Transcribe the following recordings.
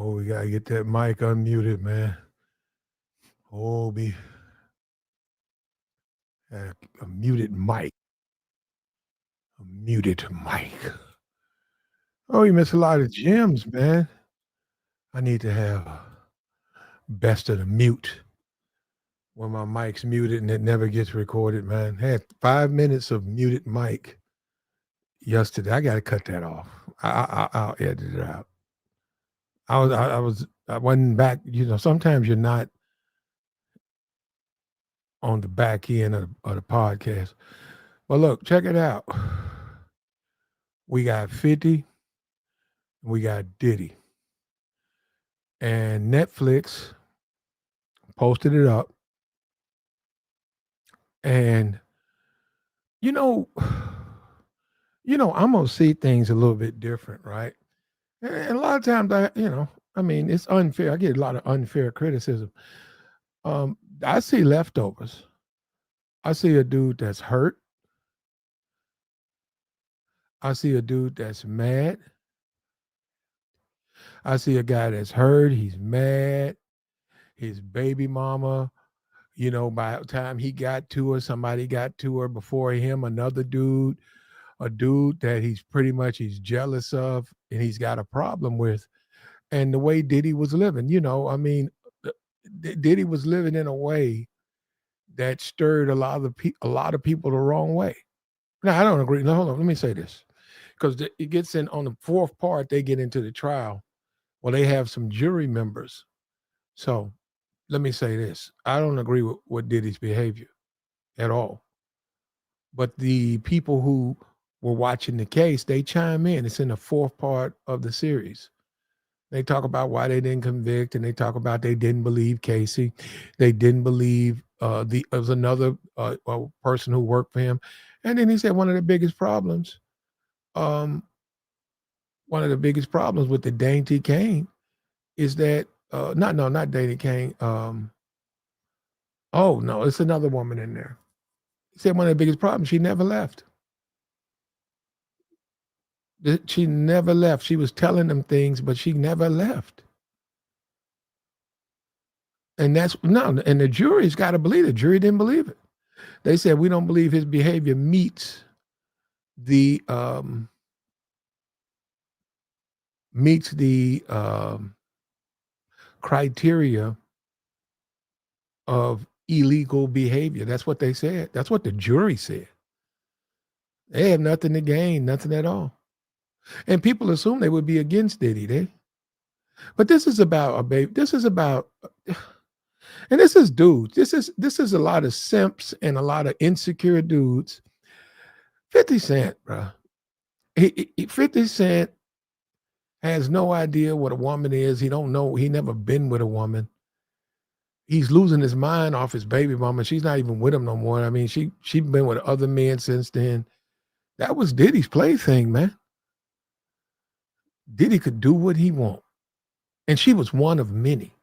Oh, we gotta get that mic unmuted, man. Oh, be a muted mic. A muted mic. Oh, you miss a lot of gems, man. I need to have best of the mute when my mic's muted and it never gets recorded, man. Had 5 minutes of muted mic yesterday. I gotta cut that off. I'll edit it out. I wasn't back. Sometimes you're not on the back end of the podcast. But look, check it out. We got 50, we got Diddy. And Netflix posted it up. And you know, I'm gonna see things a little bit different, right? And a lot of times it's unfair. I get a lot of unfair criticism. I see leftovers. I see a dude that's hurt. I see a dude that's mad. I see a guy that's hurt. He's mad. His baby mama, by the time he got to her, somebody got to her before him, another dude, a dude that he's jealous of and he's got a problem with. And the way Diddy was living, Diddy was living in a way that stirred a lot of people the wrong way. Now I don't agree. No, hold on. Let me say this, because it gets in on the fourth part. They get into the trial. Well, they have some jury members. So let me say this: I don't agree with Diddy's behavior at all. But the people who were watching the case, they chime in. It's in the fourth part of the series. They talk about why they didn't convict, and they talk about they didn't believe Casey. They didn't believe there was another person who worked for him. And then he said um, one of the biggest problems with the Dainty Kane is that not Dainty Kane. Oh no, it's another woman in there. He said one of the biggest problems, she never left. She never left. She was telling them things, but she never left. And that's no, and the jury's got to believe it. The jury didn't believe it. They said we don't believe his behavior meets the criteria of illegal behavior. That's what they said. That's what the jury said. They have nothing to gain, nothing at all. And people assume they would be against Diddy. But this is about a baby. This is about, and this is dudes. This is a lot of simps and a lot of insecure dudes. 50 Cent, bro. 50 Cent has no idea what a woman is. He don't know. He never been with a woman. He's losing his mind off his baby mama. She's not even with him no more. I mean, she been with other men since then. That was Diddy's plaything, man. Diddy could do what he want. And she was one of many.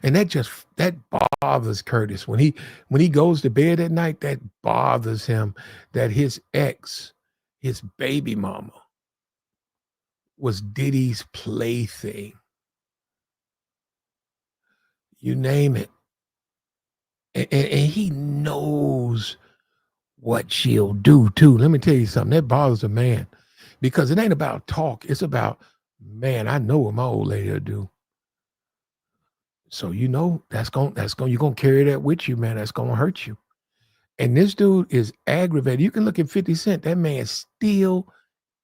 And that bothers Curtis. When he goes to bed at night, that bothers him that his ex, his baby mama, was Diddy's plaything. You name it. And he knows what she'll do too. Let me tell you something. That bothers a man. Because it ain't about talk. It's about, man, I know what my old lady will do. So you're gonna carry that with you, man. That's gonna hurt you. And this dude is aggravated. You can look at 50 Cent. That man's still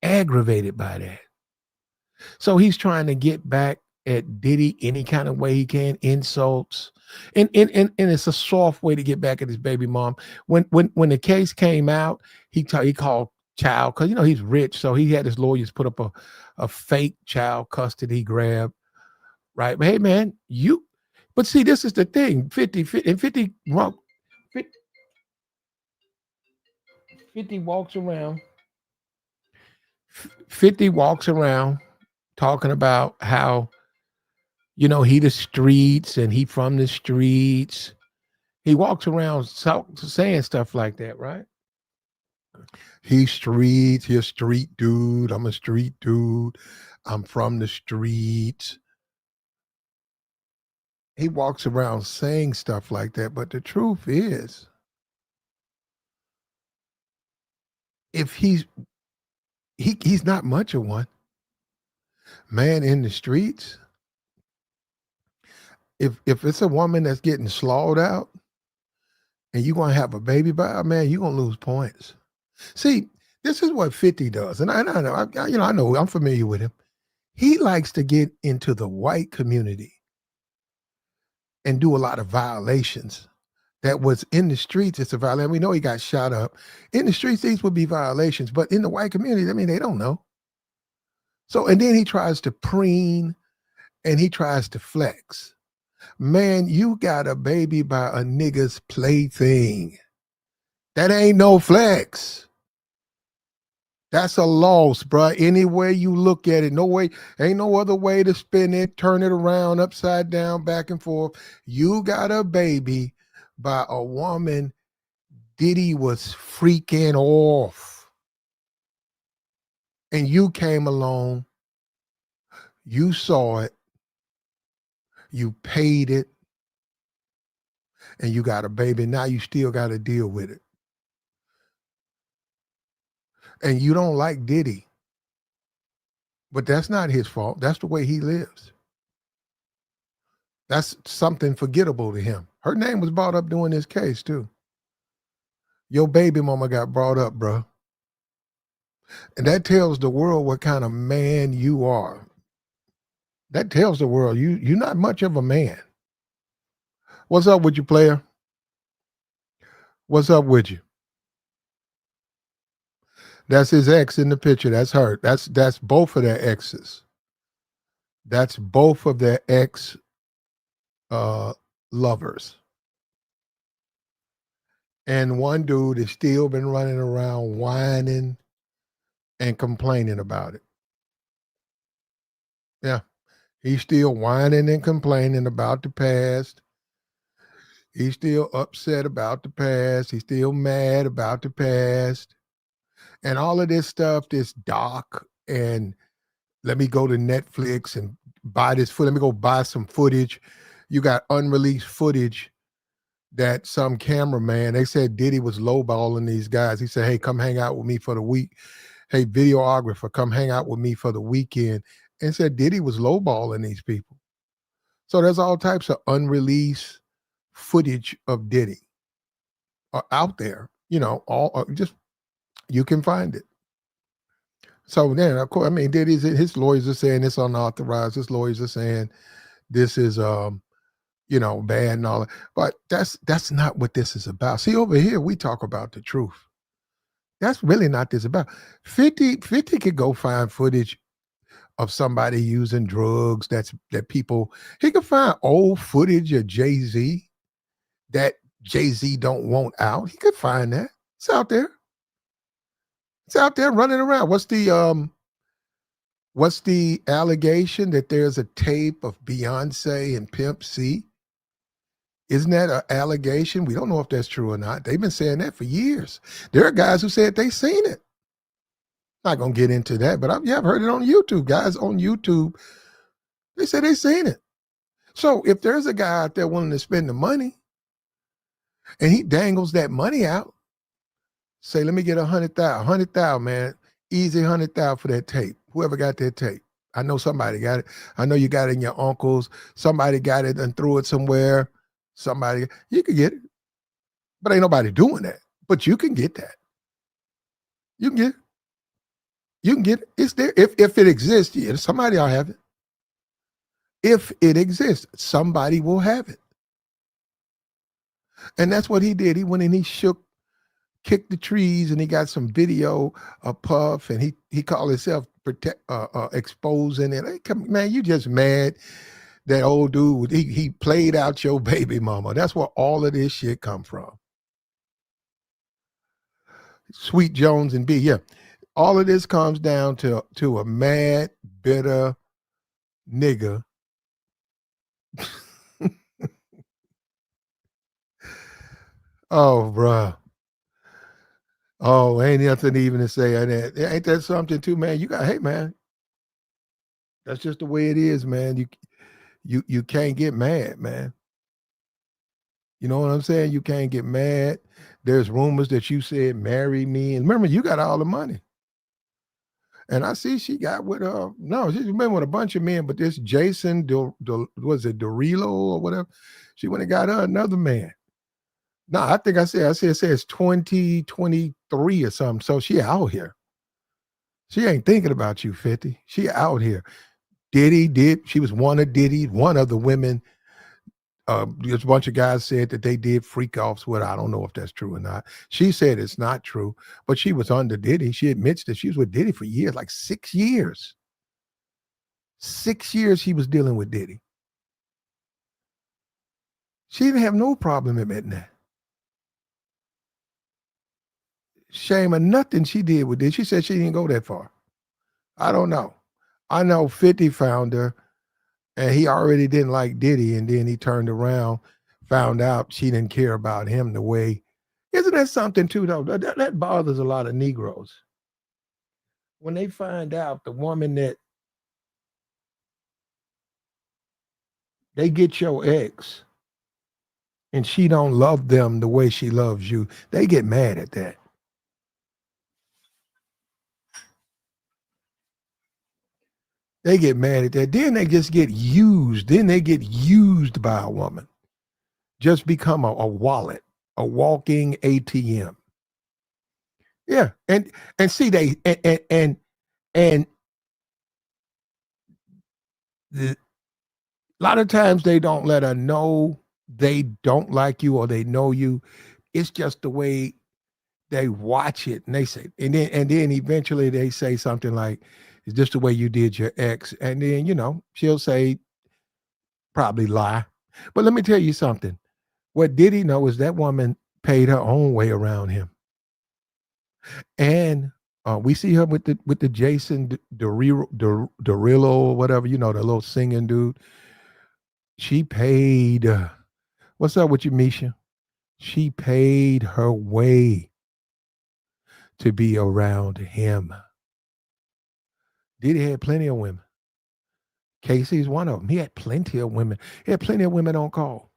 aggravated by that. So he's trying to get back at Diddy any kind of way he can, insults. And it's a soft way to get back at his baby mom. When the case came out, he called child, because he's rich. So he had his lawyers put up a fake child custody grab. Right. But hey man, but see, this is the thing. 50 walks around. 50 walks around talking about how, he the streets and he from the streets. He walks around saying stuff like that, right? He's streets, he's a street dude. I'm a street dude. I'm from the streets. he walks around saying stuff like that. But the truth is, if he's not much of one man in the streets. If it's a woman that's getting slaughtered out and you're gonna have a baby by her, man, you're gonna lose points. See, this is what 50 does, and I know, I know, I'm familiar with him. He likes to get into the white community and do a lot of violations. That was in the streets, it's a violation. We know he got shot up. In the streets, these would be violations, but in the white community, I mean, they don't know. So, and then he tries to preen and he tries to flex. Man, you got a baby by a nigga's plaything. That ain't no flex. That's a loss, bruh. Any way you look at it, no way, ain't no other way to spin it, turn it around, upside down, back and forth. You got a baby by a woman Diddy was freaking off. And you came along, you saw it, you paid it, and you got a baby. Now you still got to deal with it. And you don't like Diddy. But that's not his fault. That's the way he lives. That's something forgettable to him. Her name was brought up during this case, too. Your baby mama got brought up, bro. And that tells the world what kind of man you are. That tells the world you're not much of a man. What's up with you, player? What's up with you? That's his ex in the picture. That's her. That's both of their exes. That's both of their ex lovers. And one dude has still been running around whining and complaining about it. Yeah. He's still whining and complaining about the past. He's still upset about the past. He's still mad about the past. And all of this stuff, this doc, and let me go to Netflix and buy this foot. Let me go buy some footage. You got unreleased footage that some cameraman, they said Diddy was lowballing these guys. He said, hey, come hang out with me for the week. Hey, videographer, come hang out with me for the weekend. And said Diddy was lowballing these people. So there's all types of unreleased footage of Diddy out there. You know, all just you can find it. So then, of course, I mean, Diddy's his lawyers are saying it's unauthorized. His lawyers are saying this is you know, bad and all that. But that's not what this is about. See, over here, we talk about the truth. That's really not this about. 50 could go find footage of somebody using drugs that people, he could find old footage of Jay-Z that Jay-Z don't want out. He could find that. It's out there. It's out there running around. What's the allegation that there's a tape of Beyonce and Pimp C? Isn't that an allegation? We don't know if that's true or not. They've been saying that for years. There are guys who said they seen it. Not gonna get into that, but I've heard it on YouTube. Guys on YouTube, they say they seen it. So if there's a guy out there willing to spend the money and he dangles that money out, say, let me get 100,000, man, easy 100,000 for that tape. Whoever got that tape. I know somebody got it. I know you got it in your uncle's. Somebody got it and threw it somewhere. Somebody, you can get it. But ain't nobody doing that. But you can get that. You can get it. You can get it. It's there. If it exists, yeah, somebody will have it. If it exists, somebody will have it. And that's what he did. He went and he kicked the trees, and he got some video of Puff, and he called himself exposing it. Hey, come, man, you just mad that old dude, he played out your baby mama. That's where all of this shit come from. Sweet Jones and B, yeah. All of this comes down to a mad, bitter nigga. Oh, bruh. Oh, ain't nothing even to say on that. Ain't that something too, man? You got, hey, man, that's just the way it is, man. You can't get mad, man. You know what I'm saying? You can't get mad. There's rumors that you said marry me, and remember, you got all the money. And I see she got with no, she's been with a bunch of men, but this Jason was it Derulo or whatever? She went and got her another man. No, I think it says 2023 or something. So she out here. She ain't thinking about you, 50. She out here. She was one of Diddy, one of the women. There's a bunch of guys said that they did freak offs with her. I don't know if that's true or not. She said it's not true, but she was under Diddy. She admits that she was with Diddy for years, like 6 years. 6 years she was dealing with Diddy. She didn't have no problem admitting that. Shame of nothing she did with Diddy. She said she didn't go that far. I don't know. I know 50 found her, and he already didn't like Diddy, and then he turned around, found out she didn't care about him the way. Isn't that something too, though? That bothers a lot of Negroes. When they find out the woman that they get your ex and she don't love them the way she loves you, they get mad at that. They get mad at that. Then they just get used. Then they get used by a woman. Just become a wallet, a walking ATM. Yeah, and see they and a lot of times they don't let her know they don't like you or they know you. It's just the way they watch it, and they say, and then eventually they say something like, "Is this the way you did your ex?" And then she'll say, probably lie. But let me tell you something. What did he know is that woman paid her own way around him, and we see her with the Jason Derulo or whatever, the little singing dude. She paid. What's up with you, Misha? She paid her way to be around him. Diddy had plenty of women. Casey's one of them. He had plenty of women. He had plenty of women on call.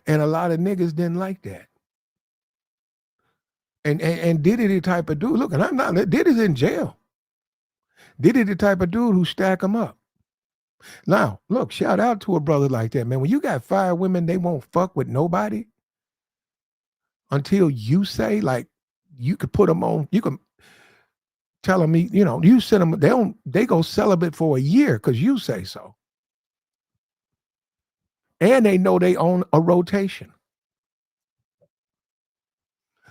And a lot of niggas didn't like that. And Diddy the type of dude. Look, and I'm not. Diddy's in jail. Diddy the type of dude who stack them up. Now, look, shout out to a brother like that, man. When you got 5 women, they won't fuck with nobody until you say, like, you could put them on. You can tell them, you send them. They go celibate for a year because you say so. And they know they own a rotation.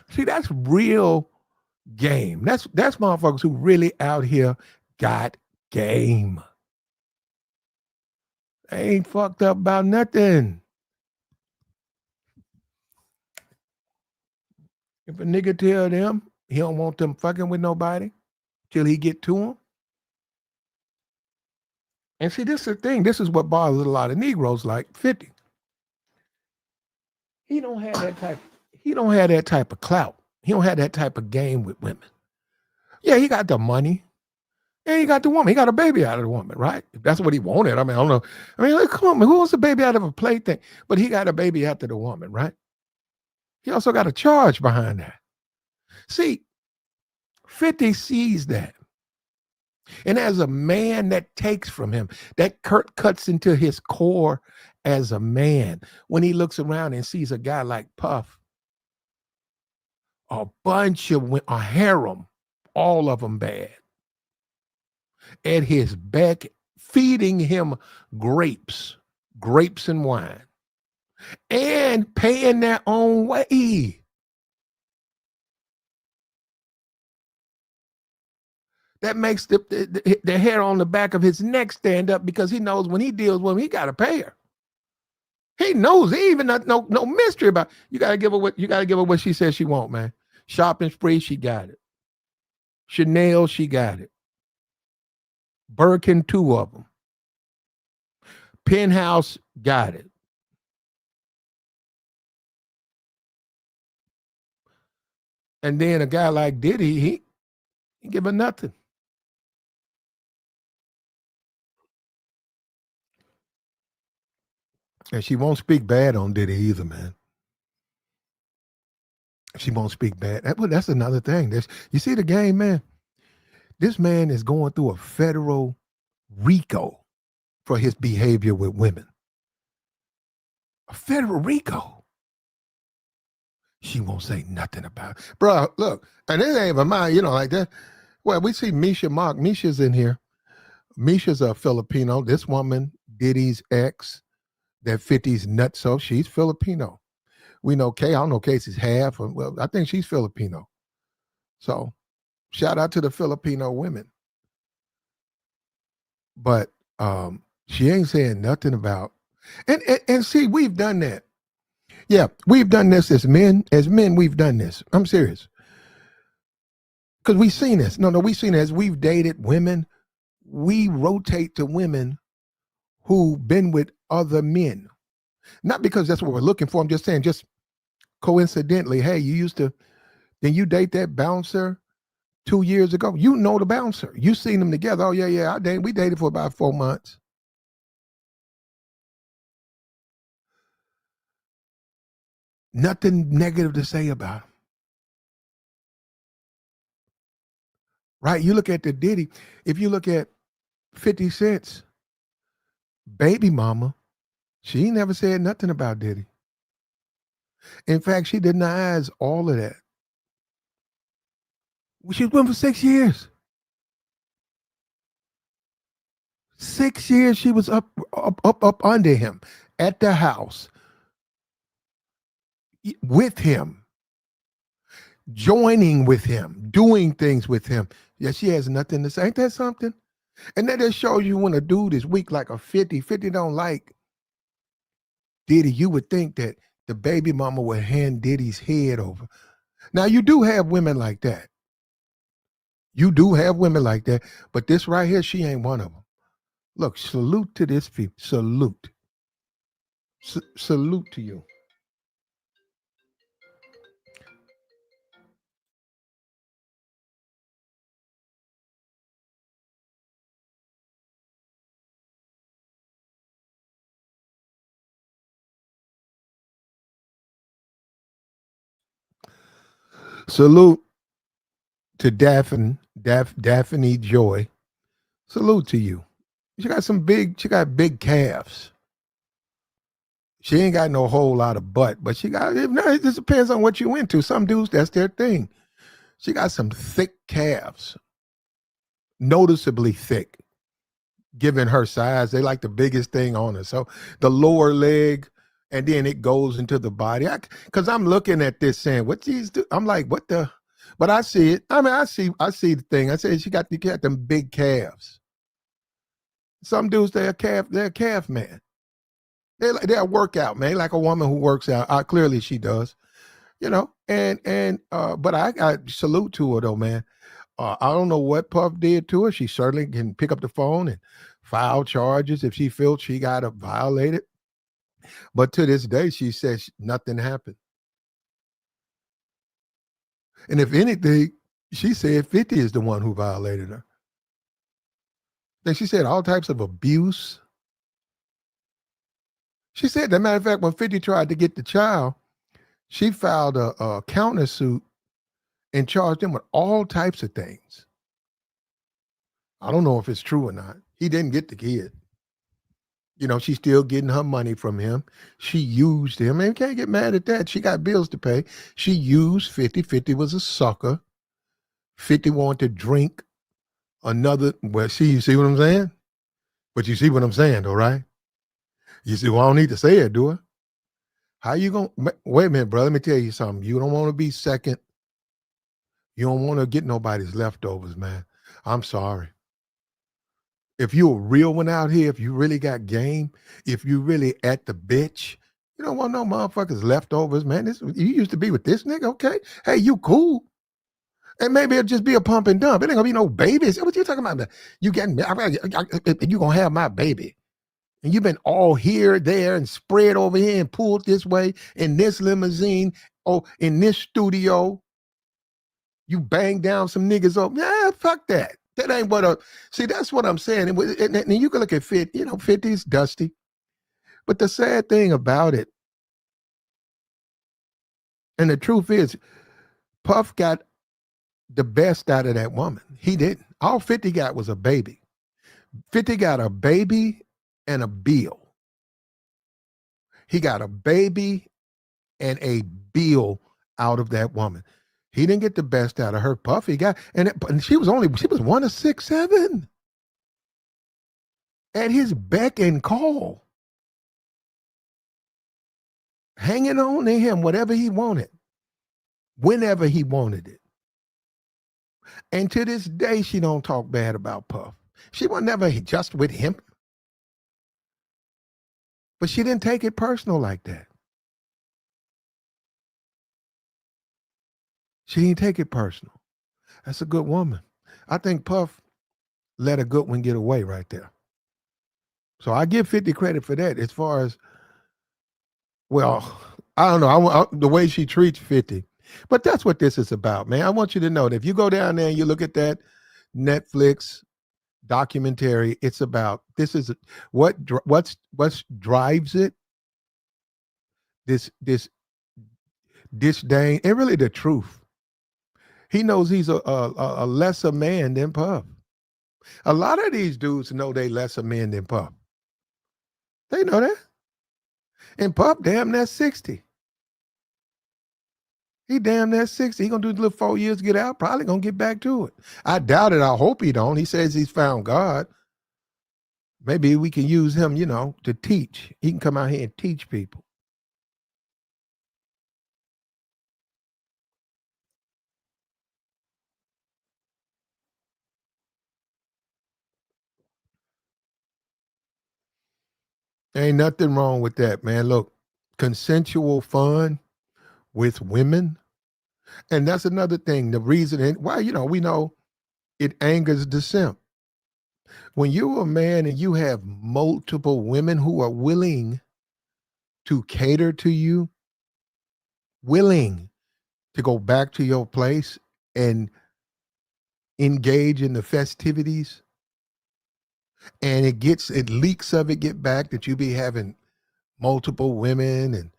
See, that's real game. That's motherfuckers who really out here got game. They ain't fucked up about nothing. If a nigga tell them he don't want them fucking with nobody till he get to them. And see, this is the thing. This is what bothers a lot of Negroes like 50. He don't have that type. He don't have that type of clout. He don't have that type of game with women. Yeah, he got the money. And he got the woman. He got a baby out of the woman, right? If that's what he wanted. I mean, I don't know. I mean, like, come on, man. Who wants a baby out of a plaything? But he got a baby after the woman, right? He also got a charge behind that. See, 50 sees that. And as a man, that takes from him, that cuts into his core as a man. When he looks around and sees a guy like Puff, a bunch of a harem, all of them bad, at his back, feeding him grapes and wine, and paying their own way. That makes the hair on the back of his neck stand up because he knows when he deals with him, he got to pay her. He knows. He even no mystery about. You got to give her what she says she want, man. Shopping spree, she got it. Chanel, she got it. Birkin, 2 of them. Penthouse, got it. And then a guy like Diddy, he give her nothing. And she won't speak bad on Diddy either, man. She won't speak bad. That's another thing. You see the game, man? This man is going through a federal RICO for his behavior with women. A federal RICO. She won't say nothing about it. Bro, look, and it ain't even mine, like that. Well, we see Misha Mock. Misha's in here. Misha's a Filipino. This woman, Diddy's ex, that 50's nutso, she's Filipino. We know Kay. I don't know Casey's half. Well, I think she's Filipino. So shout out to the Filipino women. But she ain't saying nothing about, and see, we've done that. Yeah, we've done this as men. As men, we've done this. I'm serious. Because we've seen this. No, we've seen it as we've dated women. We rotate to women who've been with other men. Not because that's what we're looking for. I'm just saying, just coincidentally, hey, then you date that bouncer 2 years ago. You know the bouncer. You seen them together. Oh, yeah. We dated for about 4 months. Nothing negative to say about him. Right? You look at the Diddy. If you look at 50 Cent's baby mama, she never said nothing about Diddy. In fact, she denies all of that. She was with him for 6 years. 6 years she was up under him at the house with him, joining with him, doing things with him. Yeah, she has nothing to say. Ain't that something? And that just shows you when a dude is weak like a 50 don't like Diddy, you would think that the baby mama would hand Diddy's head over. Now, you do have women like that. You do have women like that. But this right here, she ain't one of them. Look, salute to this people. Salute. Salute to you. Salute to Daphne Joy. Salute to you. She got big calves. She ain't got no whole lot of butt, but it just depends on what you into. Some dudes, that's their thing. She got some thick calves, noticeably thick, given her size. They like the biggest thing on her. So the lower leg, and then it goes into the body. Because I'm looking at this saying, what these do? I'm like, what the? But I see it. I mean, I see the thing. I said she got them big calves. Some dudes, they're a calf man. They're a workout man, like a woman who works out. Clearly she does, but I salute to her though, man. I don't know what Puff did to her. She certainly can pick up the phone and file charges if she feels she got violated. But to this day, she says nothing happened. And if anything, she said 50 is the one who violated her. Then she said all types of abuse. She said, as a matter of fact, when 50 tried to get the child, she filed a countersuit and charged him with all types of things. I don't know if it's true or not. He didn't get the kid. She's still getting her money from him. She used him, and can't get mad at that. She got bills to pay. She used 50. 50 was a sucker. 50 wanted to drink another. Well, you see what I'm saying? But you see what I'm saying, though, right? You see, well, I don't need to say it, do I? How you going to, wait a minute, brother, let me tell you something. You don't want to be second. You don't want to get nobody's leftovers, man. I'm sorry. If you're a real one out here, if you really got game, if you really at the bitch, you don't want no motherfuckers leftovers, man. You used to be with this nigga, okay? Hey, you cool. And maybe it'll just be a pump and dump. It ain't gonna be no babies. What you talking about? You going to have my baby. And you've been all here, there, and spread over here and pulled this way in this limousine, in this studio. You bang down some niggas up. Yeah, fuck that. That ain't see, that's what I'm saying. And you can look at 50, 50's dusty. But the sad thing about it, and the truth is, Puff got the best out of that woman. He didn't. All 50 got was a baby. 50 got a baby and a bill. He got a baby and a bill out of that woman. He didn't get the best out of her. Puff, he got, and she was one of 6'7". At his beck and call, hanging on to him, whatever he wanted, whenever he wanted it. And to this day, she don't talk bad about Puff. She was never just with him. But she didn't take it personal like that. She didn't take it personal. That's a good woman. I think Puff let a good one get away right there. So I give 50 credit for that. As far as, well, I don't know, the way she treats 50. But that's what this is about, man. I want you to know that if you go down there and you look at that Netflix documentary, it's about, this is what drives it. This disdain, and really the truth. He knows he's a lesser man than Puff. A lot of these dudes know they lesser men than Puff. They know that. And Puff damn near 60. He damn near 60. He gonna do a little 4 years to get out, probably gonna get back to it. I doubt it. I hope he don't. He says he's found God. Maybe we can use him, to teach. He can come out here and teach people. Ain't nothing wrong with that, man. Look, consensual fun with women. And that's another thing. The reason why, we know it angers the simp. When you're a man and you have multiple women who are willing to cater to you, willing to go back to your place and engage in the festivities, and it leaks of it get back that you be having multiple women and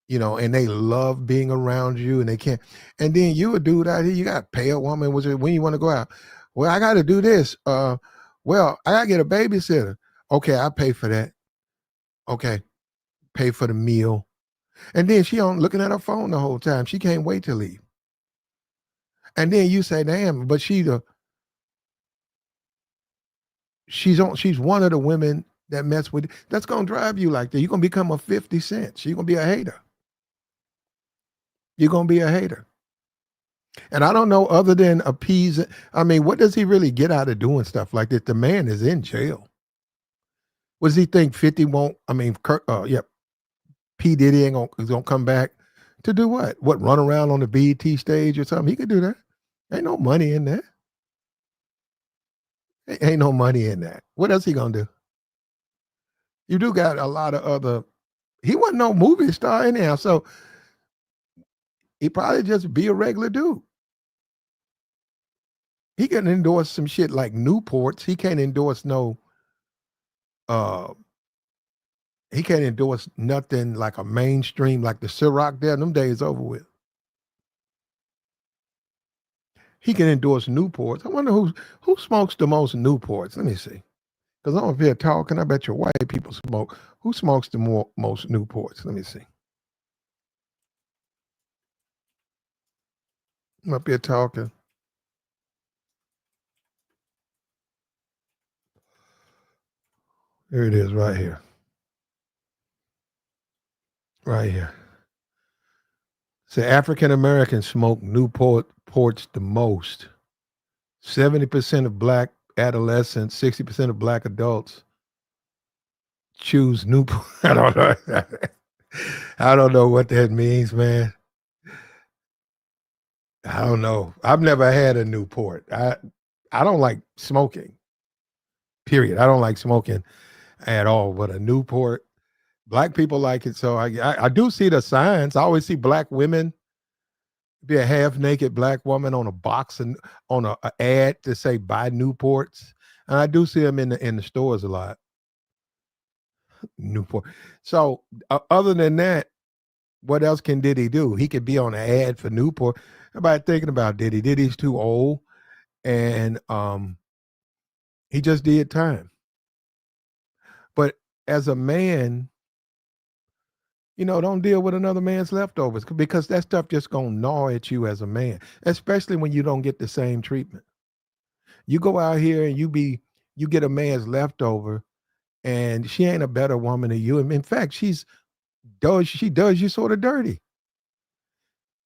and they love being around you and they can't. And then you a dude out here, you got to pay a woman when you want to go out. Well, I got to do this. Well, I got to get a babysitter. Okay, I pay for that. Okay, pay for the meal. And then she on looking at her phone the whole time. She can't wait to leave. And then you say, damn, but she's one of the women that mess with, that's going to drive you like that. You're going to become a 50 Cent. You're going to be a hater. You're going to be a hater. And I don't know, other than appease, I mean, what does he really get out of doing stuff like this? The man is in jail. What does he think 50 won't, P. Diddy ain't gonna come back to do what? Run around on the BET stage or something? He could do that. Ain't no money in that. Ain't no money in that. What else he gonna do? You do got a lot of other, he wasn't no movie star anyhow, so he probably just be a regular dude. He can endorse some shit like Newports. He can't endorse he can't endorse nothing like a mainstream, like the Ciroc there. Them days over with. He can endorse Newports. I wonder who smokes the most Newports. Let me see. Because I'm up here talking. I bet you white people smoke. Who smokes the most Newports? Let me see. I'm up here talking. Here it is, right here. Right here. So African Americans smoke Newports the most. 70% of black adolescents, 60% of black adults choose Newport. I don't know. I don't know what that means, man. I don't know. I've never had a Newport. I don't like smoking. Period. I don't like smoking at all. But a Newport, black people like it. So I do see the signs. I always see black women, be a half naked black woman on a box and on a ad to say buy Newports. And I do see them in the stores a lot. Newport. So other than that, what else can Diddy do? He could be on an ad for Newport. Everybody thinking about Diddy. Diddy's too old, and he just did time. But as a man, don't deal with another man's leftovers because that stuff just gonna gnaw at you as a man, especially when you don't get the same treatment. You go out here and you get a man's leftover, and she ain't a better woman than you. And in fact, she does you sort of dirty.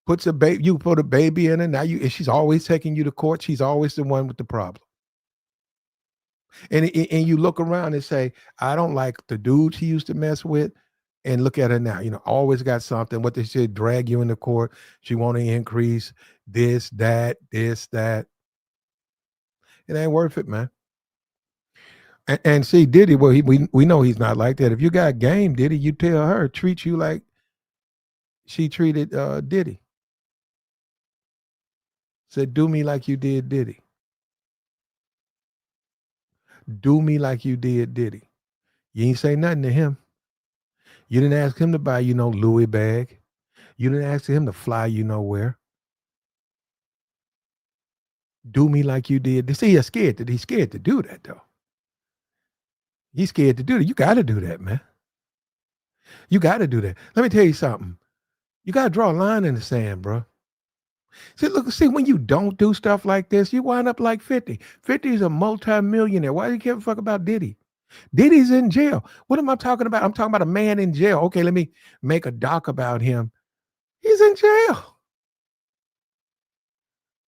You put a baby in her now. And she's always taking you to court. She's always the one with the problem. And you look around and say, I don't like the dude she used to mess with. And look at her now. Always got something. What they said, drag you into court. She want to increase this, that. It ain't worth it, man. And see, Diddy, well, we know he's not like that. If you got game, Diddy, you tell her, treat you like she treated Diddy. Said, do me like you did Diddy. Do me like you did Diddy. You ain't say nothing to him. You didn't ask him to buy you no Louis bag. You didn't ask him to fly you nowhere. Do me like you did. See, he's scared to do that, though. He's scared to do that. You got to do that, man. You got to do that. Let me tell you something. You got to draw a line in the sand, bro. See, when you don't do stuff like this, you wind up like 50. 50 is a multi-millionaire. Why do you give a fuck about Diddy? Diddy's in jail. What am I talking about? I'm talking about a man in jail. Okay, let me make a doc about him. He's in jail.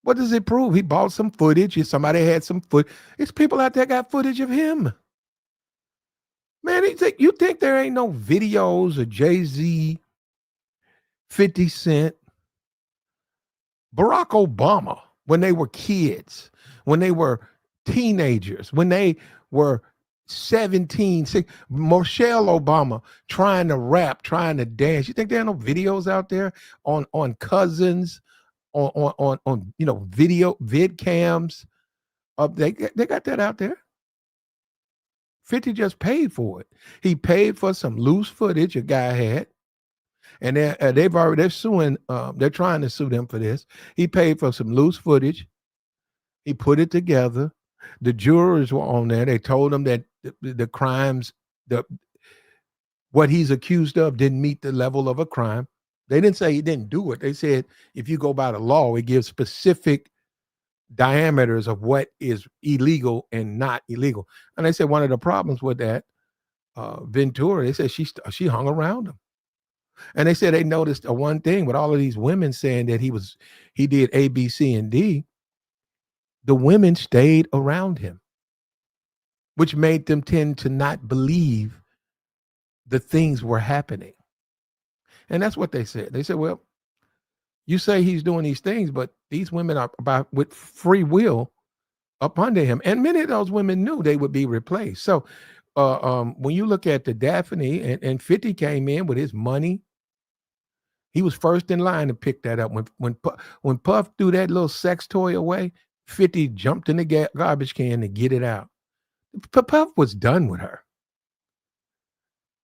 What does it prove? He bought some footage. Somebody had some footage. It's people out there got footage of him. Man, you think there ain't no videos of Jay-Z, 50 Cent, Barack Obama when they were kids, when they were teenagers, when they were 17, Michelle Obama trying to rap, trying to dance. You think there are no videos out there on cousins, on video vid cams? They got that out there. 50 just paid for it. He paid for some loose footage a guy had, and they're suing. They're trying to sue them for this. He paid for some loose footage. He put it together. The jurors were on there. They told him that the crimes, what he's accused of, didn't meet the level of a crime. They didn't say he didn't do it. They said if you go by the law, it gives specific diameters of what is illegal and not illegal. And they said one of the problems with that, Ventura, they said she hung around him. And they said they noticed one thing with all of these women saying that he did A, B, C, and D. The women stayed around him, which made them tend to not believe the things were happening. And that's what they said. They said, well, you say he's doing these things, but these women are with free will up under him. And many of those women knew they would be replaced. So when you look at the Daphne and 50 came in with his money, he was first in line to pick that up. When Puff threw that little sex toy away, 50 jumped in the garbage can to get it out. Puff was done with her.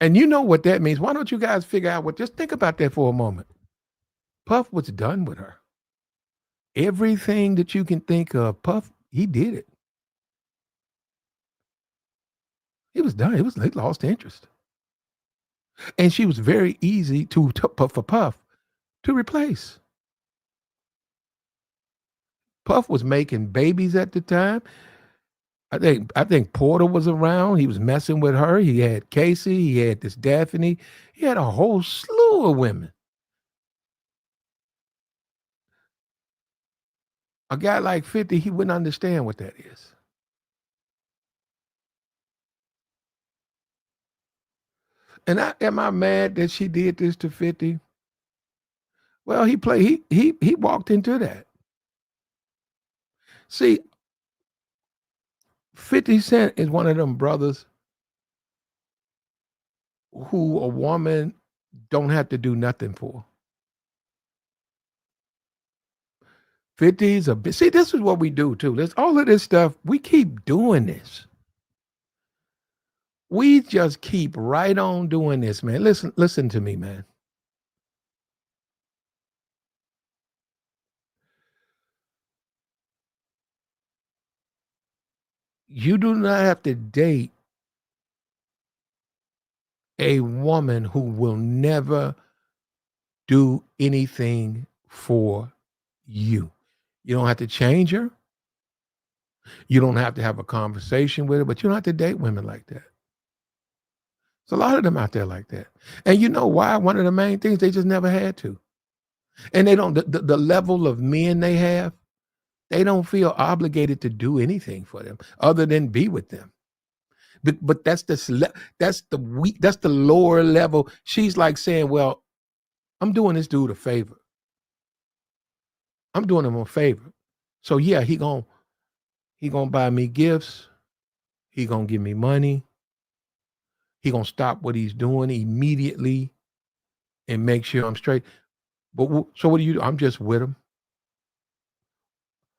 And you know what that means. Why don't you guys figure out just think about that for a moment. Puff was done with her. Everything that you can think of, Puff, he did it. He was done. He lost interest. And she was very easy for Puff to replace. Puff was making babies at the time. I think Porter was around. He was messing with her. He had Casey. He had this Daphne. He had a whole slew of women. A guy like 50, he wouldn't understand what that is. And am I mad that she did this to 50? Well, he walked into that. See, 50 Cent is one of them brothers who a woman don't have to do nothing for. 50's a bit. See, this is what we do too. There's all of this stuff. We keep doing this. We just keep right on doing this, man. Listen to me, man. You do not have to date a woman who will never do anything for you. You don't have to change her. You don't have to have a conversation with her, but you don't have to date women like that. There's a lot of them out there like that. And you know why? One of the main things, they just never had to. And they don't, the level of men they have, they don't feel obligated to do anything for them other than be with them. But that's the lower level. She's like saying, well, I'm doing this dude a favor. I'm doing him a favor. So yeah, he gonna buy me gifts. He gonna give me money. He gonna stop what he's doing immediately and make sure I'm straight. But so what do you do? I'm just with him.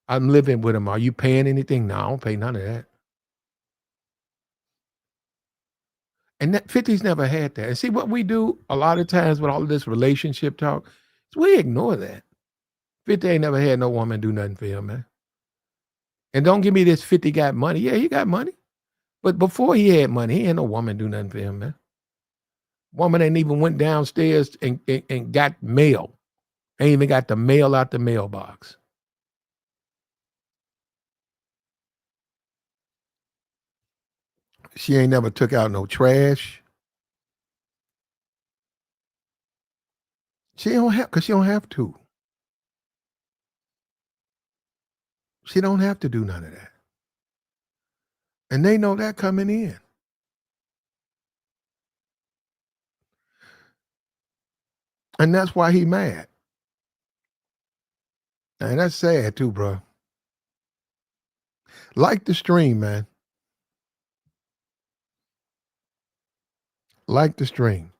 I'm living with him. Are you paying anything? No, I don't pay none of that. And that 50's never had that. And see what we do a lot of times with all of this relationship talk, is we ignore that. 50 ain't never had no woman do nothing for him, man. And don't give me this 50 got money. Yeah, he got money. But before he had money, he ain't no woman do nothing for him, man. Woman ain't even went downstairs and got mail. Ain't even got the mail out the mailbox. She ain't never took out no trash. She don't have, because she don't have to. She don't have to do none of that. And they know that coming in. And that's why he mad. And that's sad too, bro. Like the stream, man. Like the stream.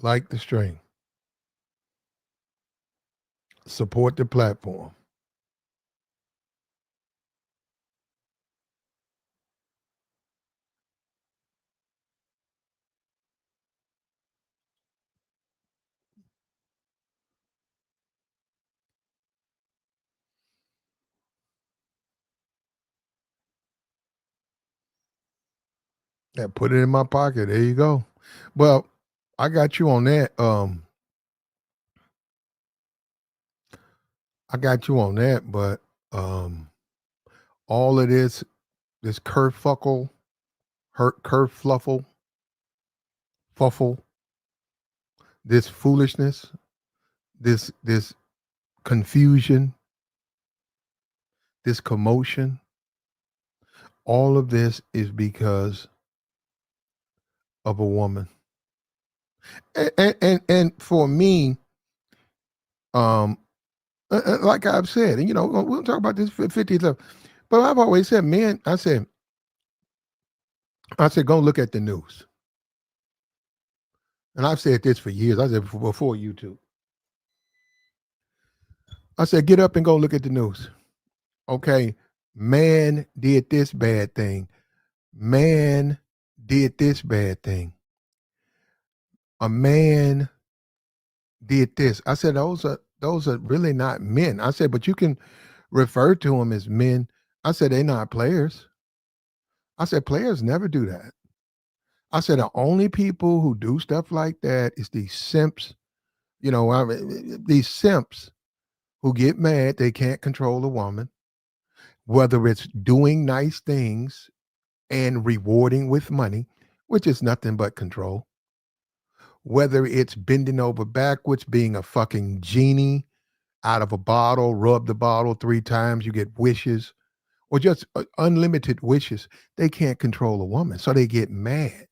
Like the stream. Support the platform. Yeah, put it in my pocket. There you go. Well, I got you on that. I got you on that, but all of this kerfuckle, kerfluffle, fuffle, this foolishness, this confusion, this commotion, all of this is because of a woman. And for me, um, like I've said, and we'll talk about this 50 stuff, but I've always said, man, I said, go look at the news. And I've said this for years. I said before YouTube. I said, get up and go look at the news. Okay, man did this bad thing. Man did this bad thing. A man did this. I said, those are really not men. I said, but you can refer to them as men. I said, they're not players. I said, players never do that. I said, the only people who do stuff like that is these simps. These simps who get mad they can't control a woman, whether it's doing nice things and rewarding with money, which is nothing but control, whether it's bending over backwards, being a fucking genie out of a bottle, rub the bottle 3 times, you get wishes, or just unlimited wishes. They can't control a woman, so they get mad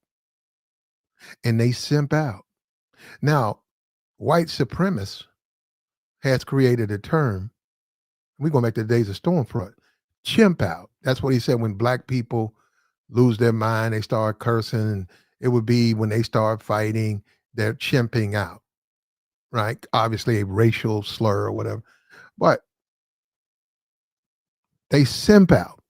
and they simp out. Now, white supremacist has created a term. We're going back to the days of Stormfront. Chimp out. That's what he said when black people lose their mind, they start cursing. And it would be when they start fighting, they're chimping out, right? Obviously a racial slur or whatever. But they simp out.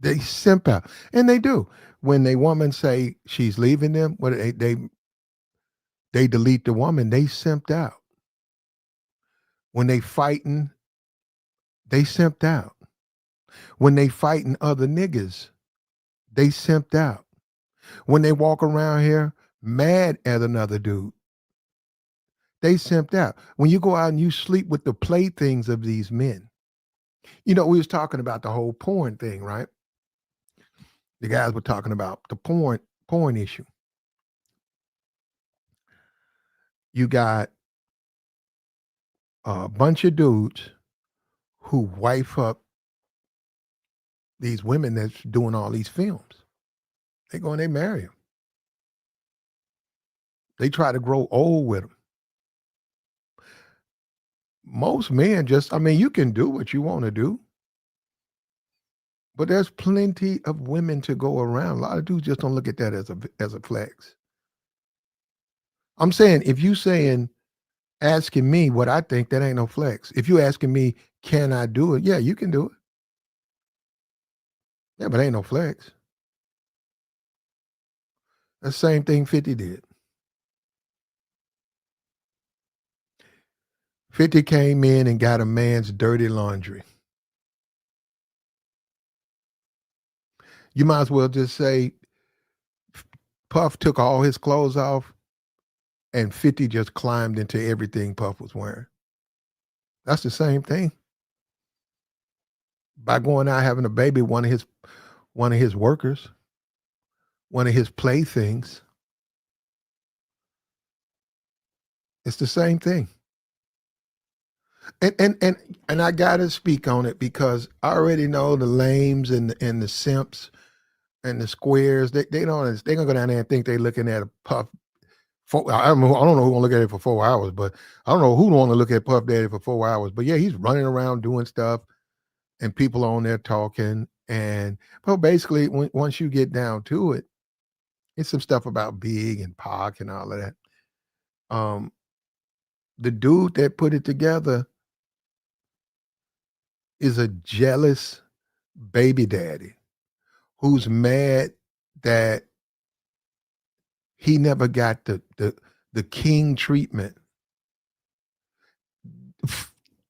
They simp out. And they do. When a woman say she's leaving them, what they delete the woman, they simped out. When they fighting, they simped out. When they fighting other niggas, they simped out. When they walk around here mad at another dude, they simped out. When you go out and you sleep with the playthings of these men, we was talking about the whole porn thing, right? The guys were talking about the porn issue. You got a bunch of dudes who wife up these women that's doing all these films. They go and they marry them. They try to grow old with them. Most men you can do what you want to do, but there's plenty of women to go around. A lot of dudes just don't look at that as a flex. I'm saying, if you asking me what I think, that ain't no flex. If you asking me, can I do it? Yeah, you can do it. Yeah, but ain't no flex. The same thing 50 did. 50 came in and got a man's dirty laundry. You might as well just say Puff took all his clothes off and 50 just climbed into everything Puff was wearing. That's the same thing. By going out having a baby, one of his workers, one of his playthings. It's the same thing. And I gotta speak on it because I already know the lames and the simps and the squares. They're gonna go down there and think they're looking at a Puff. I don't know who gonna look at it for 4 hours, but I don't know who want to look at Puff Daddy for 4 hours. But yeah, he's running around doing stuff, and people on there talking. But basically, once you get down to it, it's some stuff about Big and Pac and all of that. The dude that put it together is a jealous baby daddy who's mad that he never got the king treatment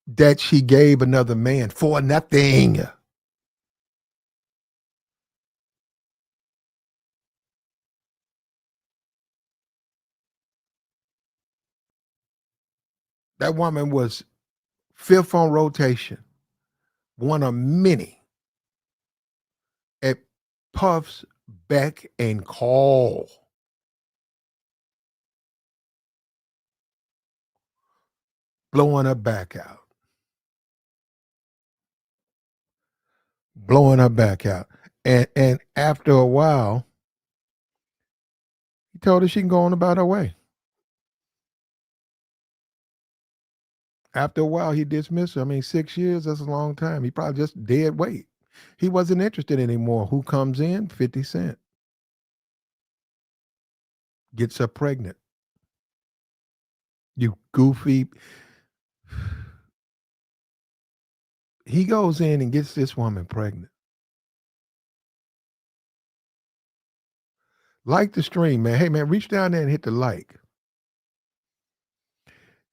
that she gave another man for nothing. That woman was fifth on rotation, one of many at Puff's beck and call. Blowing her back out. Blowing her back out. And after a while, he told her she can go on about her way. After a while, he dismissed her. 6 years, that's a long time. He probably just dead weight. He wasn't interested anymore. Who comes in? 50 Cent. Gets her pregnant. You goofy. He goes in and gets this woman pregnant. Like the stream, man. Hey, man, reach down there and hit the like.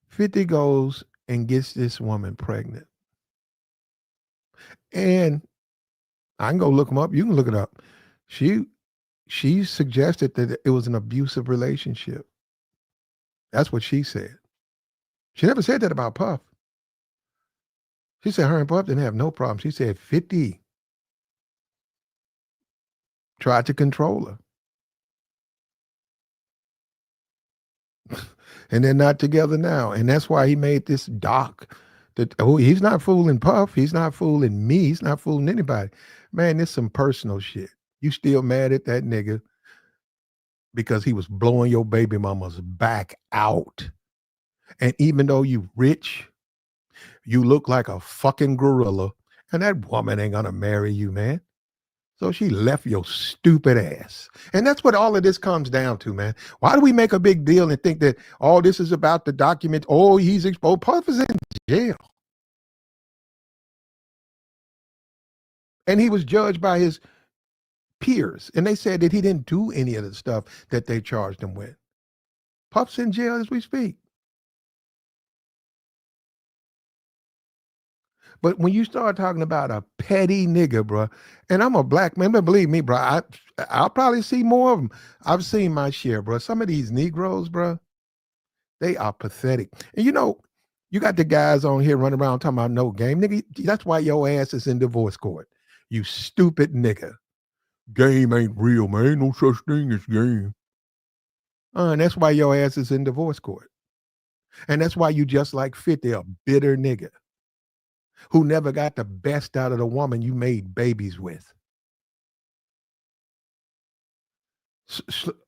50 goes and gets this woman pregnant. And I can go look them up. You can look it up. She suggested that it was an abusive relationship. That's what she said. She never said that about Puff. She said her and Puff didn't have no problem. She said 50 tried to control her. And they're not together now. And that's why he made this doc. He's not fooling Puff. He's not fooling me. He's not fooling anybody. Man, it's some personal shit. You still mad at that nigga because he was blowing your baby mama's back out. And even though you rich, you look like a fucking gorilla, and that woman ain't gonna marry you, man. So she left your stupid ass. And that's what all of this comes down to, man. Why do we make a big deal and think that all this is about the document? Oh, he's exposed. Puff is in jail. And he was judged by his peers. And they said that he didn't do any of the stuff that they charged him with. Puff's in jail as we speak. But when you start talking about a petty nigga, bro, and I'm a black man, but believe me, bro, I'll probably see more of them. I've seen my share, bro. Some of these Negroes, bro, they are pathetic. And you got the guys on here running around talking about no game. Nigga, that's why your ass is in divorce court. You stupid nigga. Game ain't real, man. Ain't no such thing as game. And that's why your ass is in divorce court. And that's why you just like 50, a bitter nigga who never got the best out of the woman you made babies with.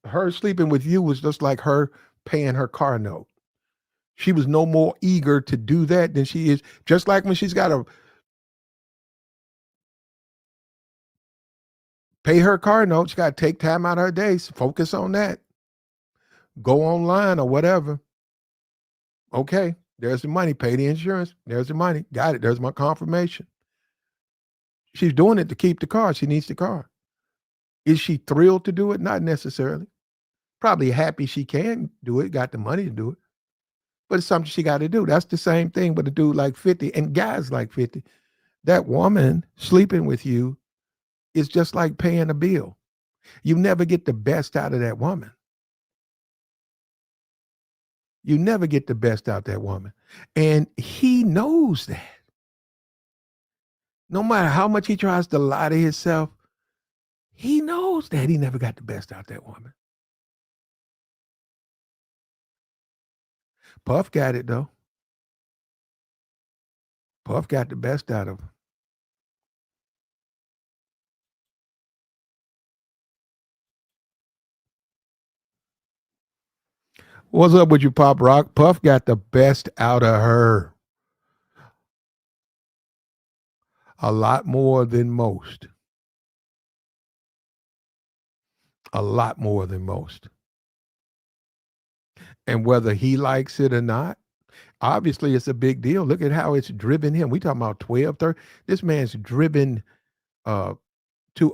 Her sleeping with you was just like her paying her car note. She was no more eager to do that than she is. Just like when she's got to pay her car note, she got to take time out of her days, focus on that. Go online or whatever. Okay, there's the money. Pay the insurance. There's the money. Got it. There's my confirmation. She's doing it to keep the car. She needs the car. Is she thrilled to do it? Not necessarily. Probably happy she can do it, got the money to do it. But it's something she got to do. That's the same thing with a dude like 50 and guys like 50. That woman sleeping with you is just like paying a bill. You never get the best out of that woman. You never get the best out of that woman. And he knows that. No matter how much he tries to lie to himself, he knows that he never got the best out of that woman. Puff got it, though. Puff got the best out of him. What's up with you, Pop Rock? Puff got the best out of her. A lot more than most. A lot more than most. And whether he likes it or not, obviously it's a big deal. Look at how it's driven him. We talking about 12, 30. This man's driven to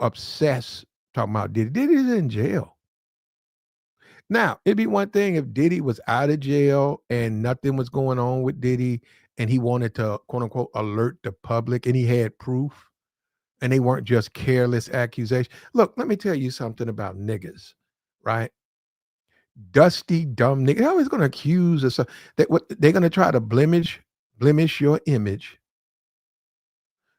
obsess talking about Diddy. Diddy's in jail. Now, it'd be one thing if Diddy was out of jail and nothing was going on with Diddy and he wanted to, quote unquote, alert the public and he had proof and they weren't just careless accusations. Look, let me tell you something about niggas, right? Dusty, dumb nigga. They're always going to accuse us. They're going to try to blemish your image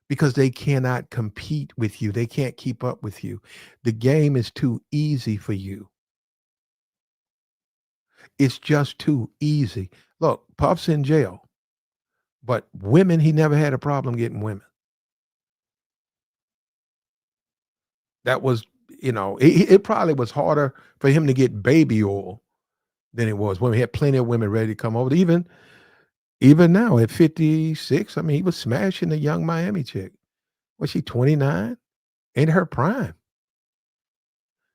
because they cannot compete with you. They can't keep up with you. The game is too easy for you. It's just too easy. Look, Puff's in jail, but women, he never had a problem getting women. That was, it probably was harder for him to get baby oil than it was when we had plenty of women ready to come over. Even now at 56, I mean, he was smashing a young Miami chick. Was she 29? In her prime.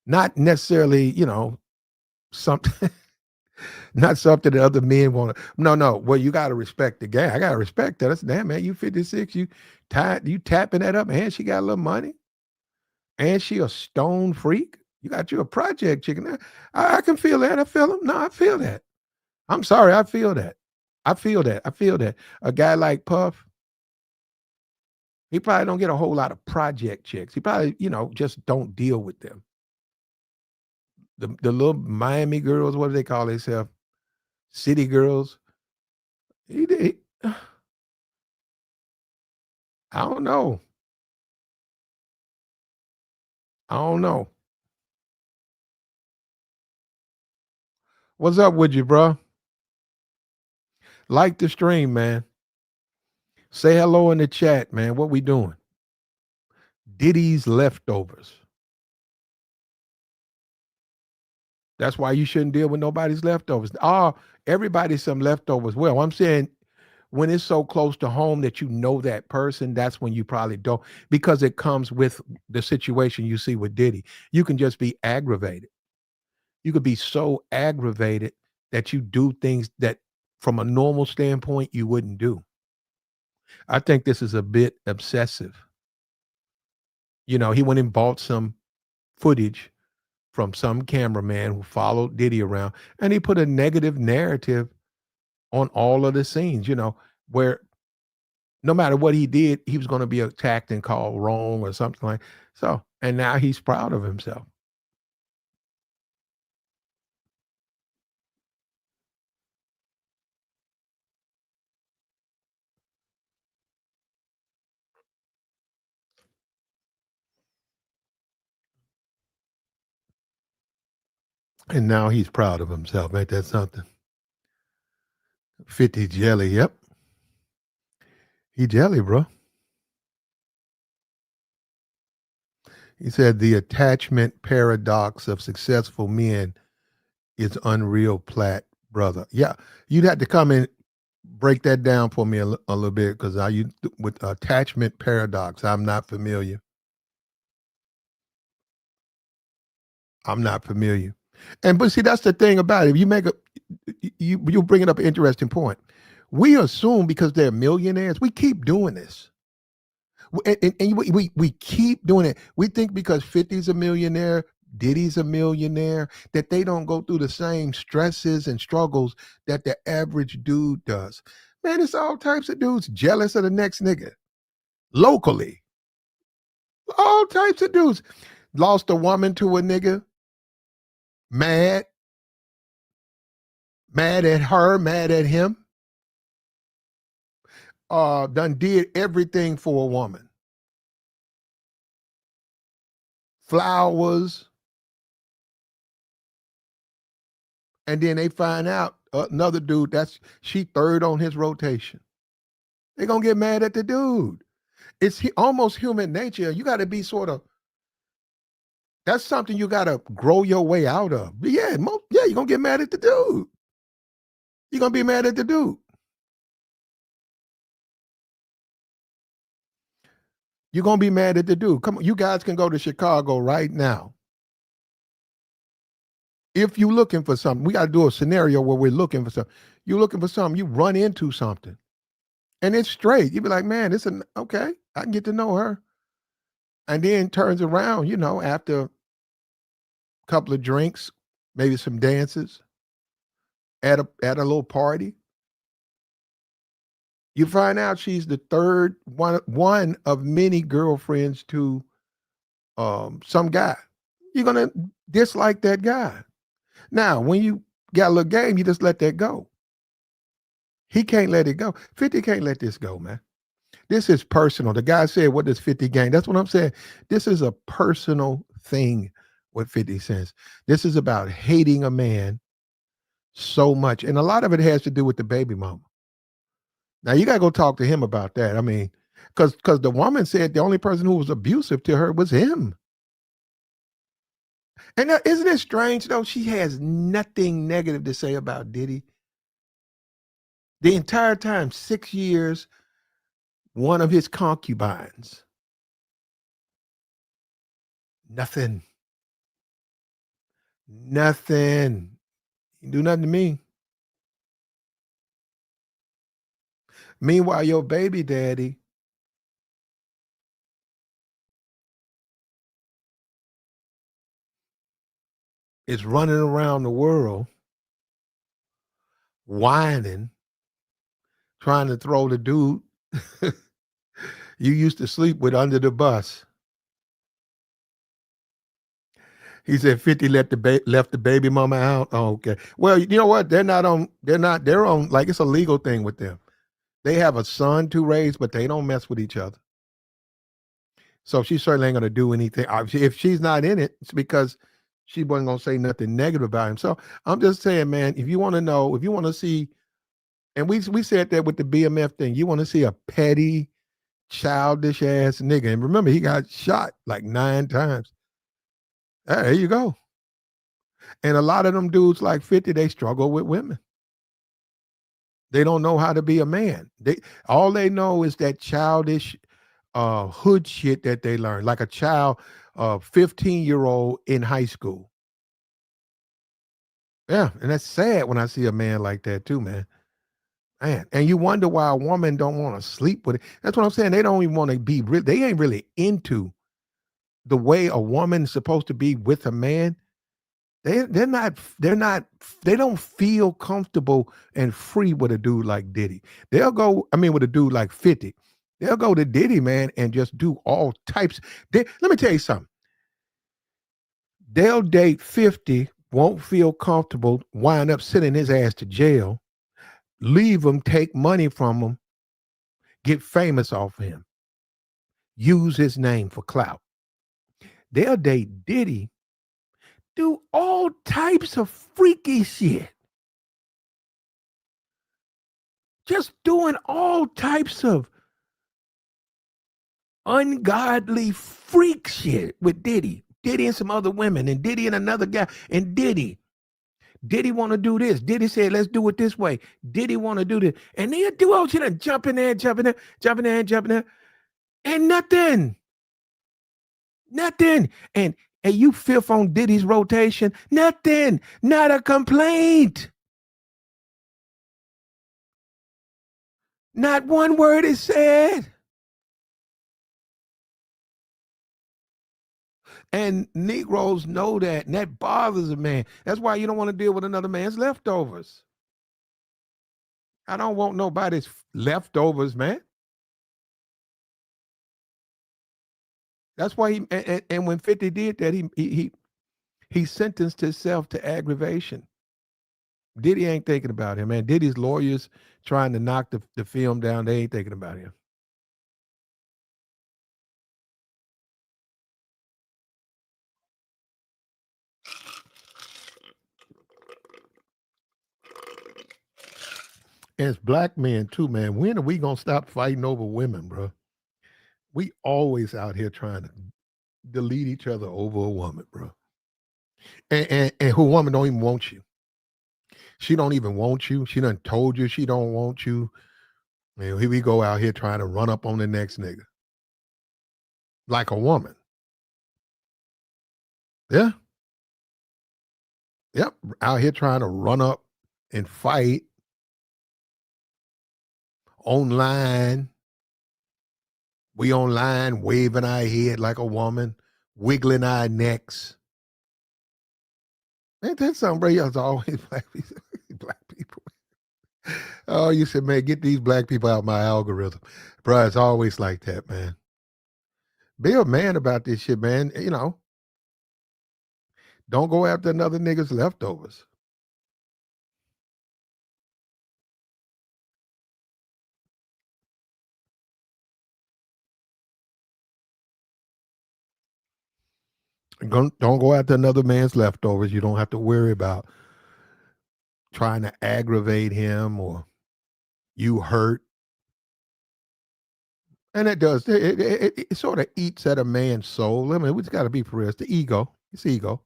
Not necessarily, something, not something that other men want to. No. Well, you got to respect the game. I got to respect that. That's damn man. You 56. You tapping that up, and she got a little money, and she a stone freak. You got you a project chicken. I can feel that. I feel him. No, I feel that. I'm sorry. I feel that. I feel that. A guy like Puff, he probably don't get a whole lot of project chicks. He probably, just don't deal with them. The little Miami girls, what do they call themselves? City girls. I don't know. I don't know. What's up with you, bro? Like the stream, man. Say hello in the chat, man. What we doing? Diddy's leftovers. That's why you shouldn't deal with nobody's leftovers. Oh, everybody's some leftovers. Well, I'm saying when it's so close to home that you know that person, that's when you probably don't, because it comes with the situation you see with Diddy. You can just be aggravated. You could be so aggravated that you do things that from a normal standpoint you wouldn't do. I think this is a bit obsessive. He went and bought some footage from some cameraman who followed Diddy around, and he put a negative narrative on all of the scenes, where no matter what he did, he was going to be attacked and called wrong or something like so. And now he's proud of himself. And now he's proud of himself. Ain't that something? 50 jelly. Yep. He jelly, bro. He said the attachment paradox of successful men is unreal, Platt, brother. Yeah. You'd have to come and break that down for me a little bit, because you with attachment paradox. I'm not familiar. But see, that's the thing about it. If you make you bring up an interesting point. We assume because they're millionaires, we keep doing this. And we keep doing it. We think because 50's a millionaire, Diddy's a millionaire, that they don't go through the same stresses and struggles that the average dude does. Man, it's all types of dudes jealous of the next nigga. Locally. All types of dudes. Lost a woman to a nigga. Mad. Mad at her, mad at him. Done did everything for a woman. Flowers. And then they find out another dude, she third on his rotation. They're going to get mad at the dude. It's almost human nature. You got to be that's something you got to grow your way out of. But yeah, you're going to get mad at the dude. You're going to be mad at the dude. You're going to be mad at the dude. Come on, you guys can go to Chicago right now. If you're looking for something, we got to do a scenario where we're looking for something. You're looking for something, you run into something, and it's straight. You be like, man, okay, I can get to know her. And then turns around, after a couple of drinks, maybe some dances at a little party. You find out she's the third one of many girlfriends to some guy. You're gonna dislike that guy. Now, when you got a little game, you just let that go. He can't let it go. 50 can't let this go, man. This is personal. The guy said, what does 50 gain? That's what I'm saying. This is a personal thing with 50 Cent. This is about hating a man so much. And a lot of it has to do with the baby mama. Now, you got to go talk to him about that. I mean, because the woman said the only person who was abusive to her was him. And isn't it strange, though? She has nothing negative to say about Diddy. The entire time, 6 years, one of his concubines. Nothing. Nothing. You do nothing to me. Meanwhile, your baby daddy is running around the world whining, trying to throw the dude you used to sleep with under the bus. He said 50 left the baby mama out. Oh, okay. Well, you know what? They're on, like, it's a legal thing with them. They have a son to raise, but they don't mess with each other. So she certainly ain't gonna do anything. If she's not in it, it's because she wasn't gonna say nothing negative about him. So I'm just saying, man, if you want to know, if you want to see, and we said that with the BMF thing, you want to see a petty, childish ass nigga. And remember, he got shot like 9 times. There you go. And a lot of them dudes like 50, they struggle with women. They don't know how to be a man. All they know is that childish hood shit that they learn, like a child, 15-year-old in high school. Yeah, and that's sad when I see a man like that too, man. Man, and you wonder why a woman don't want to sleep with it. That's what I'm saying. They don't even want to be real. They ain't really into the way a woman's supposed to be with a man. They're not they don't feel comfortable and free with a dude like Diddy. They'll go, I mean, with a dude like 50. They'll go to Diddy, man, and just do all types. Let me tell you something. They'll date 50, won't feel comfortable, wind up sending his ass to jail, leave him, take money from him, get famous off him, use his name for clout. They'll date Diddy, do all types of freaky shit. Just doing all types of ungodly freak shit with Diddy. Diddy and some other women, and Diddy and another guy, and Diddy want to do this. Diddy said, let's do it this way. Diddy want to do this. And they'll do all shit and jump in there, jump in there, jump in there, and jump in there. And nothing. Nothing. And you fifth on Diddy's rotation. Nothing. Not a complaint. Not one word is said. And Negroes know that, and that bothers a man. That's why you don't want to deal with another man's leftovers. I don't want nobody's leftovers, man. That's why and when 50 did that, he sentenced himself to aggravation. Diddy ain't thinking about him, man. Diddy's lawyers trying to knock the film down, they ain't thinking about him. And it's black men too, man. When are we gonna stop fighting over women, bro? We always out here trying to delete each other over a woman, bro. And who woman don't even want you. She don't even want you. She done told you she don't want you. And here we go out here trying to run up on the next nigga. Like a woman. Yeah. Yep. Out here trying to run up and fight online. We online waving our head like a woman, wiggling our necks. Ain't that something, bro? It's always black people. Black people. Oh, you said, man, get these black people out my algorithm. Bro, it's always like that, man. Be a man about this shit, man. You know, don't go after another nigga's leftovers. Don't go after another man's leftovers. You don't have to worry about trying to aggravate him or you hurt. And it does. It sort of eats at a man's soul. I mean, we just got to be for real. It's the ego. It's ego.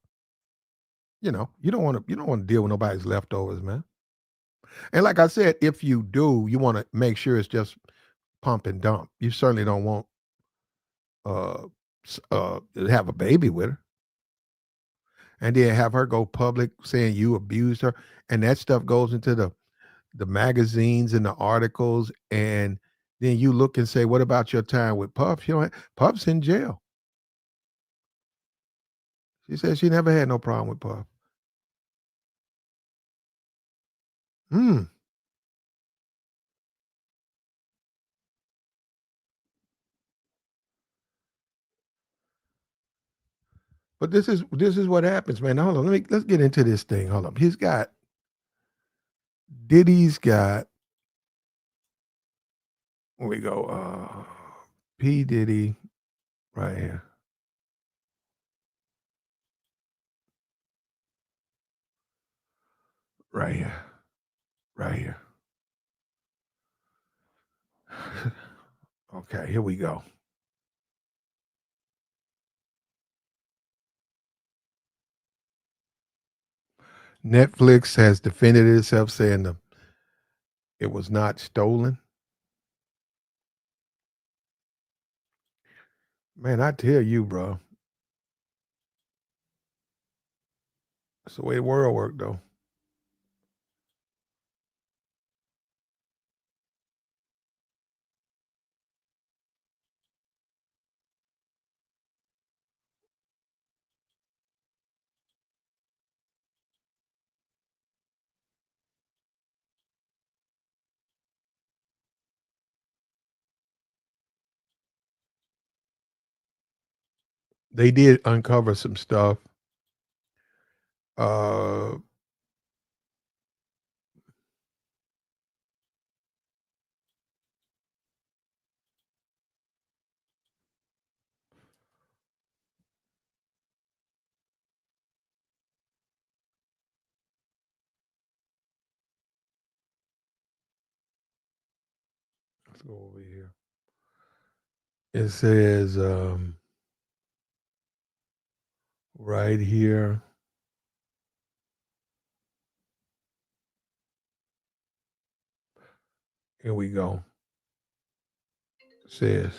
You know, you don't want to deal with nobody's leftovers, man. And like I said, if you do, you want to make sure it's just pump and dump. You certainly don't want uh have a baby with her and then have her go public saying you abused her, and that stuff goes into the magazines and the articles, and then you look and say, what about your time with Puff? You know, Puff's in jail. She said she never had no problem with Puff. Hmm. But this is what happens, man. Hold on, let's get into this thing. Hold on. Diddy's got, where we go, P. Diddy right here. Right here. Right here. Okay, here we go. Netflix has defended itself, saying it was not stolen. Man, I tell you, bro, that's the way the world worked, though. They did uncover some stuff. Uh, let's go over here. It says right here. Here we go. It says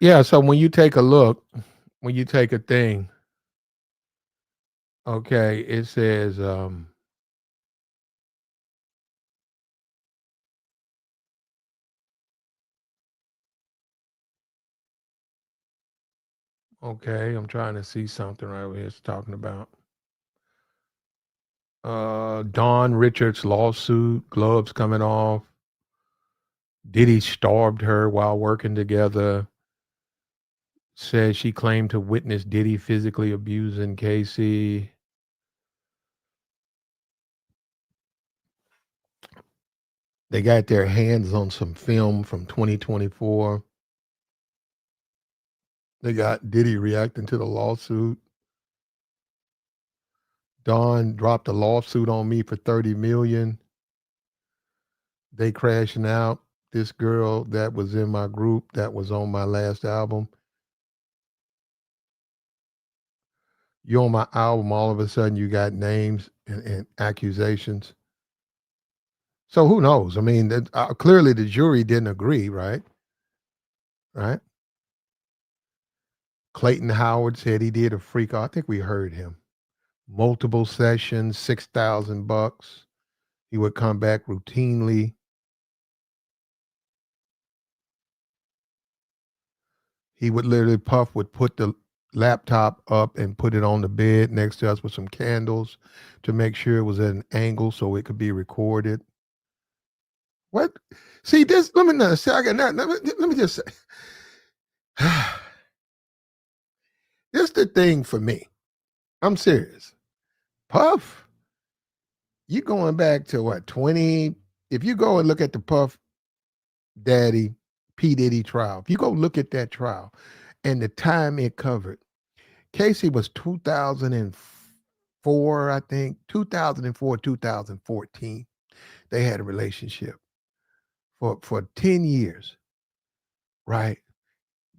yeah. So when you take a look, when you take a thing, okay, it says okay, I'm trying to see something right over here. It's talking about Don Richards lawsuit, gloves coming off. Diddy starved her while working together. Says she claimed to witness Diddy physically abusing Casey. They got their hands on some film from 2024. They got Diddy reacting to the lawsuit. Don dropped a lawsuit on me for 30 million. They crashing out. This girl that was in my group that was on my last album. You on my album, all of a sudden you got names and accusations. So who knows? I mean, clearly the jury didn't agree, right? Right? Clayton Howard said he did a freak. I think we heard him. Multiple sessions, $6,000. He would come back routinely. He would literally Puff would put the laptop up and put it on the bed next to us with some candles to make sure it was at an angle so it could be recorded. What? See this? Let me know. See, let me just say. This the thing for me. I'm serious. Puff, you going back to what 20? If you go and look at the Puff Daddy P Diddy trial, if you go look at that trial and the time it covered, Casey was 2004, I think, 2004, 2014. They had a relationship for 10 years, right?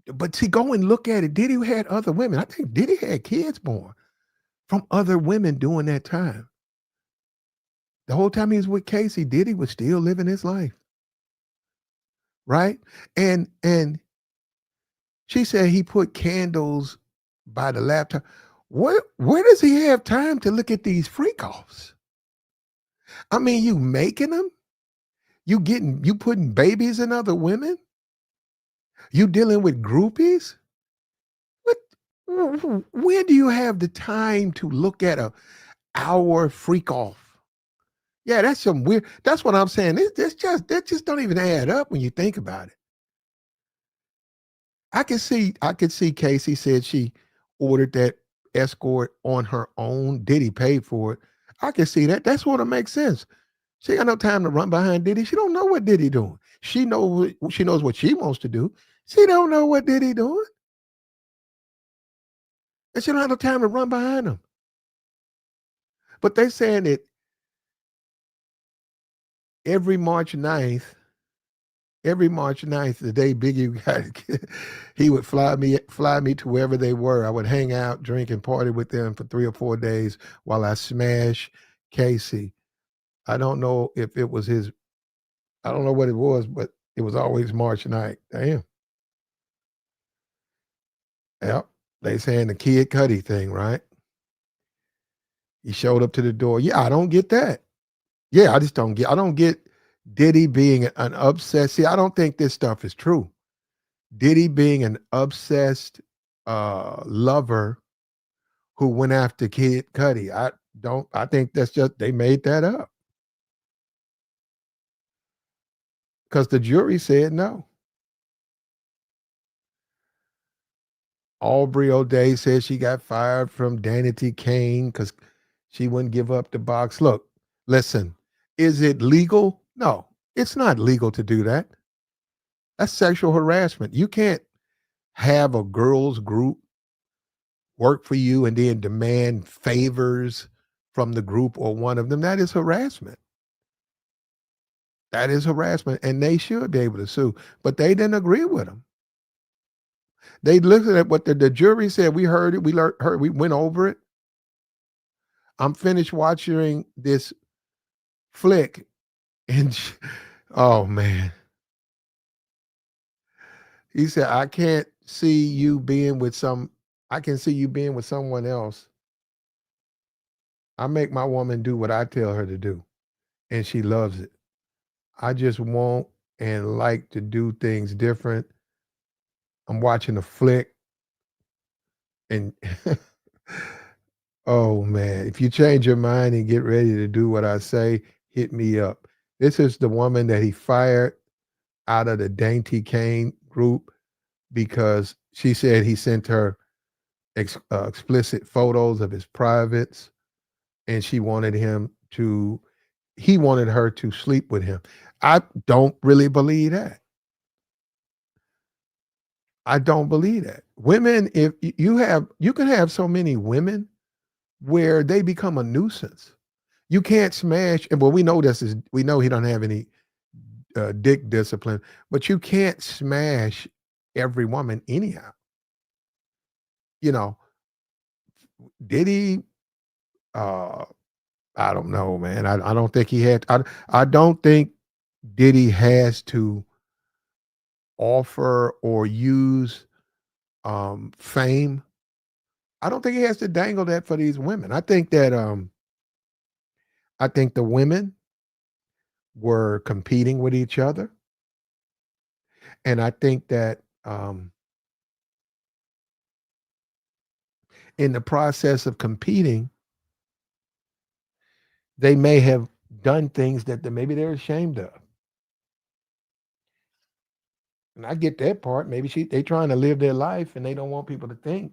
But see, go and look at it. Diddy had other women. I think Diddy had kids born from other women during that time. The whole time he was with Casey, Diddy was still living his life, right? And she said he put candles by the laptop. Where does he have time to look at these freak offs? I mean, you making them? You putting babies in other women? You dealing with groupies? What when do you have the time to look at a hour freak off? Yeah, that's some weird that's what I'm saying. This just that just don't even add up when you think about it. I could see Casey said she ordered that escort on her own. Diddy paid for it. I can see that. That's what it makes sense. She ain't got no time to run behind Diddy. She don't know what Diddy doing. She knows what she wants to do. She don't know what Diddy doing. And she don't have no time to run behind him. But they saying that every March 9th, the day Biggie got, he would fly me to wherever they were. I would hang out, drink, and party with them for 3 or 4 days while I smash Casey. I don't know if it was his. I don't know what it was, but it was always March night. Damn. Yep. They saying the Kid Cudi thing, right? He showed up to the door. Yeah, I don't get that. Yeah, I just don't get. I don't get Diddy being an obsessed. See, I don't think this stuff is true. Diddy being an obsessed lover who went after Kid Cudi. I don't. I think that's just they made that up because the jury said no. Aubrey O'Day says she got fired from Danity Kane because she wouldn't give up the box. Look, listen, is it legal? No, it's not legal to do that. That's sexual harassment. You can't have a girls group work for you and then demand favors from the group or one of them. That is harassment. That is harassment, and they should be able to sue. But they didn't agree with them. They looked at what the jury said. We heard it. We went over it. I'm finished watching this flick, and oh man, he said, "I can't see you being with some. I can see you being with someone else. I make my woman do what I tell her to do, and she loves it. I just want and like to do things different. I'm watching a flick, and oh man, if you change your mind and get ready to do what I say, hit me up. This is the woman that he fired out of the Dainty Kane group because she said he sent her explicit photos of his privates, and he wanted her to sleep with him. I don't really believe that. I don't believe that. Women, if you can have so many women where they become a nuisance. You can't smash, and well, we know he don't have any dick discipline, but you can't smash every woman anyhow. You know, did he? Uh, I don't know, man. I don't think he had. I don't think Diddy has to offer or use fame. I don't think he has to dangle that for these women. I think the women were competing with each other, and I think that in the process of competing, they may have done things that maybe they're ashamed of. And I get that part. Maybe they trying to live their life and they don't want people to think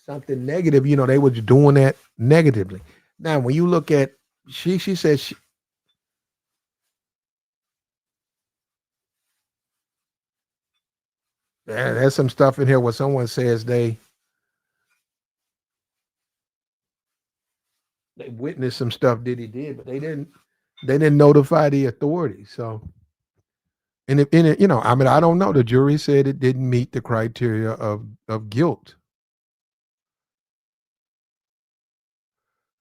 something negative. They was doing that negatively. Now, when you look at she says there's some stuff in here where someone says they witnessed some stuff that he did, but they didn't notify the authorities. So I mean, I don't know. The jury said it didn't meet the criteria of guilt.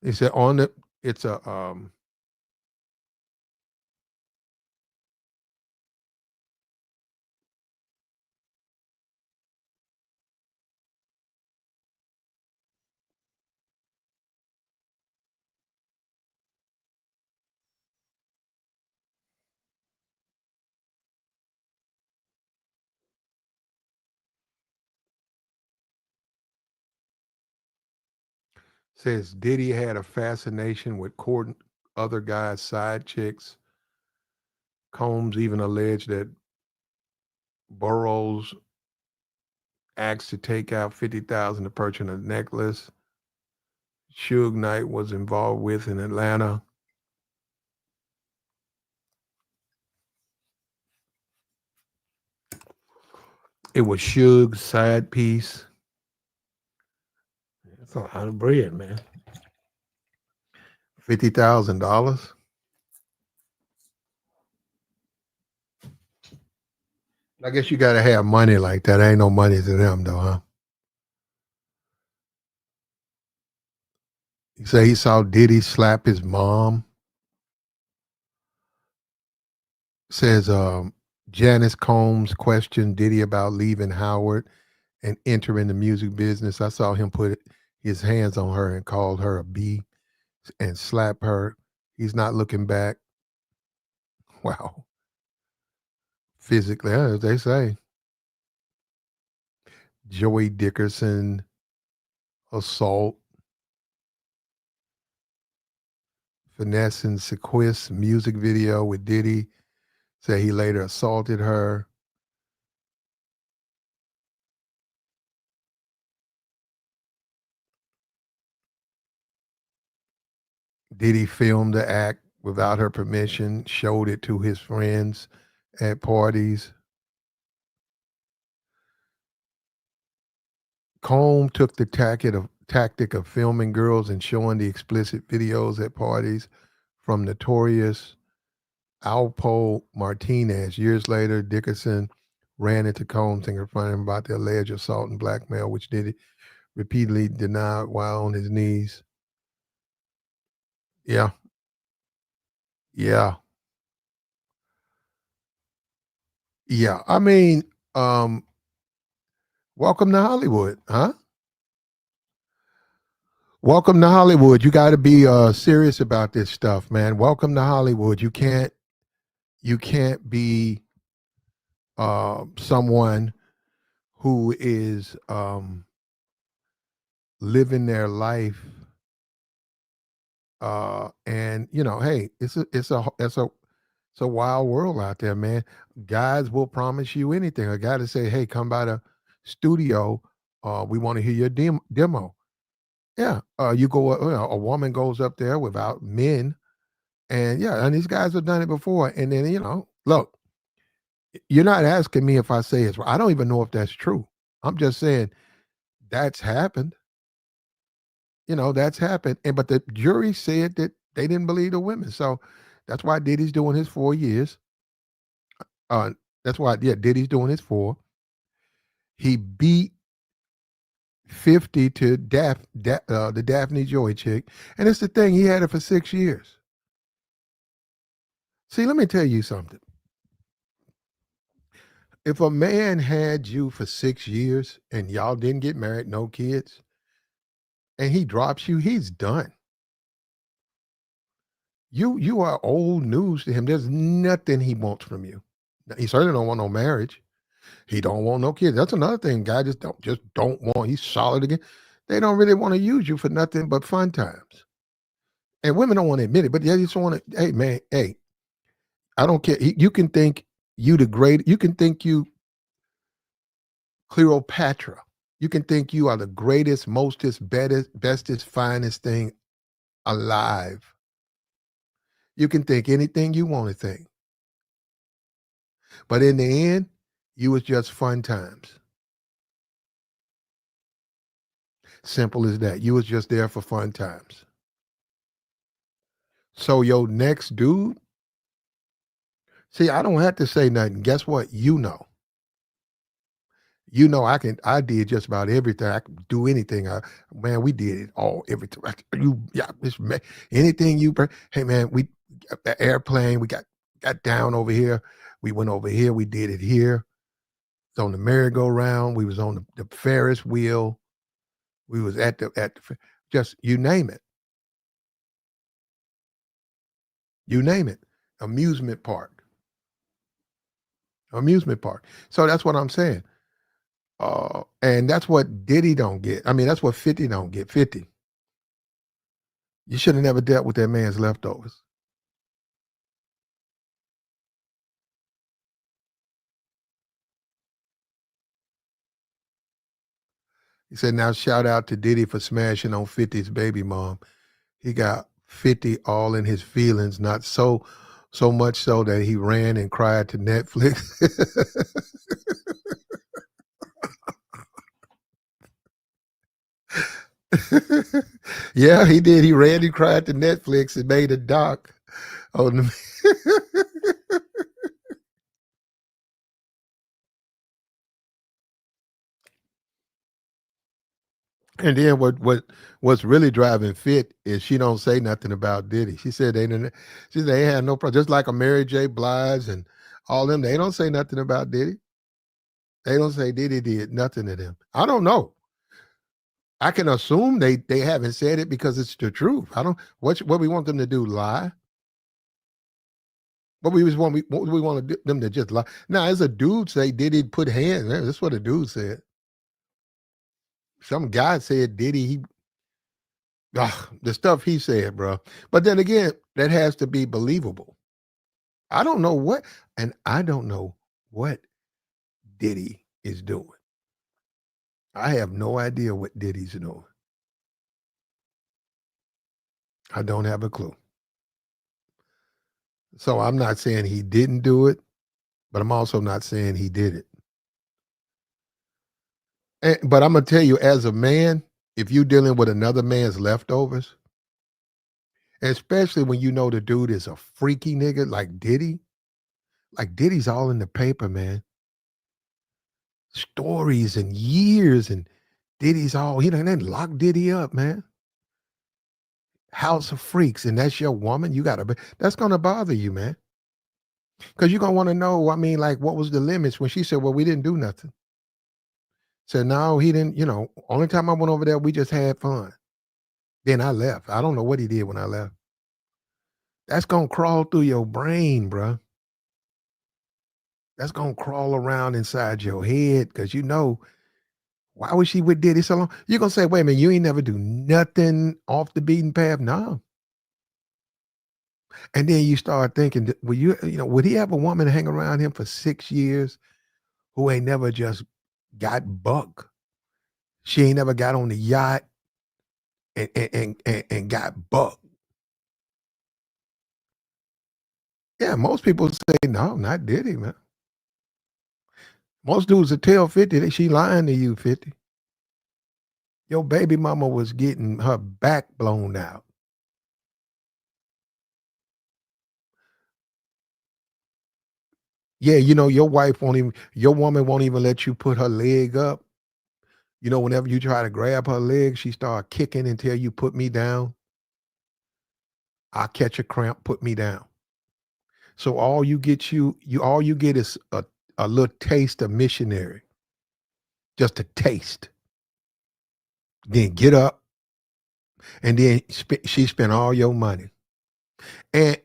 They said on the it's a Says Diddy had a fascination with courting other guys' side chicks. Combs even alleged that Burroughs asked to take out 50,000 to purchase a necklace Suge Knight was involved with in Atlanta. It was Suge's side piece. That's a lot of bread, man. $50,000. I guess you got to have money like that. Ain't no money to them, though, huh? You say he saw Diddy slap his mom. Says Janice Combs questioned Diddy about leaving Howard and entering the music business. I saw him put his hands on her and called her a B and slap her. He's not looking back. Wow. Physically, as they say. Joey Dickerson assault. Finesse and Sequist music video with Diddy. Say he later assaulted her. Diddy filmed the act without her permission, showed it to his friends at parties. Combe took the tactic of filming girls and showing the explicit videos at parties from notorious Alpo Martinez. Years later, Dickerson ran into Combs and confronted him about the alleged assault and blackmail, which Diddy repeatedly denied while on his knees. Yeah, yeah, yeah. I mean, um, welcome to Hollywood, huh? Welcome to Hollywood. You got to be serious about this stuff, man. Welcome to Hollywood. You can't be someone who is living their life, and hey, it's a wild world out there, man. Guys will promise you anything. A guy to say, "Hey, come by the studio. We want to hear your demo." Yeah, you go. A woman goes up there without men, and yeah, and these guys have done it before. And then look, you're not asking me if I say it's. I don't even know if that's true. I'm just saying that's happened. That's happened. And but the jury said that they didn't believe the women. So that's why Diddy's doing his 4 years. Uh, that's why, yeah, Diddy's doing his four. He beat 50 to the Daphne Joy chick. And it's the thing, he had her for 6 years. See, let me tell you something. If a man had you for 6 years and y'all didn't get married, no kids, and he drops you, he's done. You are old news to him. There's nothing he wants from you. He certainly don't want no marriage. He don't want no kids. That's another thing. Guy just don't want. He's solid again. They don't really want to use you for nothing but fun times. And women don't want to admit it, but they just want to. Hey man, hey, I don't care. You can think you the great. You can think you Cleopatra. You can think you are the greatest, mostest, bestest, finest thing alive. You can think anything you want to think. But in the end, you was just fun times. Simple as that. You was just there for fun times. So your next dude, see, I don't have to say nothing. Guess what? I did just about everything. I could do anything. Man, we did it all, everything. Anything hey man, we the airplane, we got down over here. We went over here, we did it here. It's on the merry-go-round. We was on the Ferris wheel. We was just you name it. You name it. Amusement park. Amusement park. So that's what I'm saying. And that's what Diddy don't get. I mean, that's what 50 don't get. 50. You should have never dealt with that man's leftovers. He said, now shout out to Diddy for smashing on 50's baby mom. He got 50 all in his feelings, not so much so that he ran and cried to Netflix. Yeah, he did. He ran and cried to Netflix and made a doc on the And then what's really driving Fit is she don't say nothing about Diddy. She said she said they had no problem, just like a Mary J. Blige and all them. They don't say nothing about Diddy. They don't say Diddy did nothing to them. I don't know. I can assume they haven't said it because it's the truth. I don't what we want them to do, lie. What we want them to just lie. Now, as a dude say Diddy put hands. That's what a dude said. Some guy said Diddy the stuff he said, bro. But then again, that has to be believable. I don't know what, and I don't know what Diddy is doing. I have no idea what Diddy's doing. I don't have a clue. So I'm not saying he didn't do it, but I'm also not saying he did it. But I'm gonna tell you, as a man, if you're dealing with another man's leftovers, especially when you know the dude is a freaky nigga like Diddy's all in the paper, man. Stories and years and Diddy's all, they lock Diddy up, man. House of freaks, and that's your woman. That's gonna bother you, man. Because you're gonna want to know, I mean, like, what was the limits when she said, well, we didn't do nothing. Said, no, he didn't, only time I went over there, we just had fun. Then I left. I don't know what he did when I left. That's gonna crawl through your brain, bro. That's gonna crawl around inside your head because why was she with Diddy so long? You're gonna say, wait a minute, you ain't never do nothing off the beaten path? No. And then you start thinking, would he have a woman hang around him for 6 years who ain't never just got buck? She ain't never got on the yacht and got buck. Yeah, most people say no, not Diddy, man. Most dudes will tell 50 that she lying to you, 50. Your baby mama was getting her back blown out. Yeah, your woman won't even let you put her leg up. Whenever you try to grab her leg, she start kicking until you put me down. I catch a cramp, put me down. So all you get is a little taste of missionary. Just a taste. Then get up, and then she spent all your money. And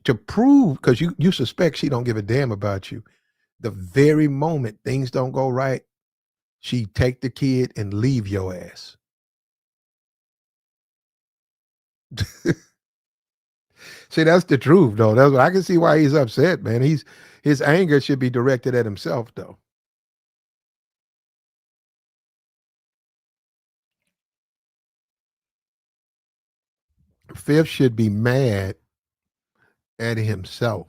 to prove, because you suspect she don't give a damn about you, the very moment things don't go right, she take the kid and leave your ass. See, that's the truth, though. That's what I can see why he's upset, man. His anger should be directed at himself, though. Fifth should be mad at himself.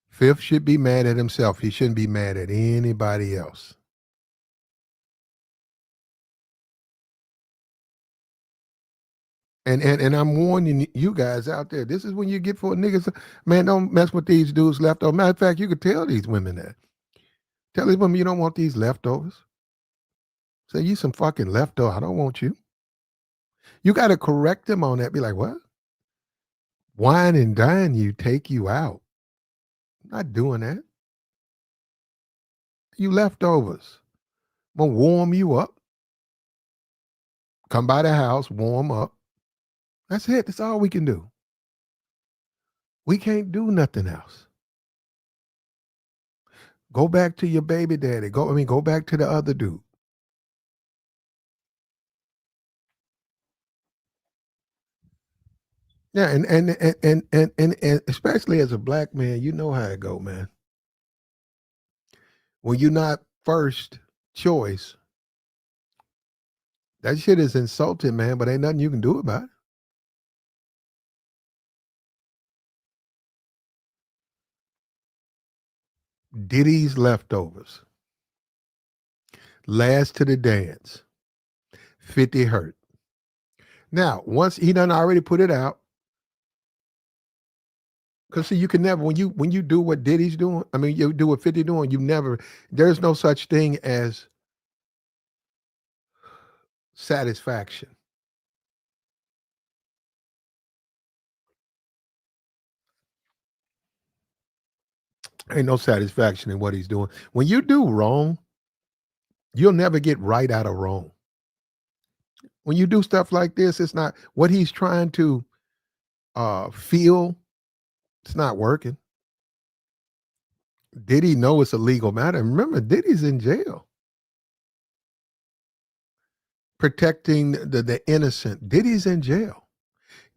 Fifth should be mad at himself. He shouldn't be mad at anybody else. And I'm warning you guys out there. This is when you get for niggas. Man, don't mess with these dudes leftovers. Matter of fact, you could tell these women that. Tell these women you don't want these leftovers. Say you some fucking leftover. I don't want you. You got to correct them on that. Be like, what? Wine and dine you, take you out. I'm not doing that. You leftovers. I'm gonna warm you up. Come by the house, warm up. That's it. That's all we can do. We can't do nothing else. Go back to your baby daddy. Go back to the other dude. Yeah, and especially as a black man, you know how it go, man. When you're not first choice, that shit is insulting, man. But ain't nothing you can do about it. Diddy's leftovers, last to the dance, 50 hurt. Now, once he done already put it out, because see, you can never when you do what Diddy's doing. I mean, you do what 50 doing. You never. There's no such thing as satisfaction. Ain't no satisfaction in what he's doing. When you do wrong, you'll never get right out of wrong. When you do stuff like this, it's not what he's trying to feel. It's not working. Diddy know it's a legal matter. Remember, Diddy's in jail protecting the innocent. Diddy's in jail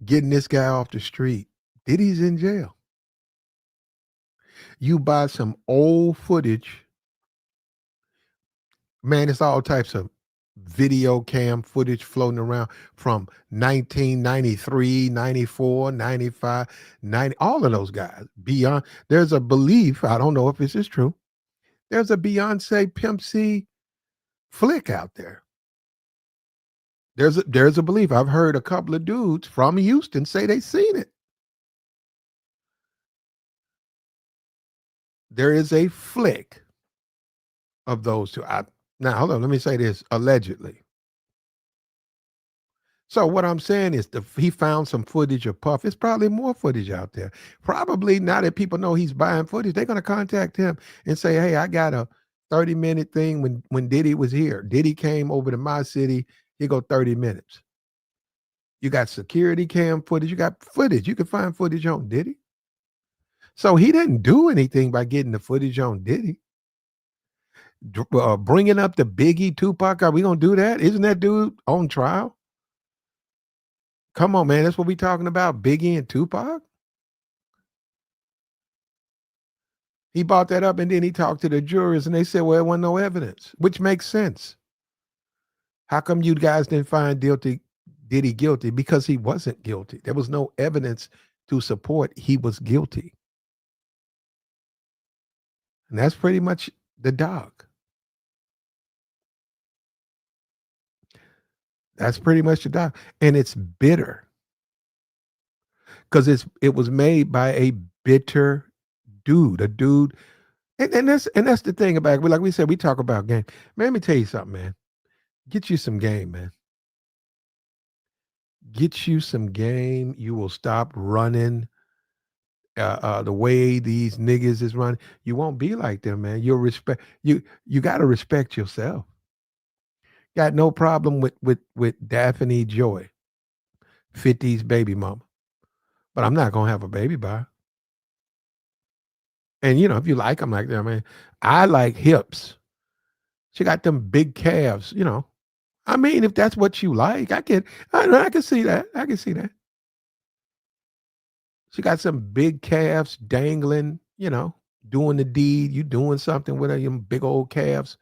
getting this guy off the street. Diddy's in jail. You buy some old footage, man, it's all types of video cam footage floating around from 1993, 94, 95, 90, all of those guys. Beyond, there's a belief, I don't know if this is true, there's a Beyonce Pimp C flick out there. There's a belief. I've heard a couple of dudes from Houston say they seen it. There is a flick of those two. Now, hold on, let me say this allegedly. So what I'm saying is he found some footage of Puff. It's probably more footage out there. Probably now that people know he's buying footage, they're gonna contact him and say, "Hey, I got a 30-minute thing when Diddy was here. Diddy came over to my city. He go 30 minutes. You got security cam footage. You got footage. You can find footage on Diddy. So he didn't do anything by getting the footage on Diddy. Bringing up the Biggie, Tupac. Are we gonna do that? Isn't that dude on trial? Come on, man. That's what we talking about. Biggie and Tupac. He brought that up and then he talked to the jurors and they said, well, there wasn't no evidence, which makes sense. How come you guys didn't find Diddy guilty? Because he wasn't guilty. There was no evidence to support he was guilty. And that's pretty much the dog. That's pretty much the dog. And it's bitter because it was made by a bitter dude, a dude. And that's the thing about it. Like we said, we talk about game. Man, let me tell you something, man. Get you some game, man. Get you some game. You will stop running the way these niggas is running. You won't be like them, man. You'll respect you got to respect yourself. Got no problem with Daphne Joy, 50's baby mama. But I'm not gonna have a baby by her. And if you like them like that, man, I like hips. She got them big calves. I mean, if that's what you like, I can see that. I can see that. She got some big calves dangling, doing the deed. You doing something with her, them big old calves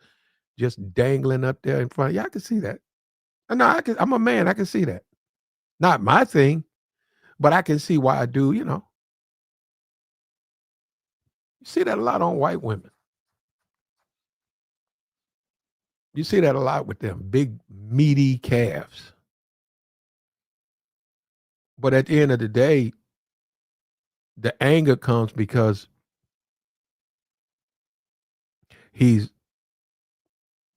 just dangling up there in front. Yeah, I can see that. No, I'm a man. I can see that. Not my thing, but I can see why I do. You see that a lot on white women. You see that a lot with them big, meaty calves. But at the end of the day, the anger comes because he's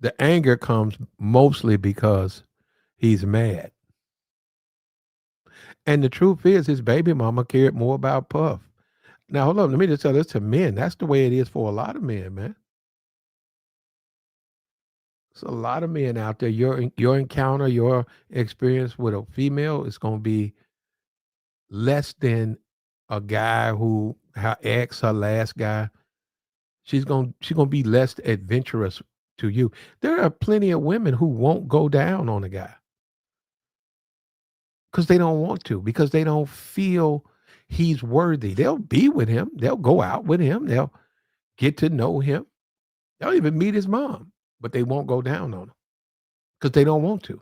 the anger comes mostly because he's mad. And the truth is his baby mama cared more about Puff. Now hold on, let me just tell this to men. That's the way it is for a lot of men, man. It's a lot of men out there. Your encounter, your experience with a female is gonna be less than a guy who her ex, her last guy. She's gonna be less adventurous to you. There are plenty of women who won't go down on a guy. because they don't want to, because they don't feel he's worthy. They'll be with him. They'll go out with him. They'll get to know him. They'll even meet his mom, but they won't go down on him because they don't want to.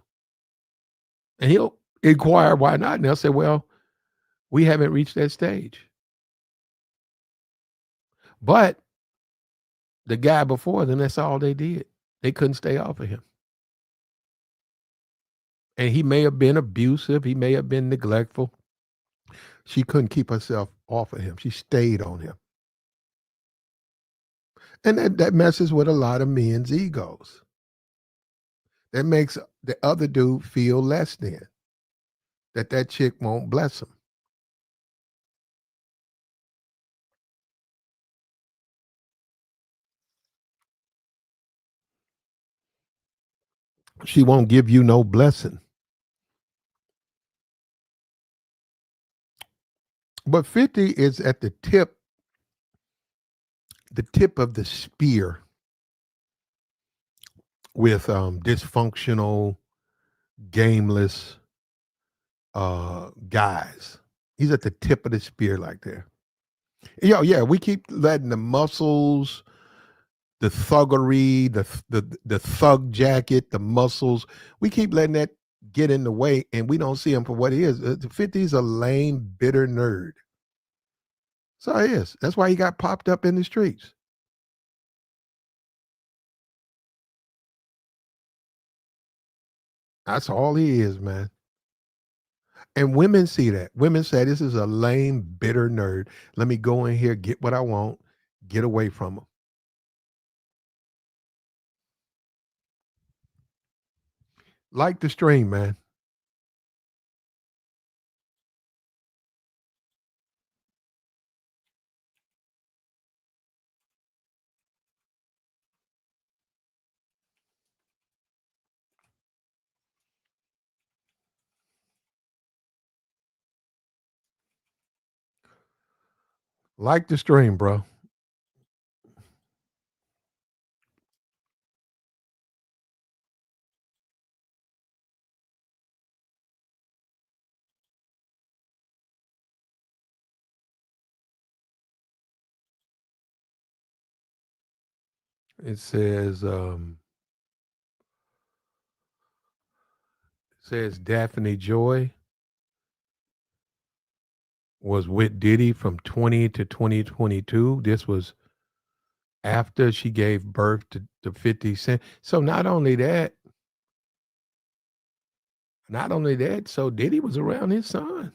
And he'll inquire why not. And they'll say, well, we haven't reached that stage. But the guy before them, that's all they did. They couldn't stay off of him. And he may have been abusive. He may have been neglectful. She couldn't keep herself off of him. She stayed on him. And that messes with a lot of men's egos. That makes the other dude feel less than. That chick won't bless him. She won't give you no blessing. But 50 is at the tip of the spear with dysfunctional, gameless guys. He's at the tip of the spear like there. Yeah, we keep letting the muscles, the thuggery, the thug jacket, the muscles, we keep letting that get in the way, and we don't see him for what he is. 50's a lame, bitter nerd. So he is. That's why he got popped up in the streets. That's all he is, man. And women see that. Women say this is a lame, bitter nerd. Let me go in here, get what I want, get away from him. Like the stream, man. Like the stream, bro. It says Daphne Joy was with Diddy from 20 to 2022. This was after she gave birth to 50 Cent. So not only that, so Diddy was around his son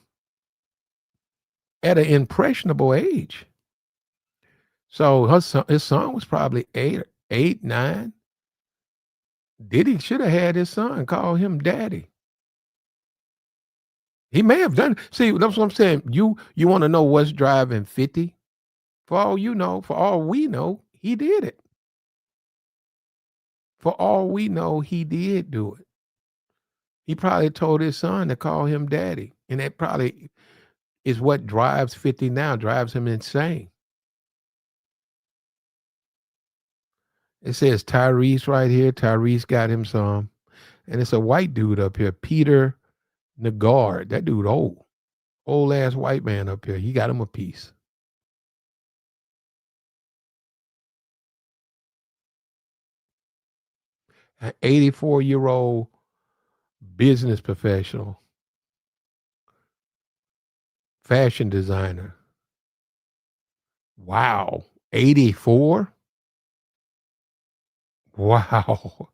at an impressionable age. So his son was probably eight, nine. Diddy should have had his son call him daddy. He may have done. See, that's what I'm saying. You want to know what's driving 50? For all you know, for all we know, he did it. For all we know, he did do it. He probably told his son to call him daddy. And that probably is what drives 50 now, drives him insane. It says Tyrese right here. Tyrese got him some. And it's a white dude up here, Peter Nagard. That dude old. Old ass white man up here. He got him a piece. An 84-year-old business professional, fashion designer. Wow. 84? Wow.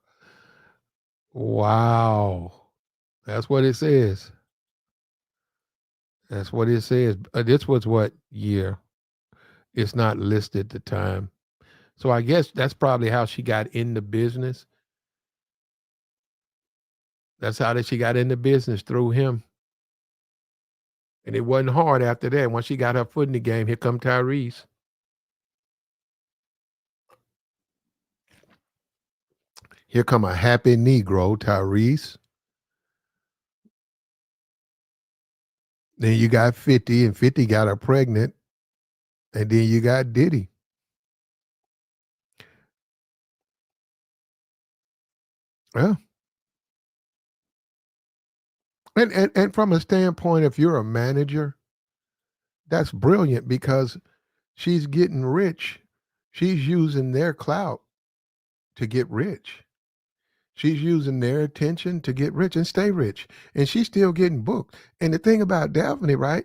Wow. That's what it says. That's what it says. This was what year? It's not listed the time. So I guess that's probably how she got in the business. That's how that she got in the business, through him. And it wasn't hard after that. Once she got her foot in the game, here come Tyrese. Here come a happy Negro, Tyrese. Then you got 50, and 50 got her pregnant. And then you got Diddy. Yeah. And from a standpoint, if you're a manager, that's brilliant because she's getting rich. She's using their clout to get rich. She's using their attention to get rich and stay rich. And she's still getting booked. And the thing about Daphne, right?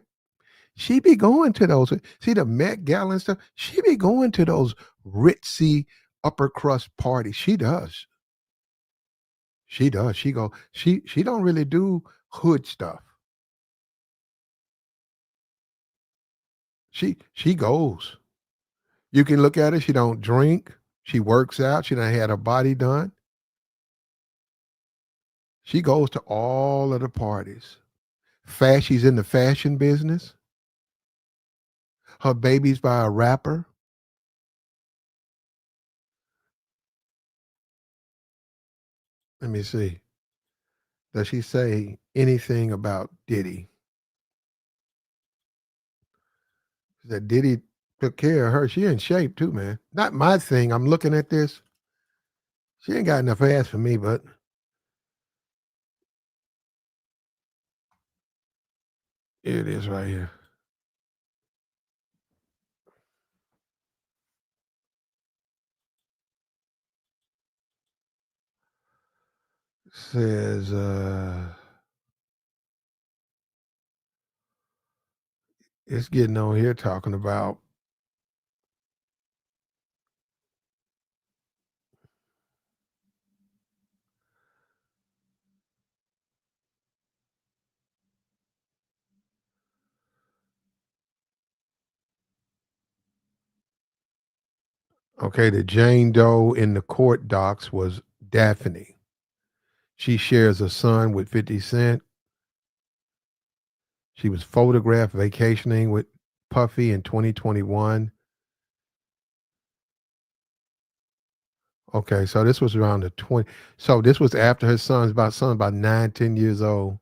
She be going to those, see the Met Gala and stuff. She be going to those ritzy upper crust parties. She does. She does. She go. She don't really do hood stuff. She goes. You can look at her. She don't drink. She works out. She done had her body done. She goes to all of the parties. She's in the fashion business. Her baby's by a rapper. Let me see. Does she say anything about Diddy? That Diddy took care of her. She in shape too, man. Not my thing. I'm looking at this. She ain't got enough ass for me, but here it is right here. Says it's getting on here talking about okay, the Jane Doe in the court docs was Daphne. She shares a son with 50 Cent. She was photographed vacationing with Puffy in 2021. Okay, so this was around the 20. So this was after her son's about 9, 10 years old.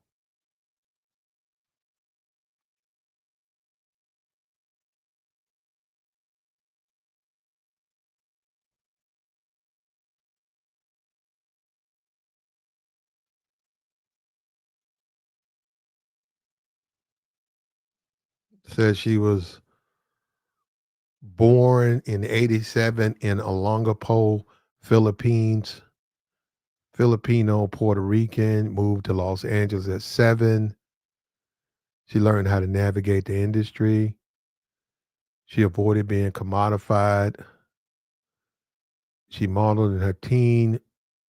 Said she was born in 87 in Olongapo, Philippines. Filipino, Puerto Rican, moved to Los Angeles at 7. She learned how to navigate the industry. She avoided being commodified. She modeled in her teens,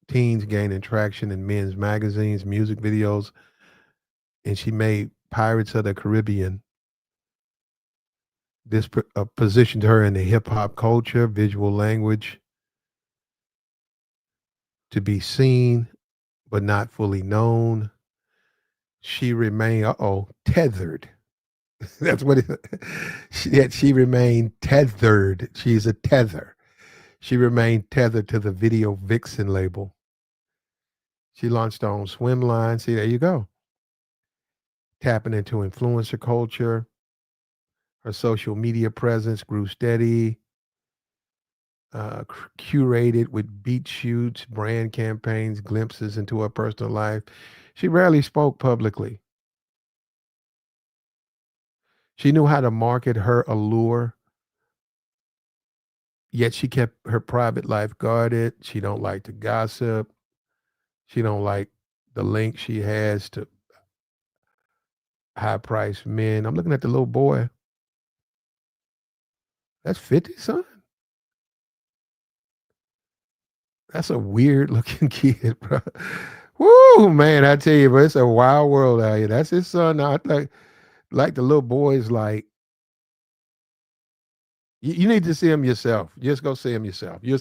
gaining traction in men's magazines, music videos, and she made Pirates of the Caribbean. This positioned her in the hip hop culture, visual language, to be seen but not fully known. She remained, tethered. That's what it, she remained tethered. She's a tether. She remained tethered to the Video Vixen label. She launched her own swim line. See, there you go. Tapping into influencer culture. Her social media presence grew steady, curated with beat shoots, brand campaigns, glimpses into her personal life. She rarely spoke publicly. She knew how to market her allure, yet she kept her private life guarded. She don't like to gossip. She don't like the link she has to high priced men. I'm looking at the little boy. That's 50, son. That's a weird looking kid, bro. Woo, man! I tell you, bro, it's a wild world out here. That's his son. I like the little boy's like. You need to see him yourself. Just go see him yourself. You'll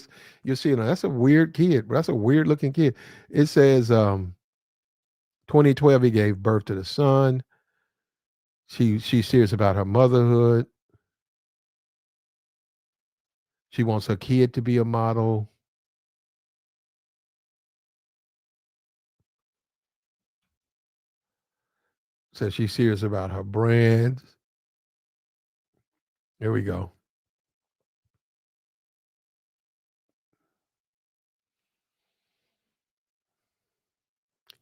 see him. That's a weird kid, bro. That's a weird looking kid. It says 2012 he gave birth to the son. She's serious about her motherhood. She wants her kid to be a model. Says she's serious about her brand. Here we go.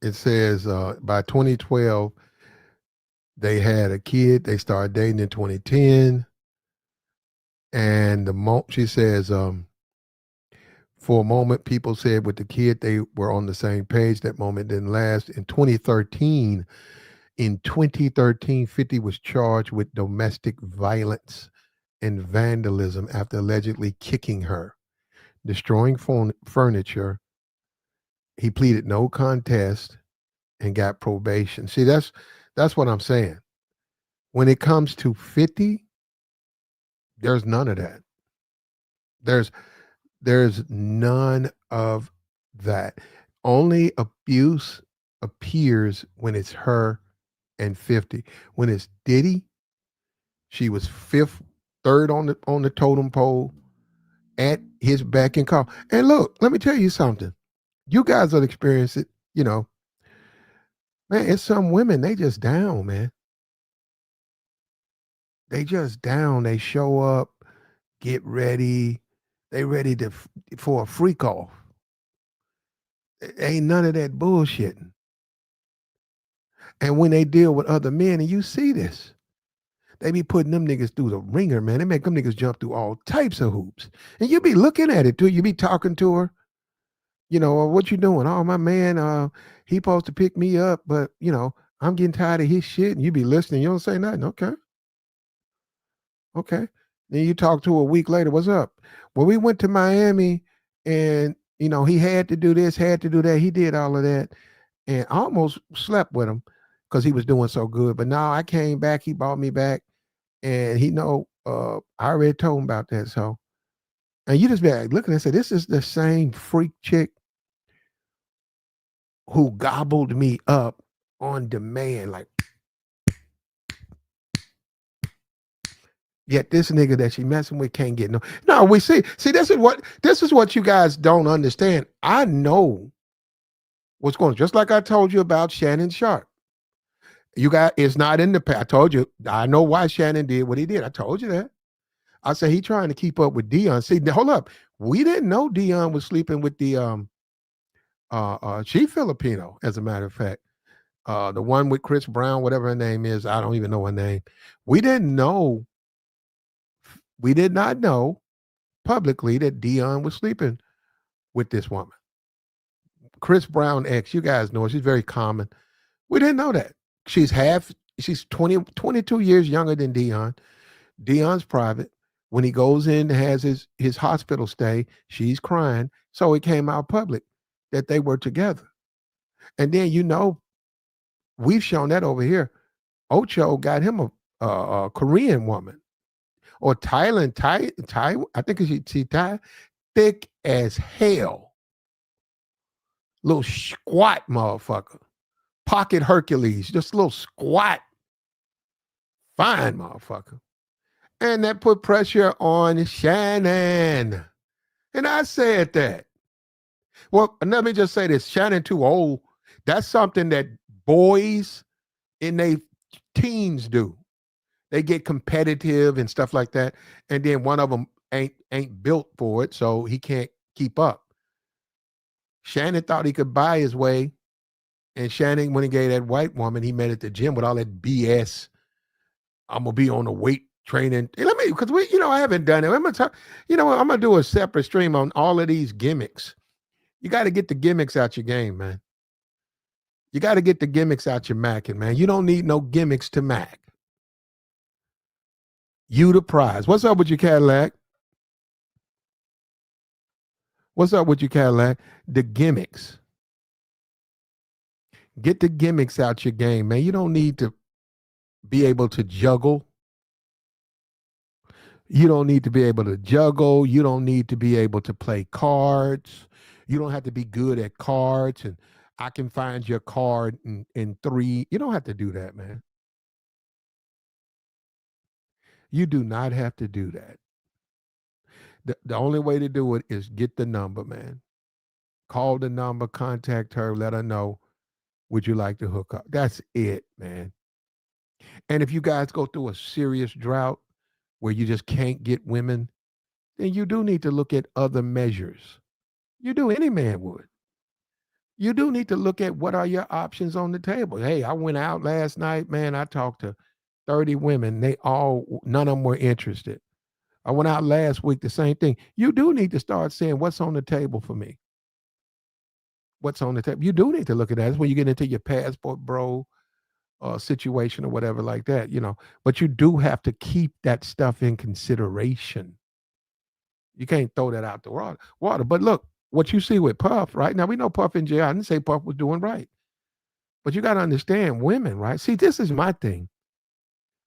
It says by 2012 they had a kid. They started dating in 2010, and she says for a moment people said with the kid they were on the same page. That moment didn't last. In 2013, 50 was charged with domestic violence and vandalism after allegedly kicking her, destroying furniture. He pleaded no contest and got probation. See, that's what I'm saying. When it comes to 50, there's none of that. There's there's none of that. Only abuse appears when it's her and 50. When it's Diddy, she was third on the totem pole at his beck and call. And look, let me tell you something. You guys will experience it, man, it's some women, they just down, man. They just down. They show up, get ready. They ready for a freak off. Ain't none of that bullshitting. And when they deal with other men, and you see this, they be putting them niggas through the ringer, man. They make them niggas jump through all types of hoops. And you be looking at it too. You be talking to her, what you doing? Oh, my man, he supposed to pick me up, but I'm getting tired of his shit. And you be listening. You don't say nothing. Okay. Okay. Then you talk to her a week later. What's up? Well, we went to Miami and, he had to do this, had to do that. He did all of that. And I almost slept with him because he was doing so good. But now I came back. He brought me back. And I already told him about that. So, and you just be like, looking and say, this is the same freak chick who gobbled me up on demand. Like, yet this nigga that she messing with can't get no. We see, this is what you guys don't understand. I know what's going on. Just like I told you about Shannon Sharp. You got it's not in the past. I told you, I know why Shannon did what he did. I told you that. I said he trying to keep up with Dion. See, hold up. We didn't know Dion was sleeping with the she Filipino, as a matter of fact. The one with Chris Brown, whatever her name is, I don't even know her name. We did not know publicly that Dion was sleeping with this woman. Chris Brown ex, you guys know her. She's very common. We didn't know that. She's 22 years younger than Dion. Dion's private. When he goes in and has his hospital stay, she's crying. So it came out public that they were together. And then, we've shown that over here. Ocho got him a Korean woman. Or Thailand, I think she Thai, thick as hell. Little squat motherfucker. Pocket Hercules, just a little squat. Fine motherfucker. And that put pressure on Shannon. And I said that. Well, let me just say this. Shannon too old. That's something that boys in their teens do. They get competitive and stuff like that. And then one of them ain't built for it, so he can't keep up. Shannon thought he could buy his way. And Shannon, when he gave that white woman, he met at the gym with all that BS. I'm gonna be on the weight training. Let me, because I haven't done it. I'm gonna talk. I'm gonna do a separate stream on all of these gimmicks. You got to get the gimmicks out your game, man. You got to get the gimmicks out your macking, man. You don't need no gimmicks to mac. You the prize. What's up with your Cadillac? What's up with your Cadillac? The gimmicks. Get the gimmicks out your game, man. You don't need to be able to juggle. You don't need to be able to juggle. You don't need to be able to play cards. You don't have to be good at cards and I can find your card in 3. You don't have to do that, man. You do not have to do that. The only way to do it is get the number, man. Call the number, contact her, let her know, would you like to hook up? That's it, man. And if you guys go through a serious drought where you just can't get women, then you do need to look at other measures. You do, any man would. You do need to look at what are your options on the table. Hey, I went out last night, man. I talked to 30 women. None of them were interested. I went out last week, the same thing. You do need to start saying what's on the table for me. What's on the table? You do need to look at that. That's when you get into your passport bro situation or whatever like that, But you do have to keep that stuff in consideration. You can't throw that out the water. But look, what you see with Puff, right? Now we know Puff in jail. I didn't say Puff was doing right. But you got to understand women, right? See, this is my thing.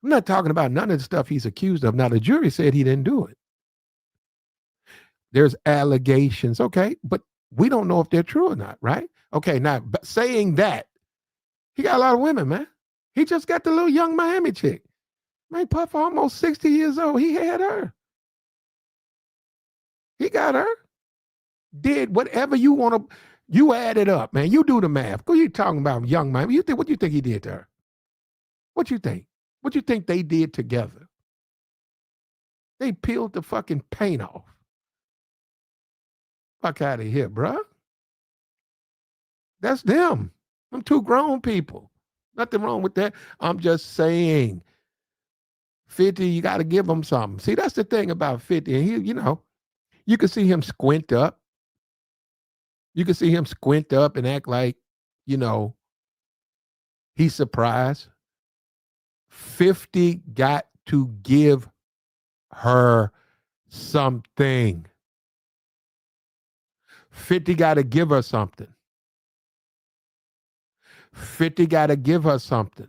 I'm not talking about none of the stuff he's accused of. Now, the jury said he didn't do it. There's allegations, okay, but we don't know if they're true or not, right? Okay, now saying that, he got a lot of women, man. He just got the little young Miami chick. Man, Puff almost 60 years old. He had her. He got her. Did whatever you want to. You add it up, man. You do the math. Who you talking about, young Miami? What you think he did to her? What you think? What you think they did together? They peeled the fucking paint off. Fuck out of here, bruh. That's them. I'm two grown people. Nothing wrong with that. I'm just saying, 50, you got to give him something. See, that's the thing about 50. And he, you can see him squint up. You can see him squint up and act like, he's surprised. 50 got to give her something. 50 got to give her something. 50 got to give her something.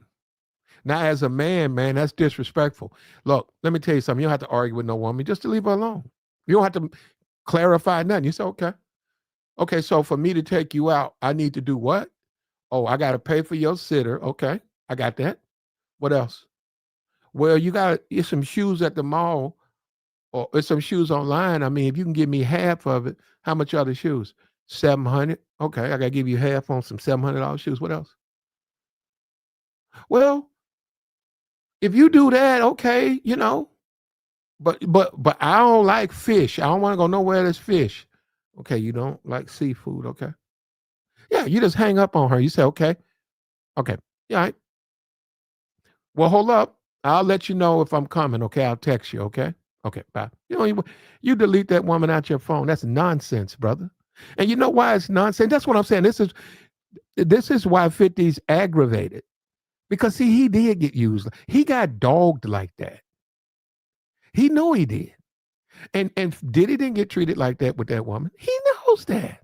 Now, as a man, that's disrespectful. Look, let me tell you something. You don't have to argue with no woman just to leave her alone. You don't have to clarify nothing. You say, okay. Okay, so for me to take you out, I need to do what? Oh, I got to pay for your sitter. Okay, I got that. What else? Well, you got some shoes at the mall or some shoes online. I mean, if you can give me half of it, how much are the shoes? $700. Okay, I got to give you half on some $700 shoes. What else? Well, if you do that, okay, but I don't like fish. I don't want to go nowhere that's fish. Okay, you don't like seafood, okay? Yeah, you just hang up on her. You say, okay, yeah, right. Well, hold up. I'll let you know if I'm coming, okay? I'll text you, okay? Okay, bye. You delete that woman out your phone. That's nonsense, brother. And you know why it's nonsense? That's what I'm saying. This is why 50's aggravated. Because see, he did get used. He got dogged like that. He know he did. And Diddy didn't get treated like that with that woman. He knows that.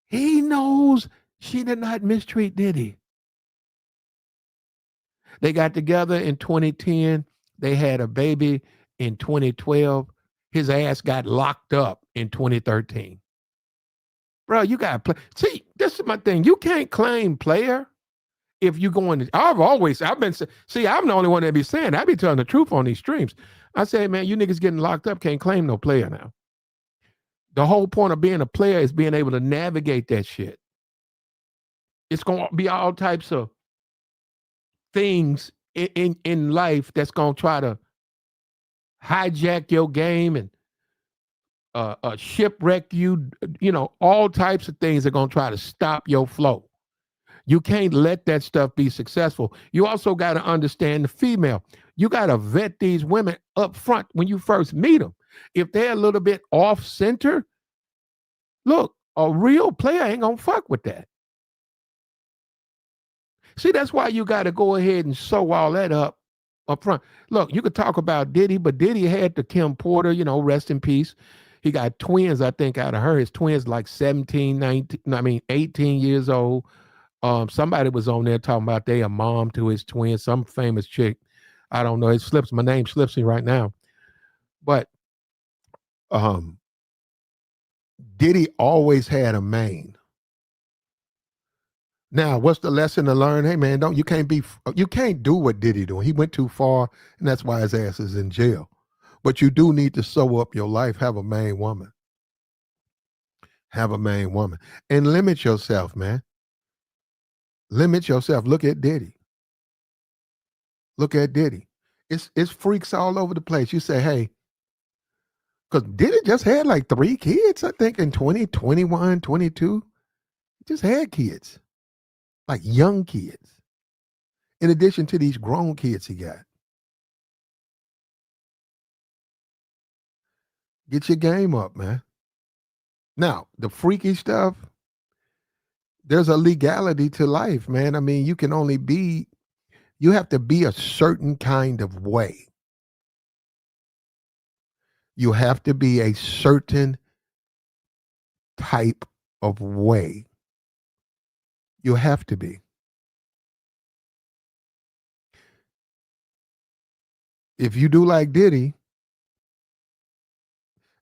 He knows she did not mistreat Diddy. They got together in 2010. They had a baby in 2012. His ass got locked up in 2013. Bro, you got to play. See, this is my thing. You can't claim player if you going to. I'm the only one that be saying, I be telling the truth on these streams. I say, man, you niggas getting locked up can't claim no player now. The whole point of being a player is being able to navigate that shit. It's going to be all types of things in life that's going to try to hijack your game and shipwreck you. All types of things are going to try to stop your flow. You can't let that stuff be successful. You also got to understand the female. You got to vet these women up front when you first meet them. If they're a little bit off center, look, a real player ain't going to fuck with that. See, that's why you got to go ahead and sew all that up front. Look, you could talk about Diddy, but Diddy had the Kim Porter, rest in peace. He got twins, I think, out of her. His twins like 18 years old. Somebody was on there talking about they a mom to his twins, some famous chick. I don't know. My name slips me right now. But Diddy always had a main. Now, what's the lesson to learn? Hey man, you can't do what Diddy doing. He went too far, and that's why his ass is in jail. But you do need to sew up your life, have a main woman. Have a main woman. And limit yourself, man. Limit yourself. Look at Diddy. Look at Diddy. It's freaks all over the place. You say, hey, Because Diddy just had like 3 kids, I think, in 2021, 22. He just had kids, like young kids, in addition to these grown kids he got. Get your game up, man. Now, the freaky stuff, there's a legality to life, man. I mean, you have to be a certain kind of way. You have to be a certain type of way. You have to be. If you do like Diddy,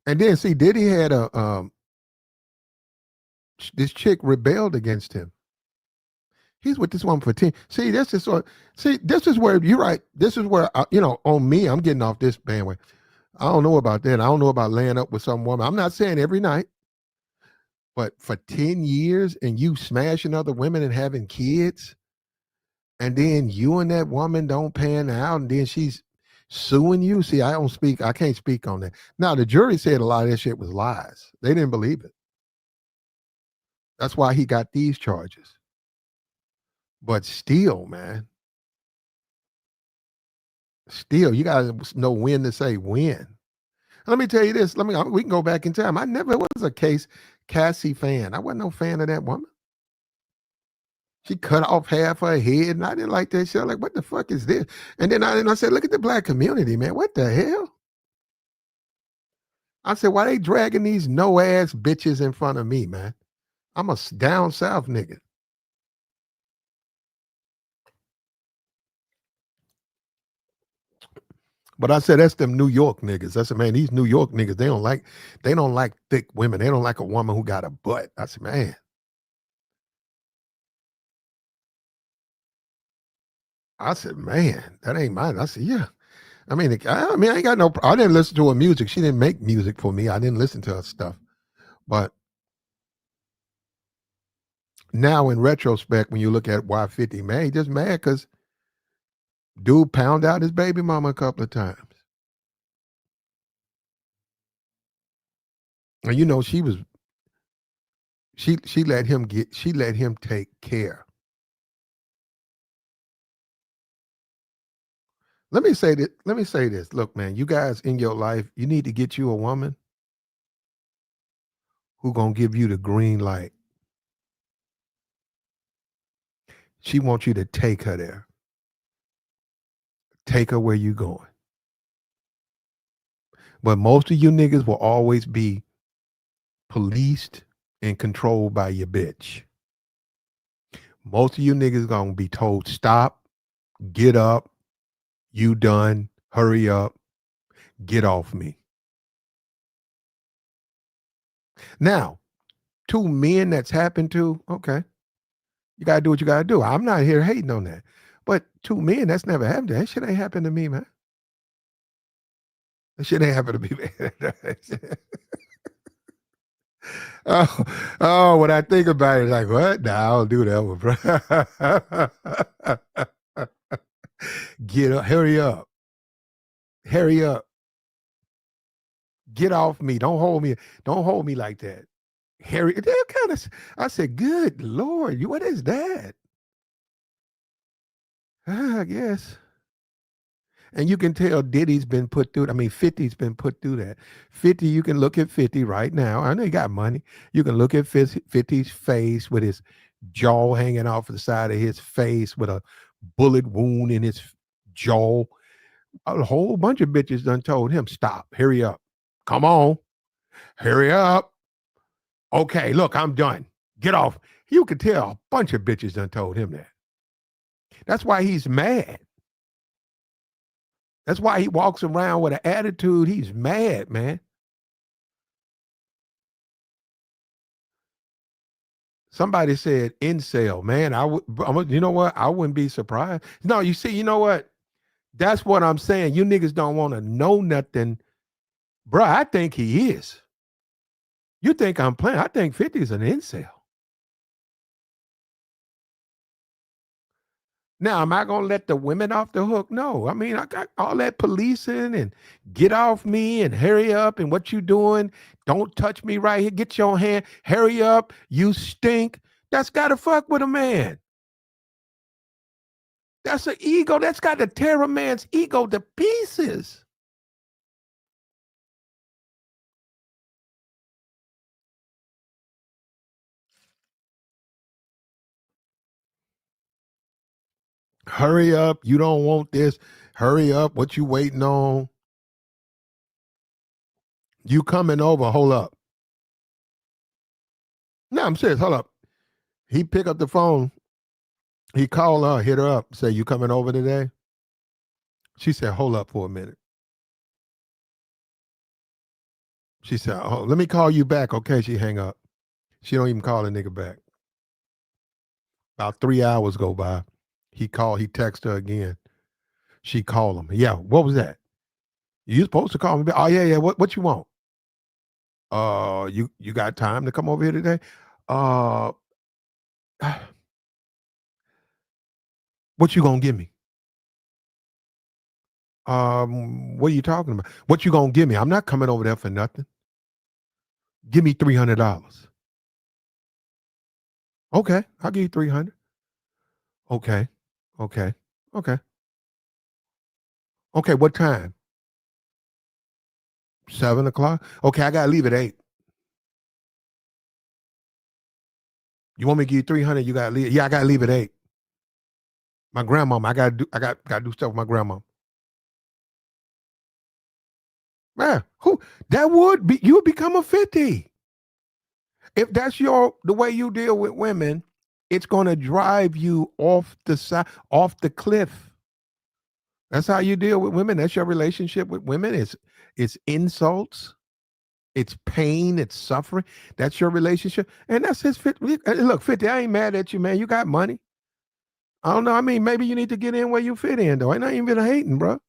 and then see, Diddy had this chick rebelled against him. He's with this woman for 10. See, this is where you're right. This is where on me, I'm getting off this bandwagon. I don't know about that. I don't know about laying up with some woman. I'm not saying every night, but for 10 years and you smashing other women and having kids, and then you and that woman don't pan out, and then she's suing you. See, I can't speak on that. Now, the jury said a lot of that shit was lies. They didn't believe it. That's why he got these charges. But still, man, still, you gotta know when to say when. Let me tell you this. We can go back in time. I never was a Cassie fan. I wasn't no fan of that woman. She cut off half her head, and I didn't like that shit. I'm like, what the fuck is this? And then I said, look at the black community, man. What the hell? I said, why they dragging these no ass bitches in front of me, man? I'm a down south nigga. But I said that's them New York niggas. I said, man, these New York niggas, they don't like thick women. They don't like a woman who got a butt. I said, man. I said, man, that ain't mine. I said, yeah. I mean, I ain't got no. I didn't listen to her music. She didn't make music for me. I didn't listen to her stuff. But now, in retrospect, when you look at why 50 man, he just mad because dude pound out his baby mama a couple of times. And she let him take care. Let me say this. Look, man, you guys in your life, you need to get you a woman who gonna give you the green light. She wants you to take her there. Take her where you going. But most of you niggas will always be policed and controlled by your bitch. Most of you niggas gonna be told, stop, get up, you done, hurry up, get off me. Now, 2 men that's happened to, okay, you gotta do what you gotta do. I'm not here hating on that. But 2 men, that's never happened to. That shit ain't happened to me, man. That shit ain't happened to me, man. When I think about it, like, what? Nah, I don't do that one, bro. Get up, hurry up. Hurry up. Get off me. Don't hold me like that. Harry, that kind of. I said, "Good Lord, what is that?" I guess. And you can tell Diddy's been put through. I mean, 50's been put through that. 50, you can look at 50 right now. I know he got money. You can look at 50's face with his jaw hanging off the side of his face with a bullet wound in his jaw. A whole bunch of bitches done told him, stop, hurry up. Come on, hurry up. Okay, look, I'm done. Get off. You could tell a bunch of bitches done told him that. That's why he's mad. That's why he walks around with an attitude. He's mad, man. Somebody said incel, man. You know what? I wouldn't be surprised. No, you see, you know what? That's what I'm saying. You niggas don't want to know nothing. Bro, I think he is. You think I'm playing? I think 50 is an incel. Now, am I gonna let the women off the hook? No. I mean, I got all that policing and get off me and hurry up and what you doing? Don't touch me right here. Get your hand. Hurry up. You stink. That's gotta fuck with a man. That's an ego. That's got to tear a man's ego to pieces. Hurry up. You don't want this. Hurry up. What you waiting on? You coming over. Hold up. No, I'm serious. Hold up. He pick up the phone. He called her, hit her up, say, you coming over today? She said, hold up for a minute. She said, oh, let me call you back. Okay, she hang up. She don't even call the nigga back. About 3 hours go by. He texted her again. She called him. Yeah, what was that? You supposed to call me back. Oh, yeah. What you want? You got time to come over here today? Uh what you gonna give me? What are you talking about? What you gonna give me? I'm not coming over there for nothing. Give me $300. Okay, I'll give you 300. Okay, okay, okay, okay. What time? 7 o'clock. Okay, I gotta leave at 8. You want me to give you 300? You gotta leave. Yeah, I gotta leave at 8. My grandmama. I gotta do stuff with my grandma. Man, who that would be? You would become a 50. If that's the way you deal with women, it's gonna drive you off the side, off the cliff. That's how you deal with women. That's your relationship with women. It's insults, it's pain, it's suffering. That's your relationship. And that's his 50. Look, 50, I ain't mad at you, man. You got money. I don't know. I mean, maybe you need to get in where you fit in, though. I ain't even hating, bro.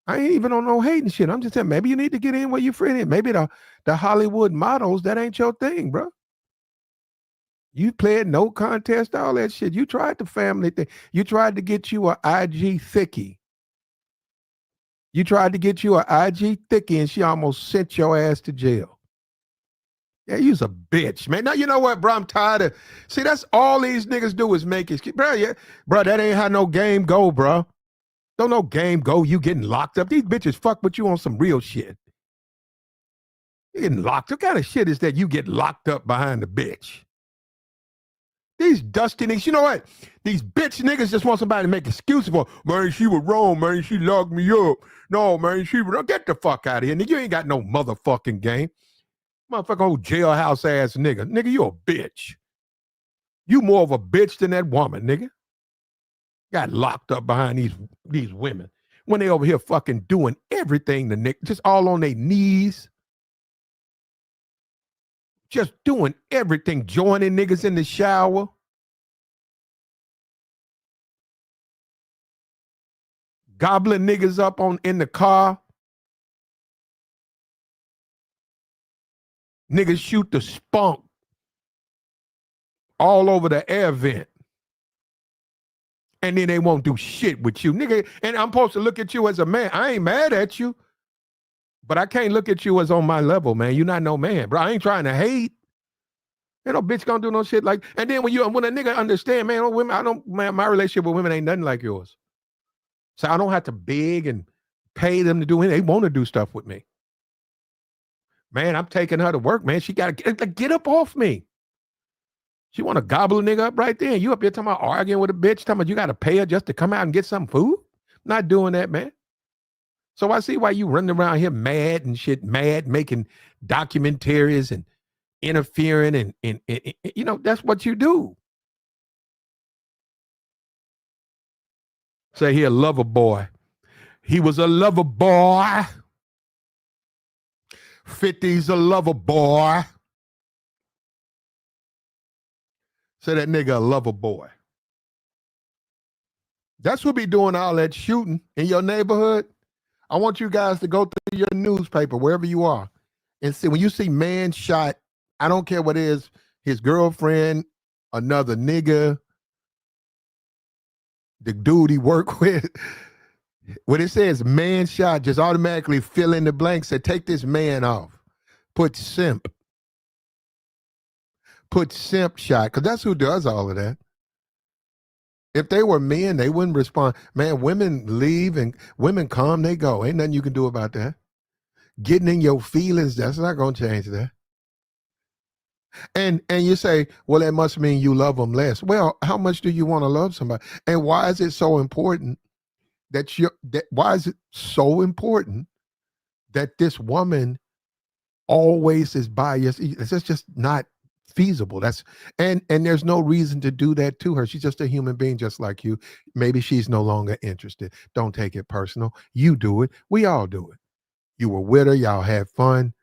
I ain't even on no hating shit. I'm just saying, maybe you need to get in where you fit in. Maybe the Hollywood models, that ain't your thing, bro. You played no contest, all that shit. You tried the family thing. You tried to get you a IG thickie. You tried to get you a IG thickie, and she almost sent your ass to jail. Yeah, you's a bitch, man. Now you know what, bro? I'm tired of. See, that's all these niggas do is make it, bro. Yeah, bro. That ain't how no game go, bro. Don't no game go. You getting locked up. These bitches fuck with you on some real shit. You getting locked up. What kind of shit is that? You get locked up behind the bitch. These dusty niggas, you know what? These bitch niggas just want somebody to make excuses for. Man, she was wrong, man. She locked me up. No, man, she was. Get the fuck out of here, nigga. You ain't got no motherfucking game. Motherfucking old jailhouse ass nigga. Nigga, you a bitch. You more of a bitch than that woman, nigga. Got locked up behind these women when they over here fucking doing everything to Nick, just all on their knees. Just doing everything, joining niggas in the shower. Gobbling niggas up in the car. Niggas shoot the spunk all over the air vent. And then they won't do shit with you. Nigga, and I'm supposed to look at you as a man. I ain't mad at you. But I can't look at you as on my level, man. You're not no man, bro. I ain't trying to hate. Ain't no bitch gonna do no shit like. And then when a nigga understand, man, women, my relationship with women ain't nothing like yours. So I don't have to beg and pay them to do anything. They want to do stuff with me. Man, I'm taking her to work, man. She got to get up off me. She want to gobble a nigga up right there. And you up here talking about arguing with a bitch, talking about you got to pay her just to come out and get some food? Not doing that, man. So I see why you running around here mad and shit, making documentaries and interfering and you know, that's what you do. Say he a lover boy. He was a lover boy. 50's a lover boy. Say that nigga a lover boy. That's what be doing all that shooting in your neighborhood. I want you guys to go through your newspaper, wherever you are, and see when you see man shot, I don't care what it is, his girlfriend, another nigga, The dude he worked with, when it says man shot, just automatically fill in the blanks. Say, take this man off. Put simp. Put simp shot, because that's who does all of that. If they were men, they wouldn't respond. Man, women leave and women come, they go. Ain't nothing you can do about that. Getting in your feelings, that's not gonna change that. And you say, well, that must mean you love them less. Well, how much do you want to love somebody? And why is it so important why is it so important that this woman always is biased? It's just not feasible. And there's no reason to do that to her. She's just a human being just like you. Maybe she's no longer interested. Don't take it personal. You do it. We all do it. You were with her, y'all had fun.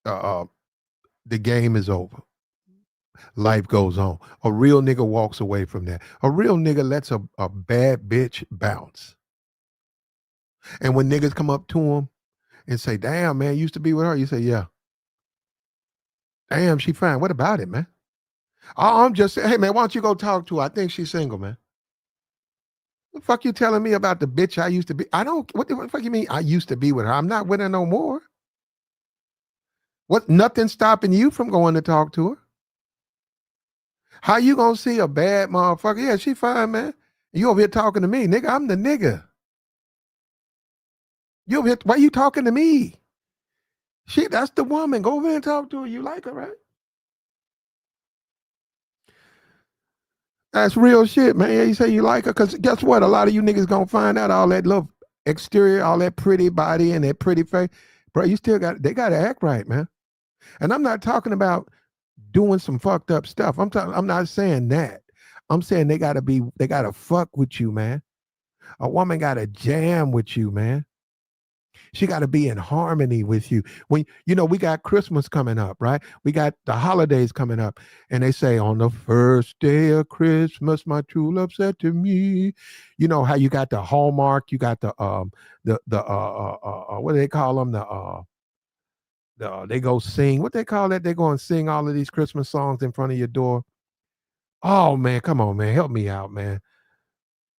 Uh, the game is over. Life goes on. A real nigga walks away from that. A real nigga lets a bad bitch bounce. And when niggas come up to him and say, damn, man, you used to be with her, you say, yeah. Damn, she fine. What about it, man? I'm just saying, hey, man, why don't you go talk to her? I think she's single, man. What the fuck you telling me about the bitch I used to be? I don't, what the fuck you mean I used to be with her? I'm not with her no more. What, nothing stopping you from going to talk to her? How you gonna see a bad motherfucker? Yeah, she fine, man. You over here talking to me, nigga. I'm the nigga. You over here, why you talking to me? That's the woman. Go over here and talk to her. You like her, right? That's real shit, man. Yeah, you say you like her, because guess what? A lot of you niggas gonna find out all that little exterior, all that pretty body and that pretty face. Bro, you still they gotta act right, man. And I'm not talking about doing some fucked up stuff. I'm not saying that. I'm saying they gotta fuck with you, man. A woman gotta jam with you, man. She got to be in harmony with you. When we got Christmas coming up, right? We got the holidays coming up, and they say on the first day of Christmas, my true love said to me, you know how you got the Hallmark, you got the what do they call them? They go sing. What they call that? They go and sing all of these Christmas songs in front of your door. Oh man, come on, man, help me out, man.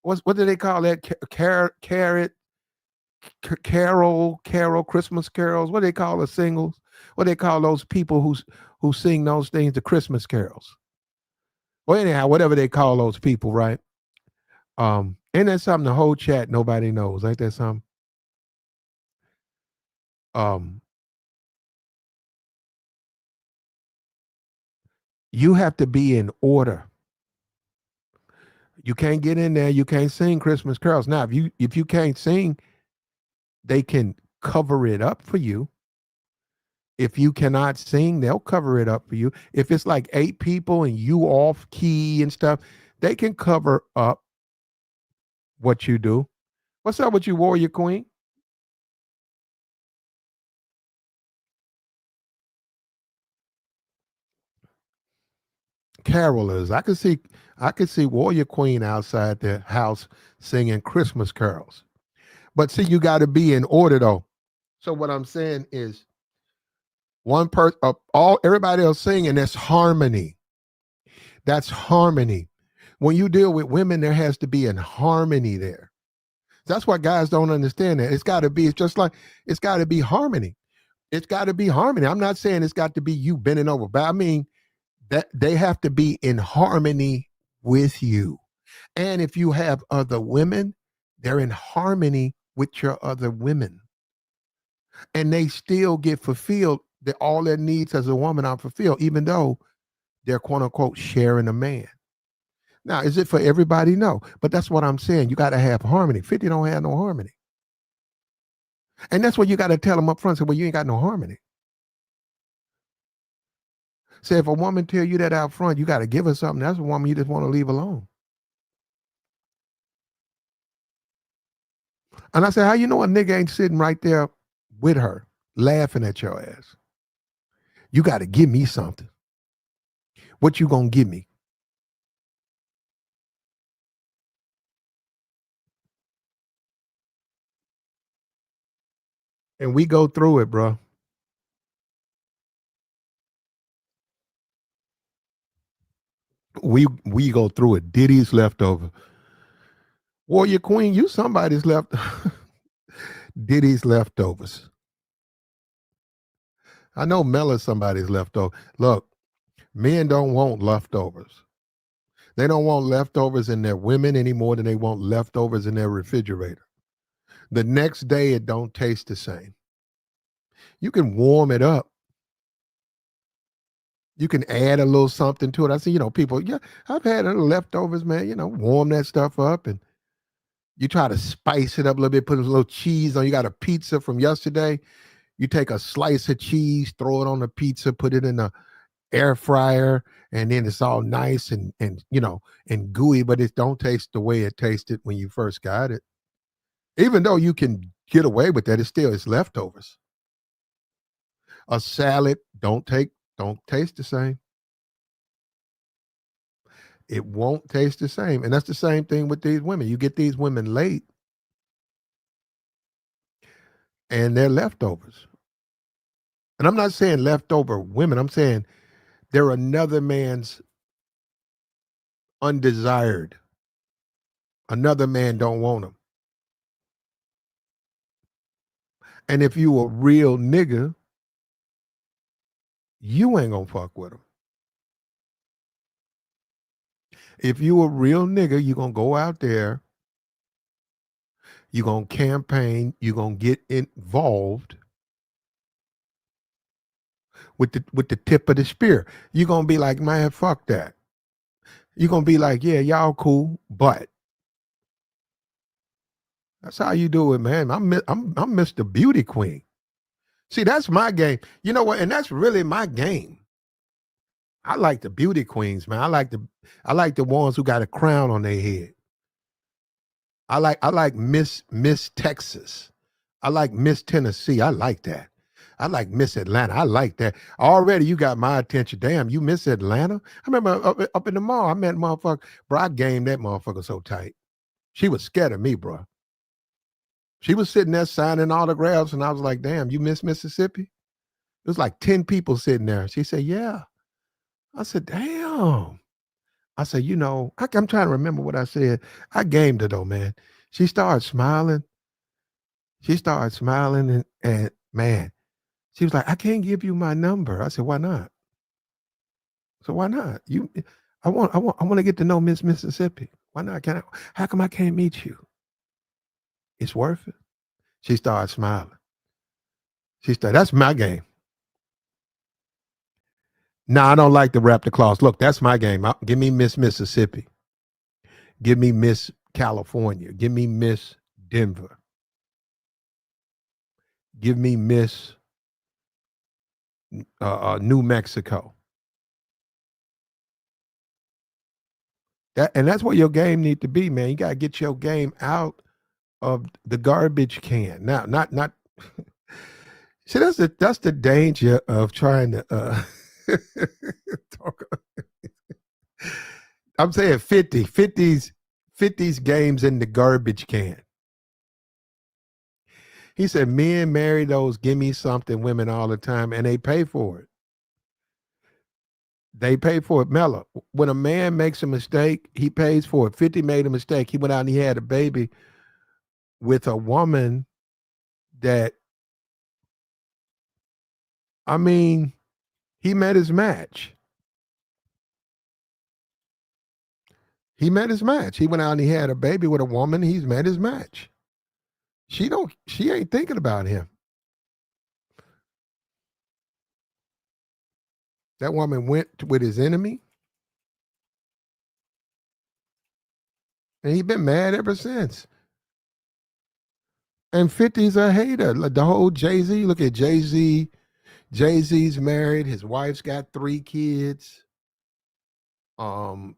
What do they call that? Carol, Christmas carols. What do they call the singles? What do they call those people who sing those things, the Christmas carols? Well, anyhow, whatever they call those people, right? Ain't that something the whole chat nobody knows? Ain't that something? Um, you have to be in order. You can't get in there. You can't sing Christmas carols. Now, if you can't sing, they can cover it up for you. If you cannot sing, they'll cover it up for you. If it's like 8 people and you off key and stuff, they can cover up what you do. What's up with you, Warrior Queen? Carolers. I could see Warrior Queen outside the house singing Christmas carols. But see, you got to be in order though. So what I'm saying is one person, all everybody else singing, that's harmony. That's harmony. When you deal with women, there has to be in harmony there. That's why guys don't understand that. It's just like it's got to be harmony. It's got to be harmony. I'm not saying it's got to be you bending over, but I mean that they have to be in harmony with you. And if you have other women, they're in harmony with your other women. And they still get fulfilled, that all their needs as a woman are fulfilled, even though they're quote unquote sharing a man. Now, is it for everybody? No. But that's what I'm saying. You got to have harmony. 50 don't have no harmony. And that's what you got to tell them up front. Say, well, you ain't got no harmony. Say, if a woman tell you that out front, you got to give her something. That's a woman you just want to leave alone. And I said, how you know a nigga ain't sitting right there with her, laughing at your ass? You got to give me something. What you gonna give me? And we go through it, bro. We go through it. Diddy's leftover. Warrior Queen, you somebody's left. Diddy's leftovers. I know Mella's somebody's leftover. Look, men don't want leftovers. They don't want leftovers in their women any more than they want leftovers in their refrigerator. The next day, it don't taste the same. You can warm it up. You can add a little something to it. I see, people, yeah, I've had leftovers, man, warm that stuff up and you try to spice it up a little bit, put a little cheese on. You got a pizza from yesterday. You take a slice of cheese, throw it on the pizza, put it in the air fryer, and then it's all nice and gooey, but it don't taste the way it tasted when you first got it. Even though you can get away with that, it's leftovers. A salad don't taste the same. It won't taste the same. And that's the same thing with these women. You get these women late and they're leftovers. And I'm not saying leftover women. I'm saying they're another man's undesired. Another man don't want them. And if you a real nigga, you ain't gonna fuck with them. If you a real nigga, you gonna go out there, you gonna campaign, you gonna get involved with the tip of the spear. You gonna be like, man, fuck that. You gonna be like, yeah, y'all cool, but that's how you do it, man. I'm Mr. Beauty Queen. See, that's my game. You know what? And that's really my game. I like the beauty queens, man. I like the ones who got a crown on their head. I like Miss Texas. I like Miss Tennessee. I like that. I like Miss Atlanta. I like that. Already you got my attention. Damn, you Miss Atlanta? I remember up in the mall, I met motherfucker. Bro, I gamed that motherfucker so tight. She was scared of me, bro. She was sitting there signing autographs, and I was like, damn, you Miss Mississippi? It was like 10 people sitting there. She said, yeah. I said, damn. I said, I'm trying to remember what I said. I gamed her though, man. She started smiling. And man, she was like, I can't give you my number. I said, why not? So why not? I want to get to know Miss Mississippi. Why not? How come I can't meet you? It's worth it. She started smiling. That's my game. No, I don't like to wrap the claws. Look, that's my game. Give me Miss Mississippi. Give me Miss California. Give me Miss Denver. Give me Miss New Mexico. And that's what your game need to be, man. You got to get your game out of the garbage can. Now, not. See, that's the danger of trying to talk. I'm saying 50s games in the garbage can. He said men marry those give me something women all the time and they pay for it. They pay for it. Mella, when a man makes a mistake, he pays for it. 50 made a mistake. He went out and he had a baby with a woman that, I mean, he met his match. He met his match. He went out and he had a baby with a woman. He's met his match. She ain't thinking about him. That woman went with his enemy. And he's been mad ever since. And 50's a hater. Like the whole Jay-Z, look at Jay-Z. Jay-Z's married. His wife's got 3 kids. The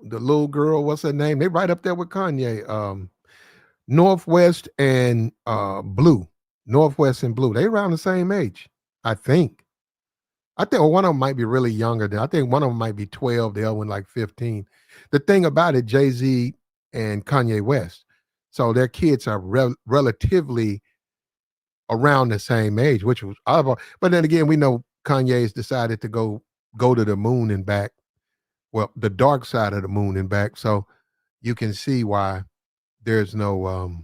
little girl, what's her name? They right up there with Kanye. Northwest and Blue. Northwest and Blue. They around the same age, I think. I think one of them might be really younger than. I think one of them might be 12. The other one like 15. The thing about it, Jay-Z and Kanye West. So their kids are relatively around the same age, which was odd. But then again, we know Kanye's decided to go to the moon and back. well, the dark side of the moon and back. So you can see why there's no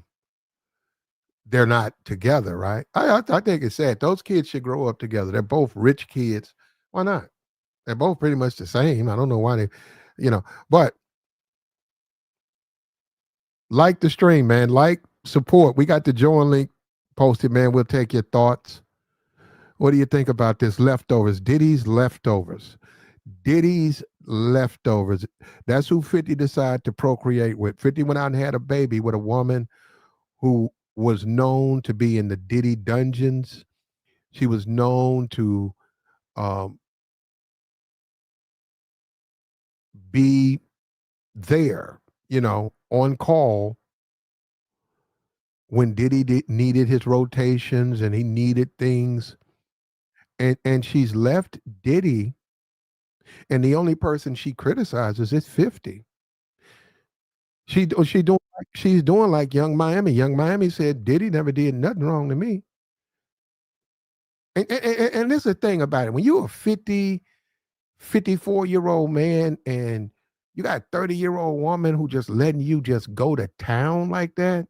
they're not together, right? I think it's sad. Those kids should grow up together. They're both rich kids. Why not? They're both pretty much the same. I don't know why they, but like the stream, man. Like, support. We got the join link posted, man. We'll take your thoughts. What do you think about this leftovers? Diddy's leftovers. Diddy's leftovers. That's who 50 decided to procreate with. 50 went out and had a baby with a woman who was known to be in the Diddy dungeons. She was known to um, be there, on call when needed his rotations and he needed things. And she's left Diddy, and the only person she criticizes is 50. She's doing like Young Miami. Young Miami said Diddy never did nothing wrong to me. And this is the thing about it. When you're a 50, 54-year-old man and you got a 30-year-old woman who just letting you just go to town like that,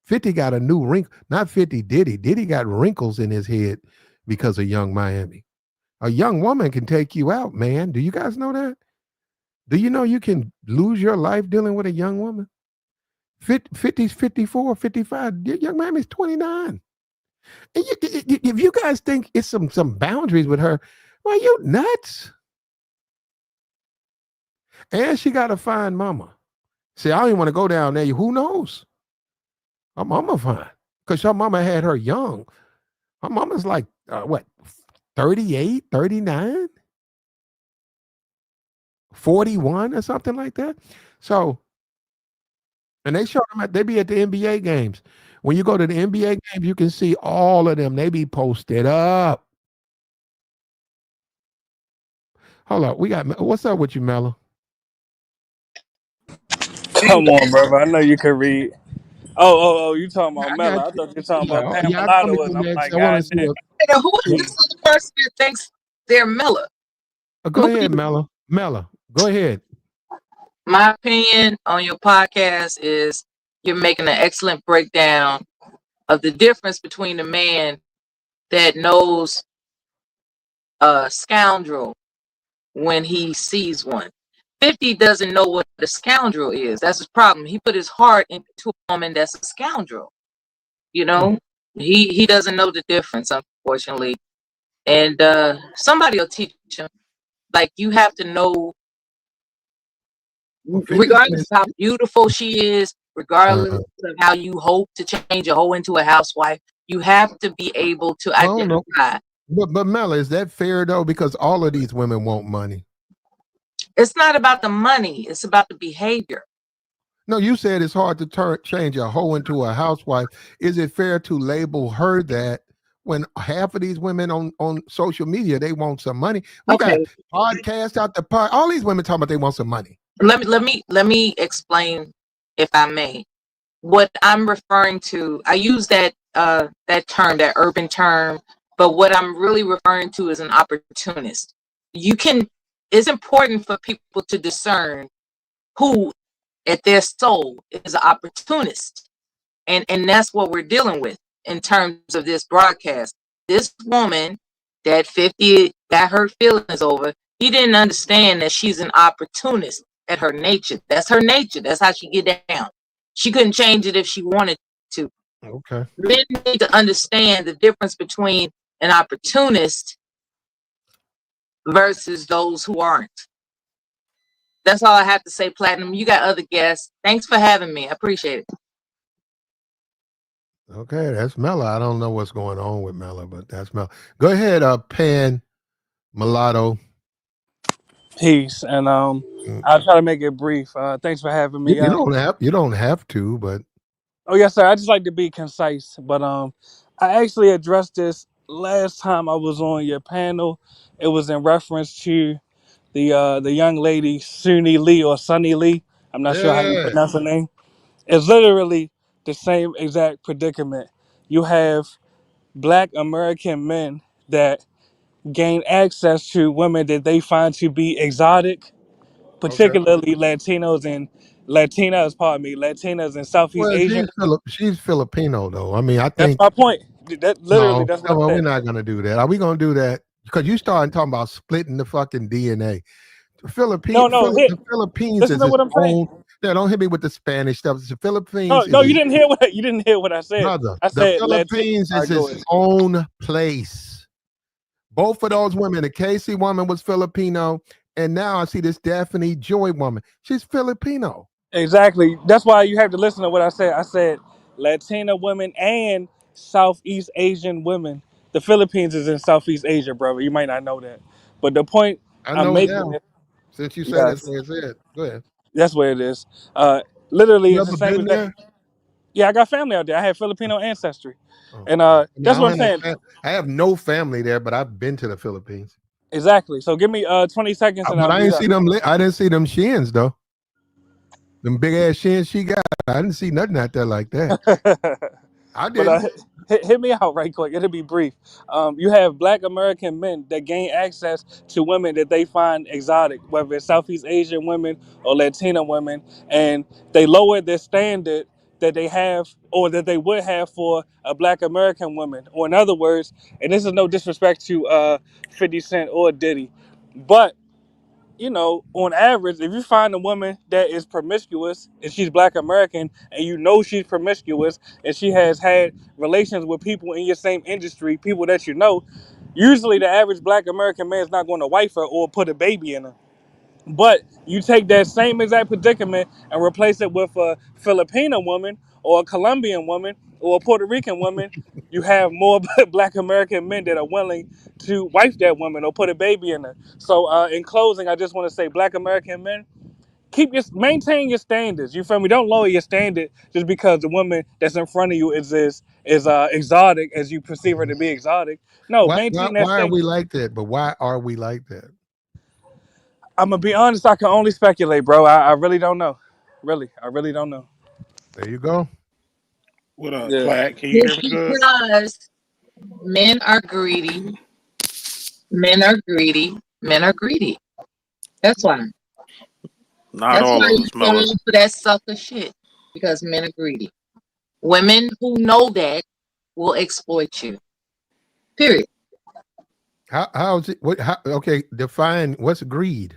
50 got a new wrinkle. Not 50 Diddy. Diddy got wrinkles in his head because of Young Miami. A young woman can take you out, man. Do you guys know that? Do you know you can lose your life dealing with a young woman? 50's 54, 55. Young Miami's 29. And if you guys think it's some boundaries with her, well, you nuts. And she got to find mama. See, I don't even want to go down there. Who knows? Her mama fine. Because her mama had her young. Her mama's like, what, 38, 39, 41 or something like that. So, and they show them they be at the NBA games. When you go to the NBA games, you can see all of them. They be posted up. Hold up. What's up with you, Mello? Come on, brother. I know you can read. Oh, you talking about Mela. I thought you were talking about Pam Yeah, I'm Mulatto, coming and I'm next. like, I want God to see Who is damn. this person that thinks they're Miller? Go ahead, Mello. Mello, go ahead. My opinion on your podcast is you're making an excellent breakdown of the difference between a man that knows a scoundrel when he sees one. 50 doesn't know what a scoundrel is. That's his problem. He put his heart into a woman that's a scoundrel. You know, he doesn't know the difference, unfortunately. And somebody will teach him. Like, you have to know, Well, 50 regardless of how beautiful she is, regardless of how you hope to change a hoe into a housewife, you have to be able to identify. But Mela, is that fair though? Because all of these women want money. It's not about the money; it's about the behavior. No, you said it's hard to change a hoe into a housewife. Is it fair to label her that when half of these women on social media, they want some money? We got podcasts out the pod. All these women talking about they want some money. Let me explain, if I may. What I'm referring to, I use that term, that urban term, but what I'm really referring to is an opportunist. It's important for people to discern who at their soul is an opportunist. And that's what we're dealing with in terms of this broadcast. This woman that 50 got her feelings over, he didn't understand that she's an opportunist at her nature. That's her nature. That's how she get down. She couldn't change it if she wanted to. Okay. Men need to understand the difference between an opportunist versus those who aren't. That's all I have to say, Platinum. You got other guests. Thanks for having me. I appreciate it. Okay, that's Mela. I don't know what's going on with Mela, but that's Mela. Go ahead, Pan Mulatto. Peace. And I'll try to make it brief. Thanks for having me. You don't have to, but Oh yes, sir. I just like to be concise. But I actually addressed this last time I was on your panel. It was in reference to the young lady Suni Lee or Sunny Lee. I'm not sure how you yeah. pronounce her name. It's literally the same exact predicament. You have Black American men that gain access to women that they find to be exotic, Okay. particularly Latinas and Southeast Well, Asian. she's Filipino though. I mean, I That's think my point. That literally, no, that's what come I on, we're said. not gonna do that. Are we gonna do that? Because you started talking about splitting the fucking DNA. No, The Philippines listen is to what its I'm saying. own. Yeah, don't hit me with the Spanish stuff. The No, Philippines no, is you its didn't hear what I said. brother. I The said Latin. Philippines All is right, go its ahead. own place. Both of those women, the Casey woman was Filipino, and now I see this Daphne Joy woman. She's Filipino. Exactly. That's why you have to listen to what I said. I said Latina women and Southeast Asian women. The Philippines is in Southeast Asia, brother. You might not know that, but the point I I'm know it making now. is, Since you said that's yes, what it said. Go ahead. that's where it is. Literally, You it's the ever same been as that. there? Yeah, I got family out there. I have Filipino ancestry, Oh, and okay. I mean, that's I what don't I'm have no saying. I have no family there, but I've been to the Philippines. Exactly. So give me 20 seconds, and But I'll I mute didn't up. see them. I didn't see them shins though. Them big ass shins she got. I didn't see nothing out there like that. I But didn't. hit me out right quick. It'll be brief. You have Black American men that gain access to women that they find exotic, whether it's Southeast Asian women or Latina women, and they lower their standard that they have or that they would have for a Black American woman. Or in other words, and this is no disrespect to 50 Cent or Diddy, but on average, if you find a woman that is promiscuous and she's Black American and you know she's promiscuous and she has had relations with people in your same industry, people that you know, usually the average Black American man is not going to wife her or put a baby in her. But you take that same exact predicament and replace it with a Filipino woman or a Colombian woman or a Puerto Rican woman, you have more Black American men that are willing to wife that woman or put a baby in her. So, in closing, I just want to say, Black American men, maintain your standards. You feel me? Don't lower your standard just because the woman that's in front of you is exotic as you perceive her to be exotic. No, maintain that Why are we standard. like that? But why are we like that? I'm gonna be honest. I can only speculate, bro. I really don't know. Really, I really don't know. There you go. What up, Yeah. Platt? Can you hear It's me good? because men are greedy. Men are greedy. Men are greedy. That's why. Not That's all why of you us, fall Mella. for that sucker shit. Because men are greedy. Women who know that will exploit you. Period. How's it? Okay, define what's greed.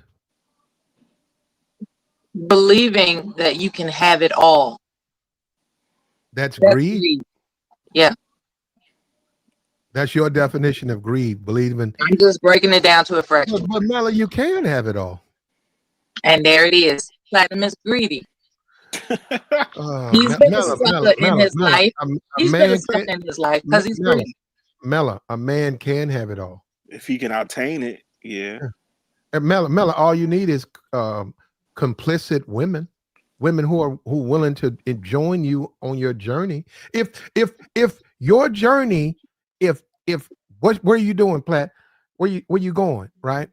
Believing that you can have it all. That's That's greed. greed. Yeah. That's your definition of greed. Believing. I'm just breaking it down to a fraction. But Mela, you can have it all. And there it is. Platinum is greedy. He's been a Mela, sucker in his life. a He's been a man sucker can. in his life because he's Mela, greedy. Mela, a man can have it all. If he can obtain it, yeah. And Mela, all you need is complicit women, women who are willing to join you on your journey. If your journey, if where are you doing, Platt? Where you going? Right?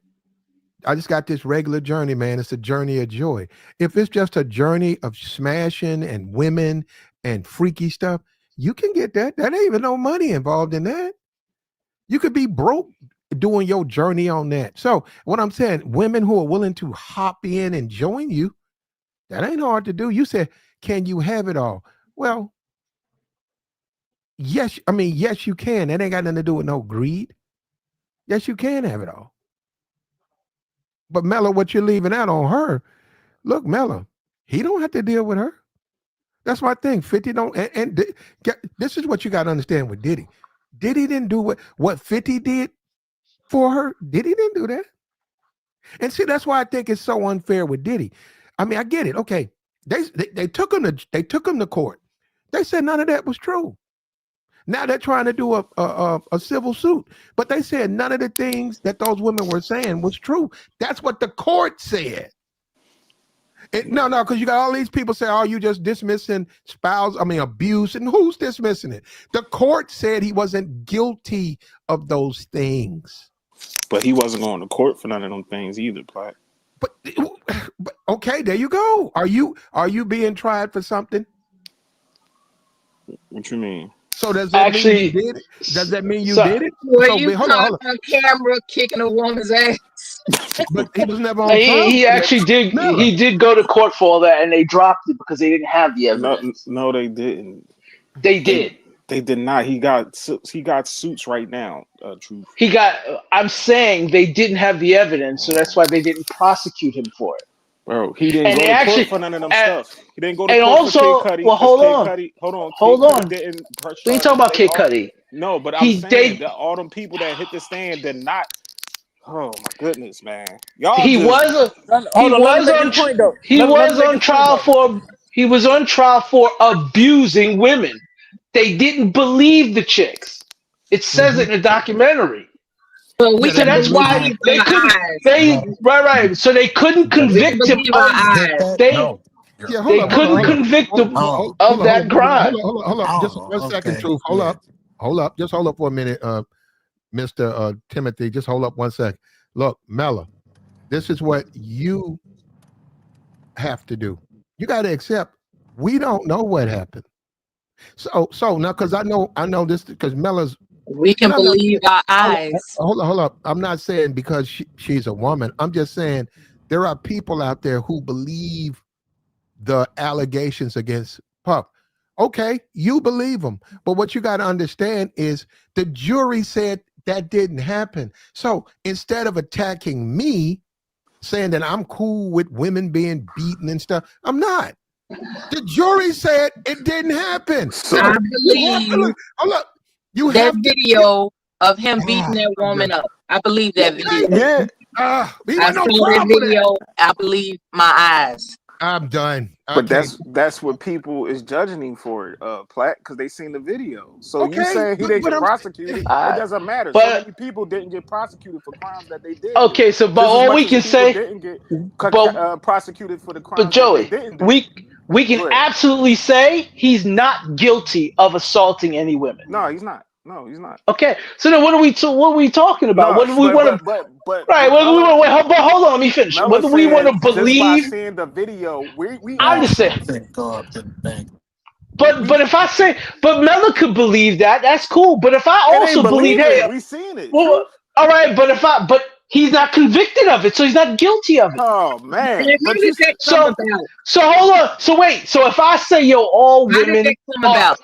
I just got this regular journey, man. It's a journey of joy. If it's just a journey of smashing and women and freaky stuff, you can get that. That ain't even no money involved in that. You could be broke doing your journey on that. So what I'm saying, women who are willing to hop in and join you, that ain't hard to do. You said, can you have it all? Well, yes. I mean, yes, you can. That ain't got nothing to do with no greed. Yes, you can have it all. But Mella, what you're leaving out on her, look, Mella, he don't have to deal with her. That's my thing. 50 don't, this is what you got to understand with Diddy. Diddy didn't do what 50 did for her. Diddy didn't do that. And see, that's why I think it's so unfair with Diddy. I mean, I get it. Okay, they took him to court. They said none of that was true. Now they're trying to do a civil suit, but they said none of the things that those women were saying was true. That's what the court said. No, because you got all these people say, "Oh, you just dismissing abuse," and who's dismissing it? The court said he wasn't guilty of those things. But he wasn't going to court for none of them things either, Platt. But okay, there you go. Are you being tried for something? What you mean? So does that mean you Actually, did it? Does that mean you so, did it? Were So you hold caught on. on camera kicking a woman's ass? But he was never on trial he for that. actually did. Miller. He did go to court for all that, and they dropped it because they didn't have the No, evidence. no, they didn't. They They did. they did not. He got suits right now. Truth, He got. I'm saying they didn't have the evidence, so that's why they didn't prosecute him for it. bro. He didn't And go they to court actually, for none of them and, stuff. He didn't go to and court for Kid also, Cudi well, because hold Kid on, Cudi. Hold on, Kid hold Cudi on. didn't press We ain't charges. talking about They Kid all Cudi. no, but I'm He saying they that all them people that hit the stand did not. Oh my goodness, man! Y'all he just was a, he Hold on, let him was make his on point though. he Let him was make on his point trial though. for abusing women. They didn't believe the chicks. It says it Mhm. in the documentary. But we Yeah, they So can that's didn't believe why him. believe they our couldn't. eyes. They No, right. So they couldn't that We can convict him believe our of you get eyes. that? they. No. You're Yeah, hold They up, wrong. hold on, couldn't hold on. convict Hold, him hold, Oh, hold, of hold on, hold that on, hold on, crime. hold up. Just oh, 1 second, okay. truth. Hold Yeah. up. Hold up. Just hold up for a minute, Mr. Timothy. Just hold up 1 second. Look, Mella, this is what you have to do. You got to accept we don't know what happened. So now because I know this because Mella's We and can I'm not believe saying our eyes. hold up. I'm not saying because she's a woman. I'm just saying there are people out there who believe the allegations against Puff. Okay, you believe them. But what you got to understand is the jury said that didn't happen. So instead of attacking me, saying that I'm cool with women being beaten and stuff, I'm not. The jury said it didn't happen. I So so. you have to believe look. Hold up. You that have to. video of him beating Ah, that I'm woman done. up. I believe that video. Okay. Yeah, He I wasn't on saw that trial for that. video. I believe my eyes. I'm done. I but can't. that's what people is judging him for, Platt, because they seen the video. So you Okay, saying he didn't but get I'm. prosecuted? It Uh, doesn't matter. So but many people didn't get prosecuted for crimes that they did do, okay, so but just as all much we as can people say, didn't get but prosecuted for the but crimes that they Joey, didn't do. we can Go ahead. absolutely say he's not guilty of assaulting any women. No, he's not. No, he's not. Okay, so then what are we talking about? No, What do we want to? Right, but what do we Melo want? Wait, but hold on, let me finish. What Melo do we want said to just by believe? seeing the video, we I all understand, seen it. Thank God. Thank but if I say, but Mela could believe that, that's cool. But if I It ain't also believe, hey, believing. We seen it. well, Truth. all right, but he's not convicted of it, so he's not guilty of it. Oh And man, how but did you that come So about? so hold on. So wait. So if I say yo, How did that come about?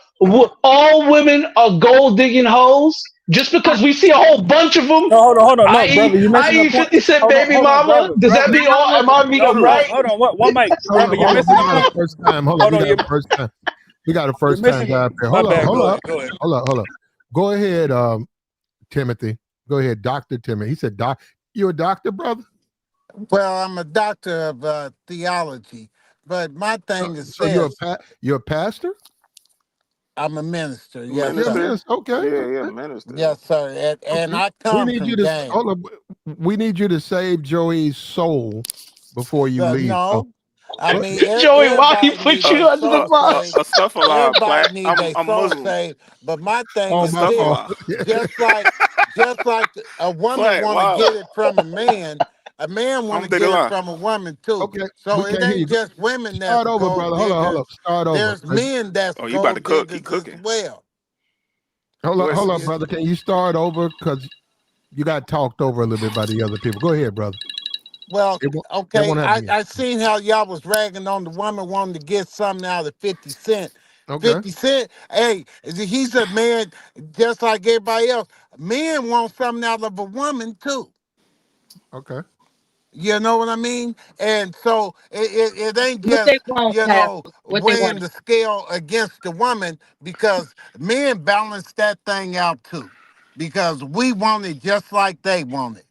all women are gold digging hoes, just because we see a whole bunch of them, No, hold on, no, brother. You missing the i.e. point. 50 Cent baby Hold on, mama, brother, does that brother. mean all? Am Mama, I mean No, I'm no. right? hold on. One mic, brother. You're missing We the got a point. first time. Hold up. Hold We on, got you a first time. We got a you're first time missing. guy up there. My Hold up. bad. Hold Go up. ahead. Go ahead. Hold up. Go ahead, Timothy. Go ahead, Dr. Timothy. He said, Doc, you a doctor, brother? Well, I'm a doctor of theology, but my thing is So you're this: you're a pastor? I'm a minister. Yes, Yeah, sir. minister. minister. Okay. Yeah, Okay. minister. Yes, sir. And Okay. I We come need you from to game. hold up. We need you to save Joey's soul before you leave. So No, I go mean Joey, why he everybody put need you their under the soul bus? saved. Astaghfirullah, Everybody Platt. need I'm their I'm soul Muslim. saved. But my thing oh is my fault. this: Astaghfirullah. just like a woman Platt, want to wow. get it from a man want to get it Alhamdulillah. from a woman too. Okay, So we it can't hear ain't you. just women that's Start over, gold brother. Hold on, hold up. diggers. Start over. There's men that's Oh, you about to gold cook? He diggers as cooking. well. Go ahead, Hold up, sis. brother. Can you start over? Because you got talked over a little bit by the other people. Go ahead, brother. Well, It won't, that okay, won't happen again. I seen how y'all was ragging on the woman wanting to get something out of 50 Cent. Okay. 50 Cent, hey, he's a man just like everybody else. Men want something out of a woman too. Okay. You know what I mean? And so it ain't What they just, want, Pastor? What they weighing want? the scale against the woman because men balance that thing out too. Because we want it just like they want it.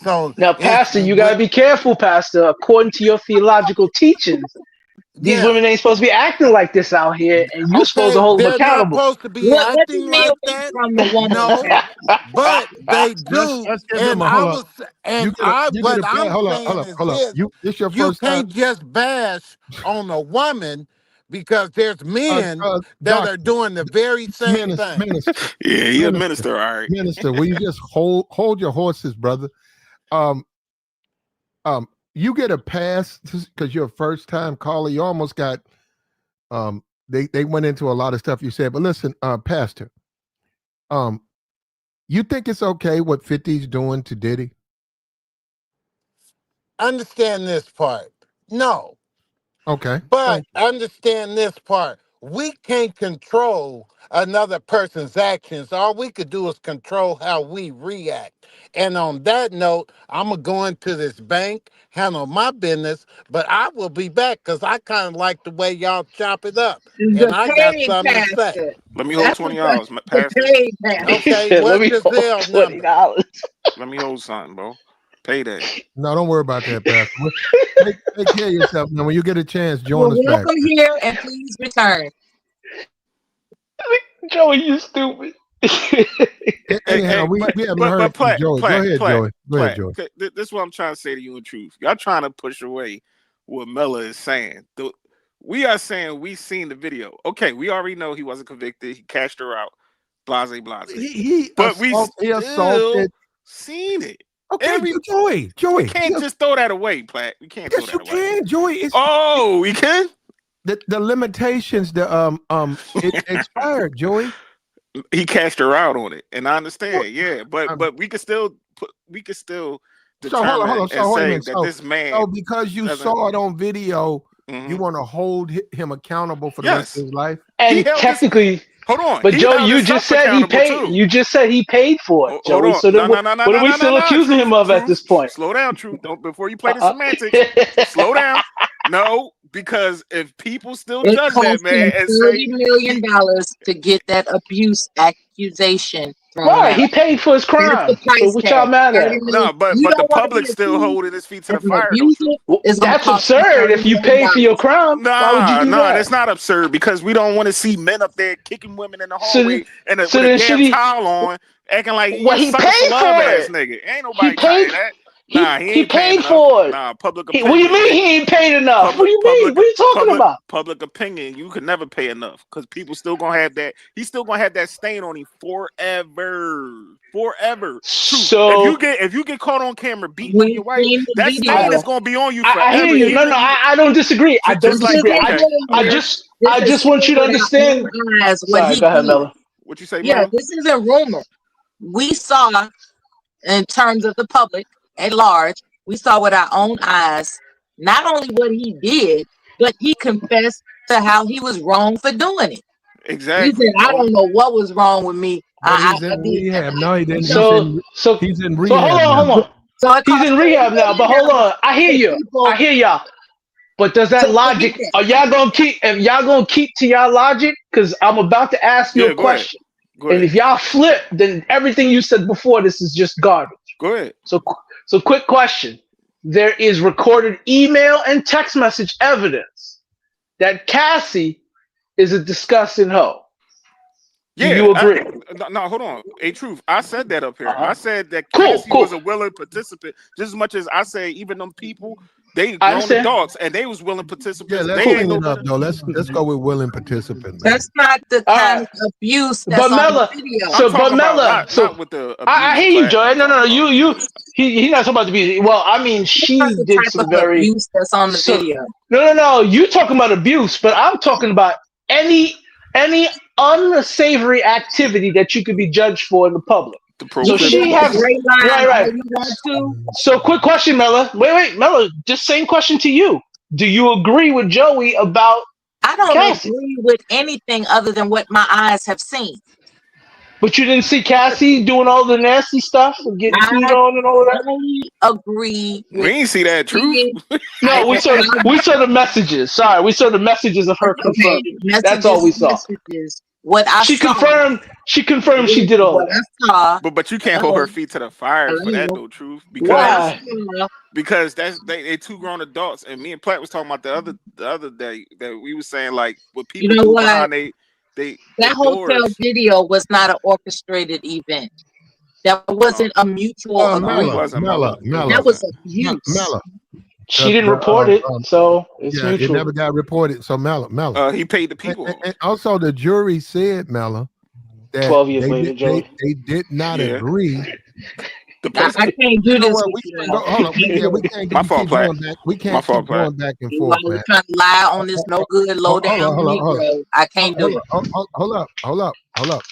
So Now, it's Pastor, you gotta be careful, Pastor. According to your theological teachings, these yeah. women ain't supposed to be acting like this out here, and you supposed to Okay, hold them they're not accountable. supposed to be What do acting men like want that. from a woman, No, Pastor? but they do. Let's give him And a I hold up. was, and I, You get what a pass. I'm Hold up, hold saying up, is hold up. this: This your you first time, can't just bash on a woman because there's men that are doctor, doing the very same thing. minister, Yeah, he a minister, minister, all right. minister. Will you just hold your horses, brother? Um, you get a pass because you're a first time caller. You almost got they went into a lot of stuff you said. But listen, Pastor, you think it's okay what 50's doing to Diddy? Understand this part. No. Okay. But Thank you. understand this part. We can't control another person's actions. All we could do is control how we react. And on that note, I'm going to go into this bank, handle my business, but I will be back because I kind of like the way y'all chop it up. And The I got paid something to say. pastor. Let me hold That's what $20, the Pastor. paid pastor. He Okay, said, "Let what's me your hold Zelle number? $20." Let me hold something, bro. Pay that. No, don't worry about that, Pastor. Take care of yourself. Now, when you get a chance, You're join us back. welcome here, and please return. Joey, you stupid. Anyhow, we haven't heard from Platt, Joey. Go ahead, Joey. Go ahead, Joey. This is what I'm trying to say to you in truth. Y'all trying to push away what Mella is saying. We are saying we seen the video. Okay, we already know he wasn't convicted. He cashed her out. Blase, blase. He But we still assaulted. seen it. Okay, Joey. We can't just throw that away, Platt. We can't throw Yes, that you away. can, Joey. Oh, we can? The limitations, it expired, Joey. He cashed her out on it, and I understand. Yeah, but we could still determine and say that this man. So because you saw it on video, Mhm. you want to hold him accountable for the rest of his life. And technically, hold on. But Joe, you just said he paid. Too. You just said he paid for it, Hold Joey. on. So then, what are we still accusing him of at this point? Slow down, Truth. Don't before you play the semantics. Slow down. No, because if people still judge that man and say $30 million to get that abuse accusation thrown Right, out. he paid for his crime. So what y'all mad at? No, but the public still holding his feet to the fire. That's absurd. If you pay for your crime, why would you do that? That's not absurd because we don't want to see men up there kicking women in the hallway with a damn towel on, acting like he paid for ass it. nigga. Ain't nobody trying that. Nah, he ain't paid for it. Nah, public opinion. What do you mean he ain't paid enough? What do you mean? What are you talking about? Public opinion. You can never pay enough because people still gonna have that. He's still gonna have that stain on him forever. So if you get caught on camera beating up your wife, that stain is gonna be on you forever. I hear you. No, I don't disagree. I don't disagree. I just want you to understand. Sorry, go ahead, Mella. What you say, Yeah, Mella? this isn't rumor. We saw, in terms of the public at large, we saw with our own eyes not only what he did, but he confessed to how he was wrong for doing it. Exactly. He said, "I don't know what was wrong with me." He's in rehab. No, he didn't. So he's in rehab. Hold on. So he's in rehab now. But hold on. I hear you. I hear y'all. But does that logic? Are y'all gonna keep? If y'all gonna keep to y'all logic? Because I'm about to ask you a question. Go ahead. And if y'all flip, then everything you said before this is just garbage. Go ahead. So quick question. There is recorded email and text message evidence that Cassie is a disgusting hoe. Yeah, do you agree? No, hold on. Truth. I said that up here. I said that Cassie was a willing participant, just as much as I say even them people, they grown adults and they was willing participants. Yeah, let's clean it up though. Let's go with willing participants. That's not the kind of abuse that's but Mella, on the video. Not with the abuse. I hear you, Joy. No. He's not talking about the abuse. Well, I mean, she did some very abuse that's on the video. No. You talking about abuse, but I'm talking about any unsavory activity that you could be judged for in the public. So she has right. So quick question, Mella. Wait, Mella. Just same question to you. Do you agree with Joey about? I don't Cassie? agree with anything other than what my eyes have seen. But you didn't see Cassie doing all the nasty stuff and getting peed on and all of that? I agree. We ain't see that, Truth. No, we saw the messages. Sorry, we saw the messages of her confirmed. That's all we saw. She confirmed she did all that. But you can't hold her feet to the fire for that, though, Truth. Because they two grown adults, and me and Platt was talking about the other day that we was saying like what people do behind that hotel video was not an orchestrated event. That wasn't a mutual agreement. That was abuse. Mella. She didn't report it, so it's mutual. It never got reported. So Mella. He paid the people. And also, the jury said, Mella, that 12 years later, Joey. they did not agree I can't do You know this what? with We you can't now. go. Hold on. We can't My keep fault, Platt. going back. We My can't fault, keep Platt. going back and You forth, always man. trying to lie on this no good, low down Negro. I can't do it. Hold up.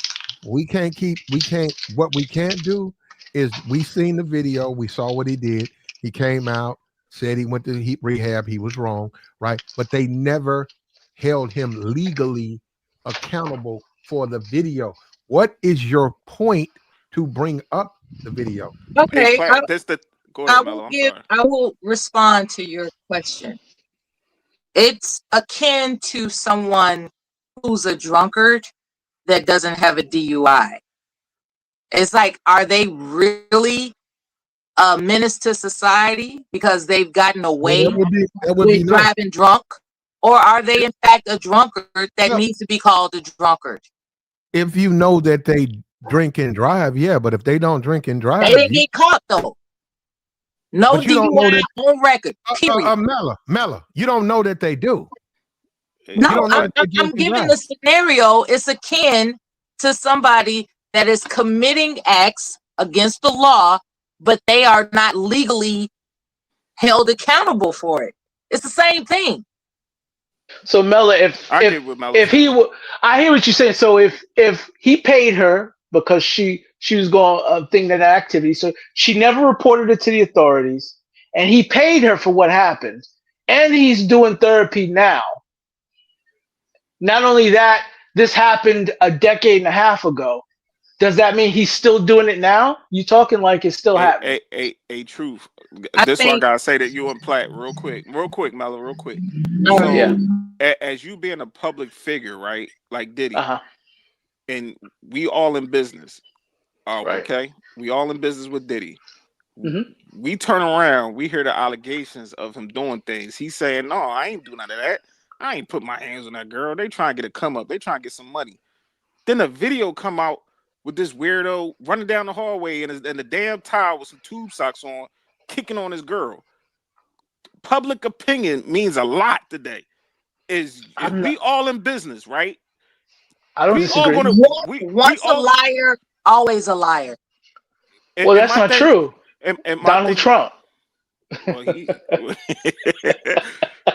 We can't. What we can't do is we seen the video. We saw what he did. He came out, said he went to rehab. He was wrong, right? But they never held him legally accountable for the video. What is your point to bring up the video? Hey, Okay, Platt, go ahead, Mello. I'm sorry. I will respond to your question. It's akin to someone who's a drunkard that doesn't have a DUI. It's like, are they really a menace to society because they've gotten Well, away that would be with nice. driving drunk? Or are they in fact a drunkard that Well, needs to be called a drunkard? if you know that they drink and drive, yeah. But if they don't drink and They drive, didn't get caught though. No but you don't know DUI that. on record. Period. Mella, you don't know that they do. Hey, You No, don't know I'm, that they I'm drink and giving drive. the scenario. It's akin to somebody that is committing acts against the law, but they are not legally held accountable for it. It's the same thing. So Mela, I get what Mello's if he saying. would, I hear what you're saying. So if he paid her because she was going thing that activity, so she never reported it to the authorities, and he paid her for what happened, and he's doing therapy now. Not only that, this happened a decade and a half ago. Does that mean he's still doing it now? You talking like it's still happening? Truth. I This why I think. gotta say that you and Platt real quick, Mello, real quick. Yeah. So, as you being a public figure, right, like Diddy, Uh-huh. and we all in business. Right. Okay, we all in business with Diddy. Mm-hmm. We turn around, we hear the allegations of him doing things. He's saying, "No, I ain't do none of that. I ain't put my hands on that girl. They trying to get a come up. They trying to get some money." Then the video come out with this weirdo running down the hallway and the damn towel with some tube socks on, kicking on his girl. Public opinion means a lot today. I'm not, We all in business, right? I don't We all disagree. gonna we Once a all liar, always a liar. Well, and that's my not thing true. and my Donald thing. Trump. Well, he,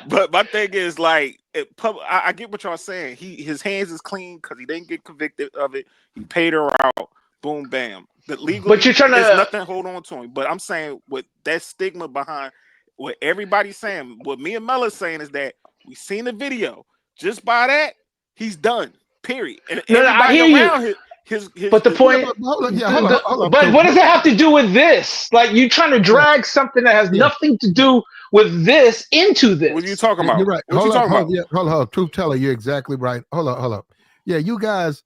but my thing is like, I get what y'all saying. His hands is clean because he didn't get convicted of it. He paid her out. Boom, bam. That But you're legally trying is to. nothing. Hold on to him. But I'm saying with that stigma behind what everybody's saying, what me and Mella's saying is that we seen the video. Just by that, he's done. Period. And No, no, I everybody hear you. around his But the Yeah, point, but hold up, but Coop. what does it have to do with this? Like you trying to Yeah, drag something that has yeah. nothing to do with this into what are you this. talking You're about? right. What you talking about? Hold up. Truth teller, you're exactly right. Hold up. Yeah, you guys,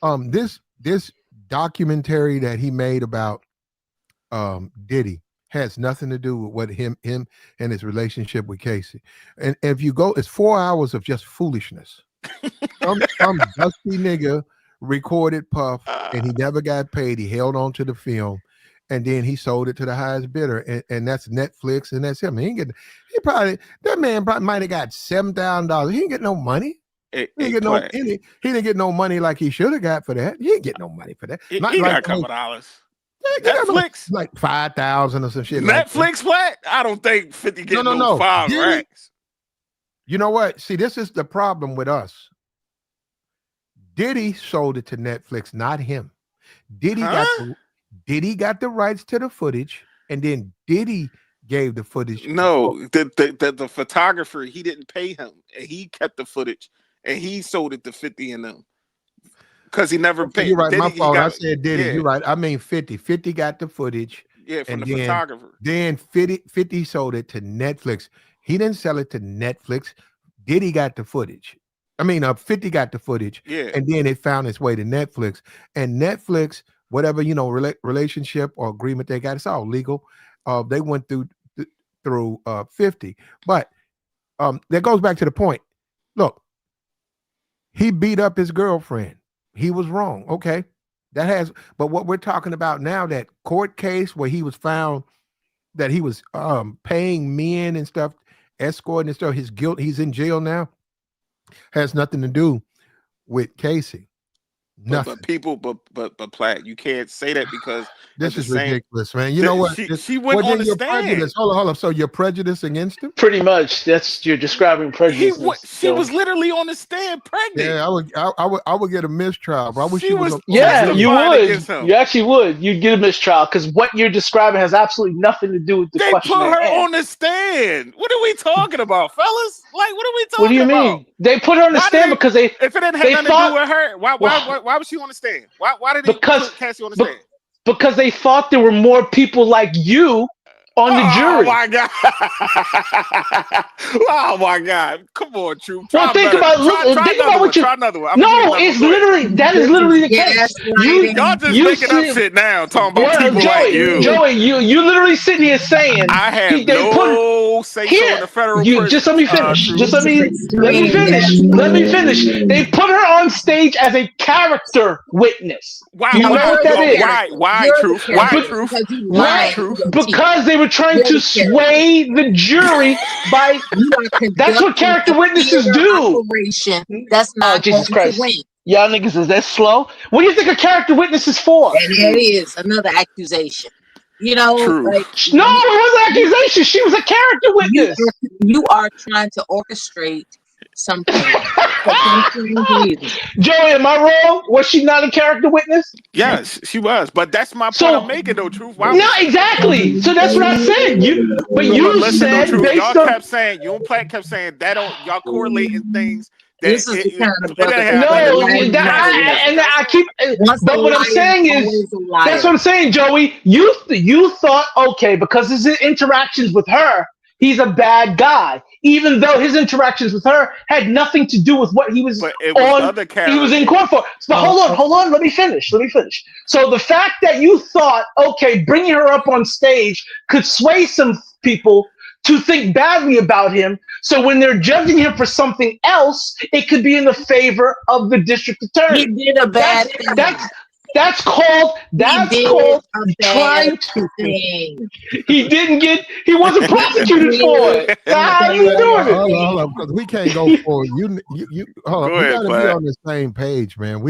this documentary that he made about Diddy has nothing to do with what him and his relationship with Casey. And if you go, it's 4 hours of just foolishness. Some dusty nigga recorded Puff and he never got paid. He held on to the film and then he sold it to the highest bidder. And that's Netflix and that's him. That man probably might have got $7,000. He didn't get no money. He didn't get no money like he should have got for that. He didn't get no money for that. He Not got like a couple dollars. yeah, Netflix, like 5,000 or some shit like that. Netflix flat. I don't think 50 get no No. 5 Diddy, racks. you know what? See, this is the problem with us. Diddy sold it to Netflix, not him. Diddy got the rights to the footage, and then Diddy gave the footage. No, the photographer, he didn't pay him, and he kept the footage, and he sold it to 50 and them because he never paid. You're right. Diddy, My fault. I got, said Diddy. yeah, You're right. I mean 50. 50 got the footage. yeah, from And the photographer. then 50 sold it to Netflix. He didn't sell it to Netflix. Diddy got the footage. I mean, 50 got the footage. Yeah. And then it found its way to Netflix. And Netflix, whatever, relationship or agreement they got, it's all legal. They went through 50. But that goes back to the point. Look, he beat up his girlfriend. He was wrong. Okay. But what we're talking about now, that court case where he was found that he was paying men and stuff, escorting and stuff, his guilt, he's in jail now, has nothing to do with Casey. Nothing. But Platt, you can't say that because this is ridiculous, man. You know what? She went on the stand. Prejudice. Hold up. So you're prejudiced against him? Pretty much. You're describing prejudice. She was literally on the stand pregnant. Yeah, I would get a mistrial, bro. I wish you was. Yeah, you would. You actually would. You'd get a mistrial because what you're describing has absolutely nothing to do with the question. They put her on the stand. What are we talking about, fellas? Like, what are we talking about? What do you mean? They put her on the stand because they. If it didn't have nothing to do with her, why was she on the stand? Why did they put Cassie on the stand? Because they thought there were more people like you on the jury. Oh my god! Oh my god! Come on, Truth. Well, think about what you. Try another one. No, it's literally that is literally the case. Y'all just making up shit now, talking about people like you. Joey, you literally sitting here saying I have no say so in the federal prison. Just let me finish. Let me finish. They put her on stage as a character witness. Why? You know what that is? Why, Truth? Why, Truth? Why, Truth? Because they were trying to sway the jury by. That's what character witnesses do. That's not Jesus Christ. Y'all niggas is that slow? What do you think a character witness is for? And it is another accusation. You know, like, no, it wasn't an accusation. She was a character witness. You are trying to orchestrate something. Joey, am I wrong? Was she not a character witness? Yes, she was. But that's my point I'm making, though, Truth. Exactly. So that's what I said. Said Truth, based y'all kept saying, you and Platt kept saying that y'all correlating things. This is the kind of but what I'm saying is, that's what I'm saying, Joey. You thought, okay, because his interactions with her, he's a bad guy, even though his interactions with her had nothing to do with what he was he was in court for. But hold on, let me finish. So the fact that you thought, okay, bringing her up on stage could sway some people to think badly about him, so when they're judging him for something else, it could be in the favor of the district attorney. He did a bad thing. That's called trying to. He wasn't prosecuted for it. How are you doing it? Hold on, because we can't go for you. Hold on. We gotta be on the same page, man.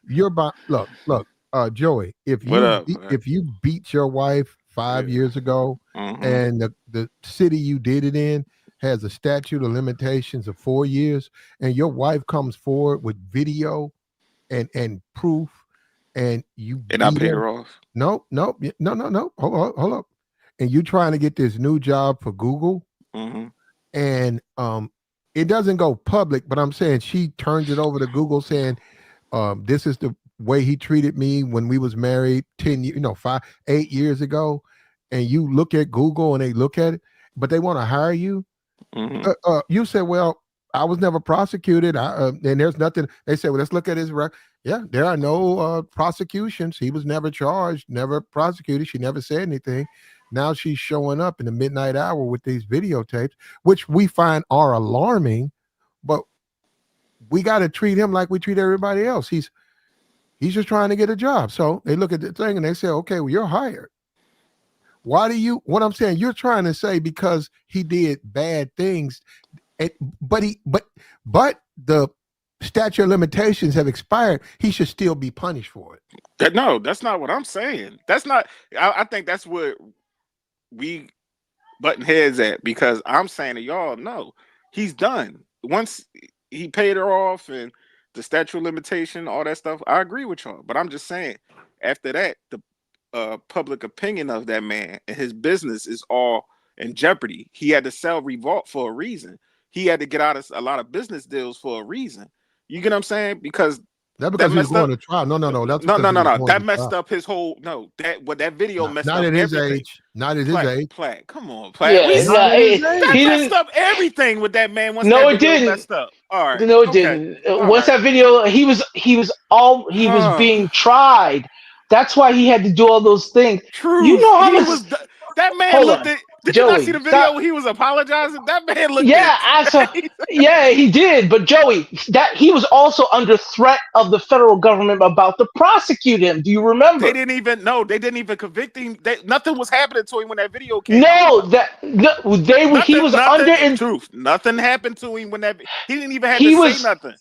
Look, Joey. If you beat your wife 5 years ago, and the city you did it in has a statute of limitations of 4 years, and your wife comes forward with video and proof. And I pay her off. No. Hold up. And you trying to get this new job for Google, and it doesn't go public. But I'm saying she turns it over to Google, saying, "This is the way he treated me when we was married 8 years ago." And you look at Google and they look at it, but they want to hire you. You say, "Well, I was never prosecuted, and there's nothing." They say, "Well, let's look at his record." Yeah, there are no prosecutions. He was never charged, never prosecuted. She never said anything. Now she's showing up in the midnight hour with these videotapes, which we find are alarming, but we got to treat him like we treat everybody else. He's just trying to get a job. So they look at the thing and they say, "Okay, well, you're hired." What I'm saying, you're trying to say because he did bad things, but the statute of limitations have expired, he should still be punished for it. No, that's not what I'm saying. That's not. I think that's what we button heads at, because I'm saying to y'all, no, he's done. Once he paid her off and the statute of limitation, all that stuff, I agree with y'all. But I'm just saying, after that, the public opinion of that man and his business is all in jeopardy. He had to sell Revolt for a reason. He had to get out of a lot of business deals for a reason. You get what I'm saying? Because that he's going to trial. No. That messed up his whole. That video messed up everything. Not at his age. Platt, come on, Platt. That messed up everything with that man. Once that video messed up. All right. No, it didn't. Once that video, he was being tried. That's why he had to do all those things. True. You know how that man looked at. Did you not see the video when he was apologizing? That man looked. Yeah, he did. But Joey, that he was also under threat of the federal government about to prosecute him. Do you remember? They didn't even convict him. Nothing was happening to him when that video came out. He was under in truth. Nothing happened to him when he didn't even have to say nothing.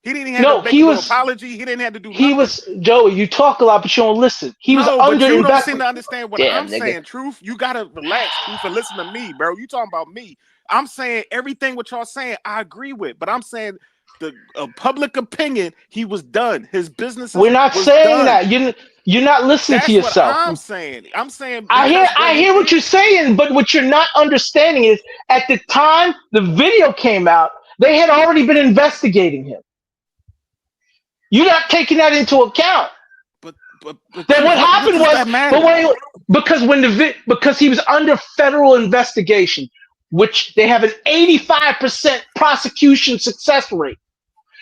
He didn't even have to make no apology. He didn't have to do nothing. Joey, you talk a lot, but you don't listen. He was but you don't seem underinvested. to understand what I'm saying, Truth. You gotta relax, Truth, and listen to me, bro. You talking about me. I'm saying everything what y'all saying, I agree with, but I'm saying the public opinion, he was done. His business We're not saying that. You're not listening to yourself. That's what I'm saying. I'm saying I hear what you're saying, but what you're not understanding is at the time the video came out, they had already been investigating him. You're not taking that into account. But then what happened was, because he was under federal investigation, which they have an 85% prosecution success rate.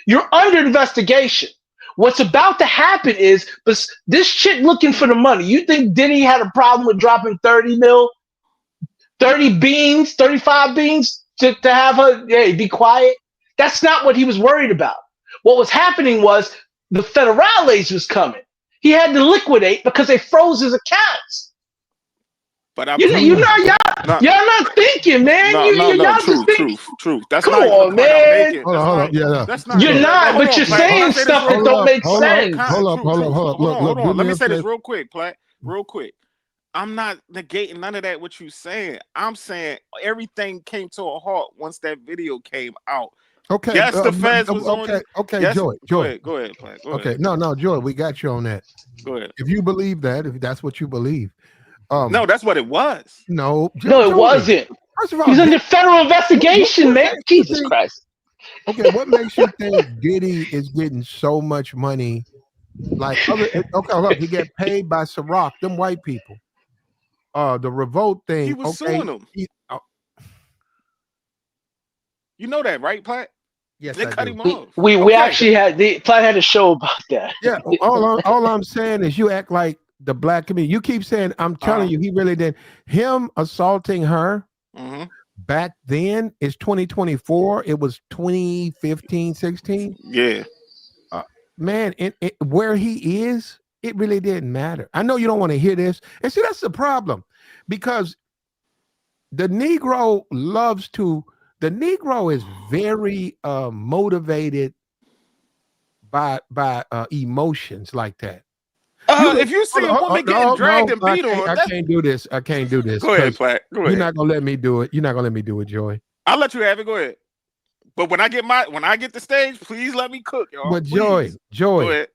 You're under investigation. What's about to happen is this chick looking for the money. You think Diddy had a problem with dropping 30 mil, 30 beans, 35 beans to have her, hey, be quiet? That's not what he was worried about. What was happening was the federales was coming. He had to liquidate because they froze his accounts. But y'all not thinking, man. Truth. That's come not on, man. Hold on. Yeah, that's not. You're not, but you're saying stuff that don't make sense. Hold on. Let me say this real quick, Platt. Real quick. I'm not negating none of that. What you saying? I'm saying everything came to a halt once that video came out. Okay. Yes, the feds was on it. Okay, yes, Joy. Go ahead, Platt. Okay. No, Joy, we got you on that. Go ahead. If you believe that, if that's what you believe. No, that's what it was. No, it wasn't. First of all, he's under federal investigation, man. Jesus Christ. Okay, what makes you think Diddy is getting so much money? Like look, he get paid by Ciroc, them white people. The revolt thing. He was suing them. You know that, right, Platt? Yes, they cut him off. We actually had Platt had a show about that. Yeah, all I'm saying is you act like the black community. You keep saying, I'm telling you, he really did. Him assaulting her back then is 2024. It was 2015, 16. Yeah. Man, where he is, it really didn't matter. I know you don't want to hear this. And see, that's the problem. Because the Negro is very motivated by emotions like that. If you see a woman getting dragged and beat on, I can't do this. Go ahead, Platt. Go ahead. You're not gonna let me do it. You're not gonna let me do it, Joy. I'll let you have it. Go ahead. But when I get the stage, please let me cook, y'all. But please. Joy,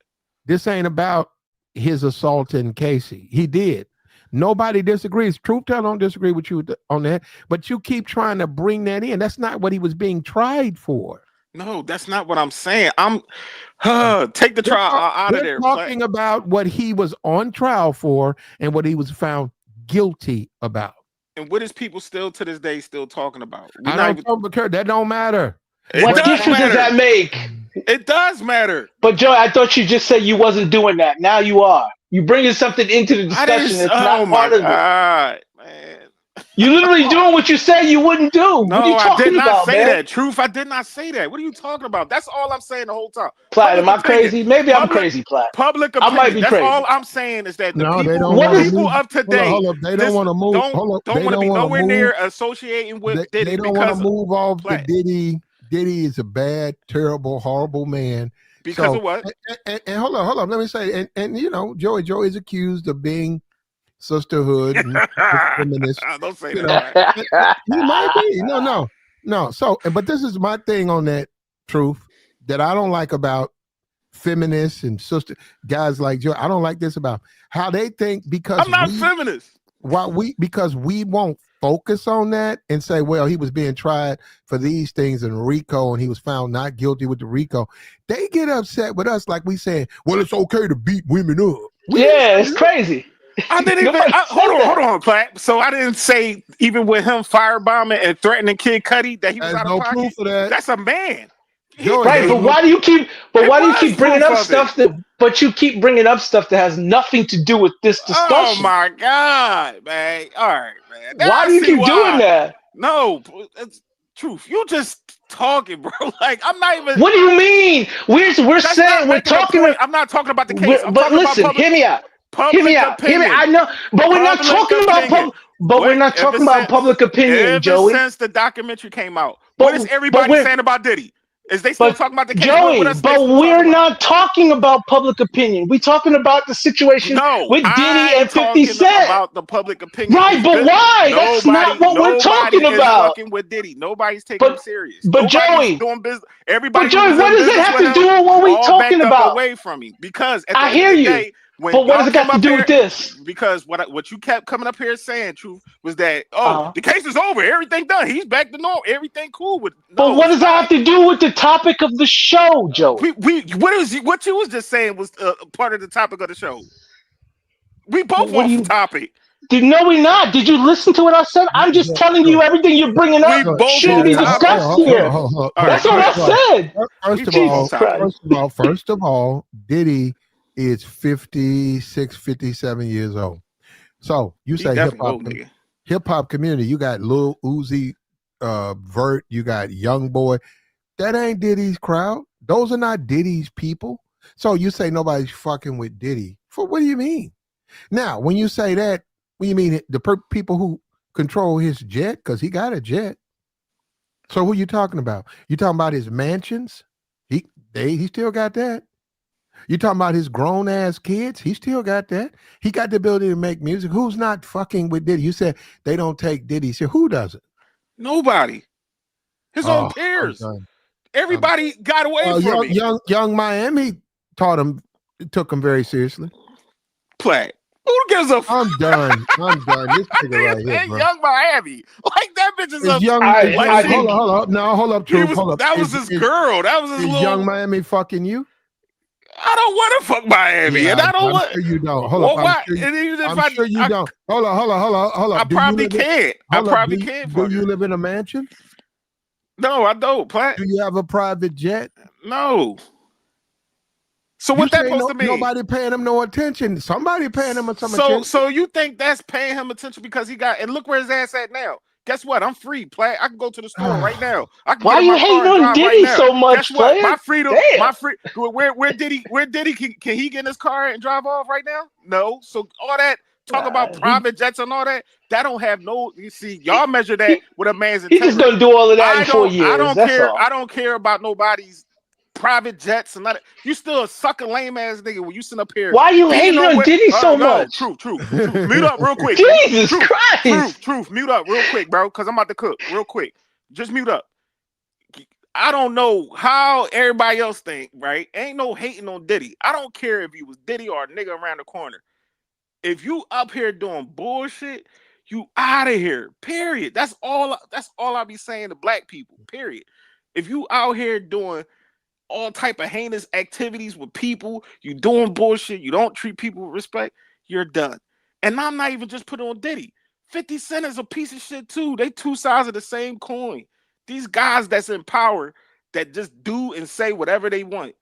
this ain't about his assault in Casey. He did. Nobody disagrees. Truth Teller don't disagree with you on that. But you keep trying to bring that in. That's not what he was being tried for. No, that's not what I'm saying. Take the trial out of there. Talking about what he was on trial for and what he was found guilty about. And what is people still to this day still talking about? That don't matter. What difference does that make? It does matter. But Joe, I thought you just said you wasn't doing that. Now you are. You bringing something into the discussion that's not part of it. Man. You literally doing what you said you wouldn't do. No, what are you talking I did not about, say man? that. Truth, I did not say that. What are you talking about? That's all I'm saying the whole time. Platt, am I crazy? Maybe I'm crazy, Platt. Public opinion. I might be That's crazy. all I'm saying is that the people of today, they don't want to move. Don't want to be nowhere near associating with Diddy. They don't want to move off the Diddy. Diddy is a bad, terrible, horrible man. Because of what? And hold on. Let me say, and you know, Joey is accused of being sisterhood and feminist. Don't say that. He might be. No. So, but this is my thing on that, Truth, that I don't like about feminists and sister guys like Joe. I don't like this about how they think because I'm not feminist. Because we won't focus on that and say, well, he was being tried for these things in RICO and he was found not guilty with the RICO. They get upset with us like we saying, well, it's okay to beat women up. It's crazy. I didn't even hold on, Platt. So I didn't say even with him firebombing and threatening Kid Cudi that he was out of pocket. Proof of that. That's a man. Right, but why do you keep bringing up stuff that has nothing to do with this discussion? Oh my God, man. All right, man. Now why do you keep doing that? No, it's Truth. You just talking, bro. Like I'm not even. What do you mean? We're saying we're talking. I'm not talking about the case. But listen, hear me out. Hear me out. I know, but we're not talking about we're not talking about public opinion, Joey. Since the documentary came out, what is everybody saying about Diddy? Is they still talking about the case? Joey, but we're not talking about public opinion. We're talking about the situation with Diddy I'm and 50 talking Cent. about the public opinion. Right, but why? That's not what we're talking Nobody is about. fucking with Diddy. Nobody's taking him serious. But Nobody's Joey, doing business. Everybody but Joey, who's what in does it business have with to do him with what we all talking backed up about? away from him. Because at the I end hear of the you. day, when But what y'all does it got to do with this? Because what you kept coming up here saying, Truth, was that the case is over, everything done, he's back to normal, everything cool with. But what does that have to do with the topic of the show, Joey? What you was just saying was part of the topic of the show. We both off the topic. No, we not. Did you listen to what I said? I'm just telling you everything you're bringing up should be discussed here. That's what I said. First of all, Diddy is 56, 57 years old. So you say hip hop community, you got Lil Uzi Vert, you got Young Boy. That ain't Diddy's crowd. Those are not Diddy's people. So you say nobody's fucking with Diddy. For what do you mean? Now, when you say that, what do you mean the people who control his jet? Because he got a jet. So who you talking about? You talking about his mansions? He still got that. You talking about his grown ass kids? He still got that. He got the ability to make music. Who's not fucking with Diddy? You said they don't take Diddy. So who does it? Nobody. His own peers. Everybody got away from him. Young Miami took him very seriously. Play. Who gives a fuck? I'm done. This nigga right here, bro. Young Miami. Like that bitch is hold up. No, hold up, Truth. Hold up. That was his girl. That was his little... Young Miami fucking you? I don't want to fuck Miami. Yeah, and I don't want... I'm sure you don't. Hold up. I'm sure you don't. Hold up. I probably can't. Do you live in a mansion? No, I don't. Do you have a private jet? No. So what that supposed to mean? Nobody paying him no attention. Somebody paying him some attention. So you think that's paying him attention because he got... And look where his ass at now. Guess what? I'm free, play. I can go to the store right now. I can Why you hating on Diddy so much, Guess what? player? My freedom, Where Diddy can he get in his car and drive off right now? No. So all that talk about private jets and all that don't have no. You see, y'all measure that with a man's integrity. He's just gonna do all of that in 4 years. I don't care. I don't care about nobody's private jets and that. You still a sucker lame ass nigga when you sit up here. Why you hating on Diddy so much? Truth. Mute up real quick. Jesus Christ. Truth. Mute up real quick, bro, because I'm about to cook real quick. Just mute up. I don't know how everybody else think, right? Ain't no hating on Diddy. I don't care if he was Diddy or a nigga around the corner. If you up here doing bullshit, you out of here. Period. That's all I be saying to black people. Period. If you out here doing all type of heinous activities with people, you doing bullshit, you don't treat people with respect, you're done. And I'm not even just putting on Diddy. 50 Cent is a piece of shit too. They two sides of the same coin. These guys that's in power that just do and say whatever they want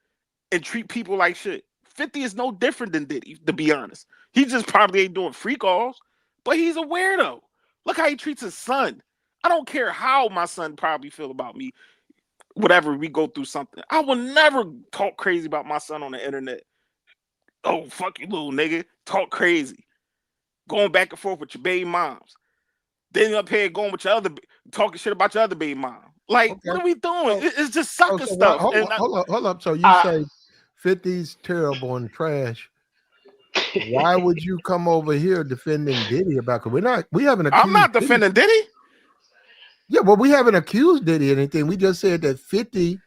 and treat people like shit. 50 is no different than Diddy, to be honest. He just probably ain't doing free calls, but he's a weirdo. Look how he treats his son. I don't care how my son probably feel about me. Whatever, we go through something. I will never talk crazy about my son on the internet. Oh, fuck you, little nigga. Talk crazy. Going back and forth with your baby moms. Then up here going with your other, talking shit about your other baby mom. Like, what are we doing? It's just sucker stuff. Hold up. So you say 50's terrible and trash. Why would you come over here defending Diddy about it? We haven't accused I'm not defending Diddy. Yeah, well, we haven't accused Diddy of anything. We just said that 50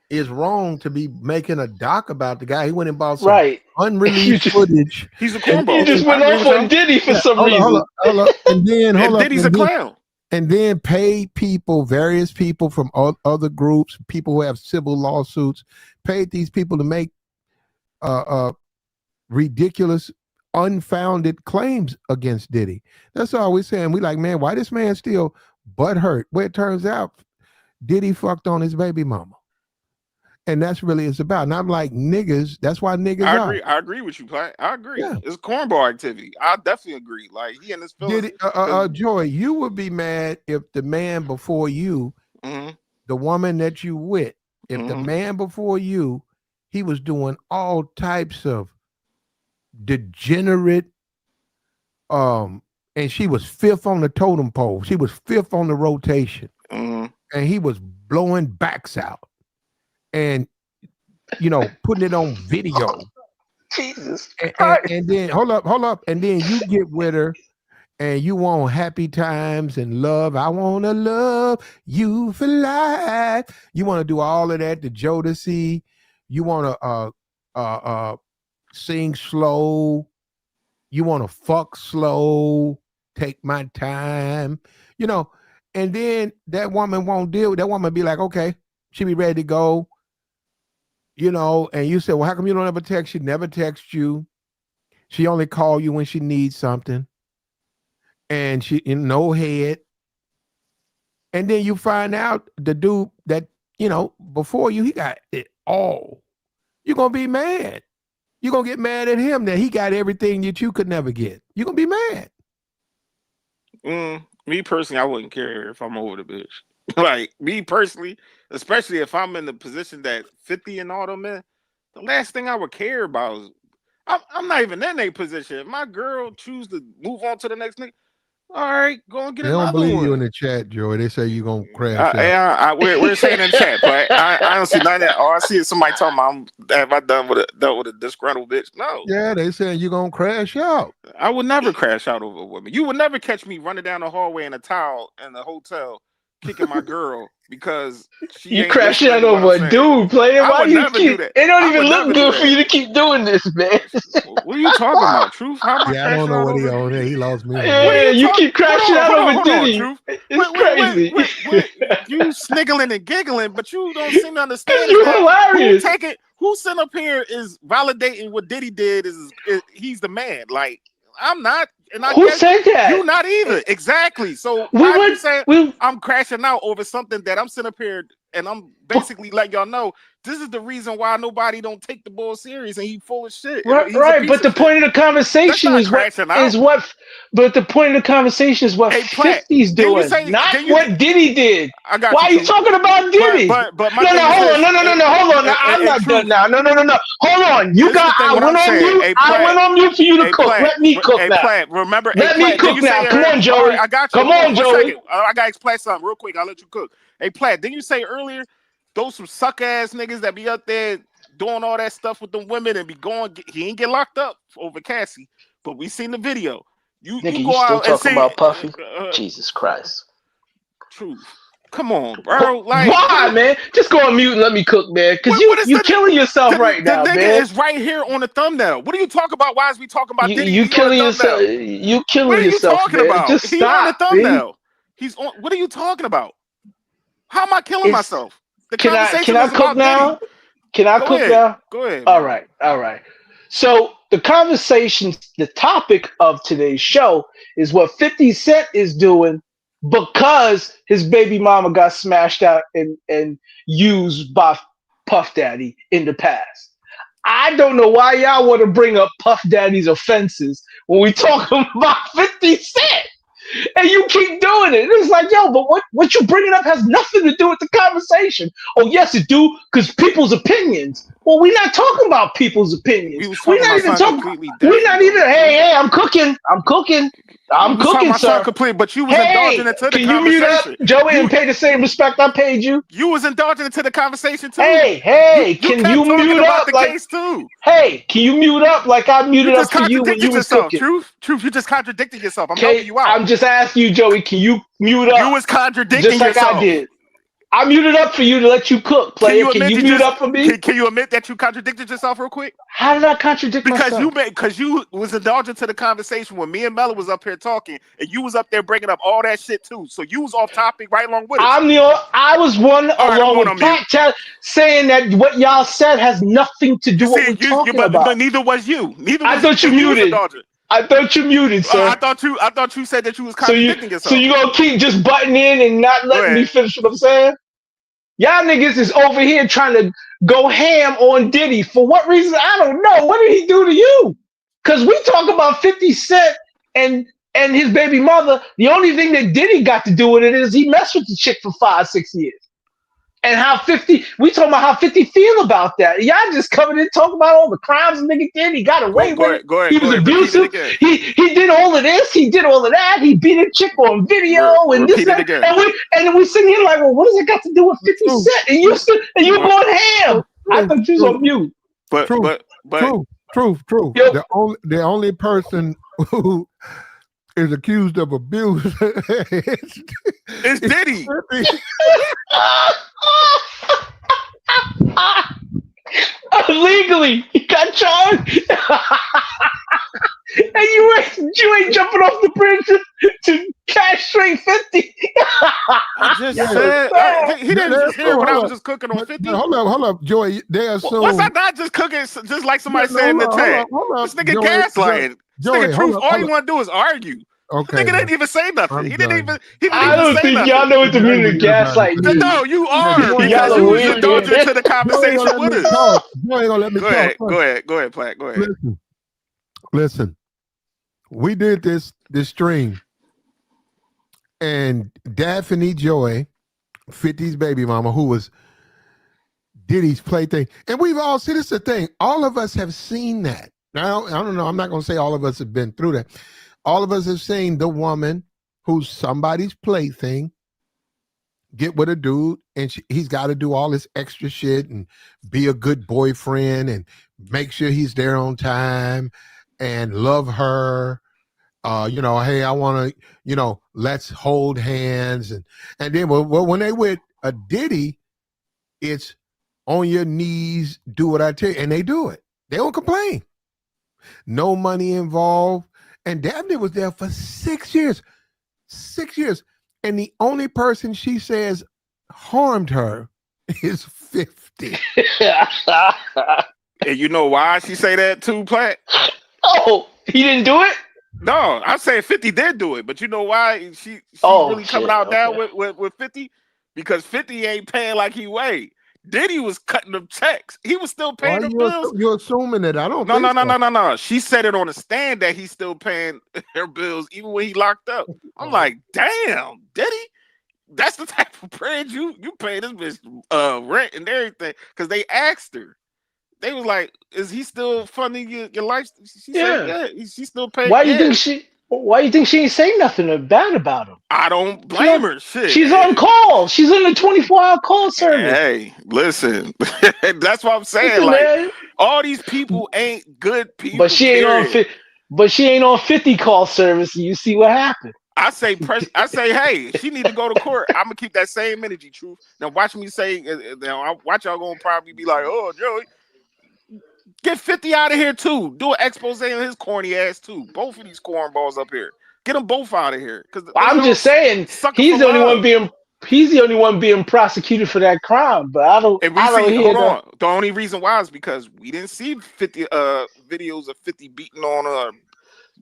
is wrong to be making a doc about the guy. He went and bought some unreleased footage. He's a cornball. You just went off on Diddy for some reason. Hold up. And then Diddy's a clown. And then paid people, various people from other groups, people who have civil lawsuits, paid these people to make ridiculous, unfounded claims against Diddy. That's all we're saying. We like, man, why this man still butthurt? Well, it turns out Diddy fucked on his baby mama. And that's really it's about. And I'm like, niggas, that's why niggas I agree with you, Platt. I agree. Yeah. It's cornball activity. I definitely agree. Like, he and his feelings. Joy, you would be mad if the man before you, the woman that you with, if the man before you, he was doing all types of degenerate, and she was fifth on the totem pole. She was fifth on the rotation. And he was blowing backs out. and putting it on video. Jesus and then hold up, and then you get with her and you want happy times and love. I want to love you for life. You want to do all of that to Jodeci. You want to sing slow. You want to fuck slow. Take my time. And then that woman won't deal. That woman be like, okay, she be ready to go. And you say, well, how come you don't ever text? She never texts you. She only call you when she needs something. And she in no head. And then you find out the dude that, before you, he got it all. You're going to be mad. You're going to get mad at him that he got everything that you could never get. You're going to be mad. Me personally, I wouldn't care if I'm over the bitch. Like, me personally, especially if I'm in the position that 50 and all them men, the last thing I would care about is, I'm not even in a position. If my girl choose to move on to the next nigga, all right, go and get another one. They don't believe you in the chat, Joey. They say you're going to crash out. We're saying in the chat, but I don't see none of that. All I see is somebody talking about, have I dealt with a disgruntled bitch? No. Yeah, they saying you're going to crash out. I would never crash out over a woman. You would never catch me running down the hallway in a towel in the hotel kicking my girl because she ain't crashing out over a dude playing. Why you keep? It don't even look good for you to keep doing this, man. What are you talking about, Truth? How am I don't know what he on there. He lost me. Yeah, you keep crashing out over Diddy. It's crazy. You sniggling and giggling, but you don't seem to understand. You're hilarious. Who sitting up here is validating what Diddy did? Is he's the man? Like, I'm not. And I Who said that? You not either. Exactly. So why are you saying I'm crashing out over something that I'm sitting up here and I'm basically letting y'all know this is the reason why nobody don't take the bull serious and he full of shit. Right. But the point of the conversation is what. But the point of the conversation is what 50's doing, not what Diddy did. Why are you talking about Diddy? But no, hold on. I'm not done now. No. Hold on. I went on mute. I went on mute for you to cook. Let me cook now. Remember, let me cook now. Come on, Joey. I got you. Come on, Joey. I got to explain something real quick. I'll let you cook. Hey, Platt, didn't you say earlier those some suck ass niggas that be up there doing all that stuff with them women and be going? He ain't get locked up over Cassie, but we seen the video. You go still out talking about Puffy? Jesus Christ. Truth. Come on, bro. Like, why, man? Just go on mute and let me cook, man. Because you killing yourself right now, man. The nigga is right here on the thumbnail. What are you talking about? Why is we talking about Diddy? You killing yourself. You killing yourself. What are you talking about? Just stop, on the thumbnail. He's on. What are you talking about? How am I killing myself? Can I cook now? Can I cook now? Go ahead. All right. So the conversation, the topic of today's show is what 50 Cent is doing because his baby mama got smashed out and used by Puff Daddy in the past. I don't know why y'all want to bring up Puff Daddy's offenses when we talking about 50 Cent. And you keep doing it. It's like, yo, but what you bringing up has nothing to do with the conversation. Oh, yes, it do, because people's opinions. Well, we're not talking about people's opinions. We're not even talking. We're not even. Hey, I'm cooking. I'm cooking, sir. But you was indulging into the conversation. Can you mute up, Joey, and pay the same respect I paid you? You was indulging into the conversation too. Hey, can you mute up like case too? Hey, can you mute up like I muted up for you when you was cooking? Truth, you just contradicted yourself. I'm helping you out. I'm just asking you, Joey, can you mute up? You was contradicting yourself. Just like I did. I muted up for you to let you cook, player. Can you mute up for me? Can you admit that you contradicted yourself real quick? How did I contradict myself? Because you was indulging to the conversation when me and Mella was up here talking, and you was up there bringing up all that shit too. So you was off topic right along with us. I was one along with Pat saying that what y'all said has nothing to do with what we're talking about. But neither was you. I thought you muted. I thought you muted, sir. I thought you said that you was contradicting yourself. So you gonna keep just butting in and not letting me finish what I'm saying? Y'all niggas is over here trying to go ham on Diddy. For what reason? I don't know. What did he do to you? Because we talk about 50 Cent and his baby mother. The only thing that Diddy got to do with it is he messed with the chick for 5-6 years. And how 50, we talking about how 50 feel about that. Y'all just coming in talking about all the crimes the nigga did. He got away with it. He was abusive. He did all of this. He did all of that. He beat a chick on video and this and that. And we sitting here like, well, what does it got to do with 50 Cent? And you going ham. I thought you was on mute. But truth. The only person who is accused of abuse it's Diddy. Legally, he got charged. And you ain't jumping off the bridge to castrate 50. I just said he didn't just hear what I was just cooking on 50. Hold up, Joey. They assume. What's that not just cooking? Just like somebody said in the chat. This nigga gaslighting. This nigga truth. All you want to do is argue. Okay. Nigga didn't even say nothing. He didn't even. I don't think y'all know what the meaning of gaslight means. No, you are because you was indulging into the conversation with us. You ain't gonna let me talk. Go ahead, Platt. Go ahead. Listen. We did this stream, and Daphne Joy, 50's baby mama, who was Diddy's plaything, and we've all seen. This is the thing. All of us have seen that. Now, I don't know. I'm not going to say all of us have been through that. All of us have seen the woman who's somebody's plaything get with a dude, and he's got to do all this extra shit and be a good boyfriend and make sure he's there on time and love her. Hey, I want to, let's hold hands. And then when they with a Diddy, it's on your knees, do what I tell you. And they do it. They don't complain. No money involved. And Daphne was there for 6 years. 6 years. And the only person she says harmed her is 50. And you know why she say that too, Platt? Oh, he didn't do it? No, I'm saying 50 did do it. But you know why she really coming out down with 50? Because 50 ain't paying like he weighed. Diddy was cutting them checks. He was still paying the bills. You're assuming it. I don't. No. She said it on the stand that he's still paying her bills even when he locked up. I'm like, damn, Diddy. That's the type of bread you pay this bitch rent and everything. Because they asked her. They was like, "Is he still funding your life?" She said, "Yeah, she's still paying." Why you think she ain't say nothing bad about him? I don't blame her. Shit, she's on call. She's on the 24-hour call service. Hey, listen, that's what I'm saying. Man. All these people ain't good people. But she ain't on 50 call service. And you see what happened. I say, hey, she need to go to court. I'm gonna keep that same energy, truth. Now watch me say. Now watch y'all gonna probably be like, "Oh, Joey, get 50 out of here too. Do an expose on his corny ass too. Both of these cornballs up here. Get them both out of here." Because I'm just saying he's the only one being prosecuted for that crime. But I don't. Hold on. The only reason why is because we didn't see 50 videos of 50 beating on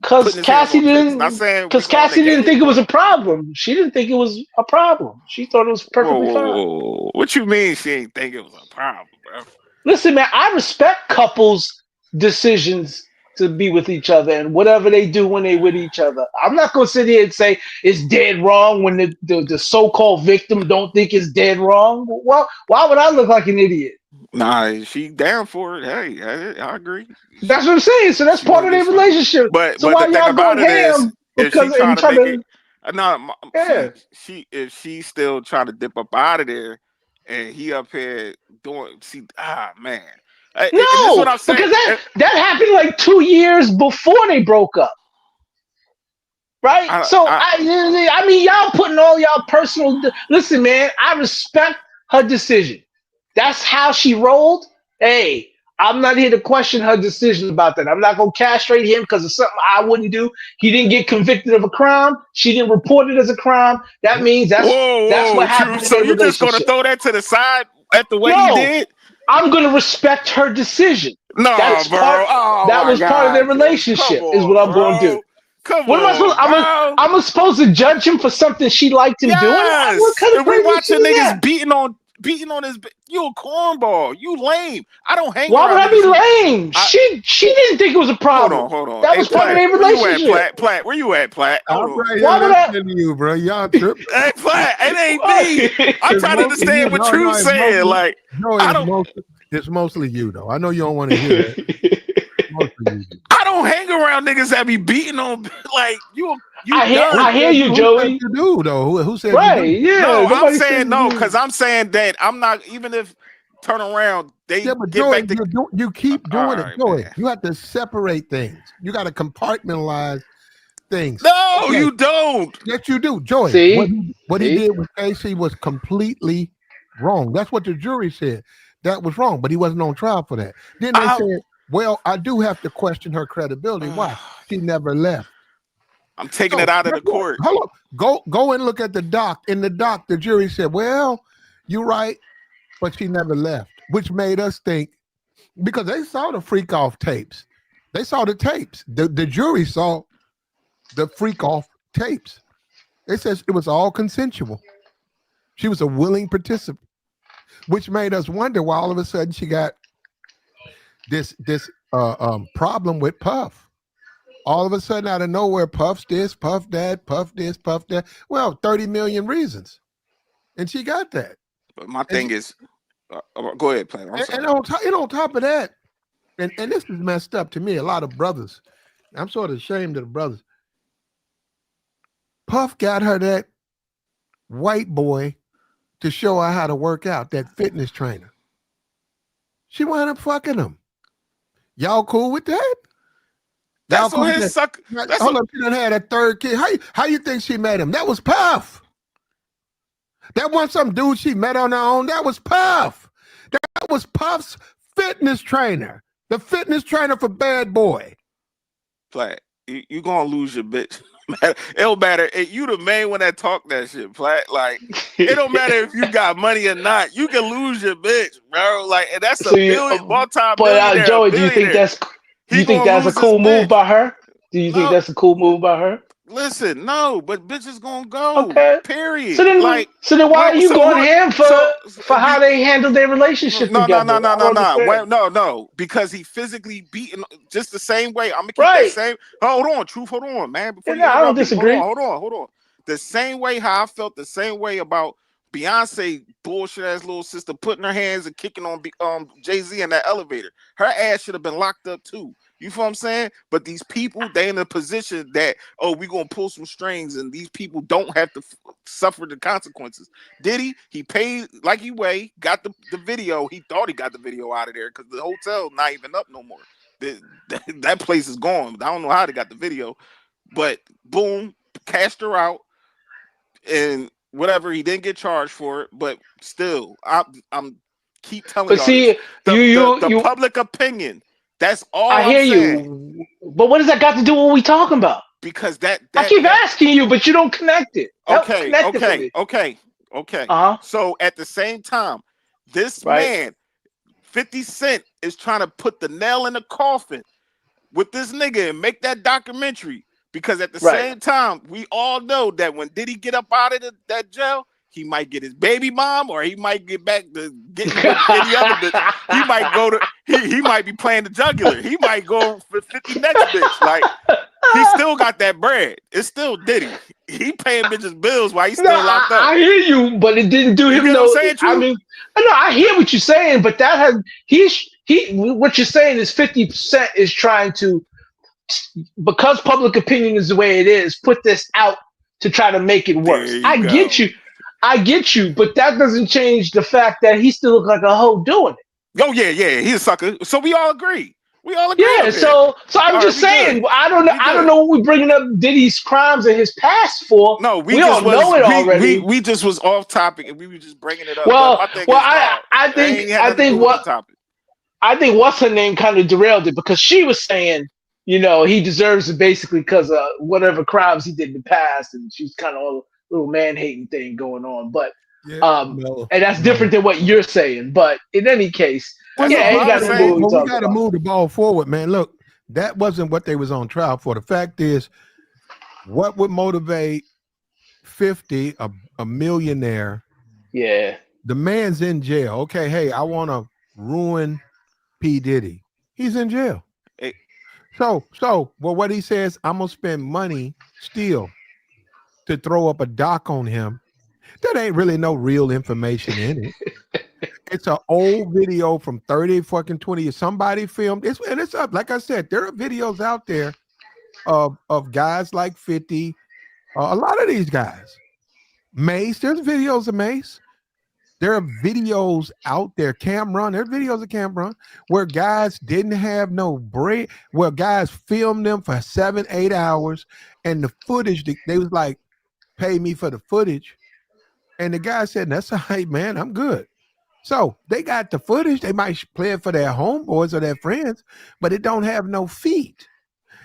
because Cassie didn't. Because Cassie didn't think it was a problem. She didn't think it was a problem. She thought it was perfectly fine. What you mean she ain't think it was a problem, bro? Listen, man, I respect couples' decisions to be with each other and whatever they do when they with each other. I'm not gonna sit here and say it's dead wrong when the so-called victim don't think it's dead wrong. Well, why would I look like an idiot? Nah, she down for it. Hey, I agree. That's what I'm saying. So that's part of their relationship. But so the thing about it is, if she trying to make it, if she still trying to dip up out of there, and he up here doing, man. No, what I'm saying. Because that happened like 2 years before they broke up. Right? I mean, y'all putting all y'all personal... Listen, man, I respect her decision. That's how she rolled. Hey, I'm not here to question her decision about that. I'm not going to castrate him because of something I wouldn't do. He didn't get convicted of a crime. She didn't report it as a crime. That means that's what happened. So you're just going to throw that to the side at the way he did? I'm going to respect her decision. No, bro. That was part of their relationship, is what I'm going to do. I'm supposed to judge him for something she liked him doing? What kind of we're watching niggas beating on beating on his. You a cornball. You lame. I don't hang Why would around I be niggas. lame? She didn't think it was a problem. Hold on. That Hey, was part of Platt, their where you at, relationship. Platt? Where you at, Platt? Hold I'm on. right here Why would I? listening to you, bro. Y'all tripping. Hey, Platt, it ain't me. I'm It's trying to mostly you. understand what No, you it's saying. mostly, Like, no, I don't. it's mostly you, though. I know you don't want to hear that. Mostly you. I don't hang around niggas that be beating on like you done. I hear you, Who said Joey. you do, though? Who said you Right? do? Yeah. No, I'm Nobody said saying no, you. because I'm saying that I'm not, even if turn around, they Yeah, but get Joey, back to you keep all doing it, right, Joey. man. You have to separate things. You got to compartmentalize things. No, Okay. you don't. Yes, you do, Joey. What he See. did with Casey was completely wrong. That's what the jury said. That was wrong, but he wasn't on trial for that. Then they said, "Well, I do have to question her credibility. Why? She never left." I'm taking So, it out of guess the what? court. Hold on. Go and look at the doc. In the doc, the jury said, "Well, you're right, but she never left," which made us think, because they saw the freak off tapes. They saw the tapes. The jury saw the freak off tapes. It says it was all consensual. She was a willing participant, which made us wonder why all of a sudden she got this problem with Puff. All of a sudden, out of nowhere, Puff's this, Puff that, Puff this, Puff that. Well, 30 million reasons, and she got that. But my thing is, go ahead, Platt. And on top of that, and this is messed up to me. A lot of brothers, I'm sort of ashamed of the brothers. Puff got her that white boy to show her how to work out, that fitness trainer. She wound up fucking him. Y'all cool with that? That's on his suck. Hold up, she done had a third kid. How you think she met him? That was Puff. That wasn't some dude she met on her own. That was Puff. That was Puff's fitness trainer. The fitness trainer for Bad Boy. Platt, you gonna lose your bitch. It don't matter. You the main one that talk that shit, Platt. Like, it don't matter if you got money or not. You can lose your bitch, bro. Like, and that's a multi-billionaire. But Joey, do you think that's a cool move by her? Do you think that's a cool move by her? Listen, no, but bitches gonna go. Okay. Period. So then why are you going ham for how they handle their relationship together? No. Because he physically beaten just the same way. I'm gonna keep that same. Hold on, truth. Hold on, man. Before you I don't disagree. Hold on. The same way how I felt the same way about Beyonce bullshit ass little sister putting her hands and kicking on Jay-Z in that elevator. Her ass should have been locked up too. You feel what I'm saying? But these people, they in a position that, we gonna pull some strings, and these people don't have to suffer the consequences. Diddy, he paid like he weighed, got the video. He thought he got the video out of there because the hotel not even up no more. That place is gone. I don't know how they got the video, but boom, cashed her out, and whatever. He didn't get charged for it, but still, I'm keep telling y'all. See, the public opinion. That's all I hear saying. you. But what does that got to do with what we talking about? Because that I keep asking you, but you don't connect it. Okay. Uh-huh. So at the same time, this man, 50 Cent, is trying to put the nail in the coffin with this nigga and make that documentary. Because at the same time, we all know that when Diddy get up out of that jail, he might get his baby mom, or he might get back to getting with any other bitch. He might go to he might be playing the jugular. He might go for 50 next bitch. Like, he still got that bread. It's still Diddy. He paying bitches bills while he's still locked up. I hear you, but it didn't do him no. I mean, I hear what you're saying, but that has what you're saying is 50% is trying to, because public opinion is the way it is, put this out to try to make it worse. I get you, but that doesn't change the fact that he still looks like a hoe doing it. Oh yeah, he's a sucker. So we all agree. Yeah, so I'm just saying. Good. I don't know what we're bringing up Diddy's crimes and his past for. No, we all know it already. We just was off topic and we were just bringing it up. Well, I think what's her name kind of derailed it, because she was saying, he deserves it basically because of whatever crimes he did in the past, and she's kind of a little man-hating thing going on. But and that's different than what you're saying. But in any case, we got to move the ball forward, man. Look, that wasn't what they was on trial for. The fact is, what would motivate 50, a millionaire, The man's in jail. Okay, hey, I want to ruin P. Diddy. He's in jail. Hey, So, well, what he says, I'm gonna spend money still to throw up a doc on him. That ain't really no real information in it. It's an old video from 30 fucking 20 years. Somebody filmed it's and it's up. Like I said, there are videos out there of guys like 50. A lot of these guys. Mace, there's videos of Mace. There are videos out there, Cameron. There's videos of Cameron where guys didn't have no break, where guys filmed them for 7, 8 hours, and the footage, they was like, pay me for the footage. And the guy said, that's all right, man, I'm good. So they got the footage. They might play it for their homeboys or their friends, but it don't have no feet.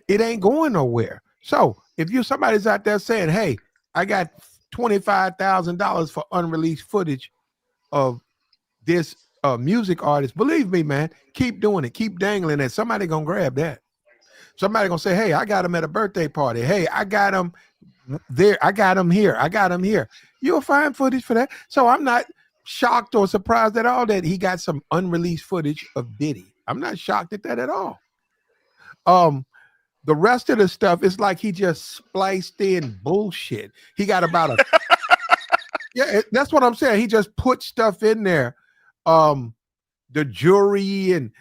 It ain't going nowhere. So if you somebody's out there saying, hey, I got $25,000 for unreleased footage of this music artist, believe me, man, keep doing it. Keep dangling it. Somebody gonna grab that. Somebody gonna say, hey, I got him at a birthday party. Hey, I got him there. I got him here. I got him here. You'll find footage for that. So I'm not shocked or surprised at all that he got some unreleased footage of Diddy. I'm not shocked at that at all. The rest of the stuff is like he just spliced in bullshit. He got about a yeah, that's what I'm saying. He just put stuff in there. The jury and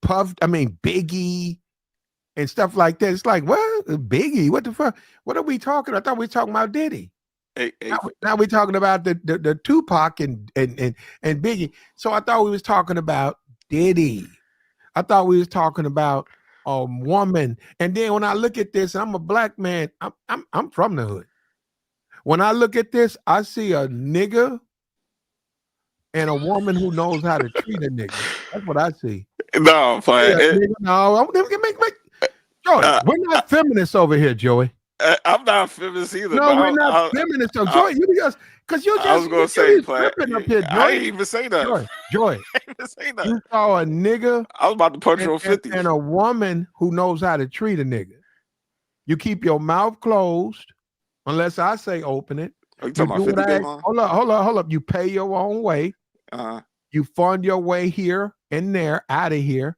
Puff, I mean Biggie and stuff like that. It's like, what? Biggie? What the fuck? What are we talking? I thought we were talking about Diddy. Hey, now we're talking about the Tupac and Biggie. So I thought we was talking about Diddy. I thought we was talking about a woman. And then when I look at this, I'm a black man. I'm from the hood. When I look at this, I see a nigga and a woman who knows how to treat a nigga. That's what I see. No, fine. No, Joey, we're not feminists over here, Joey. I'm not feminist either. No, we're not feminists. So Joey, because you just I was gonna say, up here, Joey. I didn't even say that. Joey, I didn't even say that. You saw a nigga. I was about to punch her on 50. And a woman who knows how to treat a nigga. You keep your mouth closed unless I say open it. Are you talking about 50 hold up. You pay your own way. You fund your way here and there, out of here,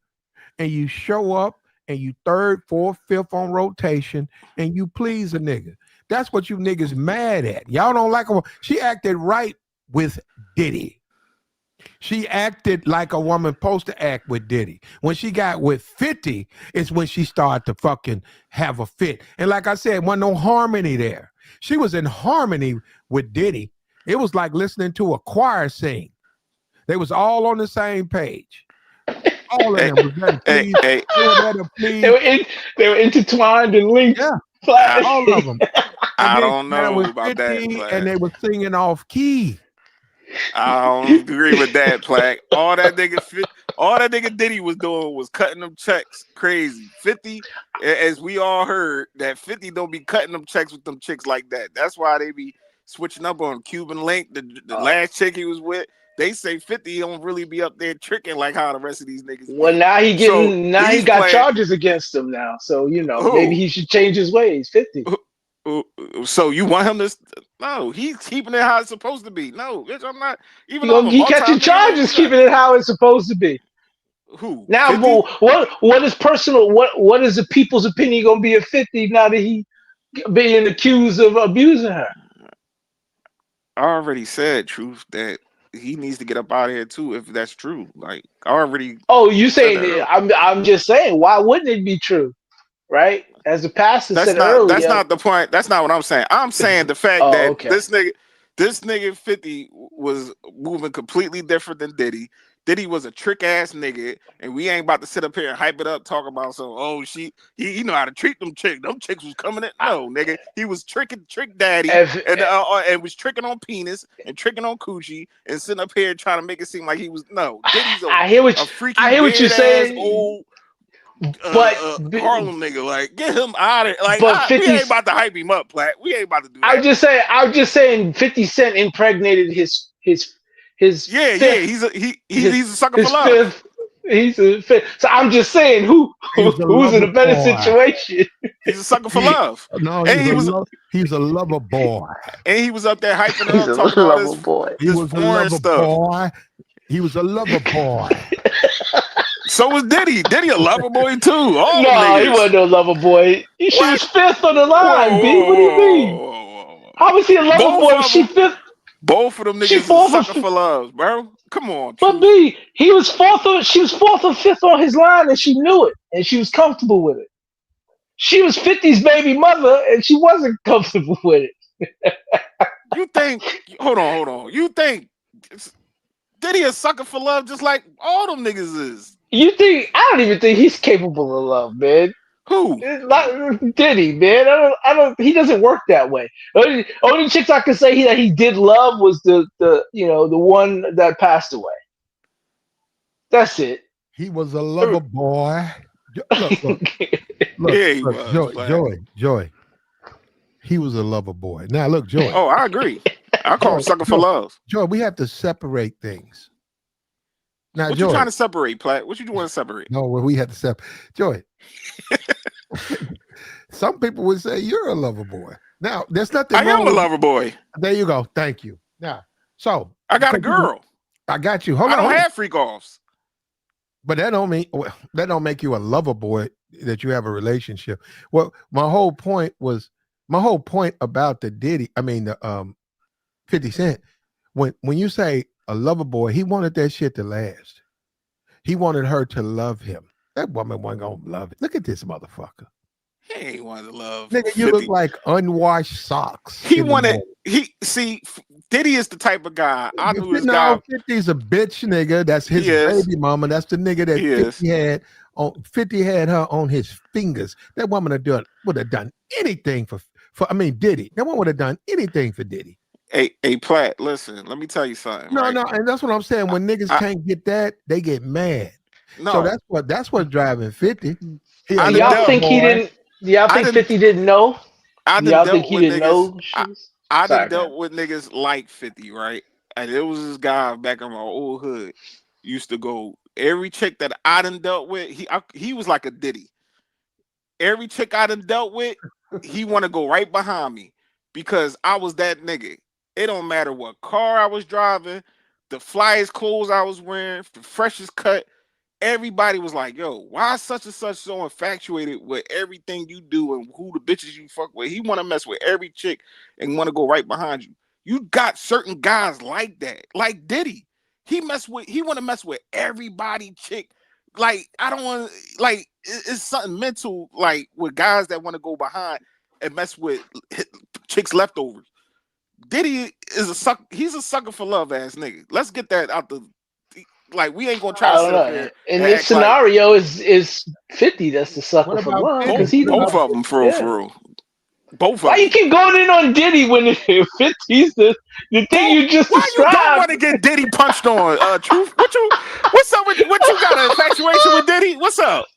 and you show up and you third, fourth, fifth on rotation, and you please a nigga. That's what you niggas mad at. Y'all don't like her. She acted right with Diddy. She acted like a woman supposed to act with Diddy. When she got with 50, it's when she started to fucking have a fit. And like I said, wasn't no harmony there. She was in harmony with Diddy. It was like listening to a choir sing. They was all on the same page. All of them was better please. They were intertwined and linked. Yeah, all of them. I don't know about that. And they were singing off key. I don't agree with that, Plaque. All that nigga Diddy was doing was cutting them checks crazy. 50, as we all heard, that 50 don't be cutting them checks with them chicks like that. That's why they be switching up on Cuban Link, the last chick he was with. They say 50 don't really be up there tricking like how the rest of these niggas. Well, now he got charges against him now. So maybe he should change his ways. 50. So you want him to? No, he's keeping it how it's supposed to be. No, bitch, I'm not. Even he catching charges, keeping it how it's supposed to be. Who now? What is personal? What is the people's opinion going to be at 50 now that he being accused of abusing her? I already said, Truth, that he needs to get up out of here too. If that's true, like I already. Oh, you saying? I'm just saying. Why wouldn't it be true? Right? As the pastor said earlier. That's not the point. That's not what I'm saying. I'm saying the fact that this nigga 50 was moving completely different than Diddy. Diddy was a trick ass nigga, and we ain't about to sit up here and hype it up, talk about he know how to treat them chicks. Them chicks was coming in. No, nigga, he was trick daddy and was tricking on penis and tricking on coochie and sitting up here trying to make it seem like he was Diddy's a freaky what you're saying. Old Harlem nigga, like get him out of here. Like we ain't about to hype him up, Platt. We ain't about to do that. I'm just saying 50 Cent impregnated his he's a sucker for love. So I'm just saying, He's a who's in lover a better boy. situation? He's a sucker for love. No, And he's a lover boy. and he was up there hyping it He's up, a talking all lover boy. He this was a foreign lover stuff. boy. He was a lover boy. So was Diddy. Diddy a lover boy too. All them No, niggas. he wasn't no lover boy. She What? was fifth on the line, B. What do you mean? Whoa. How was he a lover Both boy? of She them. fifth. Both of them She niggas is a fourth or sucker fifth. for love, bro. Come on, But Truth. B, he was she was fourth or fifth on his line, and she knew it, and she was comfortable with it. She was 50's baby mother, and she wasn't comfortable with it. You think? Hold on. You think Diddy a sucker for love just like all them niggas is? You think? I don't even think he's capable of love, man. Who? It's not Diddy, man. I don't. He doesn't work that way. Only chicks I could say that he did love was the the one that passed away. That's it. He was a lover boy. Look, Yeah, he was. Joy. He was a lover boy. Now, look, Joy. Oh, I agree. I call him sucker for love. Joy, we have to separate things. Now, What Joy, you trying to separate, Platt? What you want to separate? No, well, we had to separate. Joy, some people would say you're a lover boy. Now, there's nothing wrong. I am a lover boy. There you go. Thank you. Now, so I got a girl. I got you. Hold on. I don't have freak offs. But that don't make you a lover boy that you have a relationship. Well, my whole point about the Diddy, the 50 Cent, when you say a lover boy, he wanted that shit to last. He wanted her to love him. That woman wasn't gonna love it. Look at this motherfucker. He ain't wanted to love. Nigga, 50. you look like unwashed socks. Diddy is the type of guy. I knew this guy. 50's a bitch nigga. That's his baby mama. That's the nigga that 50 had on 50 had her on his fingers. That woman would have done anything for Diddy. That woman would have done anything for Diddy. Hey, Platt, listen, let me tell you something. No, and that's what I'm saying. When niggas can't get that, they get mad. No. So that's what's driving 50. Y'all think he didn't? Y'all think 50 didn't know? Y'all think he didn't know? I done dealt with niggas like 50, right? And it was this guy back in my old hood. Used to go every chick that I done dealt with. He was like a Diddy. Every chick I done dealt with, he want to go right behind me because I was that nigga. It don't matter what car I was driving, the flyest clothes I was wearing, the freshest cut. Everybody was like, yo, why such and such so infatuated with everything you do and who the bitches you fuck with? He want to mess with every chick and want to go right behind you. You got certain guys like that, like Diddy. He want to mess with everybody chick. Like, I don't want like it's something mental, like with guys that want to go behind and mess with chicks leftovers. Diddy is a sucker. He's a sucker for love ass nigga. Let's get that out the. Like, we ain't gonna try to sit up here. In this scenario, is 50 that's the sucker for love? Both of them, for real. Both of them. Why you keep going in on Diddy when 50's the thing you just described? Why you don't want to get Diddy punched on? Truth. What's up with you? What you got an infatuation with Diddy? What's up?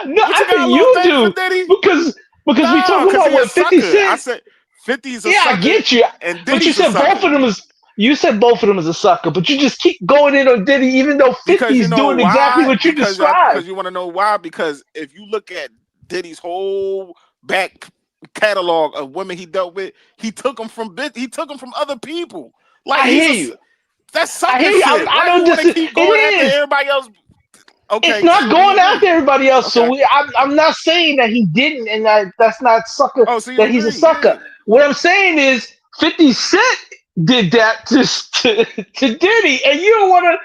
No, I think you do. Because we talking about what 50 Cent. I said 50's a sucker. I get you. And but you said both of them is. You said both of them is a sucker, but you just keep going in on Diddy, even though 50's doing exactly what you described. Because you want to know why? Because if you look at Diddy's whole back catalog of women he dealt with, he took them from other people. Like, I hear you. That's sucker shit. I don't want to keep going after everybody else. Okay, it's not going after everybody else. Okay. So I'm not saying that he didn't, and that's not sucker. That he's a sucker. Yeah. What I'm saying is 50 Cent did that to Diddy, and you don't want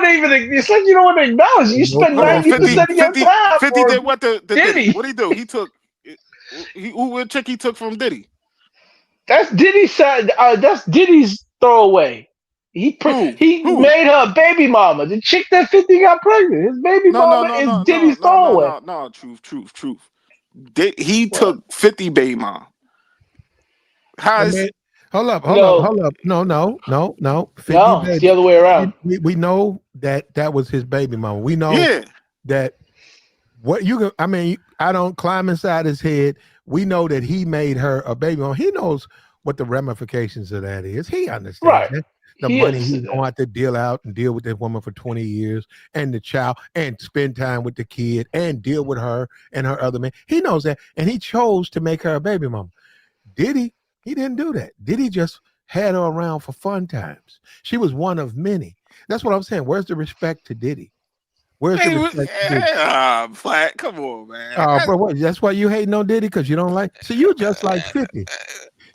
to even. It's like you don't want to acknowledge. You spend 90% of your time. 50 did what the Diddy. What did he do? He took what chick he took from Diddy. That's Diddy's. That's Diddy's throwaway. He made her a baby mama. The chick that 50 got pregnant, his baby mama is Diddy's throwaway. No, truth. He took 50 baby mama. How is? Hold up. No. 50 it's the other way around. We know that was his baby mama. We know that I don't climb inside his head. We know that he made her a baby mama. He knows what the ramifications of that is. He understands Right. that. The He money he's understood going to that. have to deal out and deal with that woman for 20 years and the child and spend time with the kid and deal with her and her other man. He knows that. And he chose to make her a baby mama. Diddy, he didn't do that. Diddy just had her around for fun times. She was one of many. That's what I'm saying. Where's the respect to Diddy? Where's the Hey, respect to Diddy? Flat, come on, man. Bro, what, that's why you hating on Diddy because you don't like. See, you just like 50.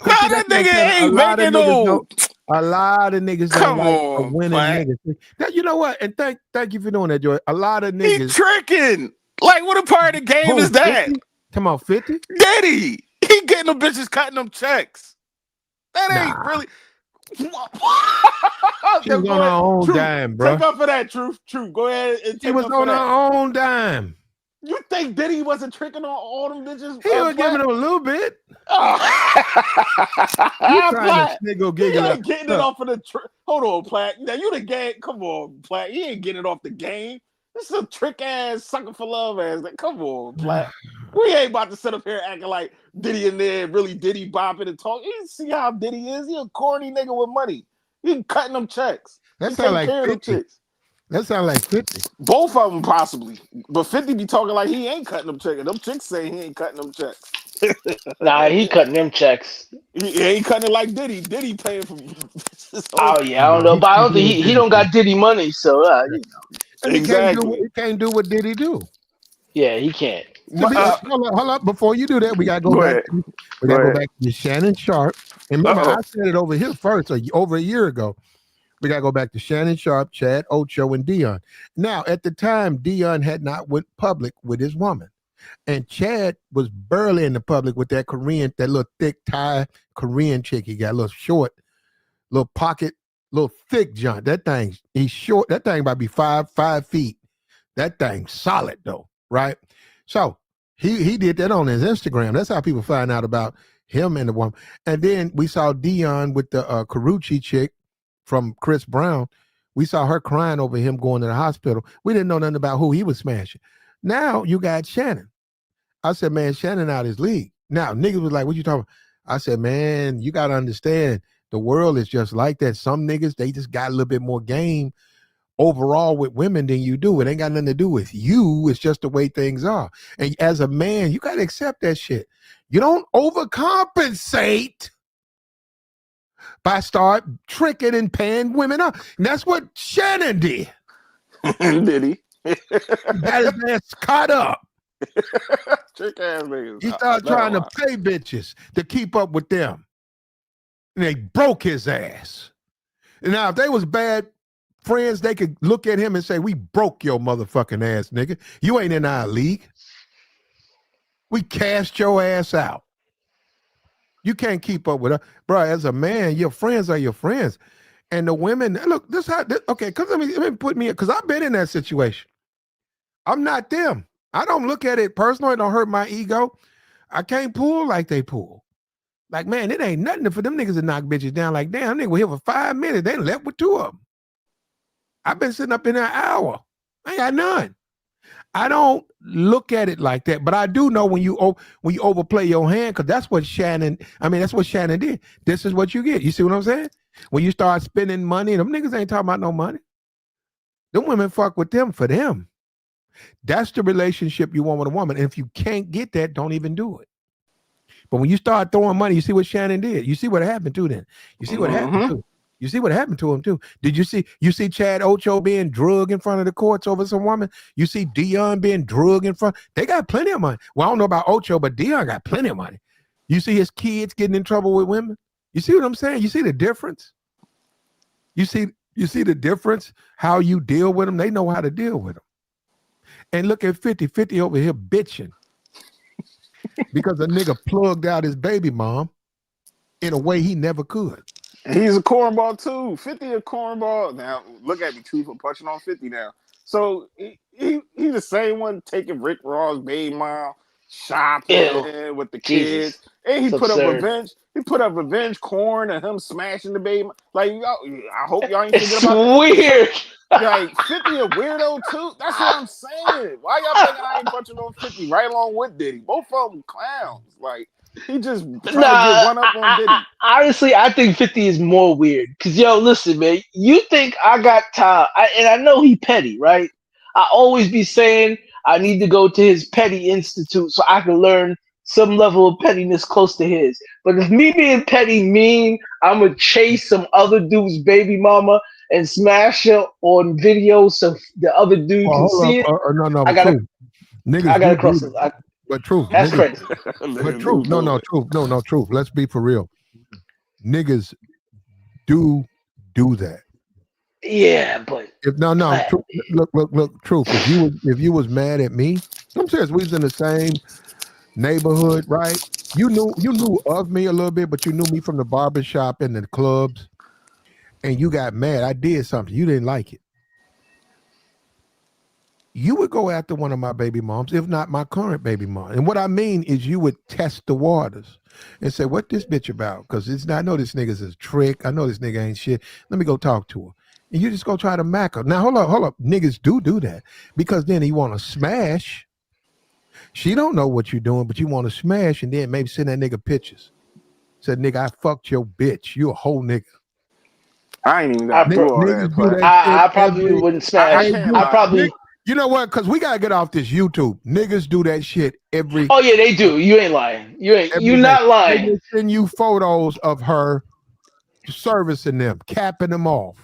No, 50, that's that what I'm saying. nigga A ain't lot of making niggas don't. no. A lot of niggas don't Come like a on, winning Flat. nigga. That, you know what? And thank you for doing that, Joy. A lot of He niggas. tricking. Like, what a part of the game Who, is that? 50? Come on, 50? Diddy. He getting them bitches cutting them checks. That ain't Nah. really. She was Go on her ahead. own Truth. dime, bro. Take up for that, Truth. Truth. Go ahead and She take was up for on her that. own dime. You think Diddy wasn't tricking on all them bitches? He was giving Flat? them a little bit. You Oh. trying to Flat. sniggle He giggle up. ain't getting it Look, off of the. Hold on, Platt. Now you the game. Come on, Platt. He ain't getting it off the game. This is a trick ass sucker for love ass. Like, come on, Platt. We ain't about to sit up here acting like Diddy in there really Diddy bopping and talking. You see how Diddy is? He a corny nigga with money. He cutting them checks. that He sound taking like care of them 50. chicks. That sound like 50. Both of them possibly. But 50 be talking like he ain't cutting them checks. Them chicks say he ain't cutting them checks. Nah, he cutting them checks. He ain't cutting it like Diddy. Diddy paying for his whole. Oh yeah, I don't No, know, he but I can't don't do think what he Diddy don't do. got Diddy money, so And Exactly. he can't do what Diddy do. yeah, he can't. Hold up. Before you do that, we gotta go Go back. ahead. We Go gotta go ahead. back to Shannon Sharp. And remember, I Uh-oh. said it over here first, over a year ago. We gotta go back to Shannon Sharp, Chad Ocho, and Dion. Now, at the time, Dion had not went public with his woman, and Chad was barely in the public with that little thick tie Korean chick he got, a little short, little pocket, little thick junk. That thing, he's short. That thing about to be 5 feet. That thing solid though, right? So he did that on his Instagram. That's how people find out about him and the woman. And then we saw Dion with the Carucci chick from Chris Brown. We saw her crying over him going to the hospital. We didn't know nothing about who he was smashing. Now you got Shannon. I said, man, Shannon out his league. Now niggas was like, what you talking about? I said, man, you got to understand the world is just like that. Some niggas, they just got a little bit more game overall with women than you do. It ain't got nothing to do with you. It's just the way things are. And as a man, you got to accept that shit. You don't overcompensate by start tricking and paying women up. And that's what Shannon did. Did he? Got his ass caught up. Trick ass niggas. He started trying to pay bitches to keep up with them. And they broke his ass. And now, if they was bad friends, they could look at him and say, we broke your motherfucking ass, nigga. You ain't in our league. We cast your ass out. You can't keep up with her. Bro, as a man, your friends are your friends. And the women, look, okay, because let me put me, because I've been in that situation. I'm not them. I don't look at it personally. It don't hurt my ego. I can't pull like they pull. Like, man, it ain't nothing for them niggas to knock bitches down. Like, damn, nigga, we're here for 5 minutes. They left with 2 of them. I've been sitting up in an hour. I ain't got none. I don't look at it like that, but I do know when you overplay your hand, because that's what Shannon did. This is what you get. You see what I'm saying? When you start spending money, them niggas ain't talking about no money. Them women fuck with them for them. That's the relationship you want with a woman. And if you can't get that, don't even do it. But when you start throwing money, you see what Shannon did. You see what happened to then. You see what happened to. You see what happened to him too. Did you see Chad Ocho being drugged in front of the courts over some woman? You see Dion being drugged in front. They got plenty of money. Well, I don't know about Ocho, but Dion got plenty of money. You see his kids getting in trouble with women. You see what I'm saying? You see the difference? You see the difference, how you deal with them? They know how to deal with them. And look at 50 over here bitching because a nigga plugged out his baby mom in a way he never could. He's a cornball too. 50 a cornball. Now look at me, Truth, for punching on 50 now. So he the same one taking Rick Ross' baby mom, shopping with the kids, and he It's put up absurd. revenge. He put up revenge corn and him smashing the baby. Like, I hope y'all ain't It's thinking about that. weird. Like 50 a weirdo too. That's what I'm saying. Why y'all thinking I ain't punching on 50 right along with Diddy? Both of them clowns. Like, He just trying to get one up on Diddy. Honestly, I think 50 is more weird. Cause yo, listen, man, you think I got time, and I know he petty, right? I always be saying I need to go to his petty institute so I can learn some level of pettiness close to his. But if me being petty mean I'm gonna chase some other dude's baby mama and smash her on video so the other dude Well, can hold see up. it, No, I but gotta true. Niggas I gotta do cross that. it. But truth, That's niggas. crazy. But truth. No, truth. No, truth. Let's be for real. Niggas do that. Yeah, but If no, truth, look, truth. If you was mad at me, I'm serious. We was in the same neighborhood, right? You knew of me a little bit, but you knew me from the barbershop and the clubs, and you got mad. I did something. You didn't like it. You would go after one of my baby moms, if not my current baby mom. And what I mean is you would test the waters and say, what this bitch about? Because I know this nigga's a trick. I know this nigga ain't shit. Let me go talk to her. And you just go try to mack her. Now, hold up. Niggas do that. Because then he want to smash. She don't know what you're doing, but you want to smash and then maybe send that nigga pictures. Said, nigga, I fucked your bitch. You a whole nigga. I ain't even got to do all that, Platt. I probably wouldn't smash. I can't lie. You know what? Because we gotta get off this YouTube. Niggas do that shit every. Oh yeah, they do. You ain't lying. You're day. not lying. They send you photos of her servicing them, capping them off.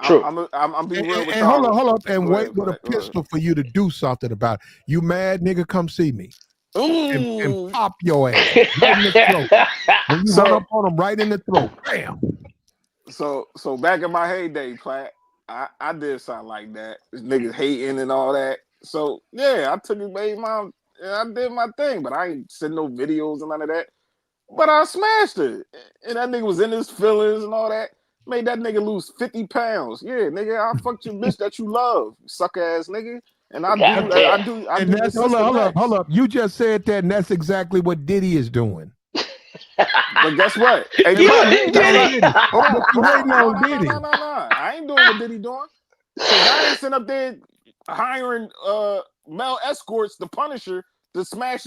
True. I'm being real with and y'all. hold up, and wait ahead, with a pistol for you to do something about it. You mad, nigga? Come see me. And pop your ass right in the throat. When you run up on them right in the throat, bam. So back in my heyday, Platt, I did something like that. This niggas hating and all that. So yeah, I took his baby mom and I did my thing, but I ain't send no videos and none of that. But I smashed it. And that nigga was in his feelings and all that. Made that nigga lose 50 pounds. Yeah, nigga, I fucked your bitch that you love, suck ass nigga. And I do hold up. You just said that, and that's exactly what Diddy is doing. But guess what? Hey, You and Diddy. Hold on. No. I ain't doing what Diddy doing. Because I ain't sitting up there hiring male escorts, the Punisher, to smash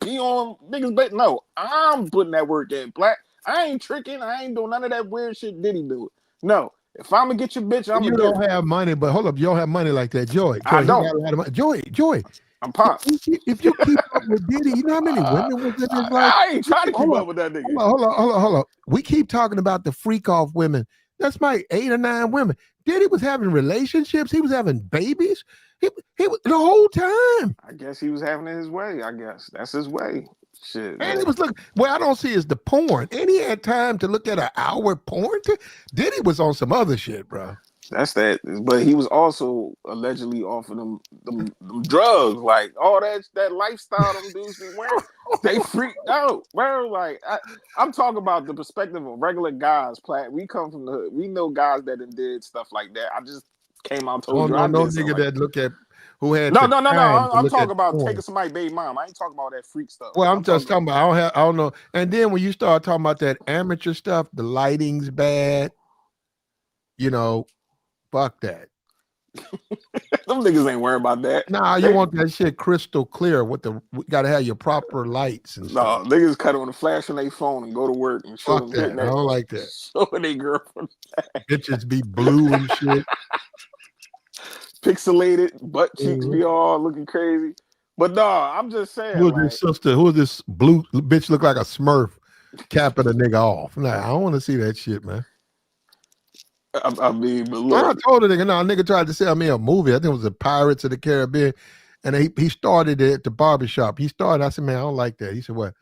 pee on niggas. But no, I'm putting that work in, Black. I ain't tricking. I ain't doing none of that weird shit Diddy do. No. If I'm gonna get your bitch, I'm gonna get her. You don't have money, but hold up, you don't have money like that, Joy. I don't. Got a lot of money. Joy. I'm popped. If you keep up with Diddy, you know how many women was in his life? I ain't trying to keep up with that nigga. Hold on. We keep talking about the freak off women. That's my 8 or 9 women. Diddy was having relationships. He was having babies. He was the whole time. I guess he was having it his way. I guess that's his way. Shit. And he was looking. What I don't see is the porn. And he had time to look at an hour porn. Diddy was on some other shit, bro. That's that, but he was also allegedly off of them drugs, like all that lifestyle them dudes be wearing. They freaked out, bro. Like I'm talking about the perspective of regular guys. Platt, we come from the hood. We know guys that did stuff like that. I just came out and told you. No nigga that look at who had no. I'm talking about taking somebody baby mom. I ain't talking about that freak stuff. Well, I'm just talking about I don't know. And then when you start talking about that amateur stuff, the lighting's bad. You know. Fuck that. Them niggas ain't worried about that. Nah, you want that shit crystal clear. We gotta have your proper lights and stuff. No, niggas cut on the flash on their phone and go to work and show Fuck them. That. I don't like that. Showing their girlfriend. Bitches be blue and shit. Pixelated, butt cheeks be all looking crazy. But no, I'm just saying. Who is this sister? Who is this blue bitch look like a Smurf capping a nigga off? Nah, I don't want to see that shit, man. I mean, but look. I told a nigga tried to sell me a movie. I think it was the Pirates of the Caribbean. And he started it at the barbershop. I said, man, I don't like that. He said, what?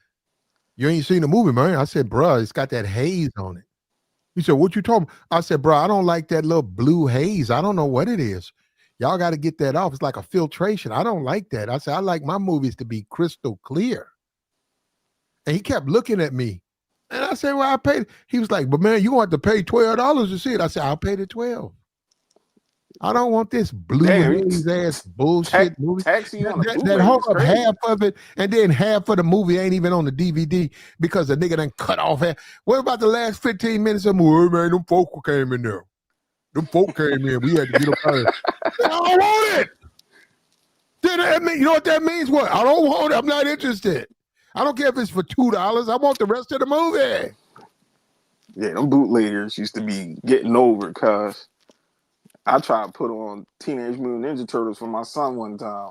You ain't seen the movie, man? I said, bro, it's got that haze on it. He said, what you talking about? I said, bro, I don't like that little blue haze. I don't know what it is. Y'all got to get that off. It's like a filtration. I don't like that. I said, I like my movies to be crystal clear. And he kept looking at me. And I said, well, I paid. He was like, but man, you want to pay $12 to see it. I said, I'll pay the $12. I don't want this blue ass bullshit movie. That whole up half of it, and then half of the movie ain't even on the DVD because the nigga done cut off half. What about the last 15 minutes of the movie? Man, them folk came in there. Them folk came in. We had to get them out of there. I don't want it. You know what that means? What? I don't want it. I'm not interested. I don't care if it's for $2. I want the rest of the movie. Yeah, them bootleggers used to be getting over, cuz I tried to put on Teenage Mutant Ninja Turtles for my son one time.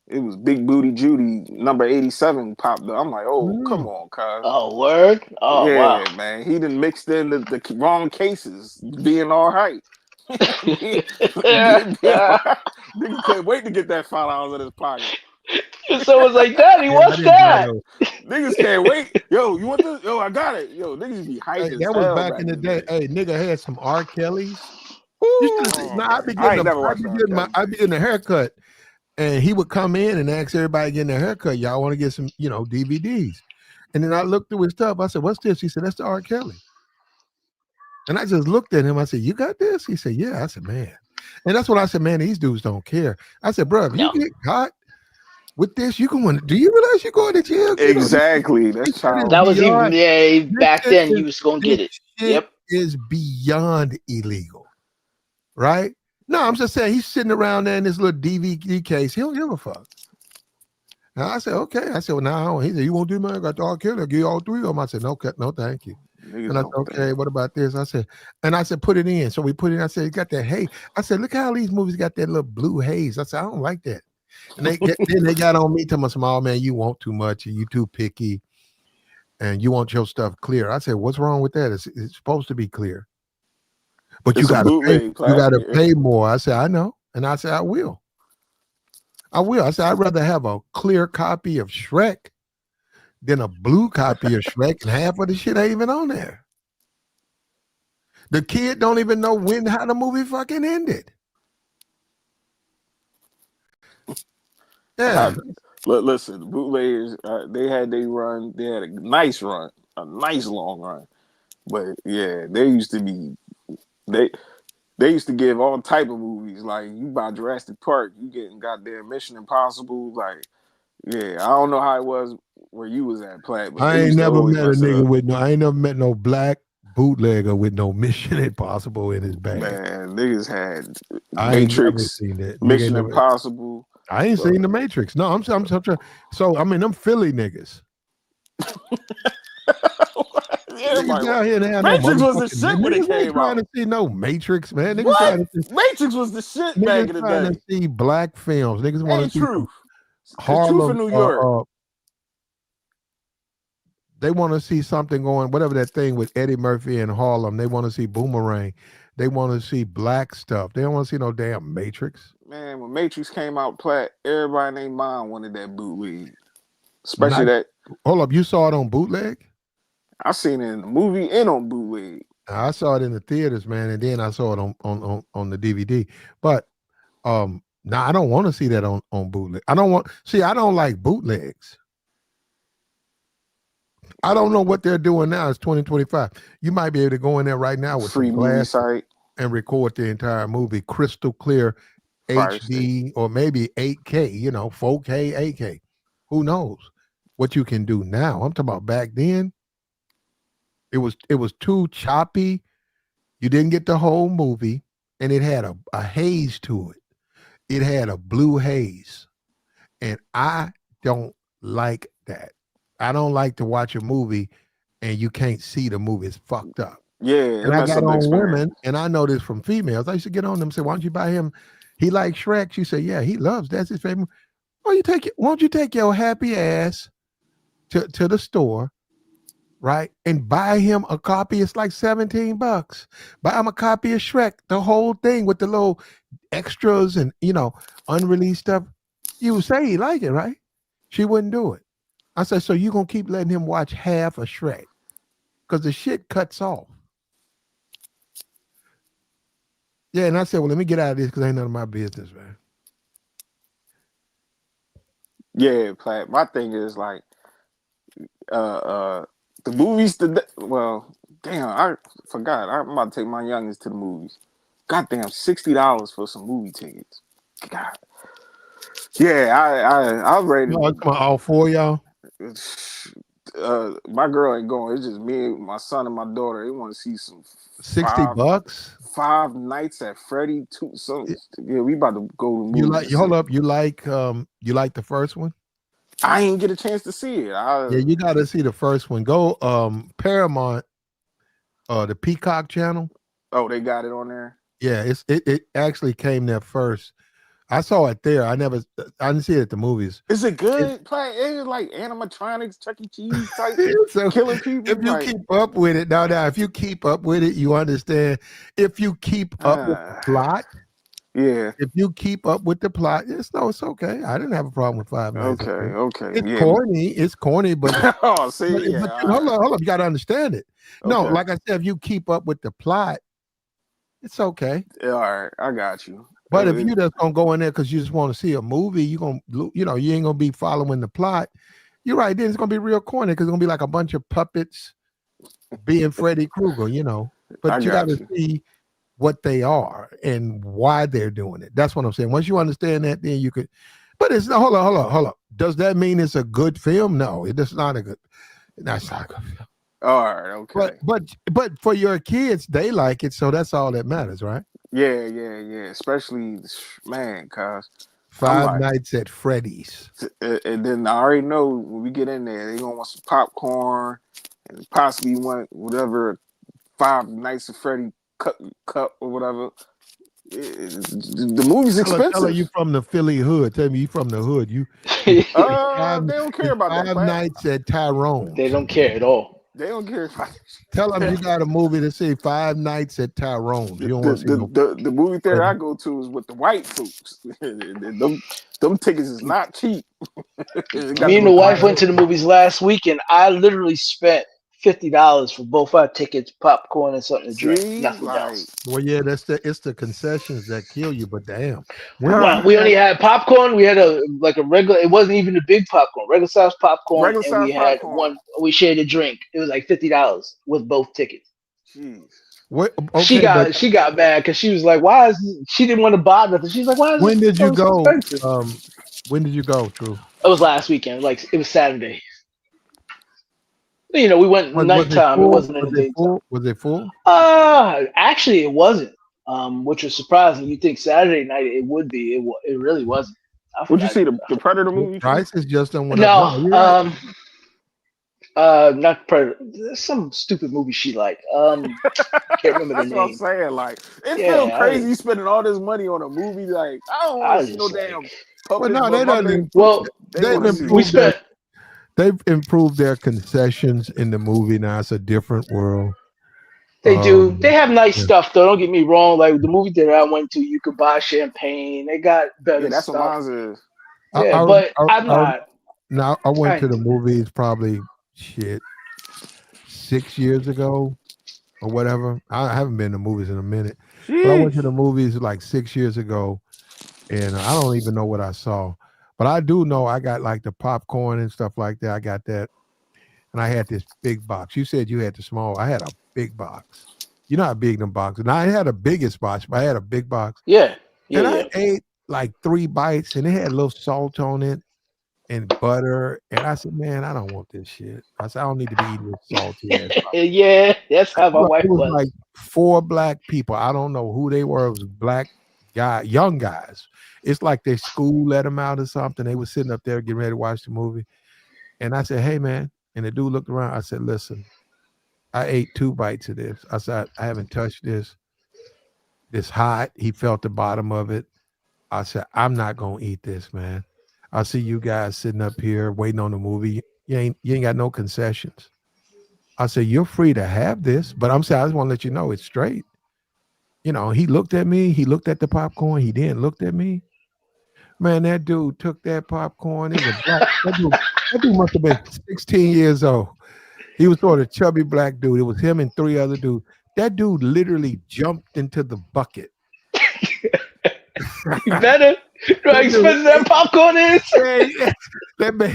It was Big Booty Judy, number 87 popped up. I'm like, oh, come on, cuz. Oh, word? Oh, Yeah, wow. man. He done mixed in the wrong cases, being all right. being all right. Nigga can't wait to get that $5 in his pocket. Someone's like, Daddy, Yeah, I what's didn't buy that? those. Niggas can't wait. Yo, you want this? Yo, I got it. Yo, niggas be hyped Hey, as that was hell back in the day. Hey, nigga had some R. Kellys. You should have seen. Oh, Now man. I ain't never watched that. I be getting a haircut, and he would come in and ask everybody getting a haircut, y'all want to get some, DVDs. And then I looked through his stuff. I said, what's this? He said, that's the R. Kelly. And I just looked at him. I said, you got this? He said, yeah. I said, man. And that's what I said, man, these dudes don't care. I said, bro, if you get caught with this, you going, do you realize you're going to jail? Exactly. That's child. That was even, back then, you was going to get it. Yep. Is beyond illegal, right? No, I'm just saying he's sitting around there in this little DVD case. He don't give a fuck. Now I said, okay. I said, well, now he said, you won't do my, I got the R. Kelly. I'll give you all three of them. I said, no, thank you. And I said, okay, what about this? I said, put it in. So we put it in. I said, it got that haze. I said, look how these movies got that little blue haze. I said, I don't like that. And then they got on me to my small man, you want too much, and you too picky, and you want your stuff clear. I said, what's wrong with that? It's supposed to be clear. But you gotta pay more. I said, I know. And I said, I will. I said, I'd rather have a clear copy of Shrek than a blue copy of Shrek, and half of the shit ain't even on there. The kid don't even know how the movie fucking ended. Yeah. Listen, the bootleggers, they had a nice run, a nice long run. But yeah, they used to give all type of movies. Like, you buy Jurassic Park, you getting goddamn Mission Impossible. Like, yeah, I don't know how it was where you was at, Platt, but I ain't never met a nigga with I ain't never met no black bootlegger with no Mission Impossible in his bag. Man, niggas had Matrix, Mission Impossible. I ain't seen the Matrix. No, I'm trying. So I mean, them Philly niggas. Everybody down here now, Matrix was the shit when it came trying out. to see no Matrix, man. Niggas What? Matrix was the shit back in the day. Trying to see black films. Niggas want to see Truth. Harlem, Truth in New York. They want to see something going, whatever that thing with Eddie Murphy in Harlem. They want to see Boomerang. They want to see black stuff. They don't want to see no damn Matrix. Man, when Matrix came out, Platt, everybody in their mind wanted that bootleg. Especially that. Hold up, you saw it on bootleg? I seen it in the movie and on bootleg. I saw it in the theaters, man, and then I saw it on the DVD. But now I don't want to see that on bootleg. I don't like bootlegs. I don't know what they're doing now. It's 2025. You might be able to go in there right now with free some movie glass site and record the entire movie crystal clear, HD, or maybe 8K, 4K, 8K. Who knows what you can do now? I'm talking about back then. It was too choppy. You didn't get the whole movie, and it had a haze to it. It had a blue haze, and I don't like that. I don't like to watch a movie and you can't see the movie. It's fucked up. Yeah, and I got on women, and I know this from females. I used to get on them and say, why don't you buy him? He likes Shrek. She said, yeah, he loves, that's his favorite. Why don't you take your happy ass to the store, right, and buy him a copy? It's like $17. Buy him a copy of Shrek, the whole thing with the little extras and unreleased stuff. You would say he like it, right? She wouldn't do it. I said, so you gonna keep letting him watch half of Shrek? Because the shit cuts off. Yeah, and I said, well, let me get out of this because ain't none of my business, man. Yeah, Platt. My thing is like the movies damn, I forgot. I'm about to take my youngest to the movies. Goddamn, $60 for some movie tickets. God. Yeah, I'm ready. All four of y'all? My girl ain't going. It's just me, my son, and my daughter. They want to see some $60. 5 nights at Freddy. Yeah, we about to go to movies. You like the first one? I ain't get a chance to see it. Yeah, you got to see the first one. Go Paramount, the Peacock channel. Oh, they got it on there. Yeah, it actually came there first. I saw it there. I didn't see it at the movies. Is it good? It's like animatronics, Chuck E. Cheese type, so killing people. If you keep up with it, now, if you keep up with it, you understand. If you keep up with the plot, yeah. If you keep up with the plot, it's okay. I didn't have a problem with Five Nights. Okay. It's corny. It's corny, but oh, see, but hold on. You got to understand it. No, Okay. like I said, if you keep up with the plot, it's okay. Yeah, all right, I got you. But if you just gonna go in there because you just want to see a movie, you ain't gonna be following the plot. You're right. Then it's gonna be real corny because it's gonna be like a bunch of puppets being Freddy Krueger, But you got to see what they are and why they're doing it. That's what I'm saying. Once you understand that, then you could. But it's hold on. Does that mean it's a good film? No, it is not a good. That's not a good film. All right, okay. But for your kids, they like it, so that's all that matters, right? Yeah. Especially, man, cause Five Nights at Freddy's. And then I already know when we get in there, they gonna want some popcorn and possibly want whatever Five Nights at Freddy cup or whatever. The movie's expensive. Tell her you from the Philly hood. Tell me you from the hood. They don't care about that. Five Nights at Tyrone. They don't care at all. They don't care. Tell them you got a movie to see. Five Nights at Tyrone. You don't want to see the movie theater I go to is with the white folks. them tickets is not cheap. Me and the wife went to the movies last week, and I literally spent $50 for both our tickets, popcorn, and something to drink. Nothing else. Well, yeah, it's the concessions that kill you. But damn, we only had popcorn. We had a regular. It wasn't even a big popcorn, regular size popcorn, and we had one. We shared a drink. It was like $50 with both tickets. Jeez. She got mad because she was like, "Why is she didn't want to buy nothing?" She's like, "Why is when did you go? Expensive? When did you go? True. It was last weekend. Like it was Saturday. We went nighttime. It wasn't in the daytime. Was it full? Actually, it wasn't. Which was surprising. You think Saturday night it would be? It really wasn't. Would you see the Predator movie? Prices just don't went up. No, not Predator. There's some stupid movie she liked. Can't remember the name. That's what I'm saying. Like, it feels crazy spending all this money on a movie. Like, I don't want to see no damn. Well, no, they don't. Well, they've improved their concessions in the movie now. It's a different world. They do. They have nice stuff, though. Don't get me wrong. Like the movie that I went to, you could buy champagne. They got better that's stuff. What mine is. Yeah, but I'm not. Now, I went to the movies probably 6 years ago or whatever. I haven't been to movies in a minute. But I went to the movies like 6 years ago, and I don't even know what I saw. But I do know I got like the popcorn and stuff like that. I got that. And I had this big box. You said you had the small. I had a big box. You know how big them boxes. Now I had a biggest box, but I had a big box. Yeah. I ate like 3 bites, and it had a little salt on it and butter. And I said, man, I don't want this shit. I said, I don't need to be eating this salty ass. Yeah, that's how my wife was. Like 4 black people. I don't know who they were. It was black guys, young guys. It's like their school let them out or something. They were sitting up there getting ready to watch the movie. And I said, hey, man. And the dude looked around. I said, listen, I ate 2 bites of this. I said, I haven't touched this. It's hot. He felt the bottom of it. I said, I'm not going to eat this, man. I see you guys sitting up here waiting on the movie. You ain't got no concessions. I said, you're free to have this. But I'm saying, I just want to let you know it's straight. He looked at me. He looked at the popcorn. He then looked at me. Man, that dude took that popcorn. It was black. That dude must have been 16 years old. He was sort of chubby black dude. It was him and 3 other dudes. That dude literally jumped into the bucket. You better. How expensive that popcorn is? Yeah. That man,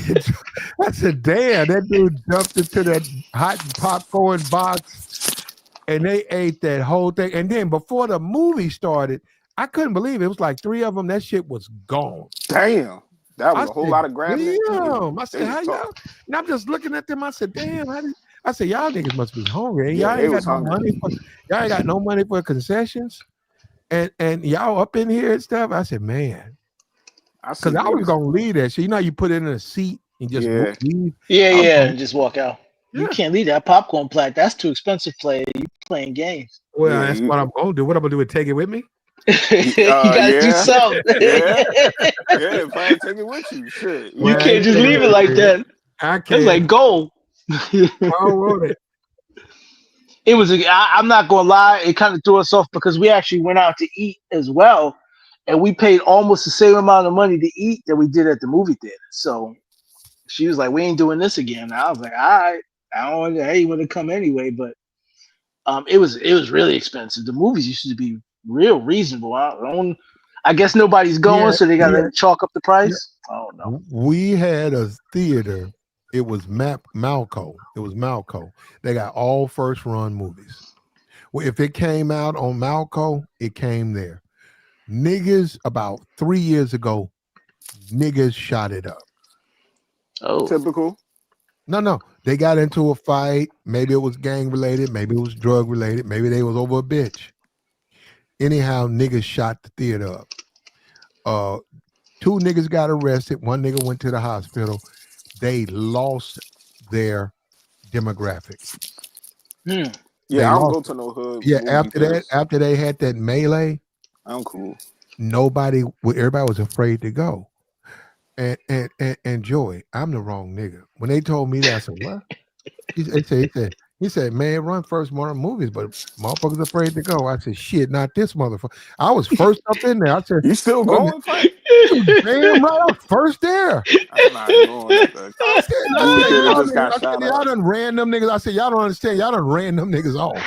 I said, damn, that dude jumped into that hot popcorn box and they ate that whole thing. And then before the movie started, I couldn't believe it. It was like 3 of them. That shit was gone. Damn. That was a whole lot of grabbing. Damn. I said, how y'all? And I'm just looking at them. I said, damn. I said, y'all niggas must be hungry. Y'all ain't got no money for concessions. And y'all up in here and stuff. I said, man. Because I was going to leave that shit. You know, you put it in a seat and just Yeah. leave. Yeah, and just walk out. You Yeah. can't leave that popcorn plaque. That's too expensive. You playing games. Well, Yeah. that's what I'm gonna do. What I'm gonna do is take it with me. You gotta do Yeah. something. Yeah. Yeah. Probably take it with you. Shit. You Well, I can't ain't just taking leave it it with like me. that. I It's can't. like gold. I don't want it. It was. I'm not gonna lie. It kind of threw us off because we actually went out to eat as well, and we paid almost the same amount of money to eat that we did at the movie theater. So she was like, "We ain't doing this again." And I was like, "All right, I don't want to. Hey, you want to come anyway?" But it was really expensive. The movies used to be real reasonable. I guess nobody's going, Yeah, so they yeah, gotta chalk up the yeah. price. I don't know. We had a theater. It was Malco. It was Malco. They got all first run movies. Well, if it came out on Malco, it came there. Niggas about 3 years ago, niggas shot it up. Oh, Typical. No. They got into a fight. Maybe it was gang related. Maybe it was drug related. Maybe they was over a bitch. Anyhow, niggas shot the theater up. Uh, two niggas got arrested. One nigga went to the hospital. They lost their demographic. hmm. Yeah, They I don't lost go it. to no hood Yeah, movie theaters. after they had that melee, I'm cool. everybody was afraid to go. And Joey, I'm the wrong nigga. When they told me that, I said, "What?" He said, "Man, run first more movies, but motherfuckers afraid to go." I said, "Shit, not this motherfucker." I was first up in there. I said, You still "Oh, going, Frank? you damn right, I was first there." I'm not going. I Movie said, theater y'all, just got I said, shot y'all up. done ran them niggas. I said, y'all don't understand. Y'all done ran them niggas off.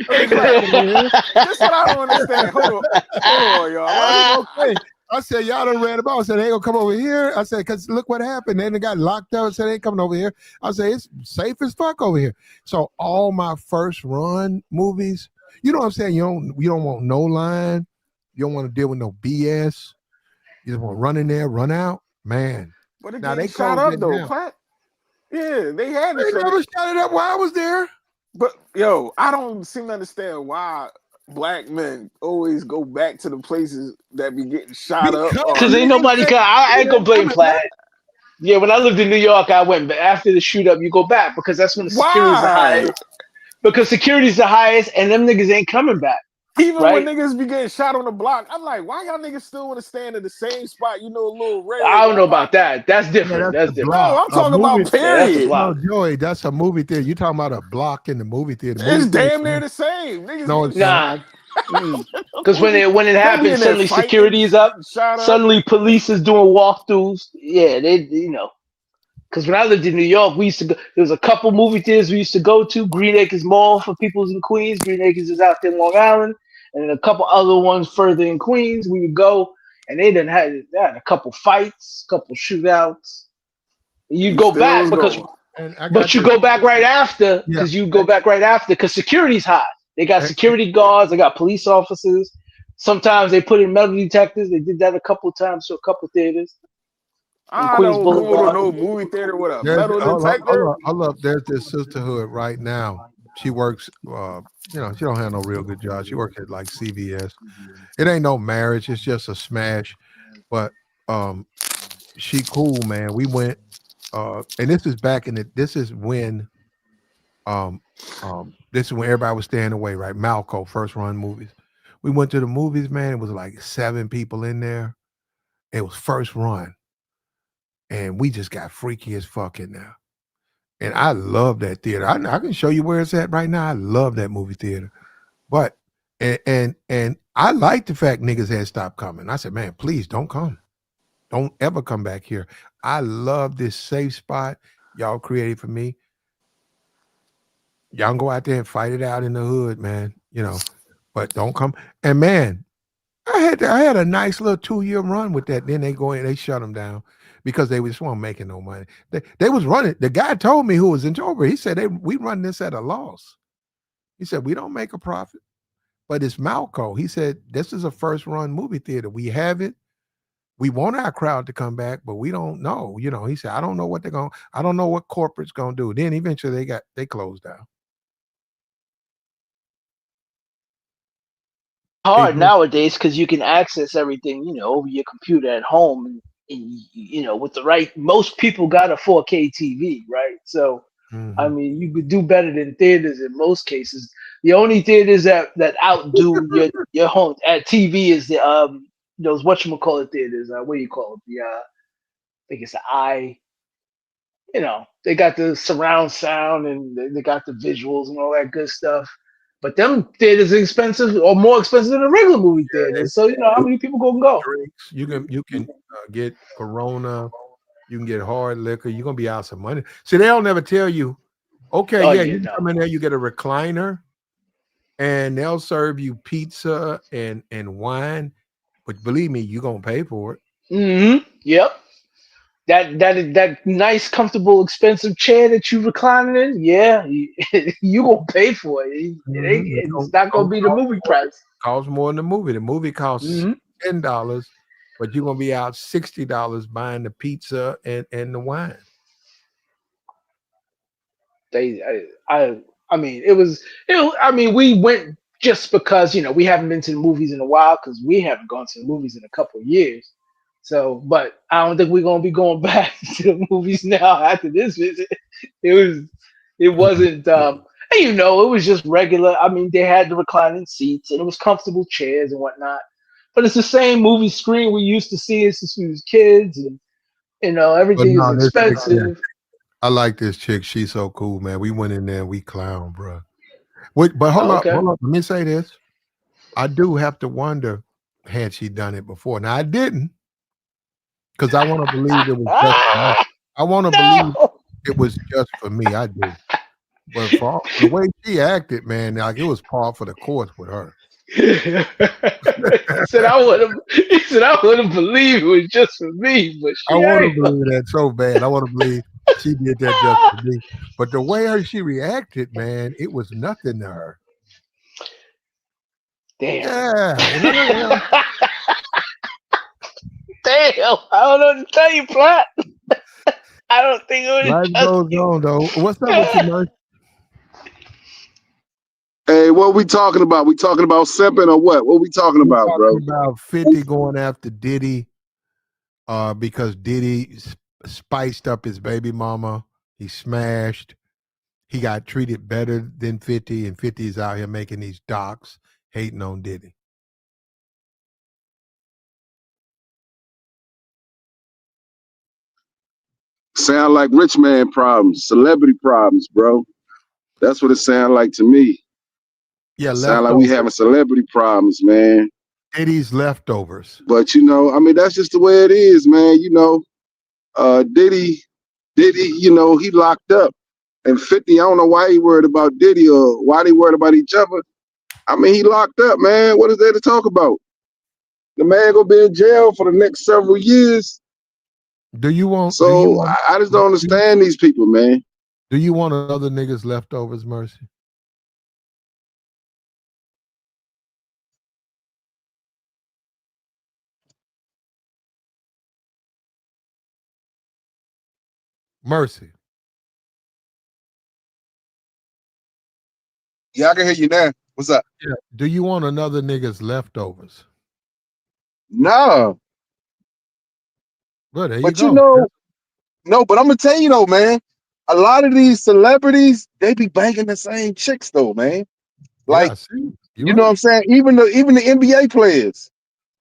Them Hey, niggas ain't Frank, coming over here. this what I don't understand. Hold on, y'all. Okay. I said, y'all done ran about. I said, they ain't gonna come over here. I said, because look what happened. Then they got locked up. I said, they ain't coming over here. I said, it's safe as fuck over here. So all my first run movies, you know what I'm saying? You don't want no line. You don't want to deal with no BS. You just want to run in there, run out. Man. But it Now getting they shot closed up it though, down. Frank. Yeah, they had to They shut it. never shut it up while I was there. But yo, I don't seem to understand why black men always go back to the places that be getting shot up. Because Or Cause ain't niggas nobody. ain't I ain't gonna blame coming back. Platt. Yeah, when I lived in New York, I went. But after the shoot up, you go back because that's when the security's the why? highest. Because security's the highest, and them niggas ain't coming back, Even when right? niggas be getting shot on the block, I'm like, why y'all niggas still want to stand in the same spot? You know, a little ray I don't know got about popped at. that. That's Yeah, different. that's That's the different. No, block. I'm A talking movie. about Yeah, that's a period. No, block. Joey, that's a movie theater. You talking about a block in the movie theater. It's Movie theater. damn near the same. Niggas No, getting it's not. Nah, because when movie. it They be happens, in there suddenly fighting, security is up. getting shot up. Suddenly, police is doing walkthroughs. Yeah, they. Because when I lived in New York, we used to go. There was a couple movie theaters we used to go to. Green Acres Mall for people in Queens. Green Acres is out there in Long Island, and then a couple other ones further in Queens. We would go, and they had a couple fights, couple shootouts. You You go still back was going. And I got but you this. go back right after Yeah. because you go back right after because security's high. They got security guards. They got police officers. Sometimes they put in metal detectors. They did that a couple of times to a couple theaters on I Queens don't go to Boulevard. no movie theater with a There's metal hold up, hold detector. up, hold up. There's this sisterhood right now. She works. She don't have no real good job. She works at like CVS. It ain't no marriage. It's just a smash. But um, she cool, man. We went. And this is back in the. Um, this is when everybody was staying away, right? Malco first run movies. We went to the movies, man. It was like 7 people in there. It was first run, and we just got freaky as fuck in there. And I love that theater. I can show you where it's at right now. I love that movie theater. But and I like the fact niggas had stopped coming. I said, man, please don't come. Don't ever come back here. I love this safe spot y'all created for me. Y'all can go out there and fight it out in the hood, man. But don't come. And man, I had a nice little 2-year run with that. Then they go in, they shut them down because they just weren't making no money. They was running. The guy told me who was in charge. He said we run this at a loss. He said we don't make a profit, but it's Malco. He said this is a first run movie theater. We have it. We want our crowd to come back, but we don't know. He said I don't know what I don't know what corporate's gonna do. Then eventually they closed down. They Hard did. nowadays because you can access everything, over your computer at home. And with the right, most people got a 4K TV, right? So I mean, you could do better than theaters in most cases. The only theaters that outdo your home at TV is the those whatchamacallit theaters. What do you call it? I think it's the they got the surround sound and they got the visuals and all that good stuff. But them theaters are expensive or more expensive than the regular movie theaters. So how many people gonna go? Drinks. You can get Corona. You can get hard liquor. You're gonna be out some money. See, they'll never tell you. Okay, Oh yeah, yeah, you can no. come in there. You get a recliner, and they'll serve you pizza and wine. But believe me, you're gonna pay for it. Mm-hmm. Yep. That nice, comfortable, expensive chair that you reclining in, yeah, you gonna pay for it. It's It's gonna, not gonna be the movie price. cost more than the movie. The movie costs Hmm. $10, but you're gonna be out $60 buying the pizza and the wine. I mean, I mean, we went just because we haven't been to the movies in a while because we haven't gone to the movies in a couple of years. So, but I don't think we're gonna be going back to the movies now after this visit. It was, it wasn't, and it was just regular. I mean, they had the reclining seats and it was comfortable chairs and whatnot. But it's the same movie screen we used to see since we was kids, and But everything is no, this chick, yeah, expensive. I like this chick. She's so cool, man. We went in there and we clown, bro. Wait, but hold Oh, up, okay. hold up. Let me say this. I do have to wonder, had she done it before? Now I didn't, because I want to believe it was just for me. I want to believe No. it was just for me. I do. But for the way she acted, man, like it was par for the course with her. he said I would have. He said I wouldn't believe it was just for me, but I she want to ain't. believe that so bad. I want to believe she did that just for me. But the way she reacted, man, it was nothing to her. Damn. Yeah, Damn. I don't know what to tell you, Plat. I don't think it was life just goes on though. What's up with you, Mercy? Hey, what we talking about? We talking about simping or what? What we talking We're about, bro? talking about 50 going after Diddy, because Diddy spiced up his baby mama. He smashed. He got treated better than 50, and 50 is out here making these docs hating on Diddy. Sound like rich man problems, celebrity problems, bro. That's what it sound like to me. Yeah, Sound like we leftovers. having celebrity problems, man. Diddy's leftovers. But I mean, that's just the way it is, man. Diddy, he locked up. And 50, I don't know why he worried about Diddy or why they worried about each other. I mean, he locked up, man. What is there to talk about? The man gonna be in jail for the next several years. Do you want I just don't understand these people, man. Do you want other niggas leftovers, Mercy? Mercy. Yeah, I can hear you now. What's up? Yeah. Do you want another nigga's leftovers? No. Well, there you But go. no, but I'm gonna tell you though, man. A lot of these celebrities, they be banging the same chicks though, man. Yeah, Like, I see. you know what I'm saying? Even the NBA players,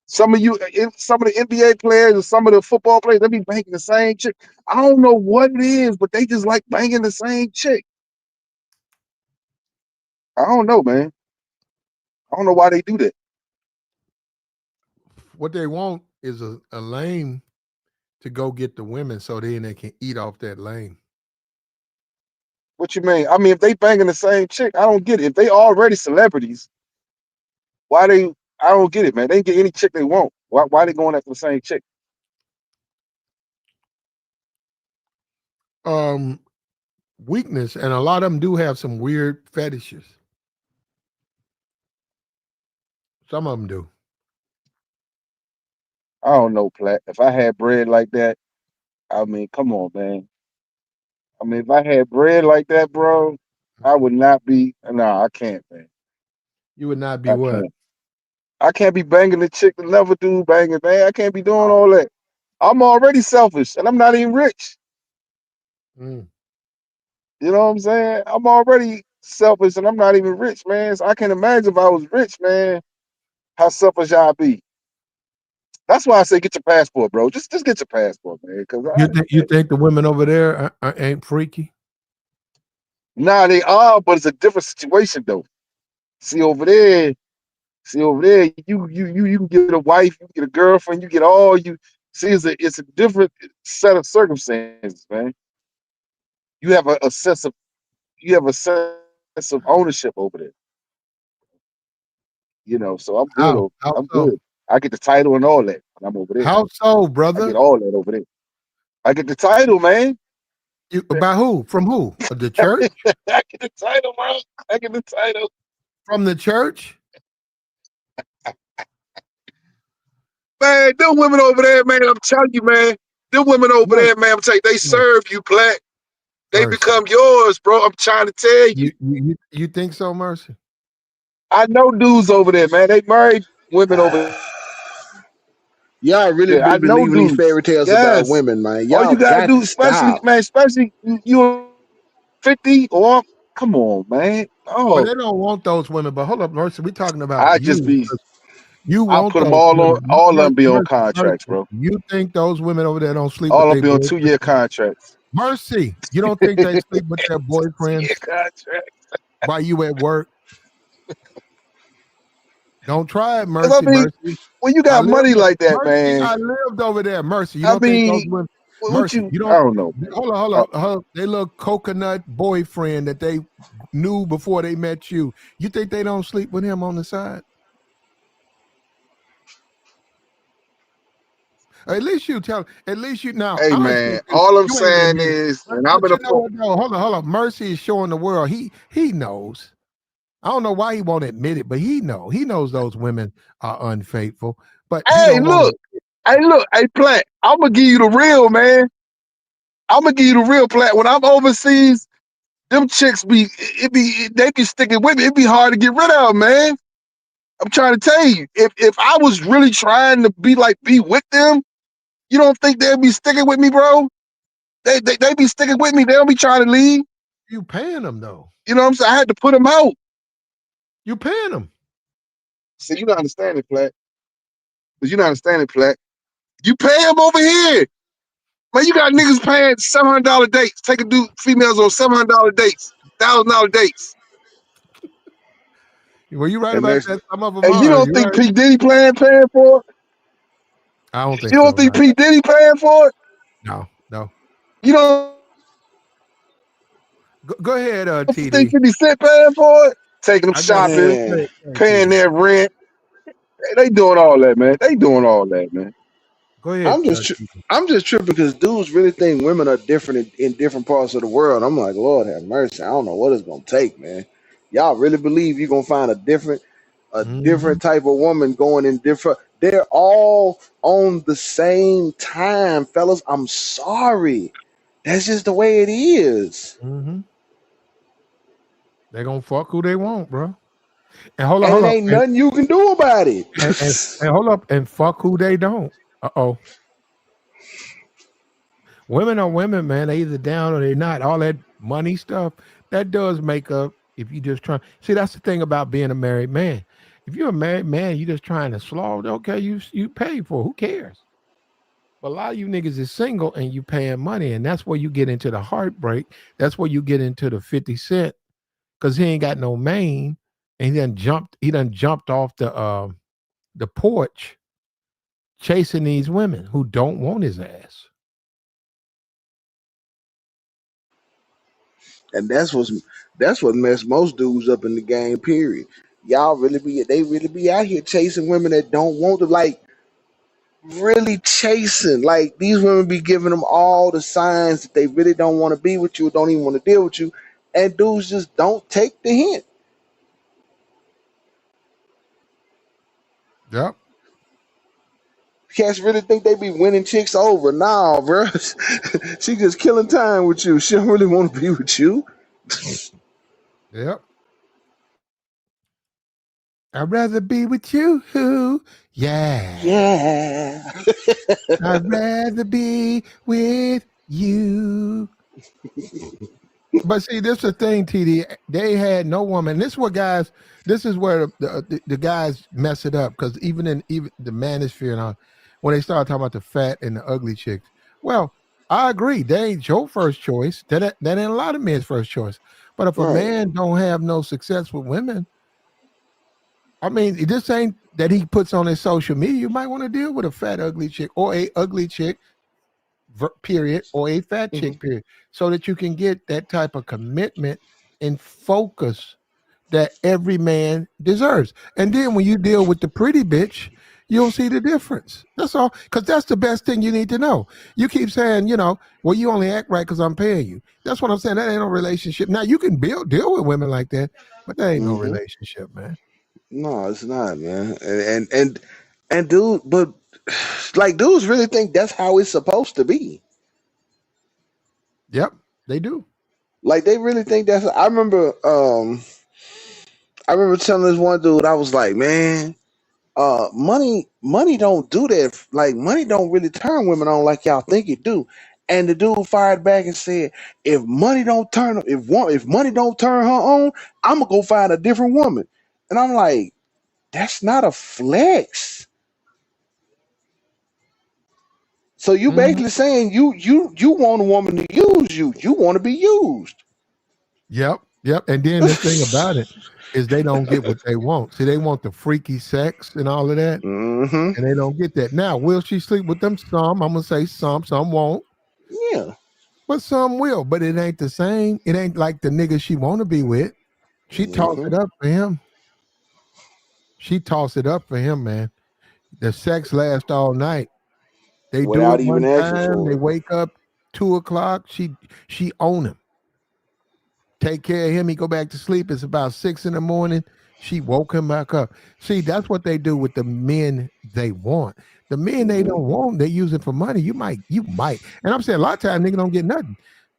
some of the NBA players or some of the football players, they be banging the same chick. I don't know what it is, but they just like banging the same chick. I don't know, man. I don't know why they do that. What they want is a lane to go get the women so then they can eat off that lane. What you mean? I mean, if they banging the same chick, I don't get it. If they already celebrities, why they? I don't get it, man. They can get any chick they want. Why they going after the same chick? Weakness, and a lot of them do have some weird fetishes. Some of them do. I don't know, Platt. If I had bread like that, I mean, come on, man. I mean, if I had bread like that, bro, I would not be. Nah, I can't, man. You would not be I what? can't. I can't be banging the chick that never do banging, man. I can't be doing all that. I'm already selfish, and I'm not even rich. Mm. You know what I'm saying? I'm already selfish, and I'm not even rich, man. So I can imagine if I was rich, man, how selfish I'd be. That's why I say get your passport, bro. Just get your passport, man. Because You think the women over there ain't freaky? nah, they are, but it's a different situation though. See over there, you can get a wife, you can get a girlfriend, you get all you. See, it's a different set of circumstances, man. You have a sense of ownership over there. You know, so I'm good. How I'm so? good. I get the title and all that when I'm over there. How so, I get brother? all that over there. I get the title, man. By who? From who? The church? I get the title, bro. I get the title. From the church? Man, them women over there, man, I'm telling you, man. Them women over Mercy. there, man, I'm telling you, they serve you, Black. They Mercy. become yours, bro. I'm trying to tell you. You think so, Mercy? I know dudes over there, man. They married women over Y'all really there. be I know believing these dudes. fairy tales about Yes. women, man. All Y'all you gotta got do, to stop. especially you 50 or come on, man. Well, Oh, they don't want those women. But hold up, Mercy. We're talking about I just you. be You I'll want put them those all on women. all of them be on Mercy, contracts, Mercy. bro. You think those women over there don't sleep All with of them their be on boyfriends? 2-year contracts. Mercy. You don't think they sleep with their 2-year boyfriends contract. while you at work? Don't try it, Cause I Mercy. mean, Mercy. when you I got lived money like that, Mercy. man, I lived over there. Mercy. You I don't think those mean, women what Mercy? you? You I don't don't know, man. hold up. They little coconut boyfriend that they knew before they met you. You think they don't sleep with him on the side? At least you tell. At least you now. Hey, I ain't man, gonna say all I'm you ain't saying admit it, is, but, and I'm but in a you know what? No, hold up. Mercy is showing the world. He knows. I don't know why he won't admit it, but he know. He knows those women are unfaithful, but he Hey, don't want to. look, hey, Plant. I'm gonna give you the real, man. I'm gonna give you the real, Plant. When I'm overseas, them chicks they be sticking with me. It be hard to get rid of, man. I'm trying to tell you, if I was really trying to be with them, you don't think they'd be sticking with me, bro? They be sticking with me. They don't be trying to leave. You paying them though. You know what I'm saying? I had to put them out. You paying them. See, you don't understand it, Plat. Because you don't understand it, Plat. You pay them over here. Man, you got niggas paying $700 dates, taking females on $700 dates, $1,000 dates. Well, you right And about there's that. Some of them And you are. don't You think right. P. Diddy paying for it? I don't think You don't so. think No, P. Diddy paying for it? no. You don't Go ahead, think TD. 50 Cent paying for it? Taking them I got you. shopping, Go man. ahead, paying TD. their rent. They doing all that, man. They doing all that, man. Go ahead, I'm just TD. I'm just tripping because dudes really think women are different in different parts of the world. I'm like, Lord have mercy. I don't know what it's gonna take, man. Y'all really believe you're gonna find a Mm-hmm. different type of woman going in different? They're all on the same time, fellas. I'm sorry. That's just the way it is. Mm-hmm. They gonna fuck who they want, bro. And And hold it up, ain't nothing you can do about it. and hold up, and fuck who they don't. Uh-oh. Women are women, man. They either down or they not. All that money stuff that does make up. If you just try, see, that's the thing about being a married man. If you're a married man, you just trying to slog. Okay, you pay for it. Who cares? But a lot of you niggas is single and you paying money, and that's where you get into the heartbreak. That's where you get into the 50 Cent because he ain't got no main, and he done jumped off the porch chasing these women who don't want his ass. And that's what messed most dudes up in the game, period. Y'all really be out here chasing women that don't want to, like, really chasing. Like, these women be giving them all the signs that they really don't want to be with you, don't even want to deal with you, and dudes just don't take the hint. Yep. Cats really think they be winning chicks over. Nah, bro. She just killing time with you. She don't really want to be with you. Yep. I'd rather be with you. Yeah. Yeah. I'd rather be with you. But see, this is the thing, TD. They had no woman. This is what guys. This is where the guys mess it up because even the manosphere and all, when they start talking about the fat and the ugly chicks. Well, I agree. They ain't your first choice. That ain't a lot of men's first choice. But if a Right. man don't have no success with women, I mean, this ain't that he puts on his social media. You might want to deal with a fat ugly chick or a ugly chick period, or a fat chick period, so that you can get that type of commitment and focus that every man deserves. And then when you deal with the pretty bitch, you'll see the difference. That's all. Because that's the best thing you need to know. You keep saying, well, you only act right because I'm paying you. That's what I'm saying. That ain't no relationship. Now you can deal with women like that, but that ain't no relationship, man. No, it's not, man. And dude, but like dudes really think that's how it's supposed to be. Yep, they do. Like they really think that's. I remember telling this one dude, I was like, man, money don't do that. Like money don't really turn women on like y'all think it do. And the dude fired back and said, if money don't turn her on, I'm gonna go find a different woman. And I'm like, that's not a flex. So you basically saying you want a woman to use you. You want to be used. Yep. And then the thing about it is they don't get what they want. See, they want the freaky sex and all of that, and they don't get that. Now, will she sleep with them? Some. I'm gonna say some won't. Yeah. But some will. But it ain't the same. It ain't like the nigga she want to be with. She toss it up for him. She toss it up for him, man. The sex lasts all night. They do Without it even one asking time. for They it. wake up 2:00. She own him. Take care of him. He go back to sleep. It's about 6 a.m. She woke him back up. See, that's what they do with the men they want. The men they don't want, they use it for money. You might. And I'm saying a lot of times nigga don't get nothing.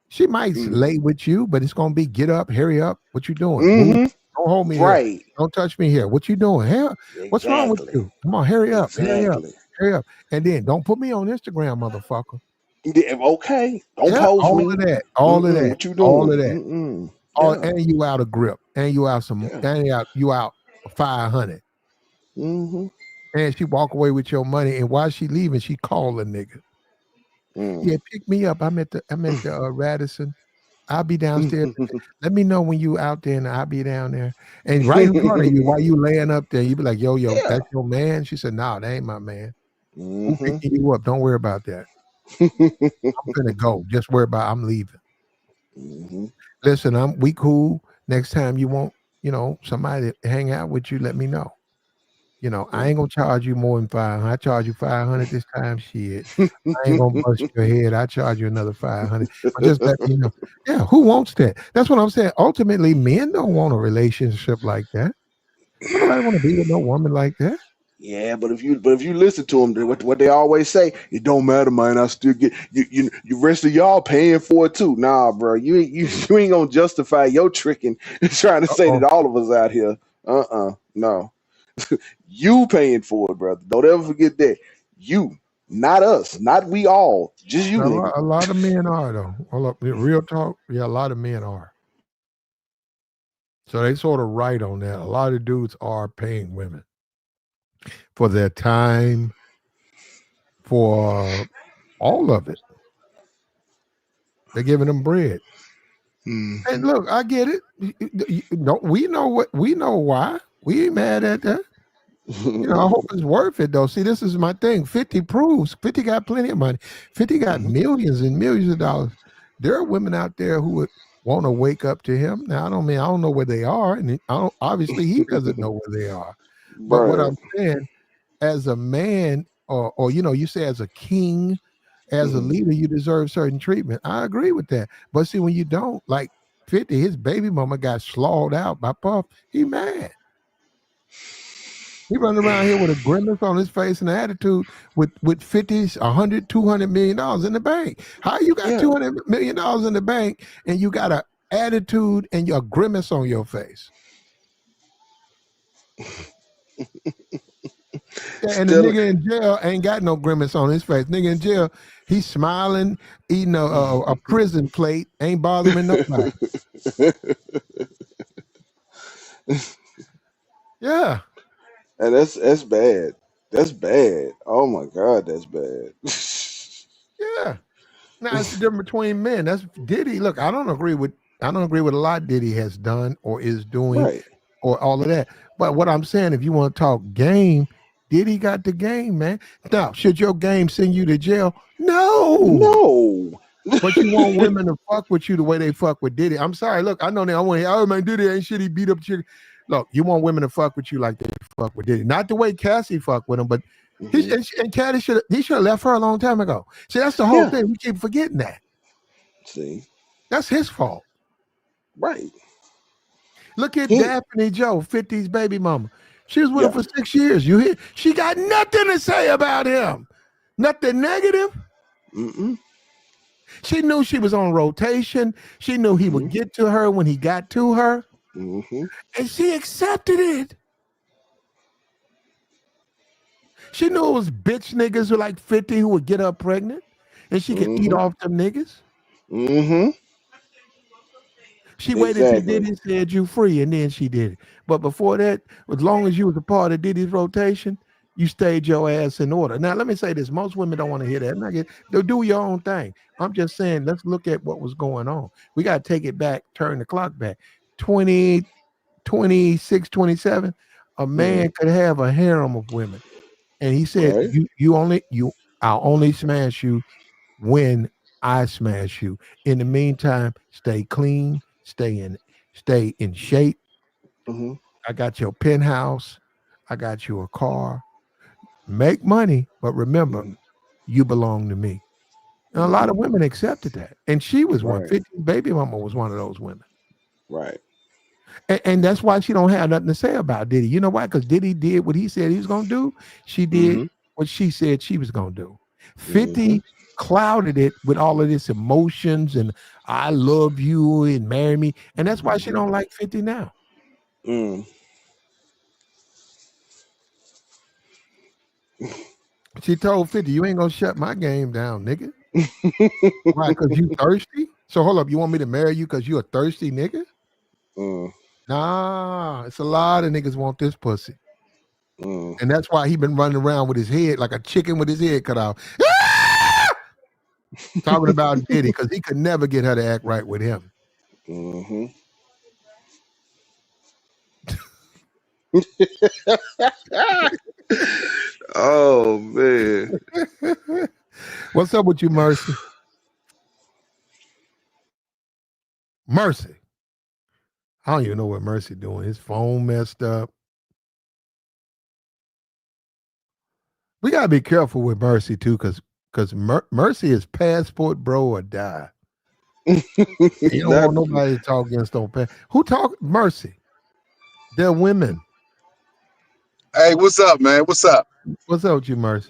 She might lay with you, but it's gonna be get up, hurry up. What you doing? Move. Don't hold me here. Right. Don't touch me here. What you doing? Hell, what's wrong with Exactly. you? Come on, hurry up, hurry up, Exactly. hurry up. And then don't put me on Instagram, motherfucker. Yeah, okay. Don't Yeah, post all me. of that, all of that, What you all of doing? that. All, Yeah. and you out of grip, and you out some, Yeah. and you out 500, and she walk away with your money. And while she leaving, she call a nigga. Yeah, pick me up. I'm at the Radisson. I'll be downstairs. Let me know when you out there, and I'll be down there. And right in front of you, while you laying up there, you be like, "Yo, Yeah. that's your man." She said, "No, that ain't my man. Who Mm-hmm. picking you up? Don't worry about that. I'm gonna go. Just worry about I'm leaving. Listen, we cool. Next time you want, somebody to hang out with you, let me know. I ain't gonna charge you more than 500. I charge you 500 this time. Shit, I ain't gonna bust your head. I charge you another 500. But just let me know. Yeah, who wants that? That's what I'm saying. Ultimately, men don't want a relationship like that. Don't nobody want to be with no woman like that. Yeah, but if you listen to them, what they always say, it don't matter, man. I still get you rest of y'all paying for it too. Nah, bro, you ain't gonna justify your tricking and trying to say Uh-oh. that all of us out here. No, you paying for it, brother. Don't ever forget that. You, not us, not we all, just you, nigga. A lot of men are though. Real talk. Yeah, a lot of men are. So they sort of right on that. A lot of dudes are paying women for their time, for all of it. They're giving them bread. And look, I get it. We know why. We ain't mad at that. I hope it's worth it though. See, this is my thing. 50 proves 50 got plenty of money. 50 got millions and millions of dollars. There are women out there who would want to wake up to him. Now, I don't know where they are, and obviously he doesn't know where they are. But what Right. I'm saying, as a man, or you say as a king, as a leader, you deserve certain treatment. I agree with that. But see, when you don't, like 50, his baby mama got slaughtered out by Puff. He mad. He running around here with a grimace on his face and an attitude with 50, 100, $200 million in the bank. How you got Yeah. $200 million in the bank and you got an attitude and your grimace on your face? And the Still, nigga in jail ain't got no grimace on his face. Nigga in jail, he's smiling, eating a prison plate, ain't bothering nobody. Yeah. and that's bad. That's bad. Oh my God, that's bad. Yeah. Now it's the difference between men. That's Diddy. Look, I don't agree with a lot Diddy has done or is doing Right. or all of that. But what I'm saying, if you want to talk game, Diddy got the game, man. Now, should your game send you to jail? No. No. But you want women to fuck with you the way they fuck with Diddy. I'm sorry. Look, I know that I want to hear, oh man, Diddy ain't shit. He beat up chick. Look, you want women to fuck with you like they fuck with Diddy. Not the way Cassie fucked with him, but Mhm. and Cassie should have left her a long time ago. See, that's the whole Yeah. thing. We keep forgetting that. See. That's his fault. Right. Look at He. Daphne Joe, 50's baby mama. She was with him Yeah. for 6 years. You hear? She got nothing to say about him. Nothing negative. Mm-mm. She knew she was on rotation. She knew he would Mhm. get to her when he got to her. Mhm. And she accepted it. She knew it was bitch niggas who like 50 who would get her pregnant. And she could eat Mhm. off them niggas. Mhm. She waited till Exactly. Diddy said you free, and then she did it. But before that, as long as you was a part of Diddy's rotation, you stayed your ass in order. Now, let me say this. Most women don't want to hear that. And I get, they'll do your own thing. I'm just saying, let's look at what was going on. We got to take it back, turn the clock back. 20, 26, 27. A Mhm. man could have a harem of women. And he said, Right. I'll only smash you when I smash you. In the meantime, stay clean, stay in shape. Mhm. I got your penthouse. I got you a car. Make money, but remember, Mhm. you belong to me. And a lot of Mhm. women accepted that. And she was one. Right. 50 baby mama was one of those women. Right. And that's why she don't have nothing to say about Diddy. You know why? Because Diddy did what he said he was gonna do. She did Mhm. what she said she was gonna do. Mhm. 50 clouded it with all of this emotions and I love you and marry me. And that's why she Mhm. don't like 50 now. Mm. She told 50, you ain't gonna shut my game down, nigga. Why? Because you thirsty? So hold up, you want me to marry you because you a thirsty nigga? Mm. Nah, it's a lot of niggas want this pussy. Mm. And that's why he been running around with his head like a chicken with his head cut off. Ah! Talking about Diddy because he could never get her to act right with him. Mhm. Oh man. What's up with you, Mercy? Mercy. I don't even know what Mercy doing. His phone messed up. We gotta be careful with Mercy too, because Mercy is passport bro or die. You don't Not. want nobody to talk against on pass. Who talk Mercy? They're women. Hey, what's up, man? What's up? What's up with you, Mercy?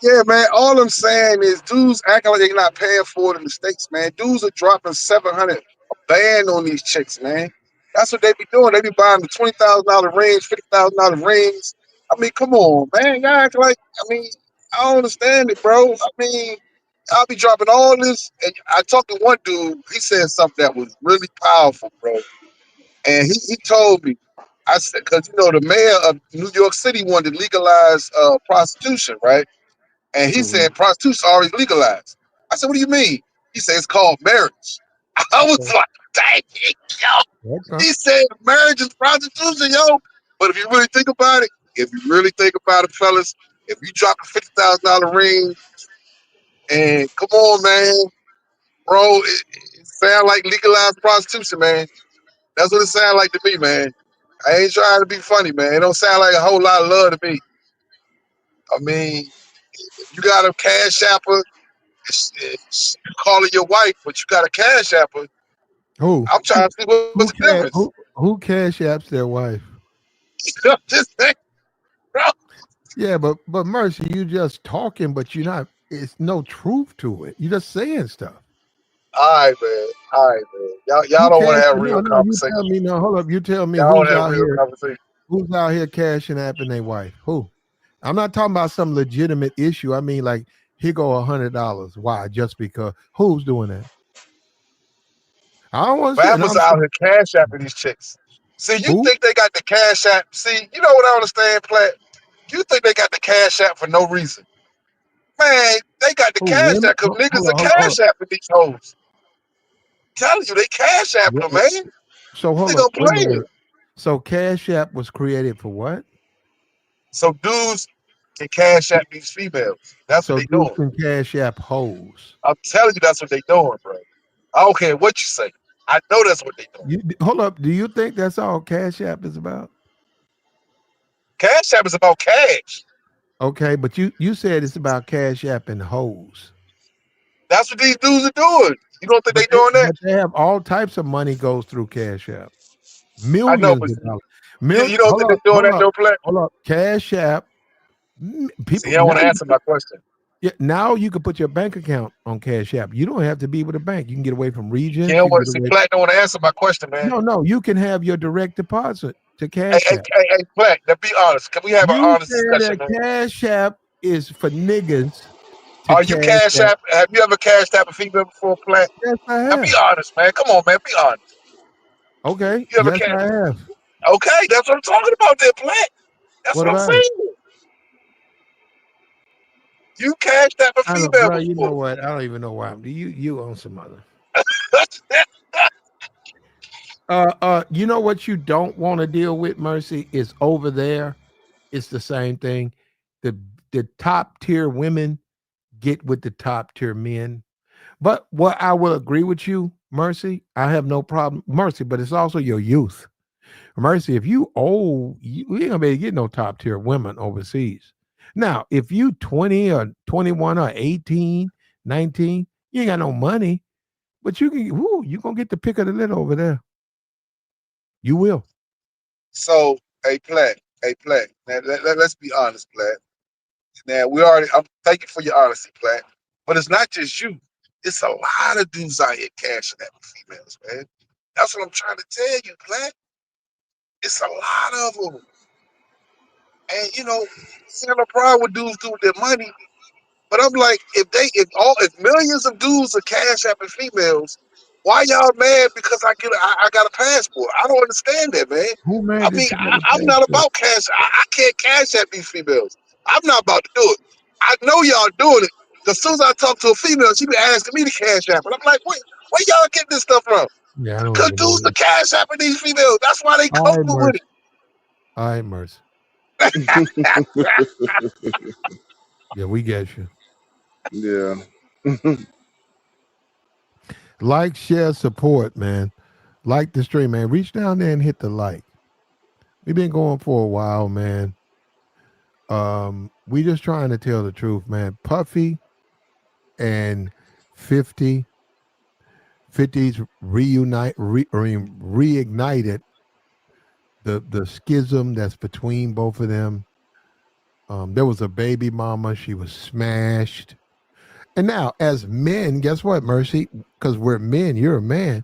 Yeah, man. All I'm saying is dudes acting like they're not paying for it in the States, man. Dudes are dropping 700 a band on these chicks, man. That's what they be doing. They be buying the $20,000 rings, $50,000 rings. I mean, come on, man. Y'all act like, I mean, I don't understand it, bro. I mean, I'll be dropping all this. And I talked to one dude, he said something that was really powerful, bro. And he told me, I said, because the mayor of New York City wanted to legalize prostitution, right? And he Mhm. said prostitution already legalized. I said, what do you mean? He said it's called marriage. I was Okay. like, dang, yo. Okay. He said marriage is prostitution, yo. But if you really think about it, fellas, if you drop a $50,000 ring, and come on, man, bro, it sound like legalized prostitution, man. That's what it sounds like to me, man. I ain't trying to be funny, man. It don't sound like a whole lot of love to me. I mean, if you got a cash apper, you call her your wife, but you got a cash apper. Who? I'm trying to see what's Who the cash difference. who cash apps their wife? Just saying, bro. Yeah, but Mercy, you just talking, but you're not. It's no truth to it. You just saying stuff. All right, man. All right, man. Y'all Who don't want cash? to have a No, real no. You conversation. tell me. No, hold up. You tell me Y'all want who's to have a out real here. conversation. Who's out here cashing apping their wife? Who? I'm not talking about some legitimate issue. I mean, like, here go $100. Why? Just because? Who's doing that? I don't want to see it. Rappers I'm out saying, here cash apping these chicks. See, you who? think they got the cash app? See, you know what I understand, Platt? You think they got the cash app for no reason? Man, they got the Who? cash Women? app because niggas are Hold on. cash apping these hoes. Telling you, they cash apping them, What- man. So They hold on. gonna Wait a play it. minute. So Cash App was created for what? So dudes can cash app these females. That's what So they dudes doing. can Cash App hoes. I'm telling you, that's what they doing, bro. I don't care what you say. I know that's what they doing. Hold up. Do you think that's all Cash App is about? Cash app is about cash. Okay, but you said it's about Cash App and hoes. That's what these dudes are doing. You don't think But they doing that? they have all types of money goes through Cash App. I know, Millions but of dollars. you don't think they doing that, no play? Hold up. Cash App. See, People you don't now want to answer my question. now you can put your bank account on Cash App. You don't have to be with a bank. You can get away from You Regions. don't You can want to get see away. Platt. Don't want to answer my question, man. No. You can have your direct deposit to Hey, Cash hey, App. hey, hey, Platt. Now be honest. Can we have an You honest said discussion, that man? Cash App is for niggas to Are you Cash cash App. app? Have you ever cashed app a female before, Platt? Yes, I Now be have. honest, man. Come on, man. Be honest. Okay. You ever Yes, cash? I have. Okay, that's what I'm talking about, there, Platt. That's What what I'm about it? saying. You cashed app a I don't, female bro. You before. know what? I don't even know why. You own some other. You know what you don't want to deal with, Mercy, is over there. It's the same thing. The the top tier women get with the top tier men. But what I will agree with you, Mercy, I have no problem, Mercy, but it's also your youth. Mercy, if you old, you ain't gonna be able to get no top tier women overseas. Now, if you 20 or 21 or 18, 19, you ain't got no money, but you gonna get the pick of the litter over there. You will. So, hey, Platt. Now, let's be honest, Platt. Now we already. I'm thank you for your honesty, Platt. But it's not just you. It's a lot of dudes out here cashing at females, man. That's what I'm trying to tell you, Platt. It's a lot of them, and seeing no problem with dudes do with their money. But I'm like, if millions of dudes are cash apping females, why y'all mad because I got a passport? I don't understand that, man. Who I man mean, did you get a I'm not passport? about cash. I can't cash app these females. I'm not about to do it. I know y'all doing it. Cause as soon as I talk to a female, she be asking me to cash app. And I'm like, wait, where y'all get this stuff from? Yeah, I don't Cause even know dudes are what. cash apping these females. That's why they All right, comfortable with Mercy. All right, Mercy. it. Yeah, we get you. Yeah. Like, share, support, man. Like the stream, man. Reach down there and hit the like. We've been going for a while, man. We just trying to tell the truth, man. Puffy and 50, 50's reignited the schism that's between both of them. There was a baby mama, she was smashed. And now, as men, guess what, Mercy? Because we're men, you're a man.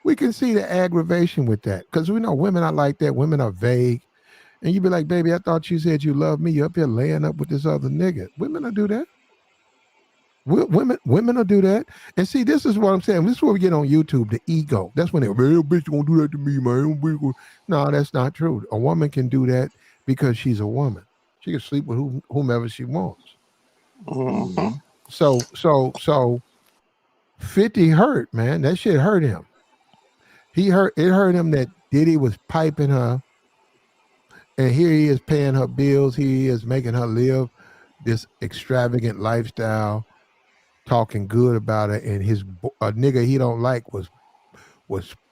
We can see the aggravation with that. Because we know women are like that. Women are vague. And you be like, baby, I thought you said you love me. You're up here laying up with this other nigga. Women will do that. Women will do that. And see, this is what I'm saying. This is where we get on YouTube, the ego. That's when they, man, bitch gonna do that to me, man. No, that's not true. A woman can do that because she's a woman. She can sleep with whomever she wants. Mm-hmm. hmm So 50 hurt, man. That shit hurt him. It hurt him that Diddy was piping her, and here he is paying her bills. Here he is making her live this extravagant lifestyle, talking good about her, and a nigga he don't like was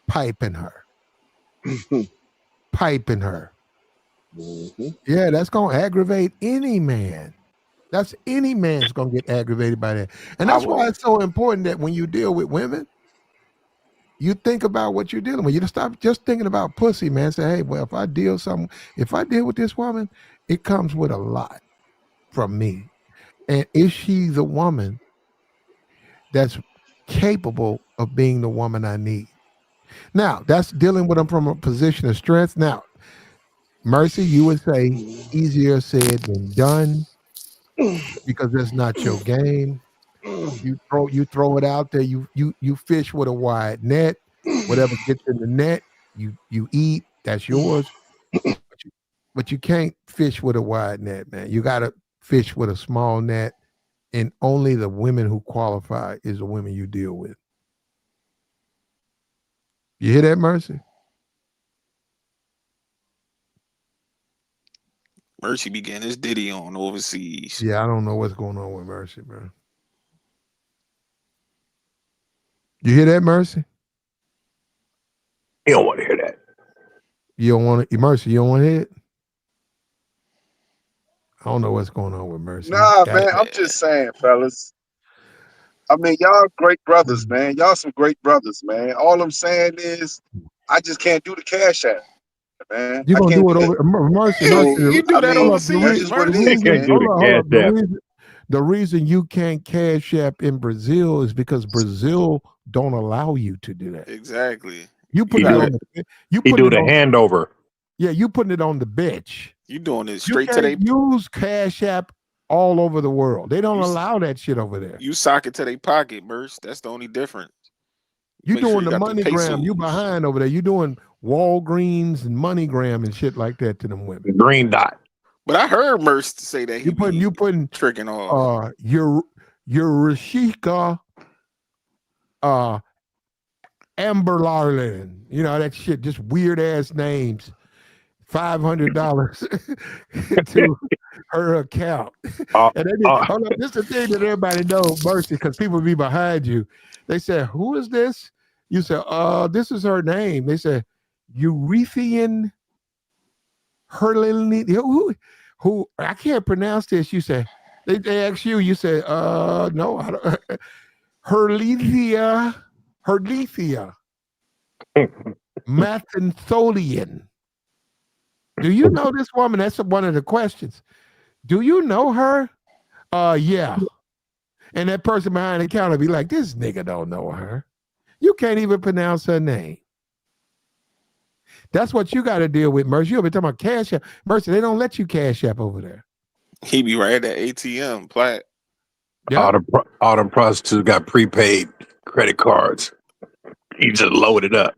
piping her, piping her. hmm Yeah, that's gonna aggravate any man. That's any man's gonna get aggravated by that, and I that's will. why it's so important that when you deal with women, you think about what you're dealing with. You just stop just thinking about pussy, man. Say, hey, well, if I deal with this woman, it comes with a lot from me. And is she the woman that's capable of being the woman I need? Now, that's dealing with them from a position of strength. Now, Mercy, you would say easier said than done because that's not your game. You throw it out there. You fish with a wide net. Whatever gets in the net, you eat. That's yours. But you can't fish with a wide net, man. You got to fish with a small net, and only the women who qualify is the women you deal with. You hear that, Mercy? Mercy began his Diddy on overseas. Yeah, I don't know what's going on with Mercy, bro. You hear that, Mercy? You don't want to hear that. You don't want to, Mercy. You don't want to hear it. I don't know what's going on with Mercy. Nah, man, I'm just saying, fellas. I mean, y'all great brothers, man. Y'all some great brothers, man. All I'm saying is, I just can't do the cash app, man. You're I gonna can't do it do that. over Mercy. So, You do I that mean, overseas, that's just what it Mercy? I is, can't man. do the cash app. The reason you can't cash app in Brazil is because Brazil don't allow you to do that. Exactly. You put He it do on the the you he put do it the on handover. yeah, you putting it on the bench. You doing it You straight to can't they use Cash App all over the world. They don't you, allow that shit over there. you sock it to their pocket, Merce. That's the only difference. You Make sure doing you the got them MoneyGram. You pesos. behind over there. You doing Walgreens and MoneyGram and shit like that to them women. Green dot. But I heard Merce say that he You putting tricking off. your Rashika Amberlarlin. You know that shit, just weird ass names. $500 to her account. Uh, And then hold up, this is the thing that everybody knows, Mercy, because people be behind you. They say, who is this? You say, this is her name. They say, Eurethian Herlin, who I can't pronounce this. You say, they ask you, you say, no, I don't. Herlethia Mathentholian. Do you know this woman? That's one of the questions. Do you know her? Yeah. And that person behind the counter be like, this nigga don't know her. You can't even pronounce her name. That's what you got to deal with, Mercy. You'll be talking about Cash App. Mercy, they don't let you Cash App over there. He be right at that ATM, Platt. Yep. All the prostitutes got prepaid credit cards. He just loaded up.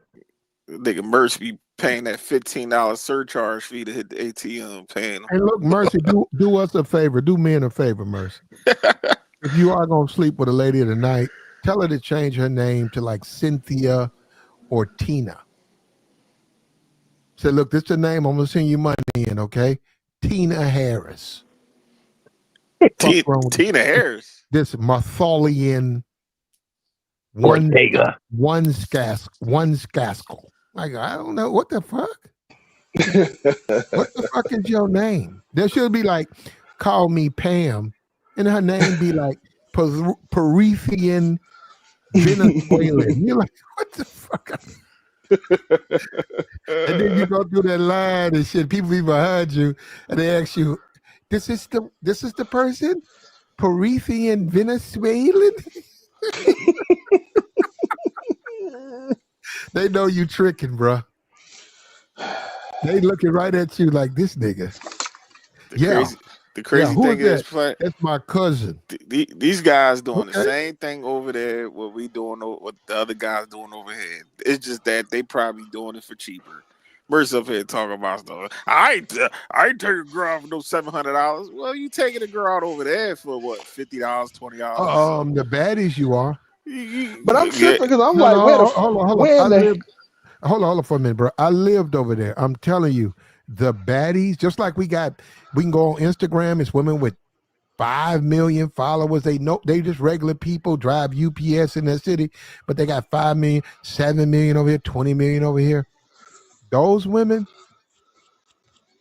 Nigga Merce be paying that $15 surcharge fee to hit the ATM, paying them. And look, Mercy, do us a favor. Do men a favor, Mercy. If you are going to sleep with a lady of the night, tell her to change her name to like Cynthia or Tina. Say, look, this is the name I'm going to send you money in, okay? Tina Harris. Tina Harris. This Martholian Ortega. one Skaskell. Like, I don't know. What the fuck? What the fuck is your name? There should be like, call me Pam. And her name be like Peruvian Venezuelan. You're like, what the fuck? And then you go through that line and shit. People be behind you and they ask you, this is the person? Peruvian Venezuelan? They know you tricking, bro. They looking right at you like this nigga. The crazy thing is, that's my cousin. These guys doing the same thing over there. What we doing? What the other guys doing over here? It's just that they probably doing it for cheaper. Merce up here talking about stuff. I ain't taking a girl out for no $700. Well, you taking a girl out over there for what? $50, $20. The baddies you are. But I'm tripping because I'm like, hold on. Hold on for a minute, bro. I lived over there. I'm telling you, the baddies, just like we can go on Instagram. It's women with 5 million followers. They just regular people, drive UPS in that city, but they got 5 million, 7 million over here, 20 million over here. Those women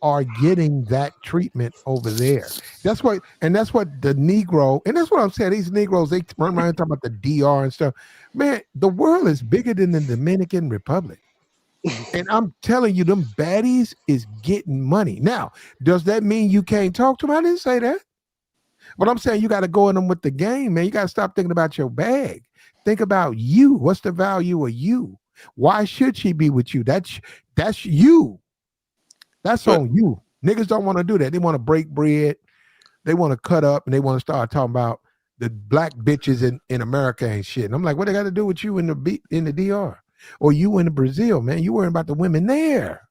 are getting that treatment over there. That's what the Negro, and that's what I'm saying. These Negroes, they run around talking about the DR and stuff. Man, the world is bigger than the Dominican Republic. And I'm telling you, them baddies is getting money. Now, does that mean you can't talk to them? I didn't say that. But I'm saying you got to go in them with the game, man. You got to stop thinking about your bag. Think about you. What's the value of you? Why should she be with you? That's you. That's on you. Niggas don't want to do that. They want to break bread. They want to cut up, and they want to start talking about the black bitches in America and shit. And I'm like, what they got to do with you in the DR or you in the Brazil, man? You worrying about the women there?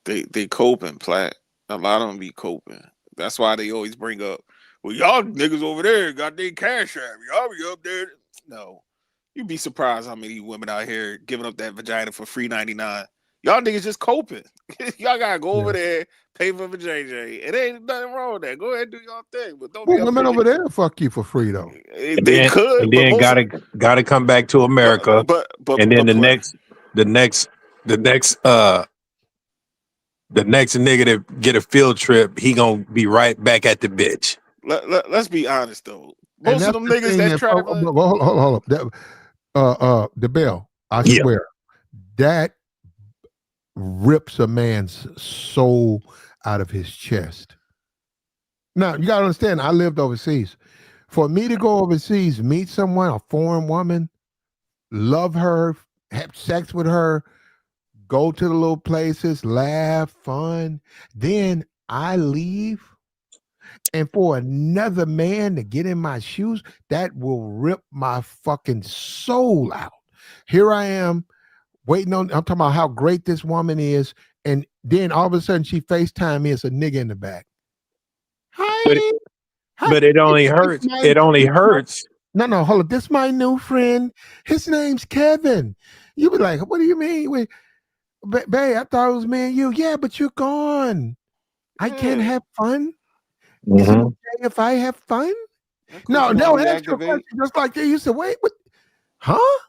They coping, Platt. A lot of them be coping. That's why they always bring up, well, y'all niggas over there got their cash app. Y'all be up there. No. You'd be surprised how many women out here giving up that vagina for free 99. Y'all niggas just coping. Y'all gotta go over there, pay for vajayjay. It ain't nothing wrong with that. Go ahead and do y'all thing, but don't be up women over there fuck you for free though. They could, and but then gotta come back to America. But and then the next nigga to get a field trip, he gonna be right back at the bitch. Let's be honest though. Most of them niggas that's traveling. Hold up. The bell. I swear that rips a man's soul out of his chest. Now you gotta understand. I lived overseas. For me to go overseas, meet someone, a foreign woman, love her, have sex with her, go to the little places, laugh, fun, then I leave. And for another man to get in my shoes, that will rip my fucking soul out. Here I am waiting on, I'm talking about how great this woman is. And then all of a sudden she FaceTime me, it's a nigga in the back. Hi. But it only hurts. It only hurts. No, hold up. This is my new friend. His name's Kevin. You be like, what do you mean? Wait, babe, I thought it was me and you. Yeah, but you're gone. I can't have fun. Mm-hmm. Is it okay if I have fun? No, answer a question just like they used to. Wait, what? Huh?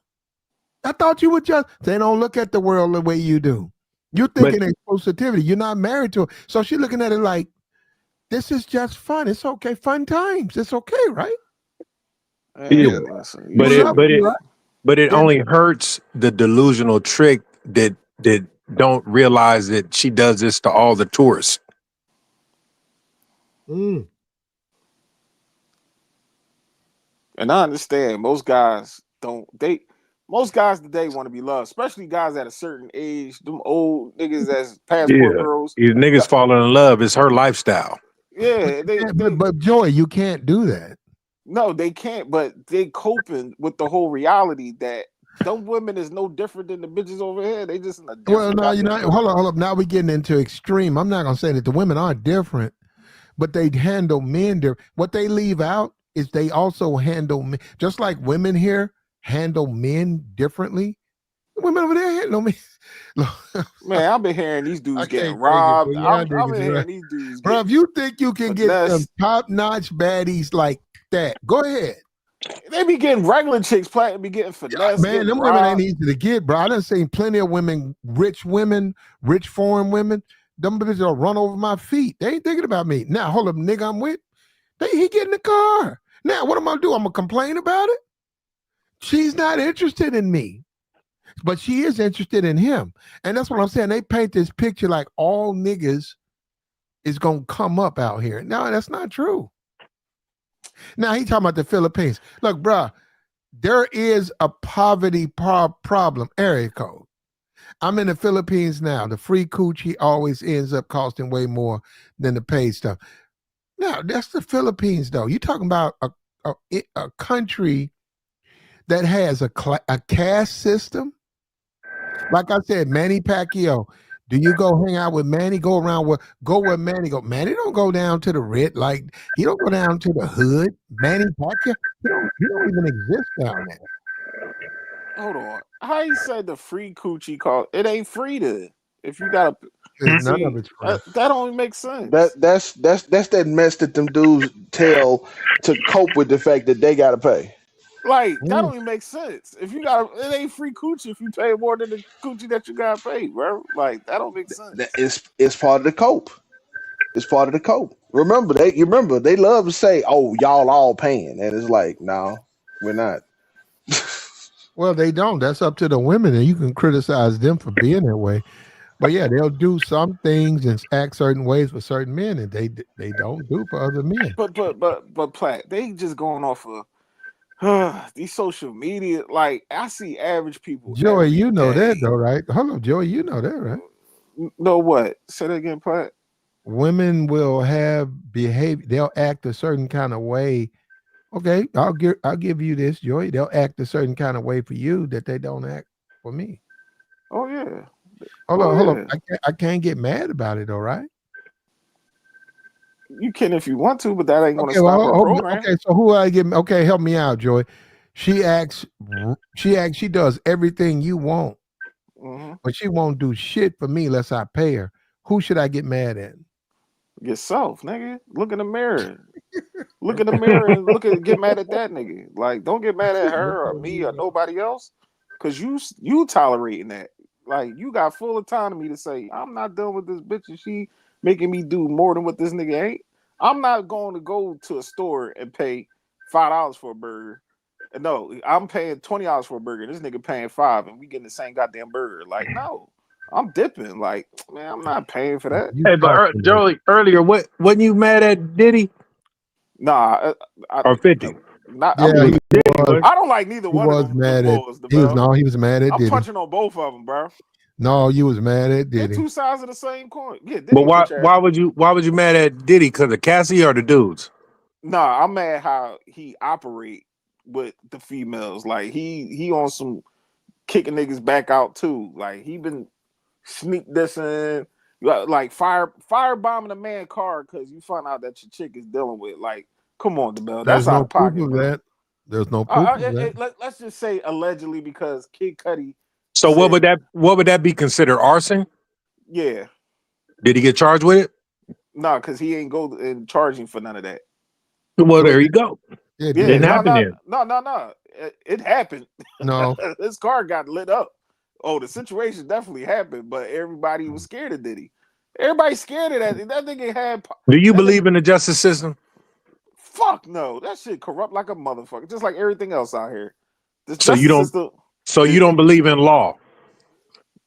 I thought you would just. They don't look at the world the way you do. You're thinking exclusivity. You're not married to her. So she's looking at it like, this is just fun. It's okay. Fun times. It's okay, right? Yeah. But it only hurts the delusional trick that don't realize that she does this to all the tourists. And I understand most guys most guys today want to be loved, especially guys at a certain age. Them old niggas that's passport girls. These niggas falling in love. It's her lifestyle. Yeah, but Joy, you can't do that. No, they can't. But they coping with the whole reality that them women is no different than the bitches over here. They just in a different. Well, no, hold up. Now we're getting into extreme. I'm not gonna say that the women are different, but they handle men different. What they leave out is they also handle men, just like women here handle men differently. Women over there handle men. Man, I've been hearing these dudes getting robbed. I've been hearing these dudes. Bro, if you think you can get some top-notch baddies like that, go ahead. They be getting regular chicks, Platt, be getting finesse. Man, them women ain't easy to get, bro. I done seen plenty of women, rich foreign women. Them bitches will run over my feet. They ain't thinking about me. Now, hold up, nigga I'm with. He get in the car. Now, what am I gonna do? I'm gonna complain about it? She's not interested in me. But she is interested in him. And that's what I'm saying. They paint this picture like all niggas is going to come up out here. No, that's not true. Now, he talking about the Philippines. Look, bruh, there is a poverty problem, area code. I'm in the Philippines now. The free coochie always ends up costing way more than the paid stuff. Now, that's the Philippines, though. You're talking about a country that has a caste system. Like I said, Manny Pacquiao. Do you go hang out with Manny? Go where Manny go. Manny don't go down to the red. Like he don't go down to the hood. Manny Pacquiao, he don't even exist down there. Hold on. How you said the free coochie call? It ain't free to. If you got none of it's free. That don't make sense. That's that mess that them dudes tell to cope with the fact that they gotta pay. Like that don't even make sense. If you got it ain't free coochie if you pay more than the coochie that you got paid, bro. Like that don't make sense. It's part of the cope. It's part of the cope. Remember they love to say, "Oh, y'all all paying," and it's like, no, we're not. Well, they don't. That's up to the women, and you can criticize them for being that way. But yeah, they'll do some things and act certain ways with certain men, and they don't do for other men. But Platt, they just going off of these social media. Like I see average people. Joey, you know that though, right? Hold on, Joey, you know that, right? No, what? Say that again, Pat. Women will have behavior. They'll act a certain kind of way. Okay, I'll give you this, Joy. They'll act a certain kind of way for you that they don't act for me. Oh yeah. Hold on. Yeah. I can't get mad about it, all right? You can if you want to, but that ain't gonna Okay, stop well, her program. okay. So who I get? Okay, help me out, Joy. She acts. She does everything you want, Mm-hmm. but she won't do shit for me unless I pay her. Who should I get mad at? Yourself, nigga. Look in the mirror. Look in the mirror and get mad at that nigga. Like, don't get mad at her or me or nobody else, cause you tolerating that. Like, you got full autonomy to say, I'm not done with this bitch and she making me do more than what this nigga ain't. I'm not going to go to a store and pay $5 for a burger. No, I'm paying $20 for a burger. This nigga paying $5 and we getting the same goddamn burger. Like, no, I'm dipping. Like, man, I'm not paying for that. You Hey, but talking that? Joey, earlier, wasn't you mad at Diddy Nah, or 50? not. I It Yeah, was mean, Diddy, was. was I don't like neither He one of was them mad at. boys, the He was bell. no. He was mad at I'm Diddy. punching on both of them, bro. No, you was mad at They're Diddy. two sides of the same coin. Yeah, But Diddy bitch ass. why would you mad at Diddy? Because of Cassie or the dudes? Nah, I'm mad how he operate with the females. Like he on some kicking niggas back out too. Like he been sneak dissing, like firebombing a man car because you find out that your chick is dealing with. Like, come on, the bell. That's There's out no of proof pocket, of bro. that. There's no proof of that. Let's just say allegedly because Kid Cudi So said, what would that be considered arson? yeah, Did he get charged with it? no, because he ain't go and charging for none of that. Well, So there you go. it Yeah, Didn't did. happen then. no. It happened. No, His car got lit up. Oh, the situation definitely happened, but everybody was scared of Diddy. Everybody scared of that. That nigga had Do you that nigga. believe in the justice system? Fuck no, that shit corrupt like a motherfucker, just like everything else out here. This So you justice don't. system So you is don't believe in law.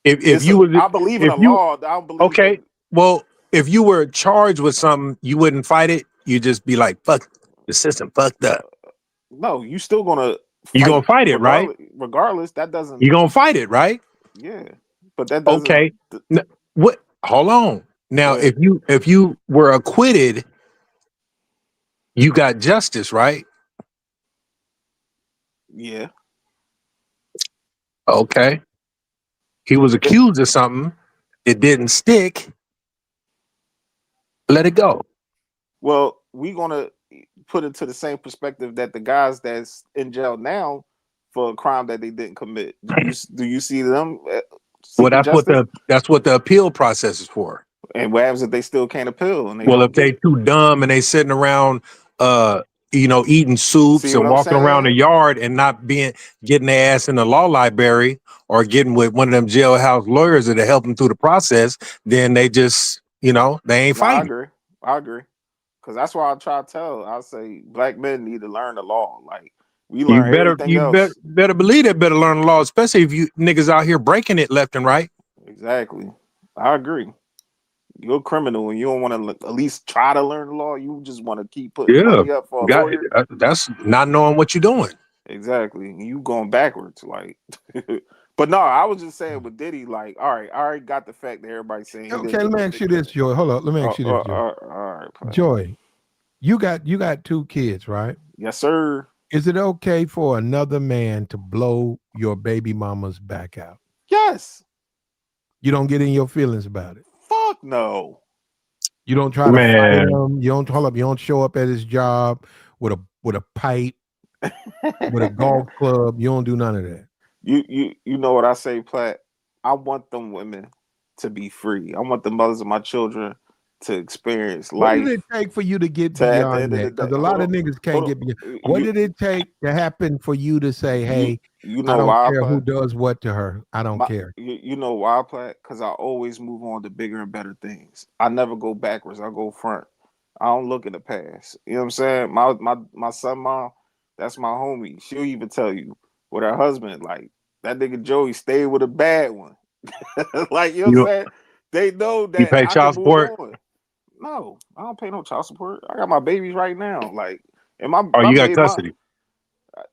If it's. you was I believe in if the you law. I don't believe okay, in. well, if you were charged with something, you wouldn't fight it. You just be like, "Fuck the system, fucked up." No, you still gonna You gonna fight fight it, right? regardless. Regardless, that doesn't. You gonna fight it, right? Yeah, but that doesn't. Okay. What? Hold on. Go Now, ahead. if you were acquitted, you got justice, right? Yeah. Okay. He was accused of something. It didn't stick. Let it go. Well, we gonna put it to the same perspective that the guys that's in jail now for a crime that they didn't commit. Do you see them Well, seeking justice? that's what the appeal process is for. And what happens if they still can't appeal and they Well, don't if get they it? too dumb and they sitting around, uh, eating See soups what and I'm walking around the saying? yard and not getting their ass in the law library or getting with one of them jailhouse lawyers that help them through the process, then they just, they ain't No, I fighting. agree. I agree. Cause that's why I try to tell. I say black men need to learn the law. Like we You learn better everything you better else. better believe they better learn the law, especially if you niggas out here breaking it left and right. Exactly. I agree. You're a criminal and you don't want to at least try to learn the law. You just want to keep putting Yeah, money up for a got lawyer. that's not knowing what you're doing. Exactly. You going backwards, like. But no, I was just saying with Diddy, like, all right, I already got the fact that everybody's saying he okay. didn't Let do me ask you anything. this, Joy. Hold up. Let me ask you this, Joy. All right, play. Joy, you got two kids, right? Yes, sir. Is it okay for another man to blow your baby mama's back out? Yes. You don't get in your feelings about it. Fuck no. You don't try to fight Man, him. You don't hold up. You don't show up at his job with a pipe, with a golf club. You don't do none of that. You know what I say, Platt? I want them women to be free. I want the mothers of my children to experience What did it life. take for you to get To at the beyond end of the that? day, Because a lot of niggas can't hold get beyond. on. What did it take to happen for you to say, You "Hey, you I know don't why, care who Platt? does what to her. I don't care." You know why, Platt? Because I always move on to bigger and better things. I never go backwards. I go front. I don't look in the past. You know what I'm saying? My son mom, that's my homie. She'll even tell you with her husband, like that nigga Joey stayed with a bad one. Like you know what I'm you saying? They know you that pay I can child move support? on. No, I don't pay no child support. I got my babies right now. Like and my Or my you got baby, custody?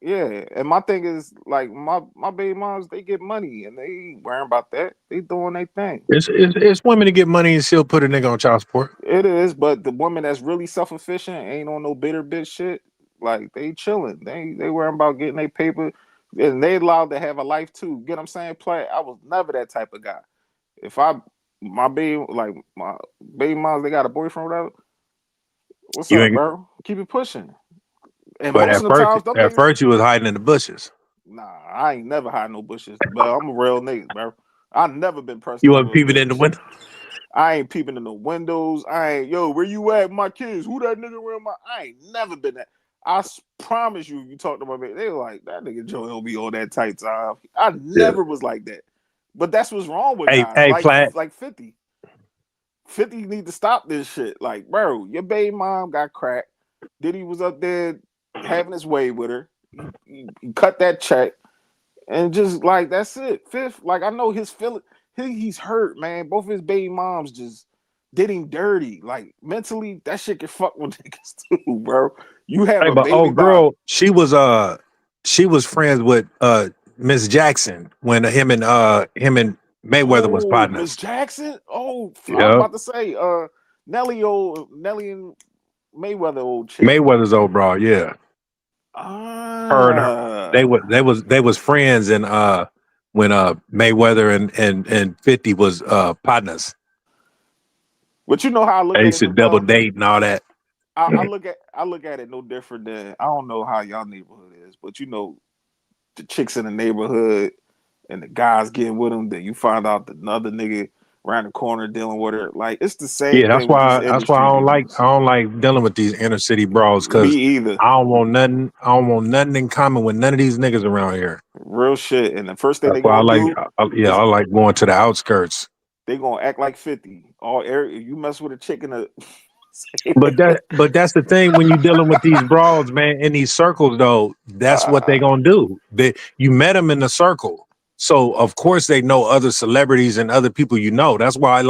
Yeah, and my thing is like my baby moms, they get money and they ain't worrying about that. They doing their thing. It's women to get money and still put a nigga on child support. It is, but the woman that's really self-efficient ain't on no bitter bitch shit. Like they chilling. They worrying about getting their paper, and they allowed to have a life too. Get what I'm saying? Play. I was never that type of guy. If my baby moms, they got a boyfriend, or whatever. What's You up, ain't, bro? Keep it pushing. And but most of the times, them at niggas, first you was hiding in the bushes. nah, I ain't never had no bushes, but I'm a real nigga, bro. I never been pressed You on wasn't real peeping in nigga the shit. window. I ain't peeping in the windows. I ain't, yo, where you at, my kids? Who that nigga around my? I ain't never been that. Promise you, you talk to my baby, they were like, that nigga Joel be on that tight time. I Yeah. never was like that. But that's what's wrong with Hey, guys. hey, Platt. Like 50. 50 need to stop this shit. Like, bro, your baby mom got cracked. Diddy was up there having his way with her. He cut that check. And just like that's it. Fifth, like I know his feeling, he's hurt, man. Both of his baby moms just did him dirty. Like mentally, that shit can fuck with niggas too, bro. You have Hey, a but baby old by girl, she was friends with Miss Jackson when him and Mayweather was Miss partners. Jackson. Oh, I was Yeah. about to say, Nelly and Mayweather old chick. Mayweather's old bro, yeah. Her and her, Ah, they was friends and when Mayweather and 50 was partners. but you know how I look They at used it, to double DeBell. date and all that. I look at it no different than I don't know how y'all neighborhood is, but you know the chicks in the neighborhood and the guys getting with them, then you find out that another nigga around the corner dealing with her. Like it's the same Yeah, thing with these that's why industry I niggas. don't like dealing with these inner city brawls Me because either. I don't want nothing in common with none of these niggas around here. Real shit. And the first thing That's they why gonna do I is like going to the outskirts. they gonna act like 50. You mess with a chick in a But that's the thing when you're dealing with these brawls, man, in these circles though, that's what they uh, gonna do. You met them in the circle. So of course they know other celebrities and other people you know. That's why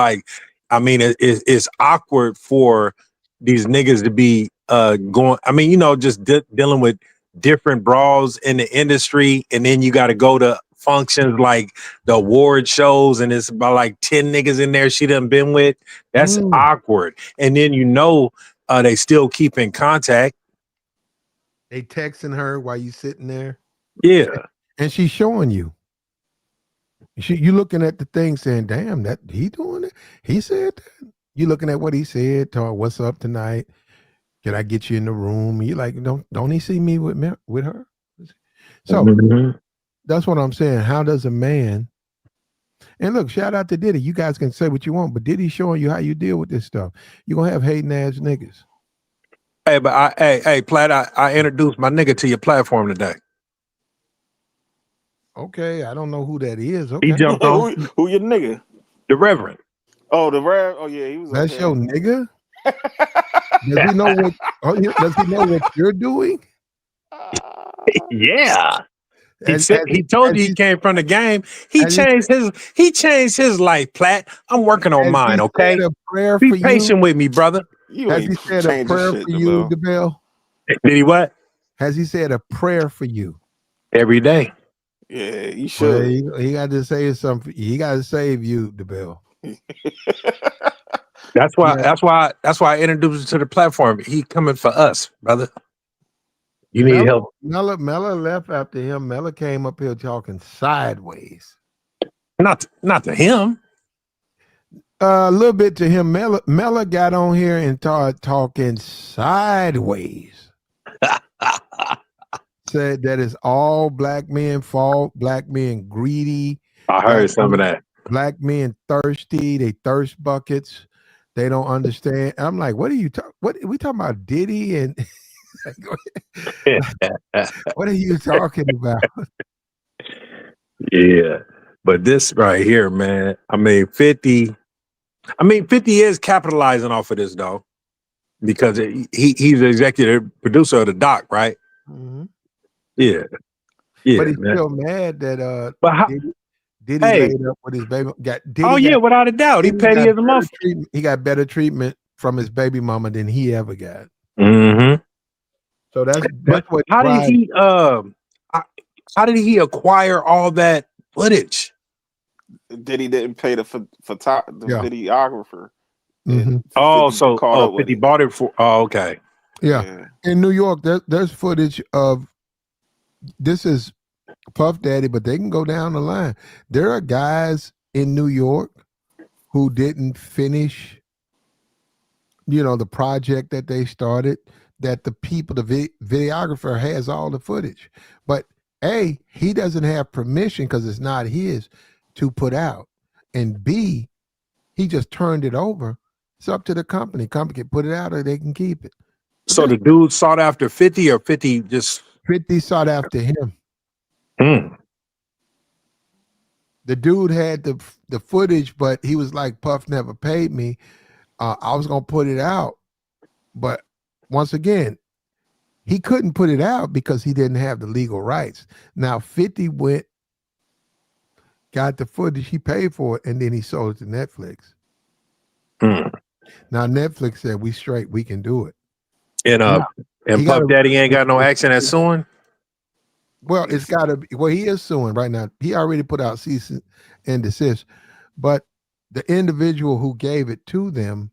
I mean it's awkward for these niggas to be going. I mean, just dealing with different brawls in the industry, and then you got to go to functions like the award shows, and it's about like 10 niggas in there she done been with. That's awkward. And then they still keep in contact. They texting her while you sitting there. Yeah. And she's showing you. You looking at the thing saying, damn, that he doing it? He said that. You looking at what he said, talk, what's up tonight? Can I get you in the room? You like, don't he see me with her? So that's what I'm saying. How does a man, and look, shout out to Diddy. You guys can say what you want, but Diddy's showing you how you deal with this stuff. You're gonna have hating ass niggas. Hey, but hey, Platt, I introduced my nigga to your platform today. Okay, I don't know who that is. He Okay. jumped on who your nigga? the Reverend. Oh, the Rev. Oh yeah, he was up That's your there. nigga? Does he know what does he know what you're doing? Yeah. Has, He told has you he he, came from the game. has he, He changed his life, Platt. I'm working on has he mine, said okay? a prayer Be for you? patient with me, brother. You Has ain't he said a changing prayer shit, for you, DeBell. DeBell? Did he what? Has he said a prayer for you? Every day. Yeah, you Well, should. he got to say something. He got to save you, DeBell. Yeah, That's why I introduced him to the platform. He coming for us, brother. You need help. Mella left after him. Mella came up here talking sideways. Not to him. A little bit to him. Mella got on here and started talking sideways. Said that it's all black men fault. Black men greedy. I heard some of that. Black men thirsty. They thirst buckets. They don't understand. I'm like, what are you talking? What we talking about? Diddy and what are you talking about? Yeah. But this right here, man. I mean, 50 is capitalizing off of this though. Because he's the executive producer of the doc, right? Mm-hmm. Yeah. Yeah. But he's Man. still mad that But how, Diddy laid up with his baby. Without a doubt. He petty as a motherfucker. He got better treatment from his baby mama than he ever got. Mm-hmm. So that's But what how did drives. he how did he acquire all that footage? Diddy didn't pay the the Yeah. videographer, Hmm. and Oh, 50 so caught up with 50 it. bought it for okay. Yeah. Yeah, In New York, there's footage of this is Puff Daddy, but they can go down the line. There are guys in New York who didn't finish, the project that they started, that the people, the videographer has all the footage. But A, he doesn't have permission because it's not his to put out. And B, he just turned it over. It's up to the company. Company can put it out or they can keep it. So the dude sought after 50 or 50 just 50 sought after him. mm. The dude had the footage, but he was like, Puff never paid me. I was gonna put it out, but once again, he couldn't put it out because he didn't have the legal rights. Now 50 went, got the footage, he paid for it, and then he sold it to Netflix. Mm. Now Netflix said we straight, we can do it. And He Puff gotta- Daddy ain't got no action at suing. Well, it's gotta be, well, he is suing right now. He already put out cease and desist, but the individual who gave it to them,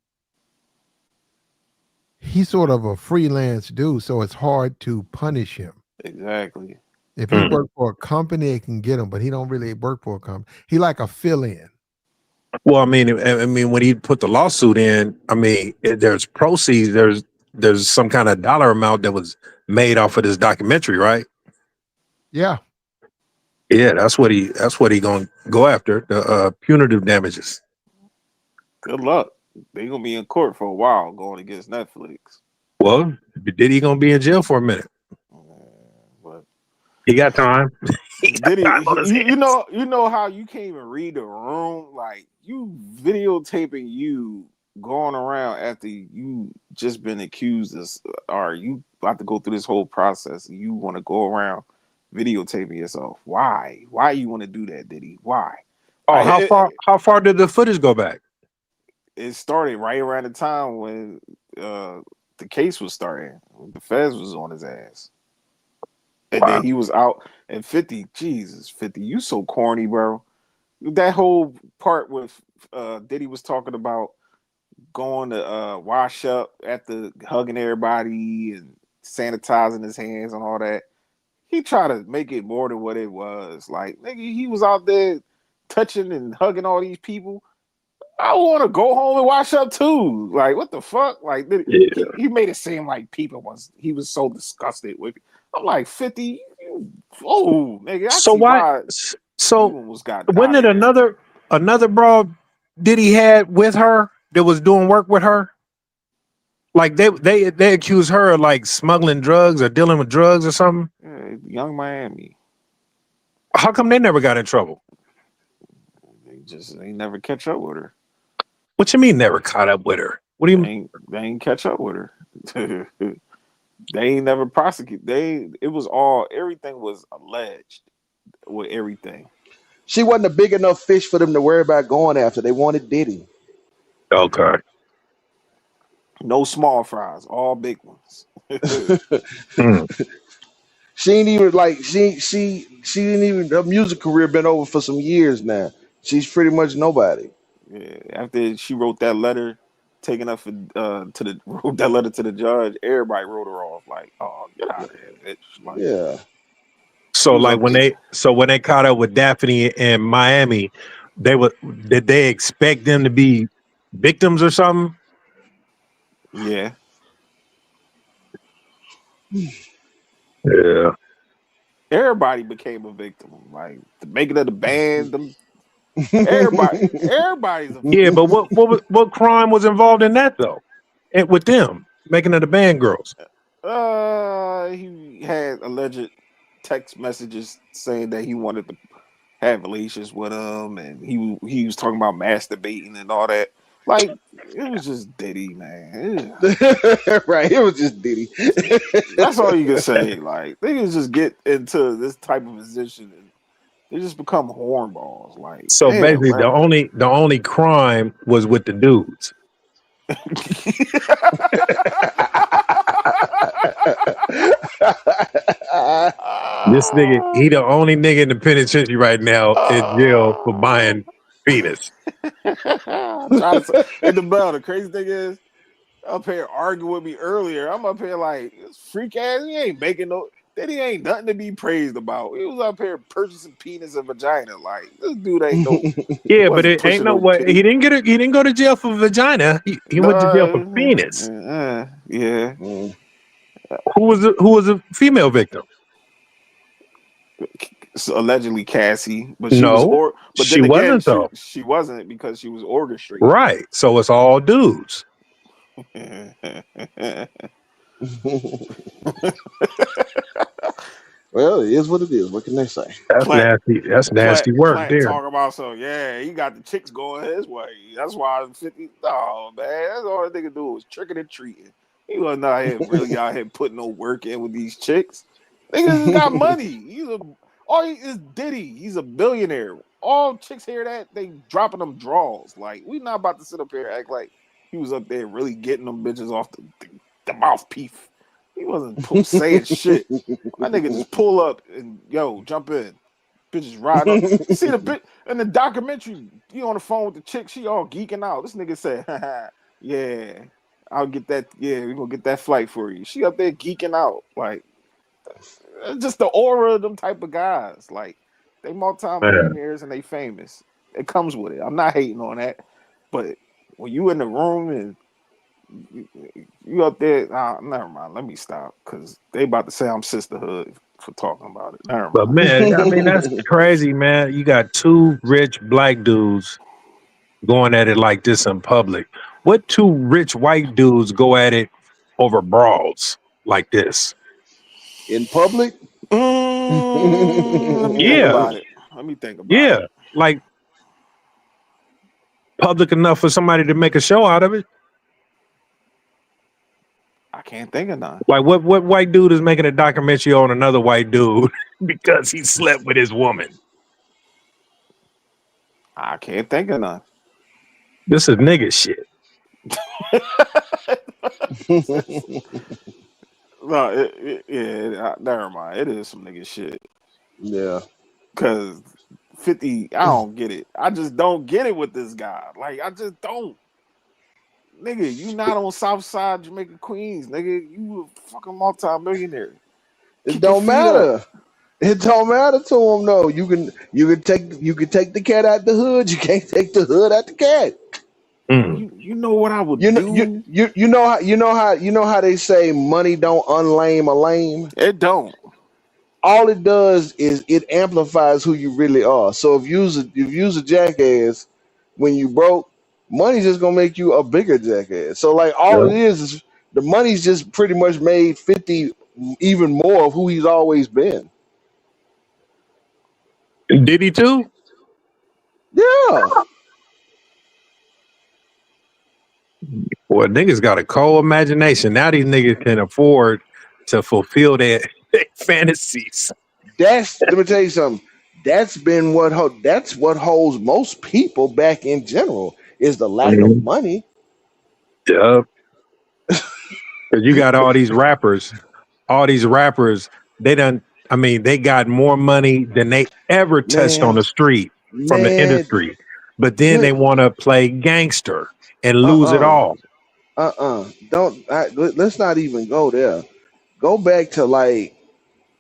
he's sort of a freelance dude, so it's hard to punish him. exactly. If he worked for a company, it can get him, but he don't really work for a company. He like a fill-in. Well, I mean, when he put the lawsuit in, I mean, there's proceeds, there's some kind of dollar amount that was made off of this documentary, right? Yeah. Yeah, that's what he gonna go after, the punitive damages. Good luck. They gonna be in court for a while going against Netflix. Well, Diddy gonna be in jail for a minute. But He got time. Diddy, you know how you can't even read the room. Like you videotaping you going around after you just been accused of, or you about to go through this whole process. And you want to go around videotaping yourself. Why? Why you want to do that, Diddy? Why? Oh, how far did the footage go back? It started right around the time when the case was starting. The feds was on his ass. And then he was out. And 50, Jesus, 50, you so corny, bro. That whole part with Diddy was talking about going to wash up after hugging everybody and sanitizing his hands and all that. He tried to make it more than what it was. Like, nigga, he was out there touching and hugging all these people. I want to go home and wash up too. Like, what the fuck? Like, he made it seem like he was so disgusted with it. I'm like, 50, nigga. So why? So when did another bro Diddy had with her that was doing work with her? Like they accuse her of like smuggling drugs or dealing with drugs or something. Yeah, Young Miami. How come they never got in trouble? They never catch up with her. What you mean never caught up with her? What do you mean? They ain't catch up with her. They ain't never prosecute. Everything was alleged with everything. She wasn't a big enough fish for them to worry about going after. They wanted Diddy. Okay. No small fries, all big ones. She ain't even like she didn't even, her music career been over for some years now. She's pretty much nobody. Yeah, after she wrote that letter, taking up for wrote that letter to the judge, everybody wrote her off. Like, oh, get out of here, bitch. Like, yeah. So like when they caught up with Daphne in Miami, did they expect them to be victims or something? Yeah. Yeah. Everybody became a victim. Like the making of the band, everybody's a victim. Yeah, but what crime was involved in that though? And with them making of the band girls? He had alleged text messages saying that he wanted to have relations with him, and he was talking about masturbating and all that. Like, it was just Diddy, man. Right, it was just Diddy. That's all you can say. Like, they can just get into this type of position and they just become hornballs. Like, So basically, the only crime was with the dudes. This nigga, he the only nigga in the penitentiary right now in jail for buying penis. I'm trying to say, and the crazy thing is, up here arguing with me earlier. I'm up here like, this freak ass, he ain't making no, that he ain't nothing to be praised about. He was up here purchasing penis and vagina. Like, this dude ain't no, Yeah, but wasn't it ain't pushing no no way. titty. He didn't go to jail for vagina. He went to jail for penis. Yeah. Who was a female victim? So allegedly Cassie, but she was, No, but she then again, wasn't though. she wasn't because she was orchestrating. Right. So it's all dudes. Well, it is what it is. What can they say? That's nasty. That's nasty work Plant there. talk about he got the chicks going his way. That's why 50. Oh man, that's all that nigga do was tricking and treating. He wasn't out here really out here putting no work in with these chicks. Niggas just got money. He is Diddy. He's a billionaire. All chicks hear that, they dropping them draws. Like, we not about to sit up here and act like he was up there really getting them bitches off the mouthpiece. He wasn't saying shit. My nigga just pull up and jump in. Bitches ride up. You see the bit in the documentary, he on the phone with the chick, she all geeking out. This nigga said, yeah, I'll get that. Yeah, we gonna get that flight for you. She up there geeking out. Like, just the aura of them type of guys. Like, they multi-millionaires and they famous. It comes with it. I'm not hating on that. But when you in the room and you up there, never mind. Let me stop because they about to say I'm sisterhood for talking about it. Never mind. But man, I mean, that's crazy, man. You got two rich black dudes going at it like this in public. What two rich white dudes go at it over broads like this? In public? Let me think about it. Let me think about it. Like public enough for somebody to make a show out of it. I can't think of none. Like what white dude is making a documentary on another white dude because he slept with his woman? I can't think of none. This is nigga shit. No, never mind. It is some nigga shit. Yeah. Cause 50, I don't get it. I just don't get it with this guy. Like, I just don't. Nigga, you not on South Side Jamaica Queens, nigga. You a fucking multi-millionaire. It don't matter. It don't matter to him though. You can take the cat out the hood. You can't take the hood out the cat. You know what I would do? You know how they say money don't unlame a lame? It don't. All it does is it amplifies who you really are. So if you's a jackass when you broke, money's just gonna make you a bigger jackass. So like all it is the money's just pretty much made 50 even more of who he's always been. Did he too? Yeah. Well, niggas got a cold imagination. Now these niggas can afford to fulfill their fantasies. Let me tell you something. That's what holds most people back in general is the lack of money. Yep. Because you got all these rappers. They got more money than they ever touched on the street from the industry. But then they want to play gangster and lose it all. Let's not even go there. Go back to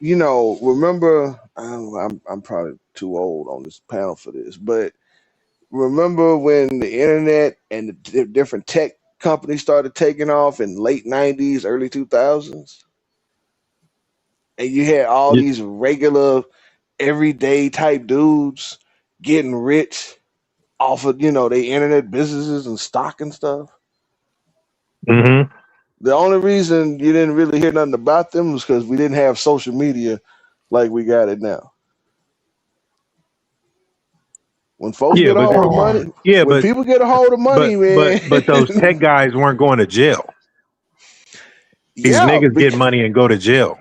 remember, I'm probably too old on this panel for this, but remember when the internet and the different tech companies started taking off in late 90s, early 2000s? And you had all these regular, everyday type dudes getting rich off of, their internet businesses and stock and stuff. Mm-hmm. The only reason you didn't really hear nothing about them was because we didn't have social media like we got it now. When folks get a hold of money, people get a hold of money, man. But those tech guys weren't going to jail. These niggas get money and go to jail.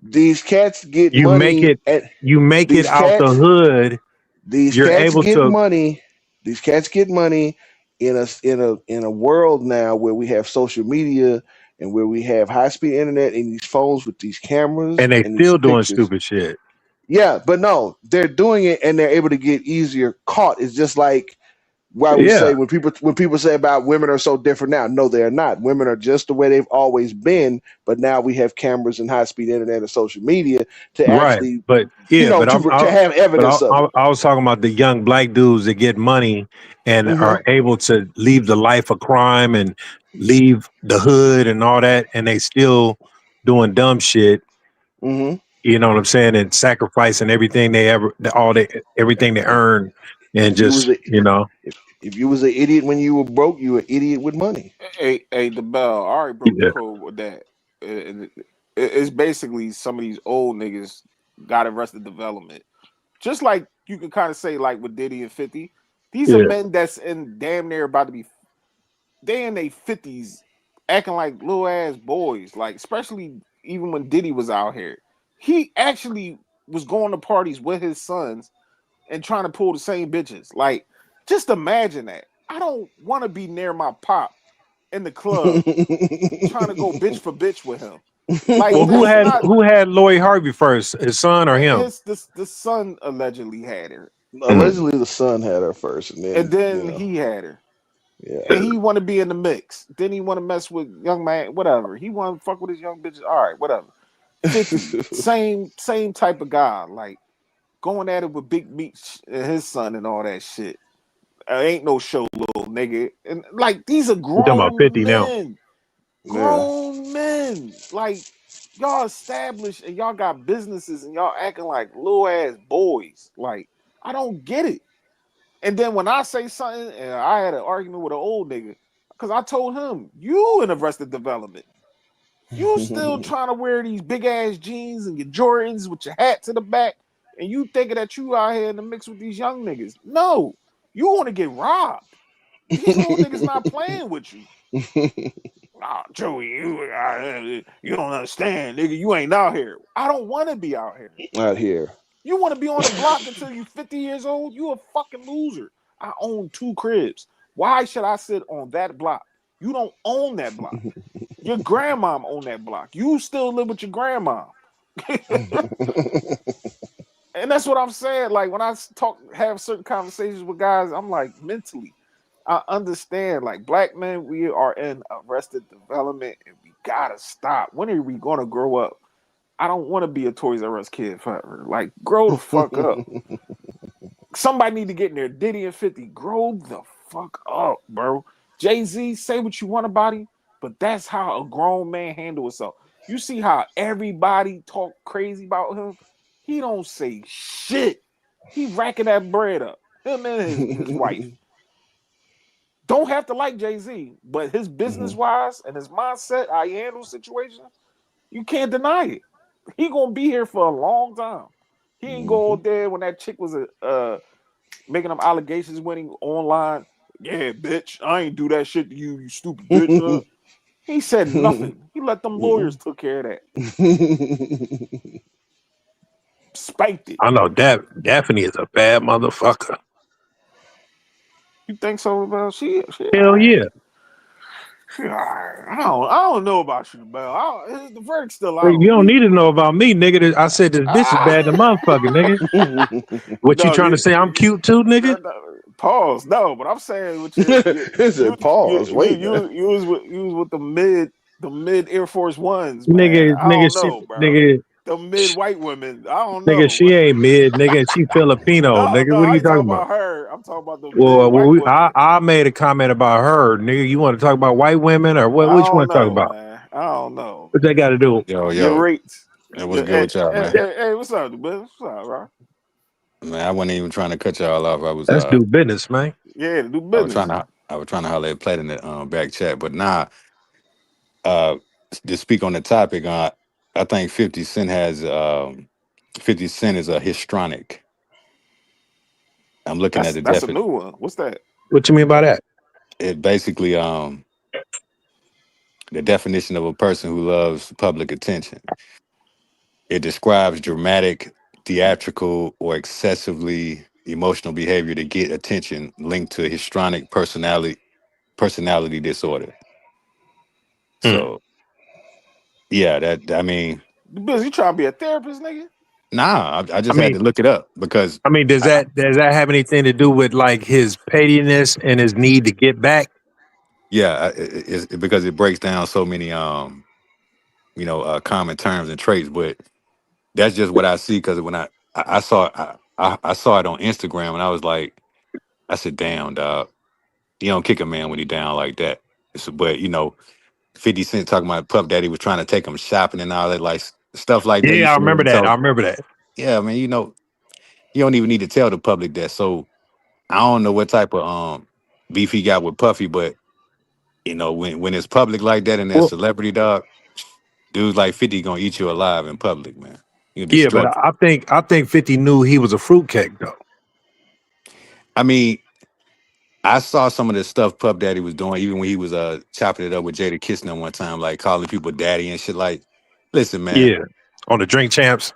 These cats get you money. You make it out the hood. These cats get money. These cats get money in a world now where we have social media and where we have high speed internet and these phones with these cameras. And they still doing stupid shit. Yeah, but no, they're doing it and they're able to get easier caught. It's just like why we Yeah, say when people say about women are so different now. No, they're not. Women are just the way they've always been, but now we have cameras and high speed internet and social media to right. actually, But yeah, but to have evidence of it. I was talking about the young black dudes that get money and Hmm. are able to leave the life of crime and leave the hood and all that, and they still doing dumb shit. Hmm. You know what I'm saying? And sacrificing everything they ever, everything they earn, and If you just was a if you was an idiot when you were broke, you were an idiot with money. Hey, the bell. I already broke the yeah, code with that. It's basically some of these old niggas got arrested development. Just like you can kind of say, like with Diddy and 50, these are yeah. men that's in damn near about to be they in their 50s acting like little ass boys. Like, especially even when Diddy was out here. He actually was going to parties with his sons and trying to pull the same bitches. Like, just imagine that. I don't want to be near my pop in the club trying to go bitch for bitch with him. Like, Well, that's not who had Lloyd Harvey first, his son or him? his the son allegedly had her. Mm. Allegedly, the son had her first, and And then then he had her. yeah. And he want to be in the mix. Then he want to mess with young man, whatever. He want to fuck with his young bitches. All right, whatever. 50, same type of guy. Like going at it with Big Meech and his son and all that shit. Ain't no show, little nigga. And like these are You talking about grown 50 now? men, Yeah. grown men. Like y'all established and y'all got businesses and y'all acting like little ass boys. Like I don't get it. And then when I say something, and I had an argument with an old nigga, because I told him, you in Arrested Development. You still trying to wear these big ass jeans and your Jordans with your hat to the back, and you thinking that you out here in the mix with these young niggas. No, you want to get robbed. These little niggas not playing with you. Nah, Joey, you don't understand, nigga. You ain't out here. I don't want to be out here. Out here. You want to be on the block until you 50 years old? You a fucking loser. I own 2 cribs. Why should I sit on that block? You don't own that block. Your grandma own that block. You still live with your grandma. And that's what I'm saying. Like when I have certain conversations with guys, I'm like mentally, I understand. Like black men, we are in arrested development, and we gotta stop. When are we gonna grow up? I don't want to be a Toys R Us kid forever. Like grow the fuck up. Somebody need to get in there. Diddy and 50, grow the fuck up, bro. Jay-Z, say what you want about him, but that's how a grown man handle himself. You see how everybody talk crazy about him? He don't say shit. He racking that bread up. Him and his wife. Don't have to like Jay-Z, but his business-wise and his mindset, how he handles situations, you can't deny it. He gonna be here for a long time. He ain't go out there when that chick was making them allegations winning online. Yeah, bitch, I ain't do that shit to you, you stupid bitch. He said nothing. He let them lawyers took care of that. Spanked it. I know Daphne is a bad motherfucker. You think so about she all Hell right. yeah. She all right. I don't know about you, Bell. The verdict's still Hey, out you on don't me. need to know about me, nigga. I said this bitch is bad than motherfucker, nigga. What you No, trying to say? I'm cute too, nigga? pause. No, but I'm saying with He said, "Pause. Wait now." you was with the mid Air Force Ones, man. Nigga, I don't know, bro. nigga, The mid sh- white women. I don't nigga, know. she ain't mid, nigga. She Filipino, No, nigga. no, What are I you ain't talking talking about? about her. I'm talking about the mid Well, white women. I made a comment about her, nigga. You want to talk about white women or what? I What you want don't to talk know, about? man. I don't know. What they got to do? Yo, Your yo, rates. it was Your, good hey, with y'all, hey, man. hey, hey, what's up, man? What's up, bro? Man, I wasn't even trying to cut y'all off. Let's do business, man. Yeah, do business. I was trying to holler at Play in the back chat, but nah, uh, to speak on the topic, I think 50 Cent is a histrionic. I'm looking at That's a new one. What's that? What you mean by that? it basically the definition of a person who loves public attention. It describes dramatic, theatrical, or excessively emotional behavior to get attention linked to histrionic personality disorder. Hmm. So yeah, that I mean, The business. You trying to be a therapist, nigga? Nah, I I just had mean, to look it up because does that have anything to do with like his pettiness and his need to get back? yeah, it's because it breaks down so many common terms and traits. But that's just what I see because when I saw I saw it on Instagram and I was like, I said, damn, dog, you don't kick a man when he down like that. But 50 Cent talking about Puff Daddy was trying to take him shopping and all that like stuff like that. You Yeah, I should remember have that. told. I remember that. Yeah, man, you don't even need to tell the public that. So I don't know what type of beef he got with Puffy, but when it's public like that and that Well, celebrity dog, dudes like 50 gonna eat you alive in public, man. You yeah, but destroy. I think 50 knew he was a fruitcake though. I mean, I saw some of the stuff Puff Daddy was doing, even when he was chopping it up with Jada Kissner one time, like calling people daddy and shit. Like, listen, man, Yeah, on the Drink Champs.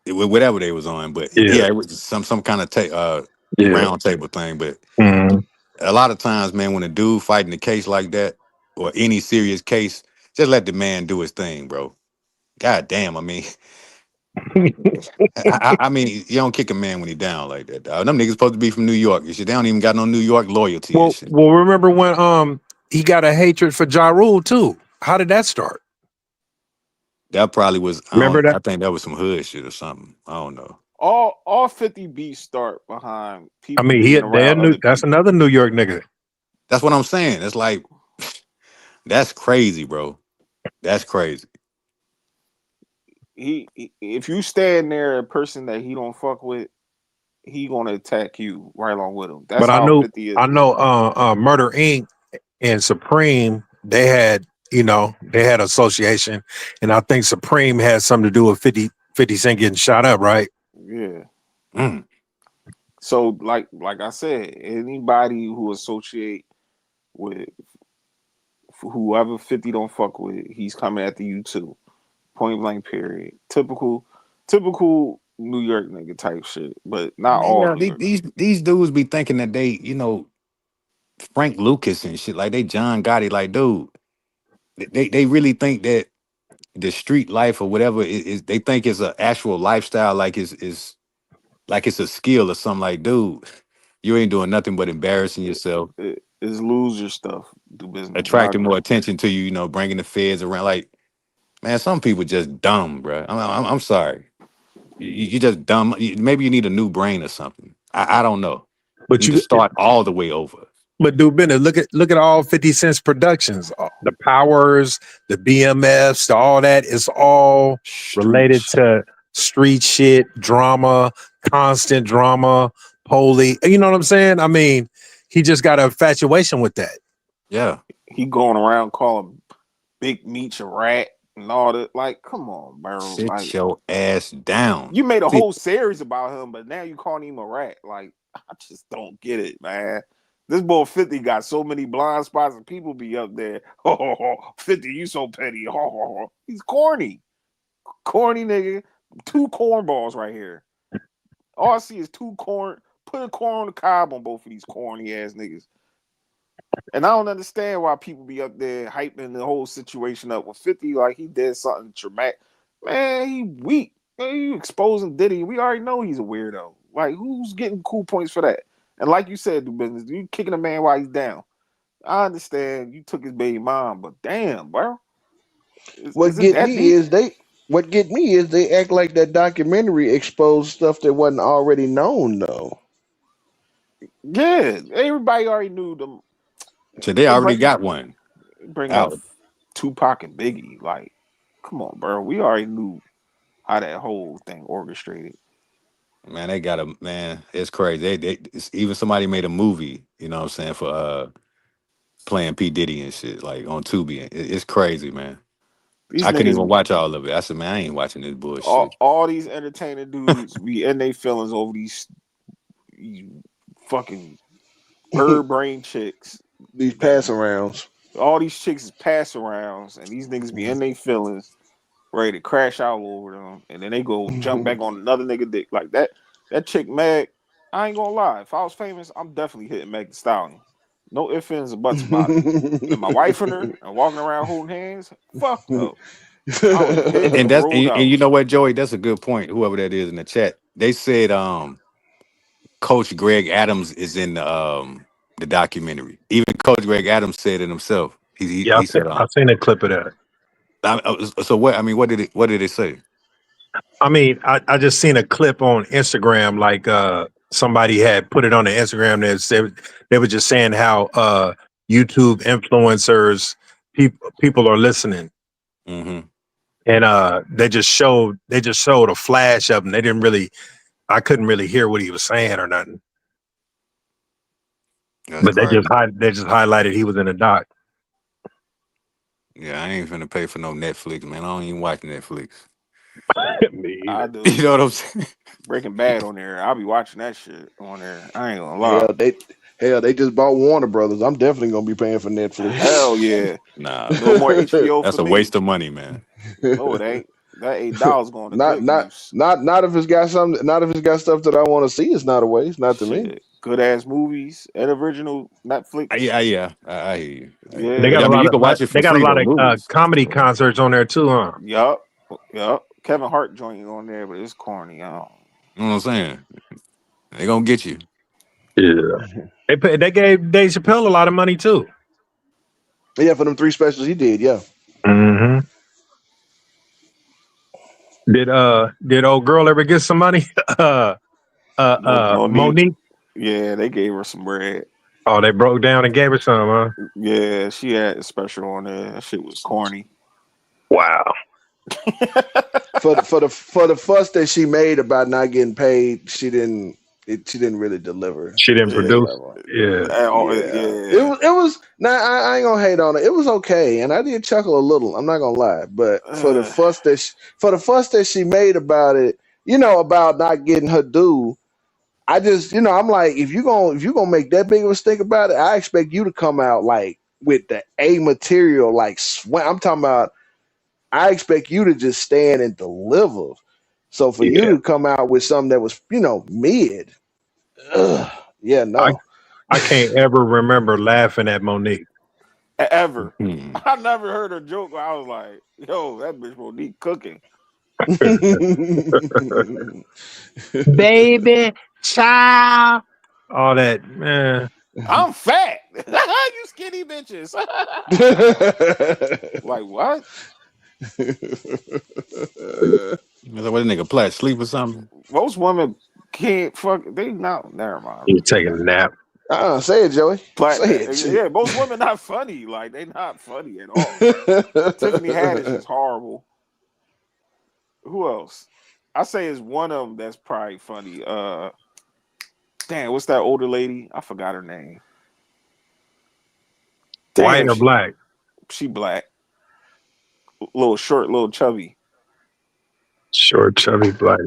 whatever they was on, but Yeah, yeah, it was some kind of yeah. round table thing. But Mhm. a lot of times, man, when a dude fighting a case like that or any serious case, just let the man do his thing, bro. God damn, I mean, I mean, you don't kick a man when he down like that, dog. Them niggas supposed to be from New York and shit. They don't even got no New York loyalty and shit. Well, remember when he got a hatred for Ja Rule too? How did that start? That probably was Remember I that? think that was some hood shit or something. I don't know. All 50 beats start behind I people mean, being they're around new. other That's people. another New York nigga. That's what I'm saying. It's like that's crazy, bro. That's crazy. If you stand near a person that he don't fuck with, he gonna attack you right along with him. That's But how 50 I is. know, Murder Inc. and Supreme, they had, they had association, and I think Supreme had something to do with 50 Cent getting shot up, right? Yeah. Mm. So like I said, anybody who associate with whoever 50 don't fuck with, he's coming after you too. Point blank period. Typical New York nigga type shit, but I not mean, all yeah, New York niggas. these dudes be thinking that they, Frank Lucas and shit, like they John Gotti, like, dude, they really think that the street life or whatever is they think it's an actual lifestyle, like is like it's a skill or something. Like, dude, you ain't doing nothing but embarrassing yourself, It's loser stuff. Do business. I attracting more agree. attention to you, bringing the feds around. Like, man, some people just dumb, bro. I'm sorry. You just dumb. Maybe you need a new brain or something. I don't know. You But need to start all the way over. dude, Bennett, look at all 50 Cent's productions, the Powers, the BMFs, all that is all Street related shit. to street shit, drama, constant drama, holy. You know what I'm saying? I mean, he just got an infatuation with that. Yeah. He going around calling Big Meech a rat and all that. Like, come on, bro. Sit Like, your ass down. you made a See, whole series about him, but now you calling him a rat. Like, I just don't get it, man. This boy 50 got so many blind spots and people be up there. Oh, 50, you so petty. Oh, he's corny. Corny nigga. Two cornballs right here. All I see is two corn. Put a corn on the cob on both of these corny ass niggas. And I don't understand why people be up there hyping the whole situation up with 50 like he did something traumatic. Man, he weak. Man, you exposing Diddy. We already know he's a weirdo. Like, who's getting cool points for that? And like you said, do business. You kicking a man while he's down. I understand you took his baby mom, but damn, bro. Is What it get that me deep? is they act like that documentary exposed stuff that wasn't already known though. Yeah, everybody already knew them. so they They already bring got one bring up out. Tupac and Biggie. Like, come on, bro. We already knew how that whole thing orchestrated. Man, they got a man. It's crazy. Even somebody made a movie. You know what I'm saying for playing P Diddy and shit like on Tubi. It's crazy, man. These I couldn't even niggas, watch all of it. I said, man, I ain't watching this bullshit. all these entertaining dudes be in their feelings over these fucking bird brain chicks These that pass arounds. all these chicks is pass arounds and these niggas be in their feelings ready to crash all over them and then they go jump back on another nigga dick like that. That chick Meg, I ain't gonna lie. If I was famous, I'm definitely hitting Meg the Stallion. No ifs, ands, or buts about it. And my wife and her and walking around holding hands, fuck no. I was hitting And the that's road and you outs. know what, Joey? That's a good point. Whoever that is in the chat, they said Coach Greg Adams is in the documentary. Even Coach Greg Adams said it himself. Yeah, He said I've seen a clip of that. so what? I mean, what did it say? I mean, I just seen a clip on Instagram, like somebody had put it on the Instagram that said they were just saying how YouTube influencers people are listening, Mm-hmm. and they just showed a flash of them. They didn't really, I couldn't really hear what he was saying or nothing, That's but crazy. they just highlighted he was in a doc. Yeah, I ain't finna pay for no Netflix, man. I don't even watch Netflix. Me I either. do. You know what I'm saying? Breaking Bad on there. I'll be watching that shit on there. I ain't gonna lie. Hell, they just bought Warner Brothers. I'm definitely gonna be paying for Netflix. Hell yeah. Nah, No more HBO that's for a waste me. of money, man. No, it ain't. That $8 going to not good not use. not if it's got something. Not if it's got stuff that I want to see. It's not a waste. Not to me. Shit. Good ass movies and original Netflix. I hear you. I hear you. They Yeah. got But I a mean, lot you of can watch it they for got a free lot though. of Movies. comedy concerts on there too, huh? Yup. Yup. Kevin Hart joint on there, but it's corny. You know what I'm saying? They gonna get you. Yeah, they gave Dave Chappelle a lot of money too. Yeah, for them 3 specials he did. Yeah. Hmm. Did old girl ever get some money? Monique. Monique. Yeah, they gave her some bread. Oh, they broke down and gave her some, huh? Yeah, she had a special on there. That shit was corny. Wow. For the fuss that she made about not getting paid, she didn't really deliver She didn't to that produce. level. Yeah. Yeah, Yeah. it was. Nah, I ain't gonna hate on it. It was okay, and I did chuckle a little. I'm not gonna lie, but for the fuss that she made about it, about not getting her due. I just, I'm like, if you gonna make that big of a stink about it, I expect you to come out like with the A material, like I'm talking about. I expect you to just stand and deliver. So for you Yeah. to come out with something that was, mid, ugh, yeah, I no. I can't ever remember laughing at Monique. Ever. Hmm. I never heard her joke where I was like, yo, that bitch Monique cooking. Baby, child. All that, man. I'm fat. You skinny bitches. Like what? What, nigga Platt sleep or something? Most women can't fuck. They not. Never mind. You taking a nap. Say it, Joey. Say Platinum. it. Yeah, most women not funny. Like they not funny at all. Tiffany Haddish is horrible. Who else? I say is one of them that's probably funny. Damn, what's that older lady? I forgot her name. White Damn, or black? she black. Little short, little chubby. Short, chubby, black.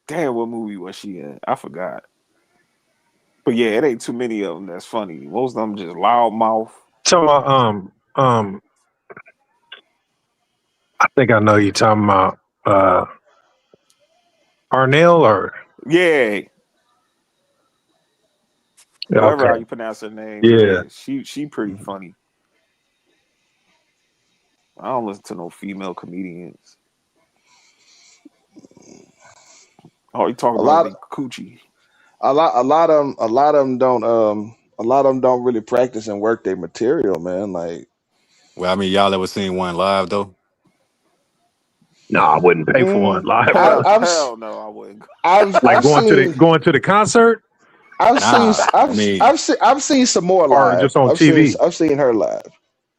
Damn, what movie was she in? I forgot. But yeah, it ain't too many of them that's funny. Most of them just loud mouth. So, I think I know you talking about Arnell or Yeah, whatever okay, how you pronounce her name. yeah. Yeah, she pretty funny. I don't listen to no female comedians. Oh, you talk a about lot, the coochie. a lot of them don't really practice and work their material, man. Like, Well, I mean, y'all ever seen one live though? No, I wouldn't pay for one live I, though. Hell, I've, s- hell no, I wouldn't. Like I've seen, going to the concert I've seen, Nah, I mean, I've seen some more or live. just on TV. I've seen her live.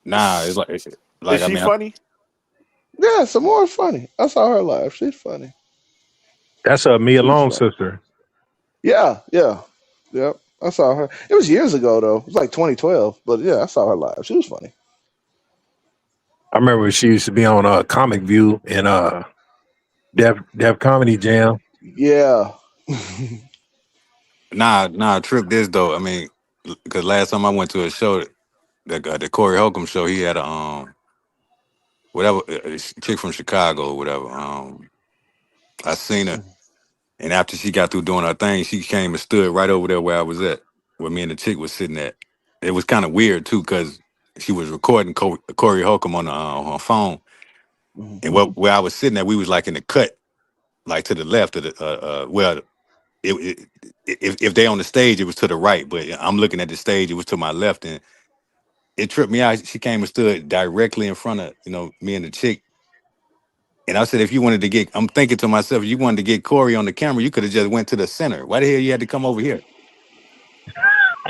nah. Is I she mean, funny? Yeah, some more is funny. I saw her live. She's funny. That's a me She's alone funny. sister. Yeah, yeah, yep. I saw her. It was years ago though. It was like 2012. But yeah, I saw her live. She was funny. I remember she used to be on Comic View and Def Comedy Jam. Yeah. nah. Trip this though. I mean, because last time I went to a show, the Corey Holcomb show, he had a whatever chick from Chicago or whatever. I seen her, and after she got through doing her thing, she came and stood right over there where I was at, where me and the chick was sitting at. It was kind of weird too, because she was recording Corey Holcomb on her phone, and where I was sitting at, we was like in the cut, like to the left of the well, if they on the stage, it was to the right, but I'm looking at the stage, it was to my left, and it tripped me out. She came and stood directly in front of me and the chick. And I said, if you wanted to get, I'm thinking to myself, if you wanted to get Corey on the camera, you could have just went to the center. Why the hell you had to come over here?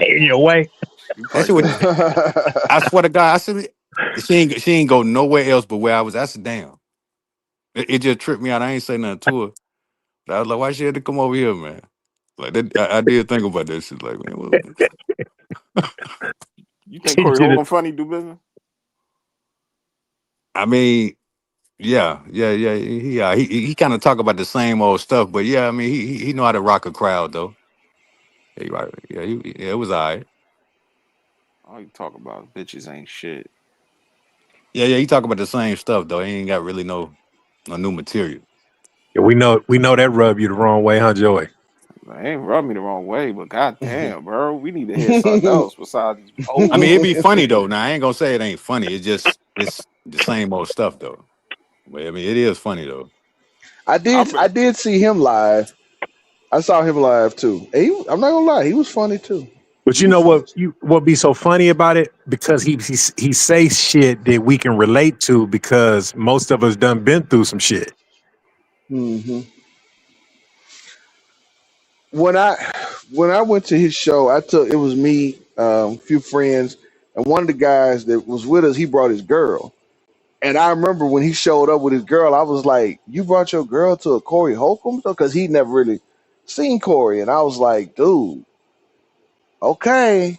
In your way. You That's probably what could. I swear to God. I said, she ain't go nowhere else but where I was. I said, damn. It just tripped me out. I ain't say nothing to her. But I was like, why she had to come over here, man? Like that, I did think about that shit. Like, man, You think She Corey should have. Holcomb funny? Do business? I mean, yeah. He kind of talk about the same old stuff, but yeah, I mean, he know how to rock a crowd though. Yeah, he right. Yeah, it was all right. All you talk about is bitches ain't shit. Yeah, he talk about the same stuff though. He ain't got really no new material. Yeah, we know that rubbed you the wrong way, huh, Joey? It ain't rub me the wrong way, but goddamn, bro, we need to hear something else besides these I old mean, it'd be songs. funny though. Now I ain't gonna say it ain't funny. It's the same old stuff though. But I mean, it is funny though. I I bet. did see him live. I saw him live too. And I'm not gonna lie, he was funny too. But He you was know funny what be so funny about it? Because he says shit that we can relate to because most of us done been through some shit. too. When I went to his show, it was me, a few friends, and one of the guys that was with us. He brought his girl, and I remember when he showed up with his girl, I was like, "You brought your girl to a Corey Holcomb?" Because he never really seen Corey, and I was like, "Dude, okay."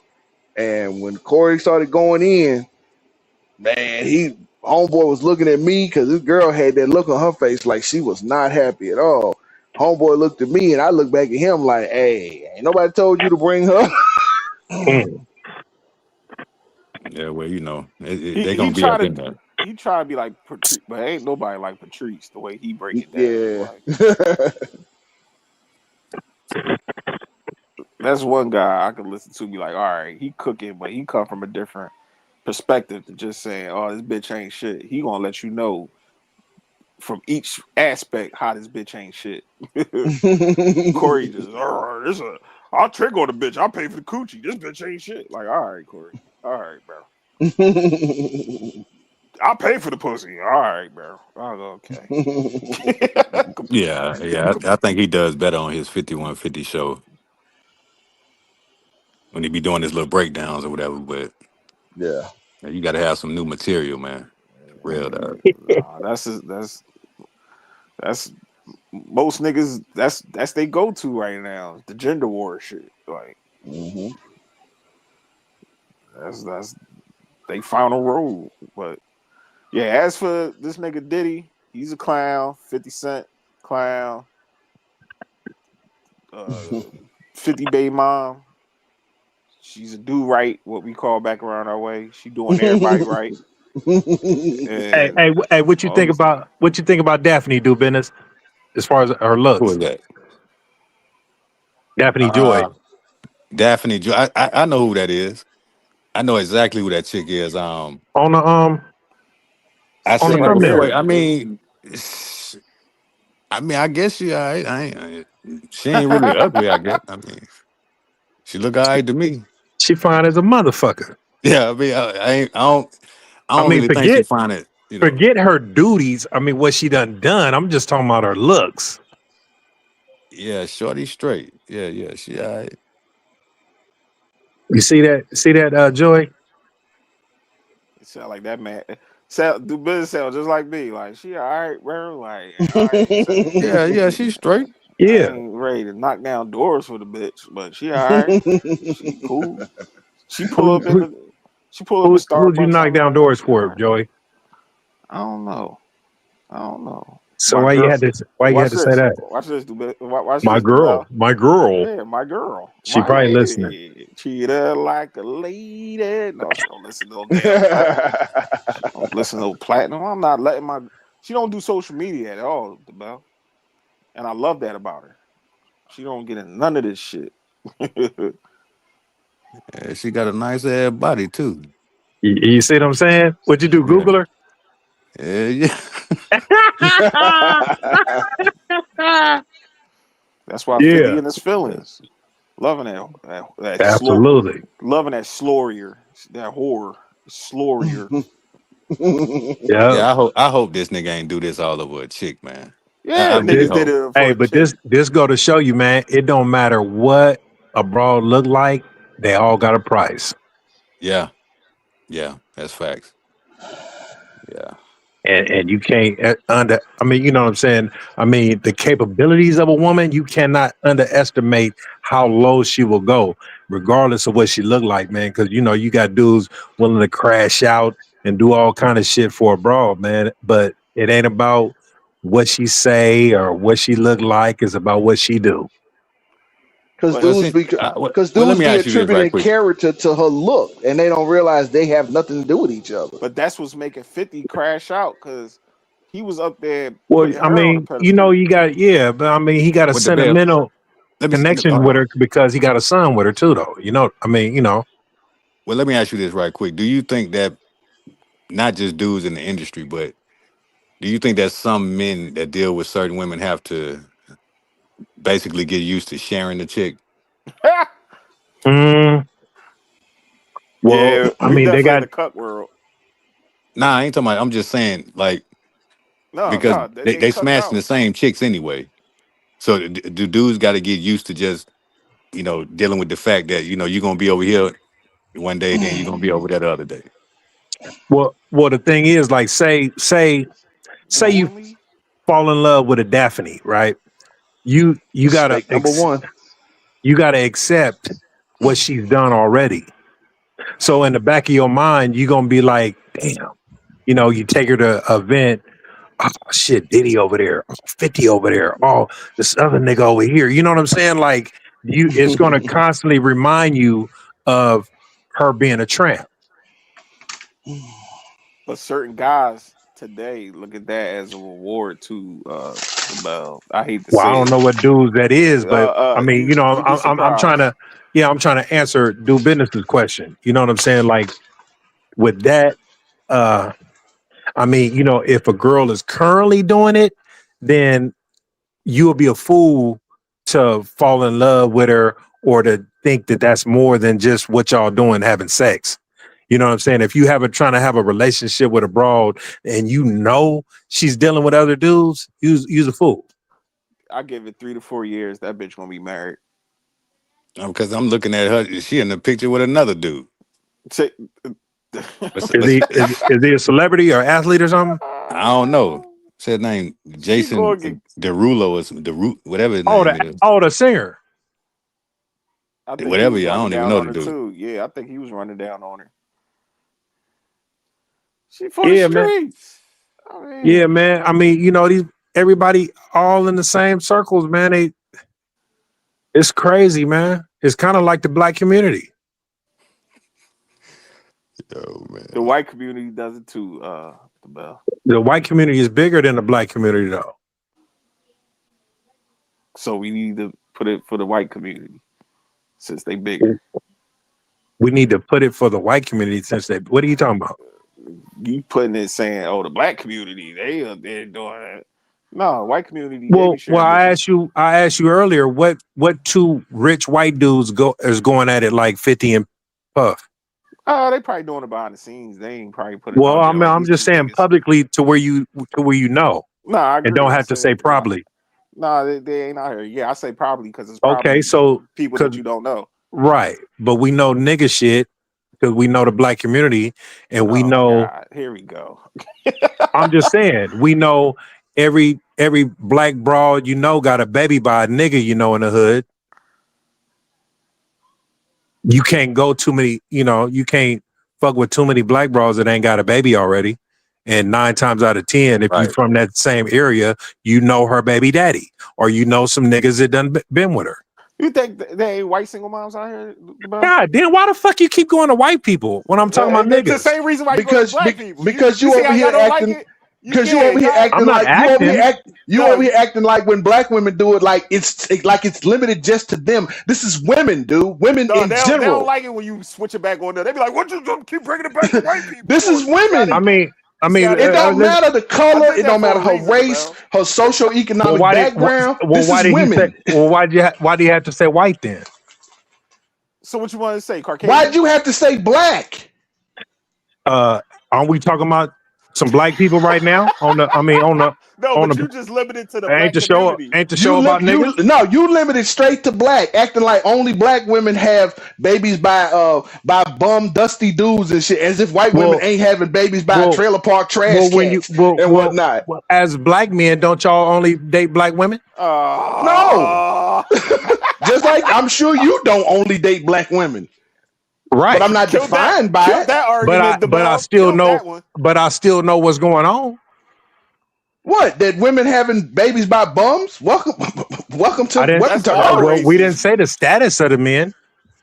And when Corey started going in, man, he homeboy was looking at me because this girl had that look on her face like she was not happy at all. Homeboy looked at me and I looked back at him like, "Hey, ain't nobody told you to bring her." Mm. Yeah, well, He they he gonna be tried up to in there. he tried to be like Patrice, but ain't nobody like Patrice the way he break it down. Yeah. Like that's one guy I could listen to. Be like, all right, he cooking, but he come from a different perspective to just saying, oh, this bitch ain't shit. He gonna let you know from each aspect how this bitch ain't shit. Corey just, this a, I'll trick on the bitch. I'll pay for the coochie. This bitch ain't shit. Like, all right, Corey. All right, bro. I'll pay for the pussy. All right, bro. I'll go, okay. Yeah. I think he does better on his 5150 show when he be doing his little breakdowns or whatever. But Yeah. you got to have some new material, man. For real, dog. Nah, that's most niggas. That's they go to right now. The gender war shit. Like Hmm. that's they final role. But yeah, as for this nigga Diddy, he's a clown. 50 Cent clown. 50 Bay mom. She's a do right, what we call back around our way. She doing everybody right. Hey, And hey, what you all think these about Daphne do business as far as her Who is looks? that? Daphne Joy Uh, Daphne. I know who that is. I know exactly who that chick is. on the I on she the said ain't right thumbnail. before. married. I guess she. She ain't really ugly. I guess. I mean, she look alright to me. She fine as a motherfucker. Yeah. I mean, I I don't mean, really think she forget find it. forget her duties. I mean, what she done. I'm just talking about her looks. Yeah, shorty straight. Yeah. She alright. You see that, Joy? It sound like that man. Sound do business sound just like me. Like she all right, bro. Like I ain't saying Yeah. She's straight. I Yeah. ain't ready to knock down doors for the bitch, but she all right. She cool. She pull Who up in who the she pull up in who'd you Starbucks. I knock be down like, oh, doors she all for, right. Joey? I don't know. I don't know. So My why you girl. had to why you had Watch to say this. that? Watch this. Watch My this. girl, DeBell. my girl. Yeah, my girl, She my probably listening. lady. Treat her like a lady. No, she don't listen to no damn platinum. She don't listen to no platinum. I'm not letting my. She don't do social media at all, DeBell, and I love that about her. She don't get in none of this shit. Yeah, she got a nice ass body too. You see what I'm saying? What'd you do, Yeah. Google her? Yeah. That's why 50 Yeah, in his feelings. Loving that slow, absolutely. loving that slorier, that whore, slorier. Yeah. Yeah, I hope this nigga ain't do this all over a chick, man. I Yeah, really niggas did hope. it for Hey, a but chick. this go to show you, man, it don't matter what a broad look like, they all got a price. Yeah, yeah, that's facts. Yeah. And you can't I mean, you know what I'm saying? I mean, the capabilities of a woman, you cannot underestimate how low she will go, regardless of what she look like, man. Cause you know, you got dudes willing to crash out and do all kind of shit for a broad, man. But it ain't about what she say or what she look like, it's about what she do. Because But Well, dudes see, be well, let dudes me be ask you this right attributing quick. character to her look, and they don't realize they have nothing to do with each other. that's what's making 50 crash out because he was up there Well, putting I her on a mean, you know, pedestal. you got but I mean, he got a With the bell, sentimental let me connection hold with on. her because he got a son with her too, though. You know, I mean, you know. Well, let me ask you this right quick. Do you think that not just dudes in the industry, but do you think that some men that deal with certain women have to basically get used to sharing the chick? Mm, well, Yeah, I we mean, they definitely in got the cuck world. Nah, I ain't talking about. I'm just saying, like, No, because no, they they cucked smashing out. the same chicks anyway. So do dudes got to get used to just dealing with the fact that you're gonna be over here one day, then you're gonna be over there the other day. well, the thing is, like, say you Knowingly, fall in love with a Daphne, right? You gotta Mistake number one. you gotta accept what she's done already. So in the back of your mind, you're gonna be like, damn, you take her to an event. Oh shit, Diddy over there, oh, 50 over there, oh, this other nigga over here. You know what I'm saying? Like it's gonna constantly remind you of her being a tramp. but certain guys today look at that as a reward to the bell. I hate to Well, I say don't it. know what dudes that is, but I mean, You'd be I'm trying surprised. to, yeah, I'm trying to answer do business's question. You know what I'm saying? Like with that, uh, I mean, if a girl is currently doing it, then you'll be a fool to fall in love with her or to think that that's more than just what y'all doing having sex. You know what I'm saying? If you haven't trying to have a relationship with a broad and she's dealing with other dudes, you's a fool. I give it 3 to 4 years. That bitch gonna be married. Because I'm looking at her, she in the picture with another dude. Say- Is he is he a celebrity or athlete or something? I don't know. Said name she Jason gonna get. Derulo or whatever his Oh, name is. the singer. I think he Whatever, was yeah, I running don't even down know on the her dude. too. Yeah, I think he was running down on her. She for the Yeah, man. streets. I Yeah, mean, man. I mean, these everybody all in the same circles, man. It's crazy, man. It's kind of like the black community. Oh the man. white community does it too. The bell. The white community is bigger than the black community, though. So we need to put it for the white community since they bigger. We need to put it for the white community since they. What are you talking about? You putting it saying, "Oh, the black community, they are there doing it." No, white community, they be Well, sharing bitches. I asked you earlier what two rich white dudes is going at it like 50 and Puff. They probably doing it behind the scenes. They ain't probably put it Well, out there like I'm these just two saying niggas. publicly to where you know No, I and agree. don't I have to say said no. probably. No, they ain't out here. Yeah, I say probably because it's Okay, probably so people that because you don't know. right, but we know nigga shit because we know the black community and we Oh know. God, here we go. I'm just saying we know every black broad got a baby by a nigga in the hood. You can't go too many, you can't fuck with too many black bras that ain't got a baby already. And 9 times out of 10, if you Right. from that same area, her baby daddy, or some niggas that done been with her. You think they ain't white single moms out here, bro? God damn, why the fuck you keep going to white people when I'm talking about It's the niggas? same reason why you go to because black people. because You you see over how here y'all don't like acting it? Because you over here I'm acting not like acting. you over here acting like when black women do it, like it's limited just to them. This is women, dude. Women No, in they general. don't like it when you switch it back on there. They be like, "What you keep bringing it back to white people?" This is for? You see how women. they- I mean, It don't matter the I color. think It don't that's for matter a her reason, race, Bell. her socioeconomic background. This why is did he say? women. Well, why do you have to say white then? So what you want to say, Caucasian? Why'd you have to say black? Aren't we talking about some black people right now? No, but you the just limited to the ain't black the show community. ain't the show about niggas? You limited straight to black, acting like only black women have babies by bum dusty dudes and shit, as if white women Well, ain't having babies by well, trailer park trash well, when you cats and whatnot. well, as black men, don't y'all only date black women? No. Just like I'm sure you don't only date black women. Right. But I'm not defined by Killed it. that argument, But I still know what's going on. What? That women having babies by bums? Welcome to Well, we didn't say the status of the men.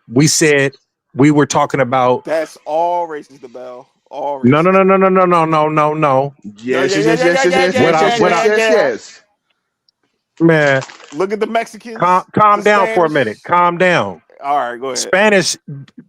We said we were talking about. That's all racist, the Bell. All racist. No. Yes. Man, look at the Mexicans. Calm down for a minute. Calm down. All right, go ahead. Spanish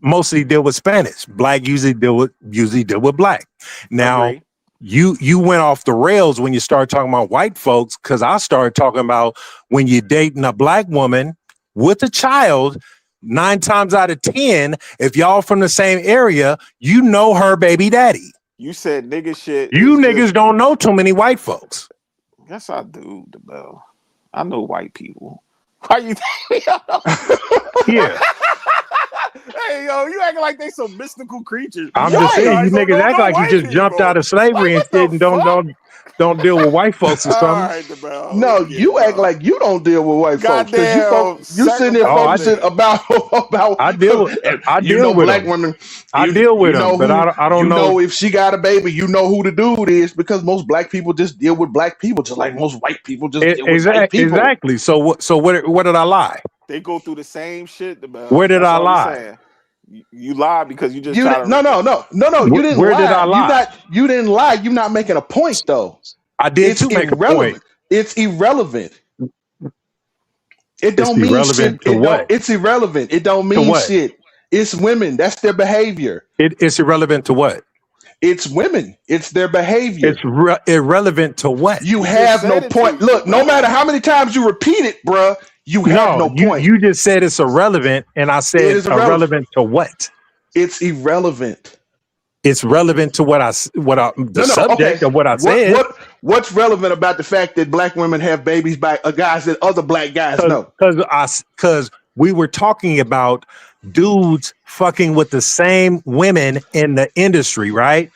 mostly deal with Spanish. Black usually deal with black. Now, you went off the rails when you started talking about white folks, because I started talking about when you're dating a black woman with a child. 9 times out of 10, if y'all from the same area, you know her baby daddy. You said nigga shit. You niggas don't know too many white folks. Yes, I do, the Bell. I know white people. Why you think we don't know? Yeah. Hey, yo, you acting like they some mystical creatures. I'm just saying, you niggas act like you just jumped out of slavery and shit and don't deal with white folks or something. Right, no, you act like you don't deal with white folks because you sitting there focusing about I deal with black them. women. I deal with them, but I don't know if she got a baby. You know who the dude is because most black people just deal with black people, just like most white people just deal with white people. Exactly. So what did I lie? They go through the same shit, the Bell. Where did I lie? You lied because you just no. You didn't Where lie. did I lie? You didn't lie. You're not making a point though. I did make a point. It's irrelevant. It don't mean shit. It's irrelevant. It don't mean shit. It's women. That's their behavior. It's irrelevant to what? It's women. It's their behavior. It's irrelevant to what? You have no point. Look, no matter how many times you repeat it, bruh, you have no point. You just said it's irrelevant, and I said it's irrelevant to what? It's irrelevant. It's relevant to subject of what I said. What's relevant about the fact that black women have babies by guys that other black guys know? Because we were talking about dudes fucking with the same women in the industry, right?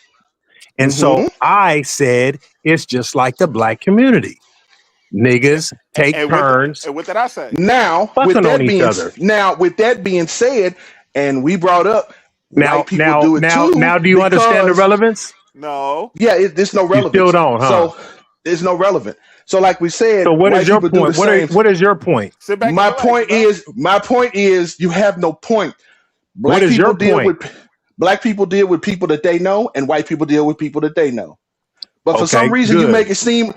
And so I said it's just like the black community. Niggas take turns. And what did I say? Now, with that being said, and we brought up white people do it too. Now, do you understand the relevance? No. Yeah, there's no relevance. You still don't, huh? So there's no relevant. So, like we said, so what is your point? What is your point? My point is you have no point. What is your point? Black people deal with people that they know, and white people deal with people that they know. But for some reason, you make it seem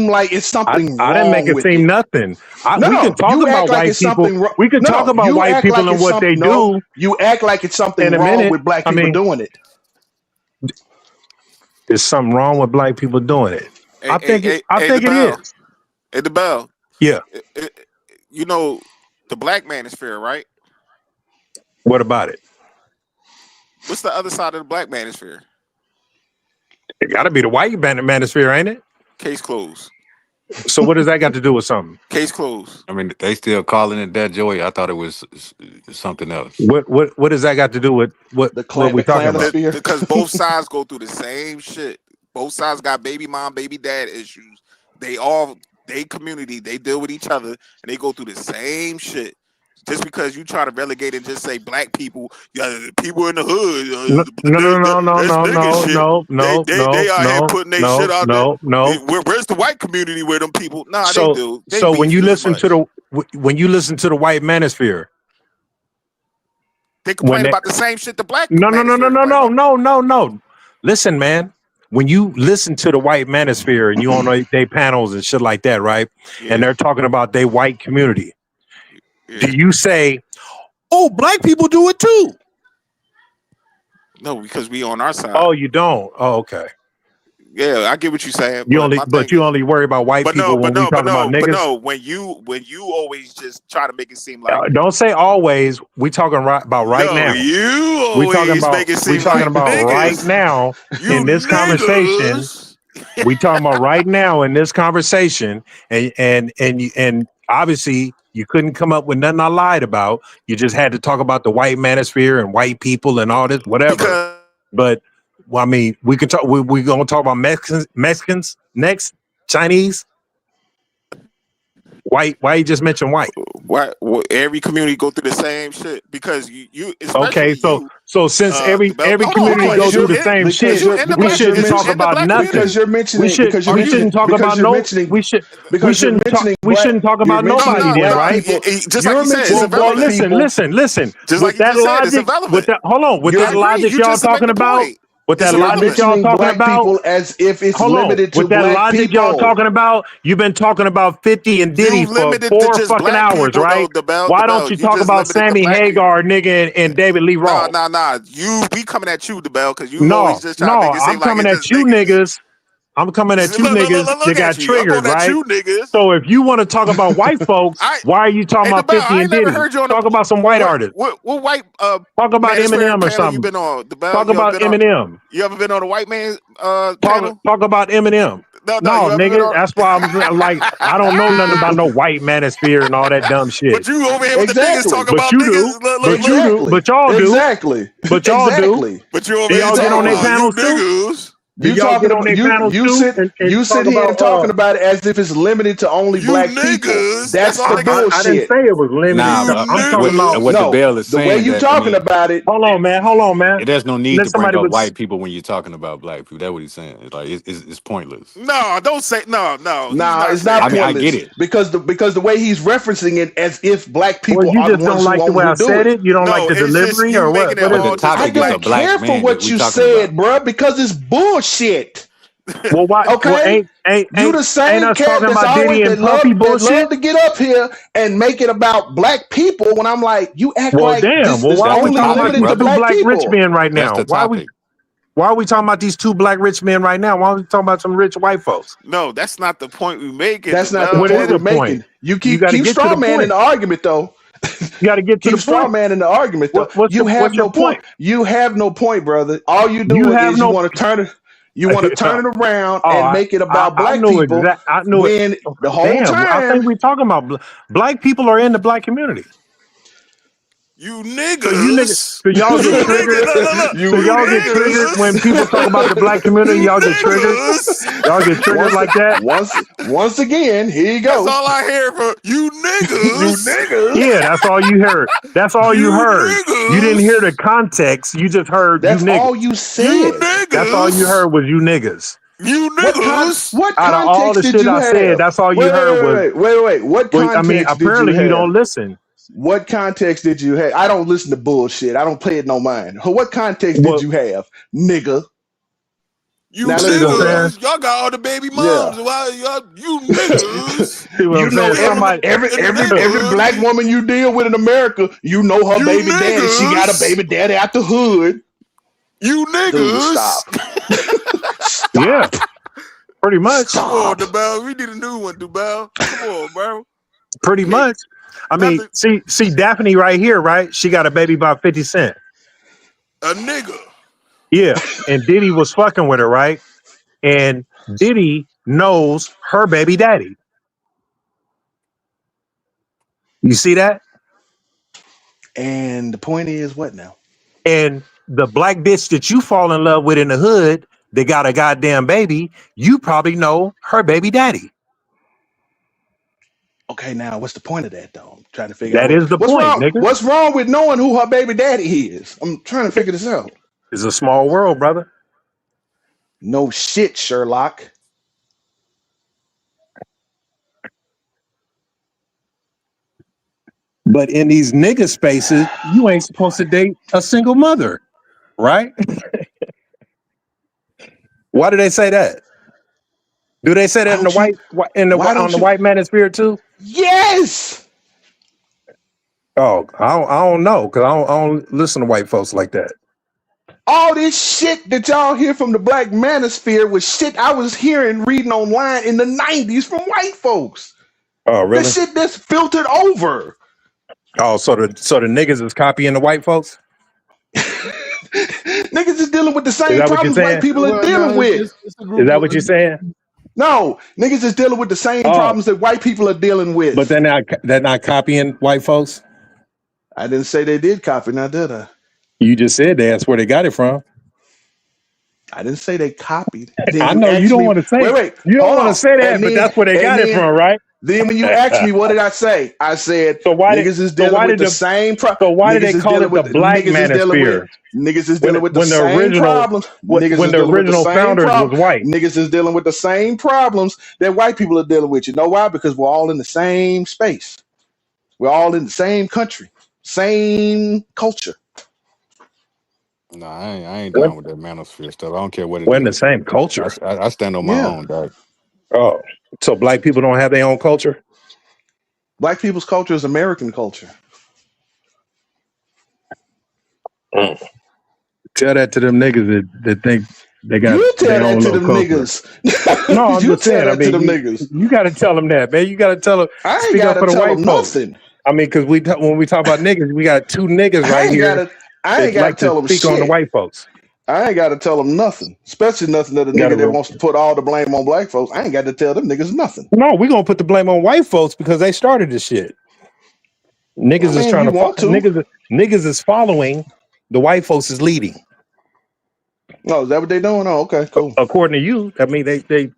like it's something wrong. I didn't make it seem nothing. We can talk about white people. We can talk about white people and what they do. You act like it's something wrong with black people doing it. There's something wrong with black people doing it. I think it is. At the Bell. Yeah. You know, the black manosphere, right? What about it? What's the other side of the black manosphere? It got to be the white manosphere, ain't it? Case closed. So what does that got to do with something? Case closed. I mean, they still calling it that, Joey. I thought it was something else. What does that got to do with what we talking about? Because both sides go through the same shit. Both sides got baby mom, baby dad issues. They community, they deal with each other, and they go through the same shit. Just because you try to relegate and just say black people, people in the hood. No. They out here putting their shit out there. No. Where's the white community where them people? Nah, so, they do. So when you listen to the white manosphere, they complain about the same shit the black. No. Listen, man. when you listen to the white manosphere and you on their panels and shit like that, right? Yeah. And they're talking about their white community. Yeah. Do you say, "Oh, black people do it too"? No, because we on our side. Oh, you don't. Oh, okay. Yeah, I get what you're saying. You only worry about white people when we talking about niggas. But no, when you always just try to make it seem like don't say always. We talking about right now. You always we talking about make it seem we talking like about niggas. right now in this niggas. conversation. We talking about right now in this conversation, and obviously you couldn't come up with nothing I lied about. You just had to talk about the white manosphere and white people and all this whatever. But well, I mean, we can talk. We gonna talk about Mexicans next, Chinese. White? Why you just mention white? Why? Well, every community go through the same shit because you okay. So since every community go through the same shit, we shouldn't talk about nothing. Because you're mentioning. We shouldn't talk about no. We shouldn't talk about nobody then, right? Just like you said, well, listen. Just with like that logic, with that logic y'all talking about. With that logic y'all talking about, people as if it's limited to with that black logic people. y'all talking about, you've been talking about 50 and Diddy for 4 fucking hours, right? Why don't you talk about Sammy Hagar, nigga, and David Lee Roth? Nah. We coming at you, DeBell, because you always just try to make it seem I'm coming at you niggas. I'm coming at you niggas that got triggered, right? So if you want to talk about white folks, why are you talking about 50 and Diddy? Talk about some white artists. What white? Talk about Eminem or something. You been on? Talk about Eminem. You ever been on a white man panel? Talk about Eminem. No, nigga. That's why I'm like, I don't know nothing about no white manosphere and all that dumb shit. But you over here with the niggas talking about niggas. But y'all do. Exactly. But y'all do. But you over here y'all get on their panels too? You talking on you sit here and talking about it as if it's limited to only black people. That's the bullshit. I didn't say it was limited. I'm talking about what the Bell is saying. The way you talking about it. Hold on, man. There's no need to bring up white people when you're talking about black people. That's what he's saying. It's like it's pointless. No, don't say no. It's not pointless. I get it because the way he's referencing it as if black people you are just the ones don't like the way I said it. You don't like the delivery or what? I don't care for what you said, bro, because it's bullshit. Well, why? Okay, ain't you the same cat that's always that love to get up here and make it about black people. When I'm like, you act like this is only limited to black people. Rich men right now? Why are we talking about these 2 black rich men right now? Why are we talking about some rich white folks? No, that's not the point we making. That's not the point we're making. You keep straw man in the argument though. You got to get to the straw man in the argument though. You have no point. You have no point, brother. All you do is you want to turn it. You want to turn it around and make it about black people. I knew when the whole time. I think we're talking about black people are in the black community. You niggas. So y'all get triggered. Get triggered when people talk about the black community. Y'all get triggered. Y'all get triggered like that. Once again, here you go. That's all I hear from you niggas. Yeah, that's all you heard. That's all you heard. Niggas. You didn't hear the context. You just heard that's you niggas. All you said. You niggas. That's all you heard was you niggas. You niggas. What out of all the shit I said, that's all you heard was. Wait. What context? I mean, apparently you don't listen. What context did you have? I don't listen to bullshit. I don't pay it no mind. What context did you have, nigga? You niggas, y'all got all the baby moms. Yeah. Why you niggas? You know every black woman you deal with in America, you know her baby daddy. She got a baby daddy out the hood. You niggas, dude, stop. Yeah, pretty much. Come on, DeBell. We need a new one, DeBell. Come on, bro. Pretty much. I mean, see Daphne right here, right? She got a baby by 50 Cent. A nigga. Yeah, and Diddy was fucking with her, right? And Diddy knows her baby daddy. You see that? And the point is, what now? And the black bitch that you fall in love with in the hood, that got a goddamn baby, you probably know her baby daddy. Okay, now what's the point of that, though? I'm trying to figure out. That is the point, nigga. What's wrong with knowing who her baby daddy is? I'm trying to figure this out. It's a small world, brother. No shit, Sherlock. But in these nigga spaces, you ain't supposed to date a single mother, right? Why do they say that? Do they say Why that in the don't you? Why on don't the you? white manosphere too? Yes. Oh, I don't know because I don't listen to white folks like that. All this shit that y'all hear from the black manosphere was shit I was hearing, reading online in the 90s from white folks. Oh, The really? shit that's filtered over. Oh, so the niggas is copying the white folks? Niggas is dealing with the Is same that what you're problems white saying? people are Well, no, dealing with. it's a Is group that of what you're saying? No, niggas is dealing with the same Oh, problems that white people are dealing but with. they're not copying white folks. I didn't say they did copy, now did I? You just said that's where they got it from. I didn't say they copied. Then I you know you asked don't me, want to say wait, you don't hold want to on. say that, but that's where they And got it then from, right? Then when you ask me, what did I say? I said So why did niggas is dealing with the same why did they call it the black manosphere niggas is dealing with the when the same original problems. Niggas when is the dealing with the original same founders was problem. white? Niggas is dealing with the same problems that white people are dealing with. You know why? Because we're all in the same space. We're all in the same country, same culture. No, I ain't We're, down with that manosphere stuff. I don't care what it we're in the is. same culture. I stand on my Yeah. own, dog. Oh, so black people don't have their own culture? Black people's culture is American culture. Mm. Tell that to them niggas that think they got You tell their that own to little them culture. niggas. No, I'm You just tell saying. I that to mean, them niggas. you got to tell them that, man. You got to tell them. I ain't Speak up gotta for the tell white them folks. nothing. I mean, because when we talk about niggas, we got two niggas I right ain't here gotta I ain't that gotta like to tell them speak on the shit. white folks. I ain't gotta tell them nothing. Especially nothing that a Got nigga that to wants to put all the blame on black folks. I ain't got to tell them niggas nothing. No, we're gonna put the blame on white folks because they started this shit. I Niggas is mean, if trying you to want to. niggas is following. The white folks is leading. Oh, is that what they doing? Oh, okay, cool. According to you, I mean they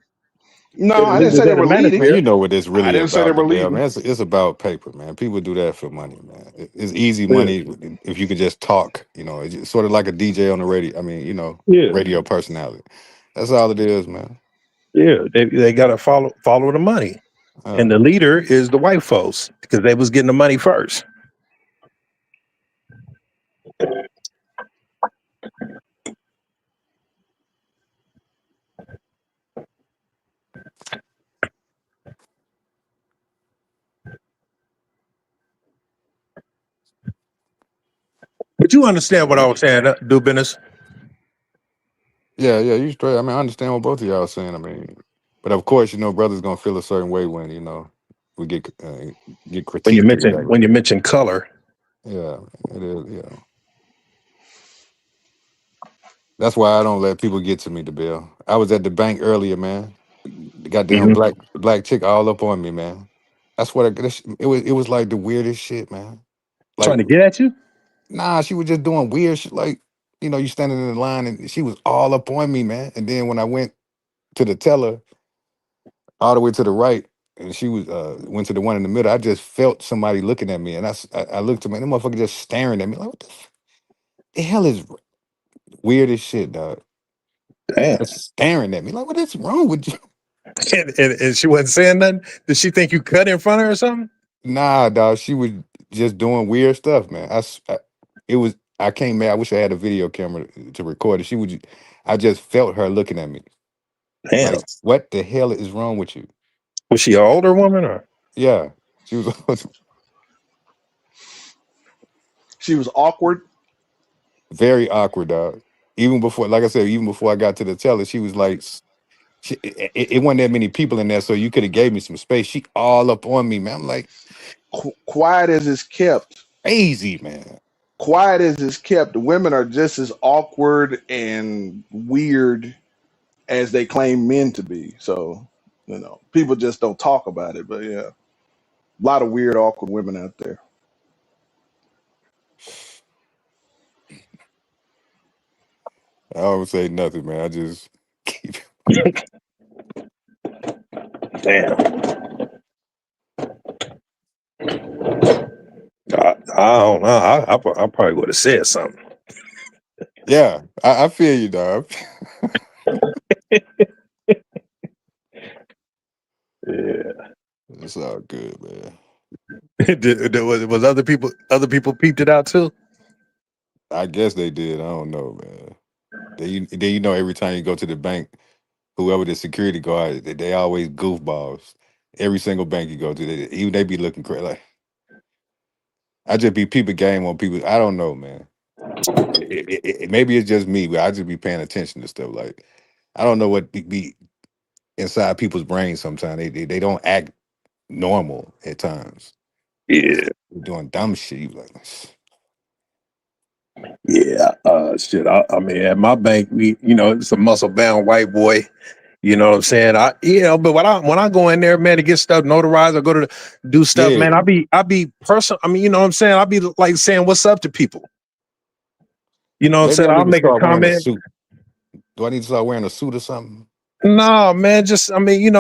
No, they're the I didn't leaders say they of the were Man, leading. you manosphere. know what it's I really didn't say they about, the were bill, leading. man. It's about paper, man. People do that for money, man. It's easy Yeah, money if you can just talk. You know, it's sort of like a DJ on the radio. I mean, yeah, radio personality. That's all it is, man. yeah. They gotta follow the money, Uh, and the leader is the white folks because they was getting the money first. But you understand what I was saying? Do business. yeah, you straight. I mean, I understand what both of y'all are saying. I mean, but of course, brothers gonna feel a certain way when we get critiqued or whatever. When you mention color, Yeah, it is. Yeah, that's why I don't let people get to me. The bill. I was at the bank earlier, man. The goddamn mhm, black chick all up on me, man. That's what it was like the weirdest shit, man. Like, trying to get at you. nah, she was just doing weird shit. Like, you standing in the line and she was all up on me, man. And then when I went to the teller, all the way to the right, and she was went to the one in the middle, I just felt somebody looking at me, and I looked at me, and the motherfucker just staring at me like, what the hell is weird as shit, dog? Damn. Just staring at me like, what is wrong with you? And she wasn't saying nothing. Did she think you cut in front of her or something? Nah, dog, she was just doing weird stuff, man. It was. I came mad. I wish I had a video camera to record it. I just felt her looking at me Damn. like, what the hell is wrong with you? Was she an older woman or? Yeah, she was She was awkward. very awkward, dog. Even before, like I said, even before I got to the teller, she was like, it wasn't that many people in there, so you could have gave me some space. She all up on me, man. I'm like, Quiet as it's kept. crazy, man. Quiet as it's kept. The women are just as awkward and weird as they claim men to be. So, people just don't talk about it. But yeah, a lot of weird, awkward women out there. I don't say nothing, man. I just keep. Damn. I don't know. I probably would have said something. Yeah, I feel you, dog. Yeah. It's all good, man. Was other people peeped it out too? I guess they did. I don't know, man. Then you know every time you go to the bank, whoever the security guard, they always goofballs. Every single bank you go to, they be looking crazy. Like, I just be peeping game on people. I don't know, man. Maybe it's just me, but I just be paying attention to stuff. Like, I don't know what be inside people's brains. Sometimes they don't act normal at times. Yeah, They're doing dumb shit. You like, yeah. Shit. I mean, at my bank, it's a muscle bound white boy. You know what I'm saying? But when I go in there, man, to get stuff notarized or do stuff, yeah. man, I be personal. I mean, you know what I'm saying? I be like saying what's up to people. You know what I'm Maybe saying? I I'll need to make a start wearing a comment. suit. Do I need to start wearing a suit or something? No, man, just I mean, you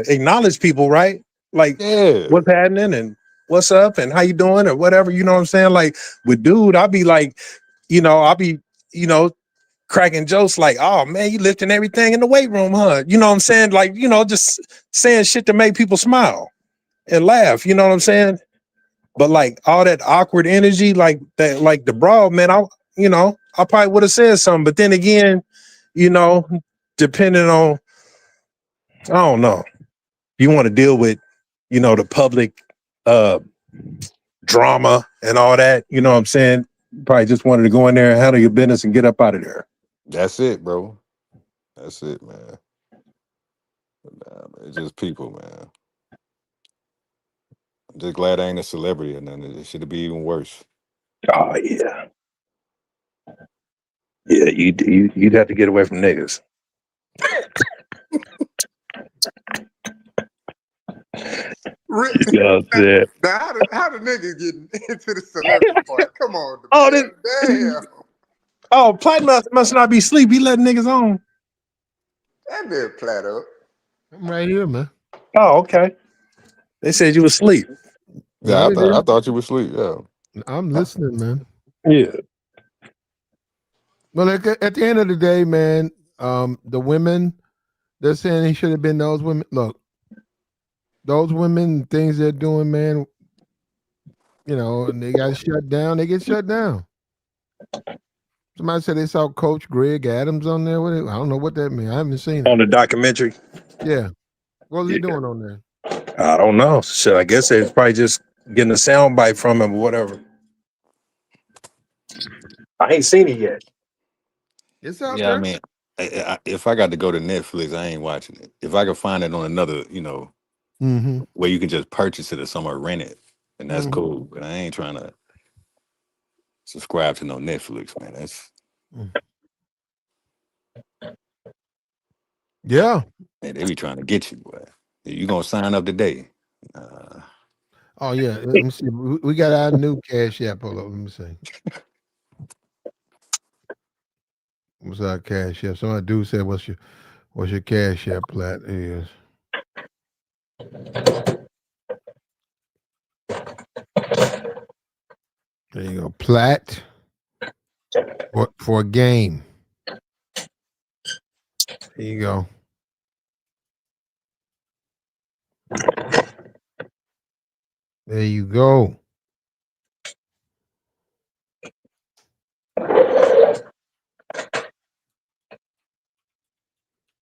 acknowledge people, right? Like Yeah. what's happening and what's up and how you doing or whatever, you know what I'm saying? Like with dude, I'll be like, I'll be, cracking jokes like, oh man, you lifting everything in the weight room, huh? You know what I'm saying? Like, just saying shit to make people smile and laugh, you know what I'm saying? But like all that awkward energy, like that, like the broad, man, I probably would have said something, but then again, you know, depending on, I don't know, you want to deal with, the public uh drama and all that, you know what I'm saying? Probably just wanted to go in there and handle your business and get up out of there. That's it, bro. That's it, man. It's just people, man. I'm just glad I ain't a celebrity or nothing. It should be even worse. Oh yeah. Yeah, you'd have to get away from niggas. You know what I'm saying? Now, how the nigga getting into the celebrity part? Come on, Oh, man. Damn. Platt must not be asleep. He letting niggas on. That man flat up. I'm right here, man. Oh, okay. They said you was asleep. No, Yeah, they I didn't. thought you were asleep. Yeah. I'm listening, man. Yeah. Well, at the end of the day, man, the women, they're saying he should have been those women. Look, those women, things they're doing, man, and they got shut down. They get shut down. Somebody said they saw Coach Greg Adams on there. I don't know what that means. I haven't seen it. On the documentary. Yeah. What was he Yeah. doing on there? I don't know. So I guess it's probably just getting a sound bite from him or whatever. I ain't seen it yet. It's out Yeah, I there. mean, if I got to go to Netflix, I ain't watching it. If I can find it on another, Mm-hmm. where you can just purchase it or somewhere rent it, and that's Mm-hmm. cool. But I ain't trying to subscribe to no Netflix, man. That's Yeah. man, they be trying to get you, boy. You gonna sign up today? Oh yeah. Let me see. We got our new Cash App. Hold up. Let me see. What's our Cash App? Somebody do say what's your Cash App plat is. There you go. Plat for a game. There you go. There you go.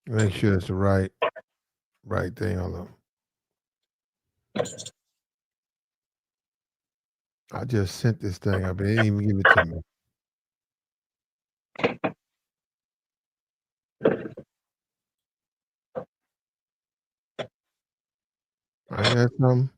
Make sure it's the right thing. Hold on. I just sent this thing up. They didn't even give it to me. I got something.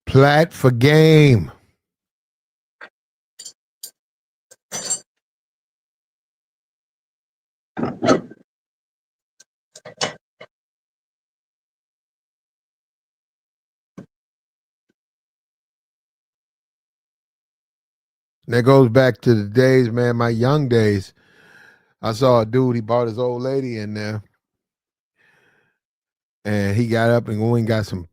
Plat for game. That goes back to the days, man, my young days. I saw a dude, he brought his old lady in there. And he got up and went and got some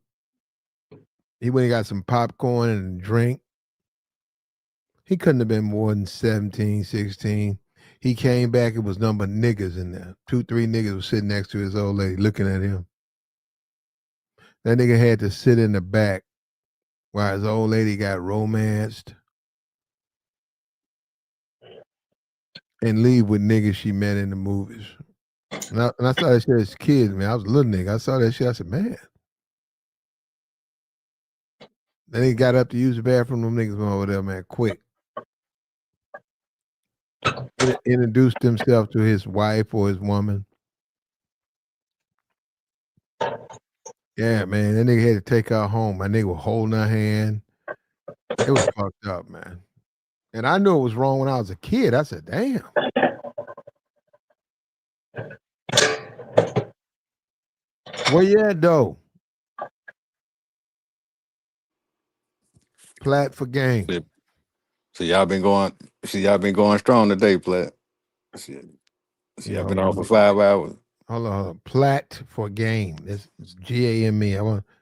He went and got some popcorn and a drink. He couldn't have been more than 17, 16. He came back, it was number niggas in there. 2, 3 niggas was sitting next to his old lady looking at him. That nigga had to sit in the back while his old lady got romanced and leave with niggas she met in the movies. And I saw that shit as a kid, man. I was a little nigga. I saw that shit. I said, man. Then he got up to use the bathroom. Them niggas went over there, man, quick. Introduced himself to his wife or his woman. Yeah, man. That nigga had to take her home. My nigga was holding her hand. It was fucked up, man. And I knew it was wrong when I was a kid. I said, damn. Where you at, though? Plat for game. So y'all been going strong today, Plat. Y'all been on for 5 hours. Hold on. Plat for game. It's GAME. I want to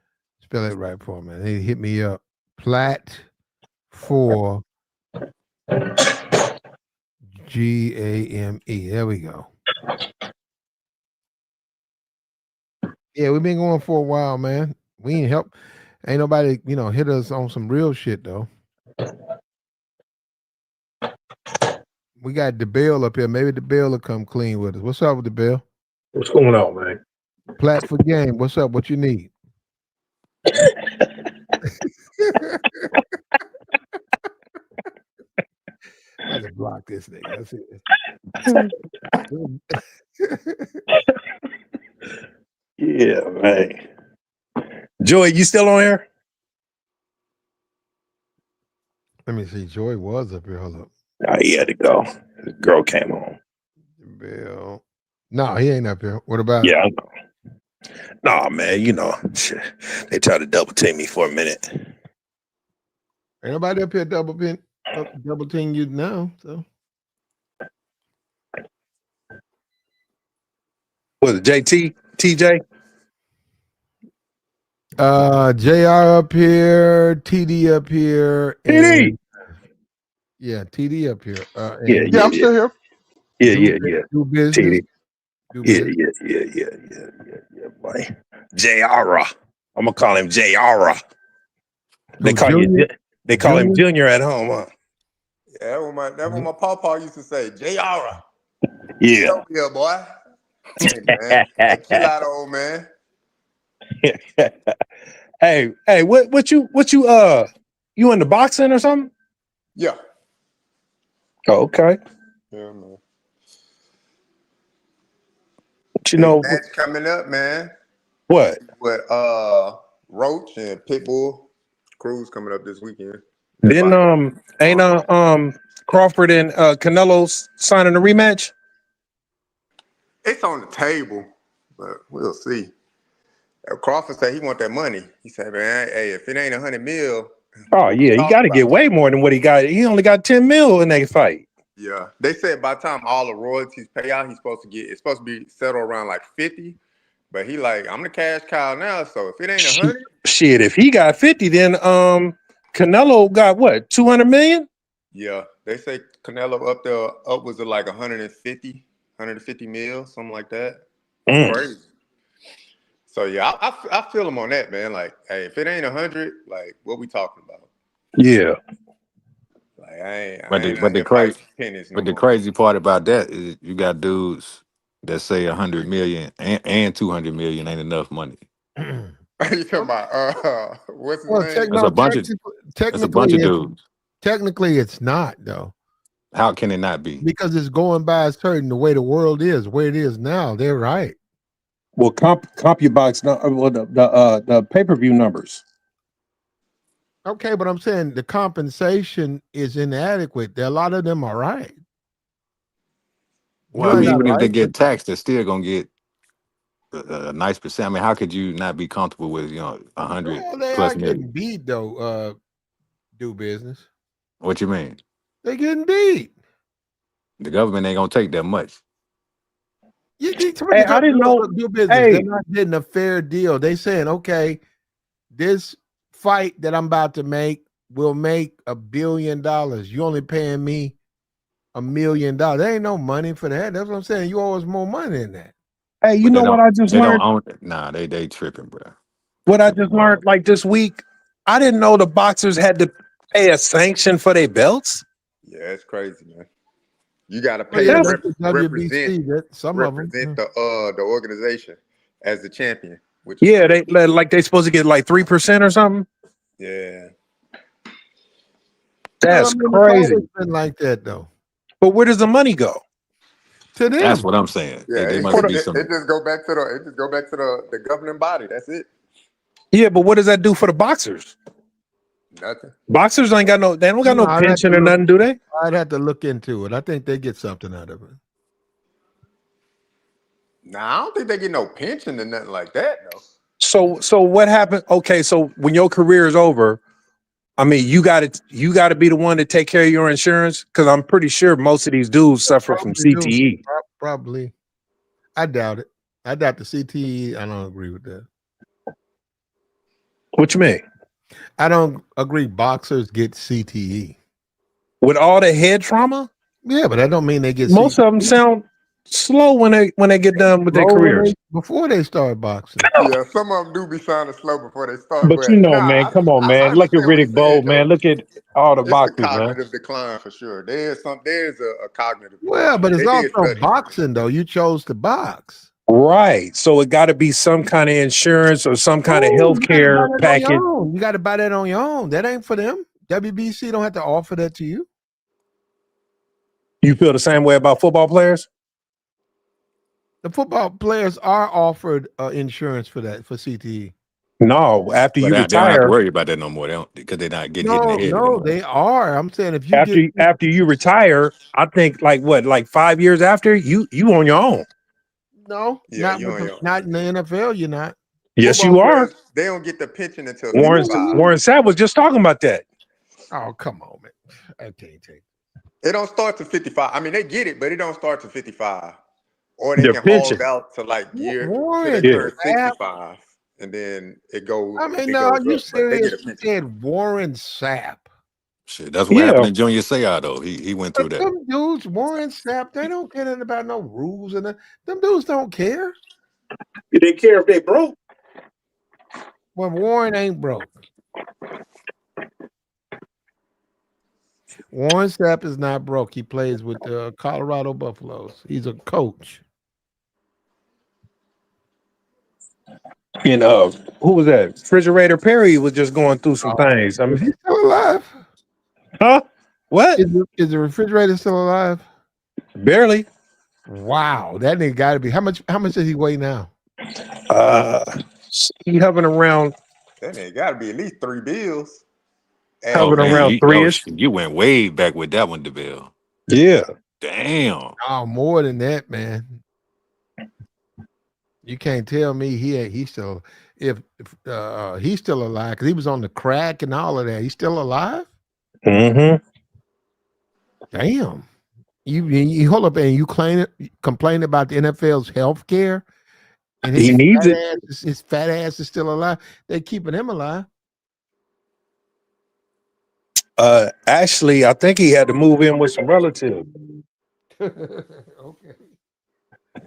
spell it right for me. They hit me up. Plat for GAME. There we go. Yeah, we've been going for a while, man. We ain't help. Ain't nobody, hit us on some real shit though. We got the bill up here. Maybe the bill will come clean with us. What's up with the bill? What's going on, man? Plat for game. What's up? What you need? I had to block this nigga. That's it. Yeah, man. Joey, you still on here? Let me see. Joy was up here. Hold up. Oh, he had to go. The girl came home. Bill. No, he ain't up here. What about? Yeah, I know. Nah, man, they tried to double team me for a minute. Ain't nobody up here double team you now. So Was it JT? TJ? JR up here, TD up here, TD. Yeah, TD up here. Yeah, I'm still here. Yeah. Do business. TD. Yeah, boy. Jara. I'm gonna call him Jara. They call him Junior at home, huh? Yeah, that's what my papa used to say. Jara. Yeah. Over here, boy. Hey, man. Hey, chill out, old man. Hey, what you you into boxing or something? Yeah. Oh, okay. Yeah, man. But match coming up, man. What? With Roach and Pitbull Cruz coming up this weekend. Then Crawford and Canelo signing a rematch? It's on the table, but we'll see. Crawford said he want that money. He said, man, hey, if it ain't $100 million. Oh yeah, he got to get way more than what he got. He only got $10 million in that fight. Yeah, they said by the time all the royalties pay out, it's supposed to be settled around like 50. But he like, I'm the cash cow now, so if it ain't 100, shit. If he got 50, then Canelo got what, 200 million? Yeah, they say Canelo up was at like 150 mil, something like that. Crazy. So yeah, I feel him on that, man. Like, hey, if it ain't 100, like, what we talking about? Yeah. Like, But the crazy part about that is you got dudes that say 100 million and 200 million ain't enough money. You talking about what's his name? That's a bunch of dudes. Technically, it's not though. How can it not be? Because it's going by a certain the way the world is, where it is now. They're right. Well, CompuBox, the pay-per-view numbers. Okay, but I'm saying the compensation is inadequate. A lot of them are right. Well, I mean, even if they get taxed, they're still gonna get a nice percent. I mean, how could you not be comfortable with 100 Well, they plus are million? getting beat though. Do business. What you mean? They getting beat. The government ain't gonna take that much. I didn't know. Do business. Hey. They're not getting a fair deal. They saying, okay, this fight that I'm about to make will make $1 billion. You only paying me $1 million. There ain't no money for that. That's what I'm saying. You owe us more money than that. Hey, you But know what I just they don't learned? own it. Nah, they tripping, bro. What I just learned like this week, I didn't know the boxers had to pay a sanction for their belts. Yeah, it's crazy, man. You got to Oh pay yeah, to That's, that's the represent WBC. That some of them. the organization as the champion, which is yeah, crazy. they like they supposed to get like 3% or something. Yeah. Well, I That's mean, it's always crazy. been like that though. But where does the money go? To That's them. what I'm saying. Yeah, They For must the, be it some. just go back to the governing body. That's it. yeah, but what does that do for the boxers? Nothing. Boxers ain't got no. They don't got no I'd have to pension or look. nothing, do they? I'd have to look into it. I think they get something out of it. Nah, I don't think they get no pension or nothing like that, though. So what happened? Okay, so when your career is over, I mean, you got to be the one to take care of your insurance because I'm pretty sure most of these dudes suffer from Probably do. CTE. Probably. I doubt it. I doubt the CTE. I don't agree with that. What you mean? I don't agree boxers get CTE. With all the head trauma, Yeah, but that don't mean they get most CTE. of them sound slow when they get done with their Low careers. before they start boxing. Yeah, some of them do be sounding slow before they start, But but you know, nah, man, come on, I man. Look at understand what Riddick he's Bowe, saying though. man. Look at all the It's the boxers, man. cognitive decline for sure. There's a cognitive Well, decline. but it's They did also study. boxing though. You chose to box. Right. So it got to be some kind of insurance or some kind of Oh, health you got to buy care that on package. your own. You got to buy that on your own. That ain't for them. WBC don't have to offer that to you. You feel the same way about football players? The football players are offered insurance for that for CTE. No, after But you they don't have to retire, worry about that no more. They don't because they're not getting hit in the head No, anymore. they are. I'm saying if you get after you retire, I think like 5 years after, you on your own. no, Yeah, not you with on your own. not in the NFL. You're not. Yes, Football you are. players, they don't get the pension until Warren 55. Warren Sapp was just talking about that. Oh, come on, man. I can't take it. It don't start to 55. I mean, they get it, but it don't start to 55. Or they Their can hold pension. out to like year till they Warren Yeah. turn Sapp. 65. And then it goes I mean, it no, goes you up. But they serious? get a You pension. said Warren Sapp. Shit, that's what happened Yeah. to Junior Seau though. He went through But that. them dudes, Warren Sapp, they don't care nothing about no rules and them dudes don't care. They care if they broke. Well, Warren ain't broke. Warren Sapp is not broke. He plays with the Colorado Buffaloes. He's a coach. And who was that? Refrigerator Perry was just going through some things. I Is he mean, still alive? huh? What? Is the refrigerator still alive? Barely. Wow, that nigga got to be. How much does he weigh now? He hovering around That nigga gotta be at least 3 bills. Add Oh the hovering man, around weight. three-ish. you went way back with that one, DeVille. Yeah. Damn. Oh, more than that, man. You can't tell me he's still if he's still alive because he was on the crack and all of that. He's still alive? Mm-hmm. Damn. You hold up and you complain about the NFL's health care and He needs it. his fat ass is still alive. They keeping him alive. Actually, I think he had to move in with some relatives. Okay.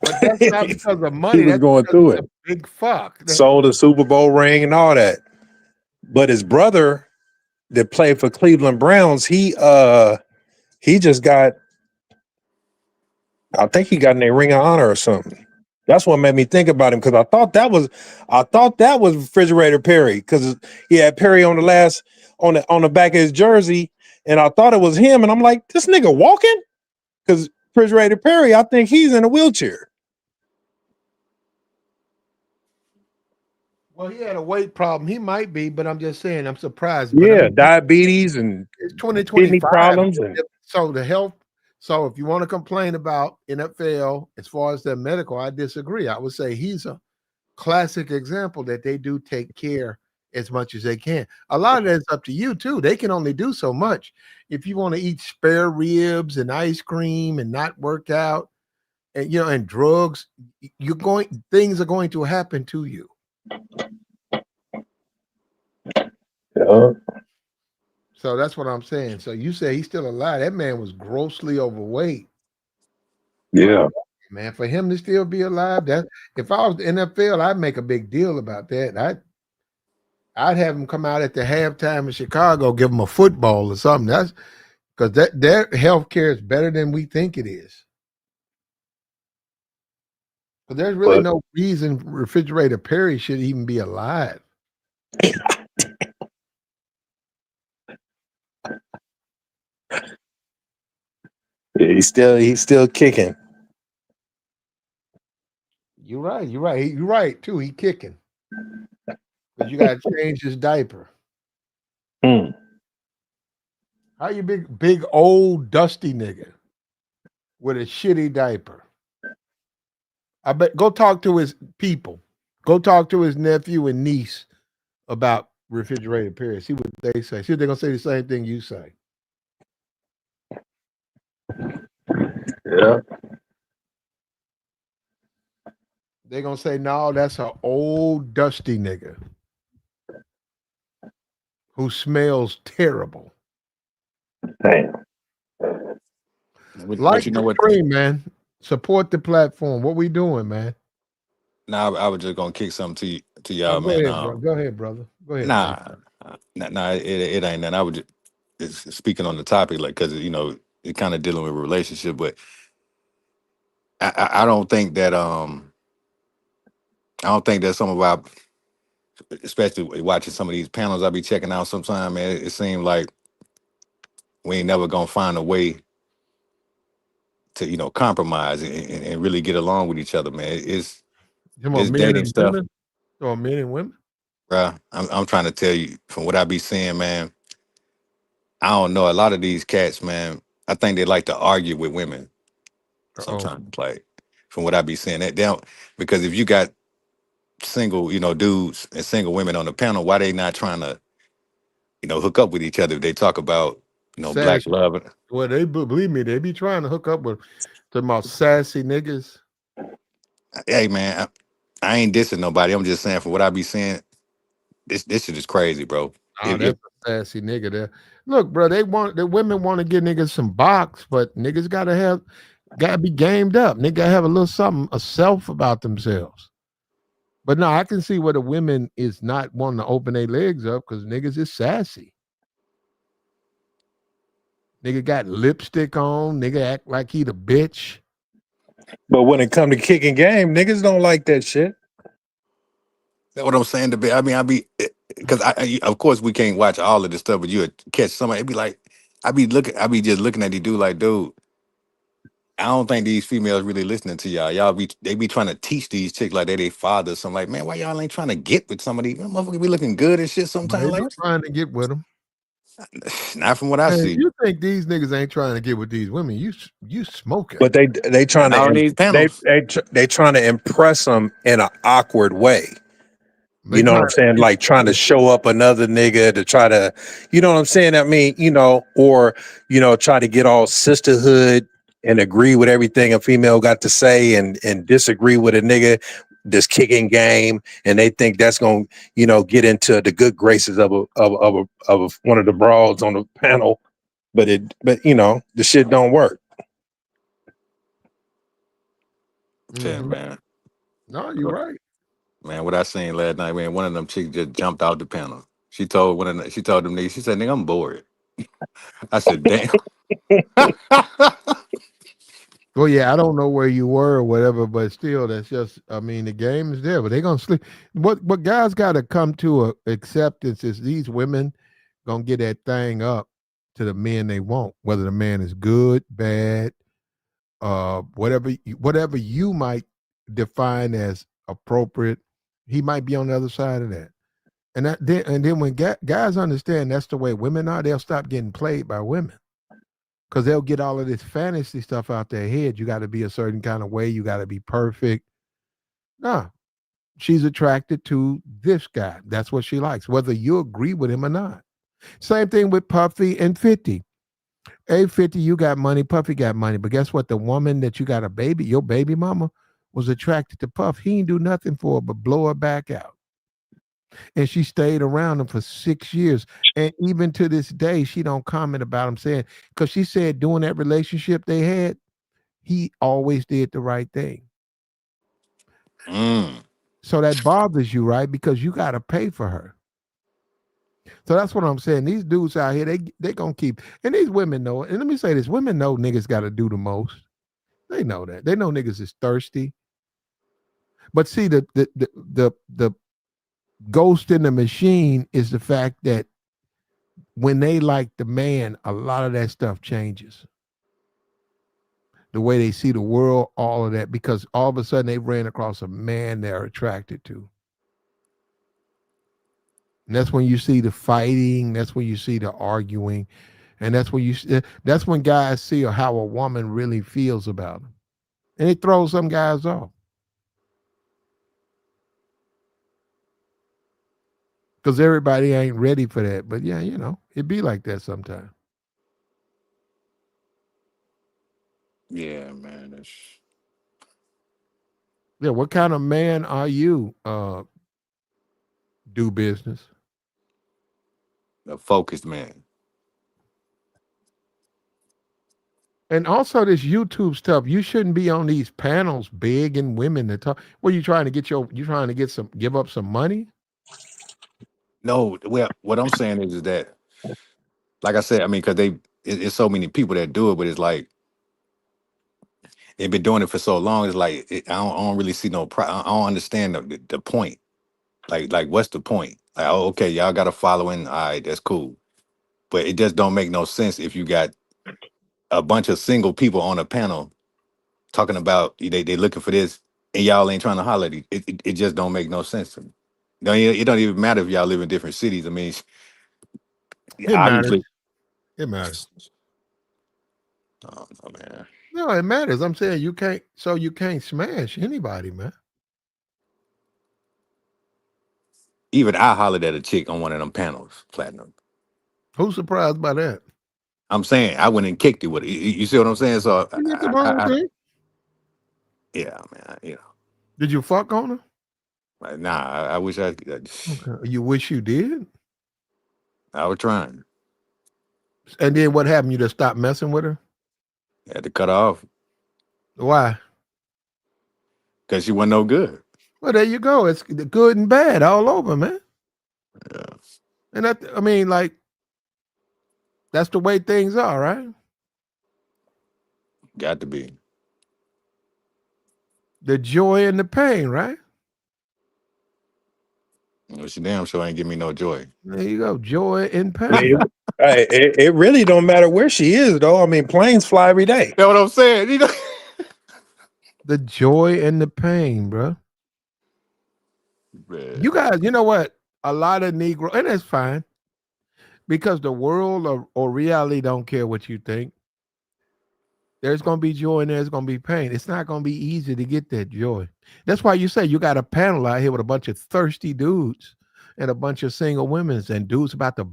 But that's not because of He money. was That's going because through he's it. a big fuck. Sold a Super Bowl ring and all that. But his brother that played for Cleveland Browns, he just got, I think he got a ring of honor or something. That's what made me think about him because I thought that was Refrigerator Perry because he had Perry on the back of his jersey, and I thought it was him, and I'm like, this nigga walking? Because Refrigerator Perry, I think he's in a wheelchair. Well, he had a weight problem. He might be, but I'm just saying, I'm surprised. But I Yeah, mean, diabetes and it's kidney 2025. problems and So the health. So if you want to complain about NFL as far as their medical, I disagree. I would say he's a classic example that they do take care as much as they can. A lot of that is up to you too. They can only do so much. If you want to eat spare ribs and ice cream and not work out and and drugs, things are going to happen to you. Yeah. So that's what I'm saying. So you say he's still alive. That man was grossly overweight. Yeah. Man, for him to still be alive, that if I was the NFL, I'd make a big deal about that. I'd have him come out at the halftime in Chicago, give him a football or something. That's because their health care is better than we think it is. But there's really But no reason Refrigerator Perry should even be alive. yeah, he's still kicking. You're right. You're right. You're right too. He kicking because you got to change his diaper. Mm. How you big old dusty nigga with a shitty diaper? I bet go talk to his people. Go talk to his nephew and niece about Refrigerator Perry. See what they say. See if they're gonna say the same thing you say. Yeah. They're gonna say, no, that's an old dusty nigga who smells terrible. Damn. But Like you the know what? stream, man. Support the platform. What we doing, man? Now I was just gonna kick something to Oh, y'all, go man. ahead, bro. Go ahead, brother. Go ahead, son. Nah, it ain't nothing. I was just it's speaking on the topic, like, because it kind of dealing with a relationship, but I don't think that I don't think that some of our, especially watching some of these panels I be checking out sometime, man, it seems like we ain't never gonna find a way to compromise and really get along with each other, man. Come This on, men dating and stuff, women. Or men and women. bruh. I'm trying to tell you from what I be seeing, man. I don't know. A lot of these cats, man, I think they like to argue with women Oh, sometimes. Like from what I be seeing, that they don't, because if you got single, dudes and single women on the panel, why they not trying to, hook up with each other? If they talk about, black sassy. love. Well, believe me, they be trying to hook up with talking about sassy niggas. Hey, man, I ain't dissing nobody. I'm just saying from what I be seeing, this shit is crazy, bro. Oh, If that's a sassy nigga there. Look, bro, the women want to get niggas some box, but niggas gotta be gamed up. Nigga gotta have a little something, a self about themselves. But no, I can see where the women is not wanting to open their legs up because niggas is sassy. Nigga got lipstick on. Nigga act like he the bitch. But when it come to kicking game, niggas don't like that shit. That's what I'm saying. I mean, I be because of course we can't watch all of this stuff, but you would catch somebody. It'd be like I be just looking at these dude like, dude. I don't think these females really listening to y'all. They be trying to teach these chicks like they fathers. So I'm like, man, why y'all ain't trying to get with somebody? Motherfucker be looking good and shit But sometimes. they be Like, trying to get with them. not from what I Man, see. you think these niggas ain't trying to get with these women? You smoking? But they trying Not on to these panels. they trying to impress them in an awkward way. They You know what trying I'm saying? to Like trying to get show up another nigga to try to, you know what I'm saying? I mean, or try to get all sisterhood and agree with everything a female got to say and disagree with a nigga this kicking game, and they think that's gonna, get into the good graces of one of the broads on the panel. But the shit don't work. Yeah, Mhm. man. No, you're right. Man, what I seen last night, man, one of them chicks just jumped out the panel. She told them niggas, she said, nigga, I'm bored. I said, damn. Well, yeah, I don't know where you were or whatever, but still, that's just. I mean, the game is there, but they gonna sleep. What guys got to come to a acceptance is these women gonna get that thing up to the men they want, whether the man is good, bad, whatever you might define as appropriate. He might be on the other side of that. And then when guys understand that's the way women are, they'll stop getting played by women because they'll get all of this fantasy stuff out their head. You got to be a certain kind of way. You got to be perfect. Nah, she's attracted to this guy. That's what she likes, whether you agree with him or not. Same thing with Puffy and 50. Hey, 50, you got money. Puffy got money. But guess what? The woman that you got a baby, your baby mama, was attracted to Puff. He ain't do nothing for her but blow her back out. And she stayed around him for 6 years. And even to this day, she don't comment about him saying, because she said during that relationship they had, he always did the right thing. So that bothers you, right? Because you got to pay for her. So that's what I'm saying. These dudes out here, they gonna keep, and these women know it. And let me say this: women know niggas got to do the most. They know that. They know niggas is thirsty. But see, the ghost in the machine is the fact that when they like the man, a lot of that stuff changes. The way they see the world, all of that, because all of a sudden they ran across a man they're attracted to. And that's when you see the fighting. That's when you see the arguing, and that's when guys see how a woman really feels about them, and it throws some guys off because everybody ain't ready for that. But yeah, it be like that sometimes. Yeah, man. Yeah, what kind of man are you? Do business. A focused man. And also this YouTube stuff, you shouldn't be on these panels begging women to talk. What are you trying to get give up some money? No, well, what I'm saying is that, like I said, I mean, because it's so many people that do it, but it's like they've been doing it for so long. It's like I don't really see no. I don't understand the point. Like, what's the point? Like, oh, okay, y'all got a following. All right, that's cool. But it just don't make no sense if you got a bunch of single people on a panel talking about they looking for this, and y'all ain't trying to holler at it just don't make no sense to me. It don't even matter if y'all live in different cities. I mean, It matters. obviously, It matters. oh, no, man. No, it matters. I'm saying you can't smash anybody, man. Even I hollered at a chick on one of them panels, platinum. Who's surprised by that? I'm saying I went and kicked it with it. You see what I'm saying? So, You nothing wrong with that. yeah, man. Did you fuck on her? Like, nah, I wish I. Okay. You wish you did? I was trying. And then what happened? You just stopped messing with her? I had to cut her off Why? because she wasn't no good. Well, there you go. It's the good and bad all over, man. Yeah, And I mean, like, that's the way things are, right? got to be. The joy and the pain, right? Well, she damn sure ain't give me no joy. There you go. Joy and I mean, pain. it really don't matter where she is, though. I mean, planes fly every day. You know what I'm saying? The joy and the pain, bro. Man. You guys, you know what? A lot of Negro, and that's fine because the world or reality don't care what you think. There's going to be joy and there's going to be pain. It's not going to be easy to get that joy. That's why you say you got a panel out here with a bunch of thirsty dudes and a bunch of single women and dudes about to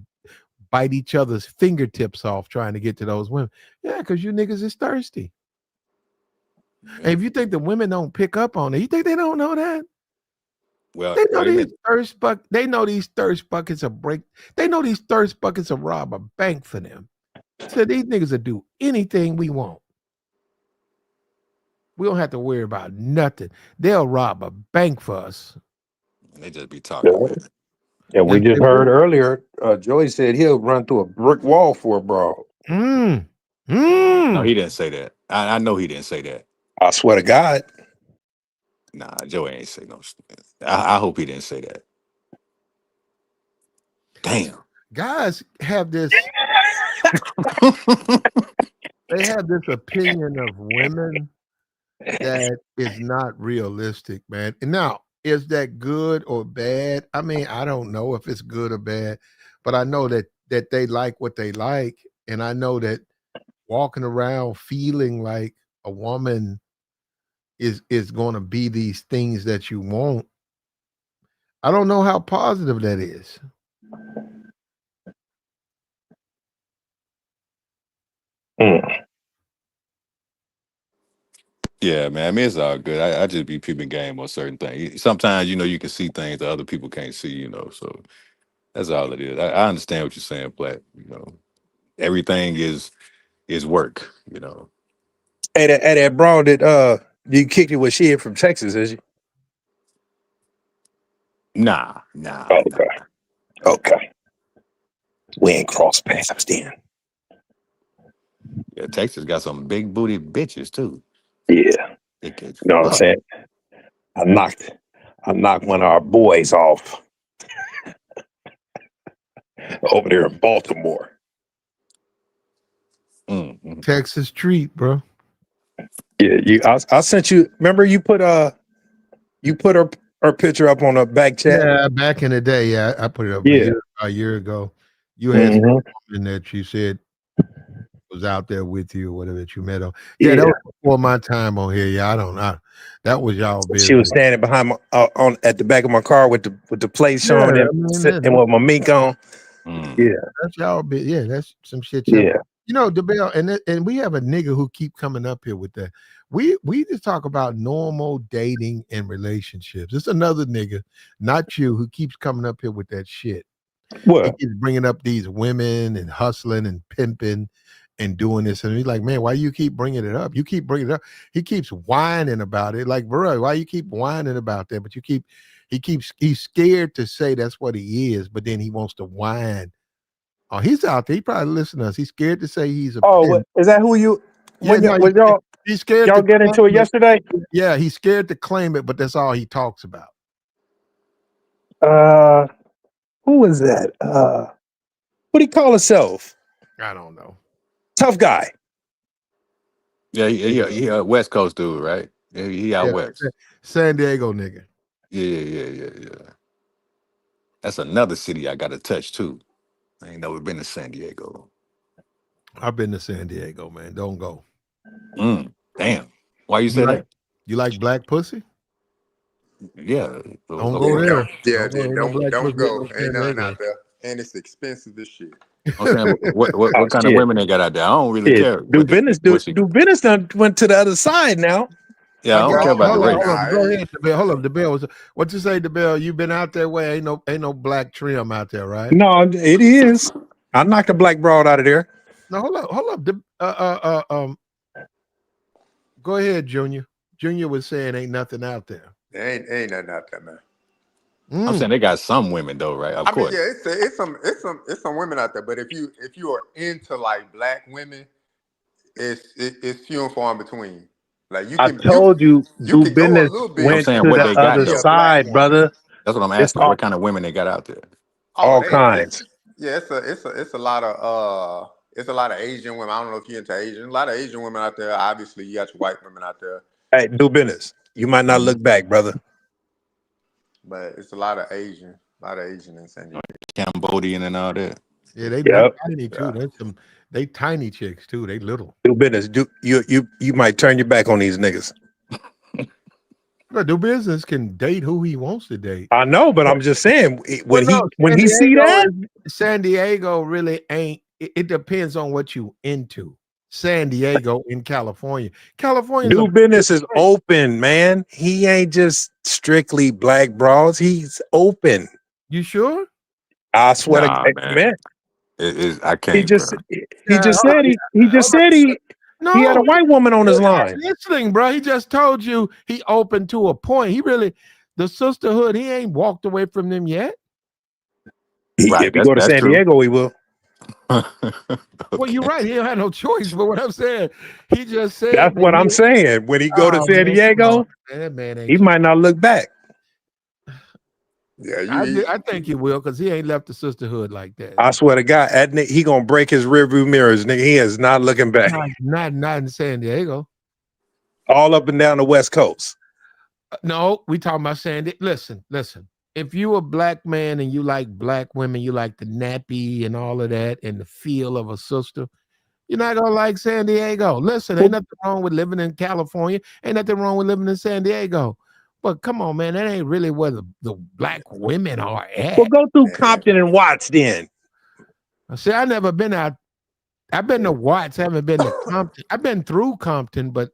bite each other's fingertips off trying to get to those women. Yeah, because you niggas is thirsty. Yeah. And if you think the women don't pick up on it, you think they don't know that? Well, They know wait a minute. They know these thirst buckets of break. They know these thirst buckets of rob a bank for them. So these niggas will do anything we want. We don't have to worry about nothing. They'll rob a bank for us. They just be talking, man. Yeah, we Yes, just they heard will. earlier, Joey said he'll run through a brick wall for a brawl. Mm. No, he Mm. didn't say that. I know he didn't say that. I swear to God. Nah, Joey ain't say no. I hope he didn't say that. Damn. Guys have this. They have this opinion of women that is not realistic, man. And now, is that good or bad? I mean, I don't know if it's good or bad, but I know that they like what they like, and I know that walking around feeling like a woman is going to be these things that you want. I don't know how positive that is. Mm. Yeah, man. I mean, it's all good. I just be peeping game on certain things. Sometimes, you can see things that other people can't see, so that's all it is. I understand what you're saying, but everything is work. Hey, that broad that you kicked it with shit from Texas, is you? Nah. Okay. Okay. We ain't cross paths then. Yeah, Texas got some big booty bitches too. Yeah. It gets You know what I'm fucked. saying? I knocked one of our boys off over there in Baltimore. Texas treat, bro. Yeah, I sent you. Remember you put her picture up on a back chat. Yeah, back in the day, yeah, I put it up Yeah. a year ago. You had Mhm. some woman that you said was out there with you or whatever that you met on. Yeah, that Yeah. was before my time on here. Yeah, I don't know. That was y'all She was business. standing behind my on at the back of my car with the plate Yeah, showing I and mean, sitting with my mink on. Yeah. that's y'all. Yeah, that's some shit. Yeah. DeBell, and we have a nigga who keep coming up here with that. We just talk about normal dating and relationships. It's another nigga, not you, who keeps coming up here with that shit. He What? keeps bringing up these women and hustling and pimping and doing this, and he's like, man, why you keep bringing it up? You keep bringing it up. He keeps whining about it, like, bro, why you keep whining about that? But he's scared to say that's what he is, but then he wants to whine. Oh, he's out there. He probably listen to us. He's scared to say he's a Oh, pimp. is that who you Yeah, no, was he's scared y'all to get into it claim it. yesterday? Yeah, he's scared to claim it, but that's all he talks about. Who was that? What do he call himself? I don't know. Tough guy. Yeah, he a West Coast dude, right? Yeah, he out Yeah, west. San Diego nigga. Yeah. That's another city I got to touch too. I ain't never been to San Diego. I've been to San Diego, man. Don't go. Damn. Why you say that? You like black pussy? Yeah. Don't Okay. go Yeah, there. don't. Yeah, Don't go. Ain't no black don't pussy in go. no Ain't San nothing Diego. out there, and it's expensive as shit. I'm saying, what Oh kind of shit. women they got out there? I don't really Shit. care Do what the business pussy. done went to the other side now. Yeah, I I don't got care about the hold race. on. Go ahead, DeBell. Hold up, DeBell. What you say, DeBell? You been out that way? Ain't no black trim out there, right? No, it is. I knocked a black broad out of there. No, hold up. Go ahead, Junior. Junior was saying ain't nothing out there. Ain't nothing out there, man. I'm saying they got some women though, right? Of I mean, course. yeah, it's some women out there, but if you are into like black women, it's few and far in between. Like I told you, you do can go a business little bit, I'm went saying to what the they but to got other be a though. black side, woman, brother. That's what I'm It's asking. What kind of women they got out there? oh, all they kinds. yeah, it's a lot of Asian women. I don't know if you're into Asian. A lot of Asian women out there. Obviously, you got your white women out there, Hey, do business. You might not look back, brother. but it's a lot of Asian in San Diego. Cambodian and all that. Yeah, they Yep. tiny too. Yeah. They tiny chicks too. They little. Do business. Do you might turn your back on these niggas. But do business can date who he wants to date. I know, but I'm just saying Well, no, when he see that, San Diego really ain't. It depends on what you into. San Diego in California. California's a do business is open, man. He ain't just strictly black broads. He's open. You sure? I swear to Nah, man. man. I He can't, bro. just Yeah, said he had a no, white woman on his you're not line. listening, bro. He just told you he open to a point. He really the sisterhood. He ain't walked away from them yet. Right. If you go to That's San true. Diego, he will. Well, you're Okay. right. He don't have no choice. But what I'm saying, he just said That's that what I'm saying. When he go to oh San man, come on, Diego, man. That man he ain't. might not look back. Yeah, I think he will because he ain't left the sisterhood like that. I swear to God, he gonna break his rearview mirrors, nigga. He is not looking back. Not in San Diego. All up and down the West Coast. No, we talking about San Diego. Listen. If you a black man and you like black women, you like the nappy and all of that and the feel of a sister, you're not gonna like San Diego. Listen, ain't nothing wrong with living in California. Ain't nothing wrong with living in San Diego. But come on, man, that ain't really where the black women are at. Well, go through Compton and Watts then. See, I never been out. I've been to Watts, I haven't been to Compton. I've been through Compton, but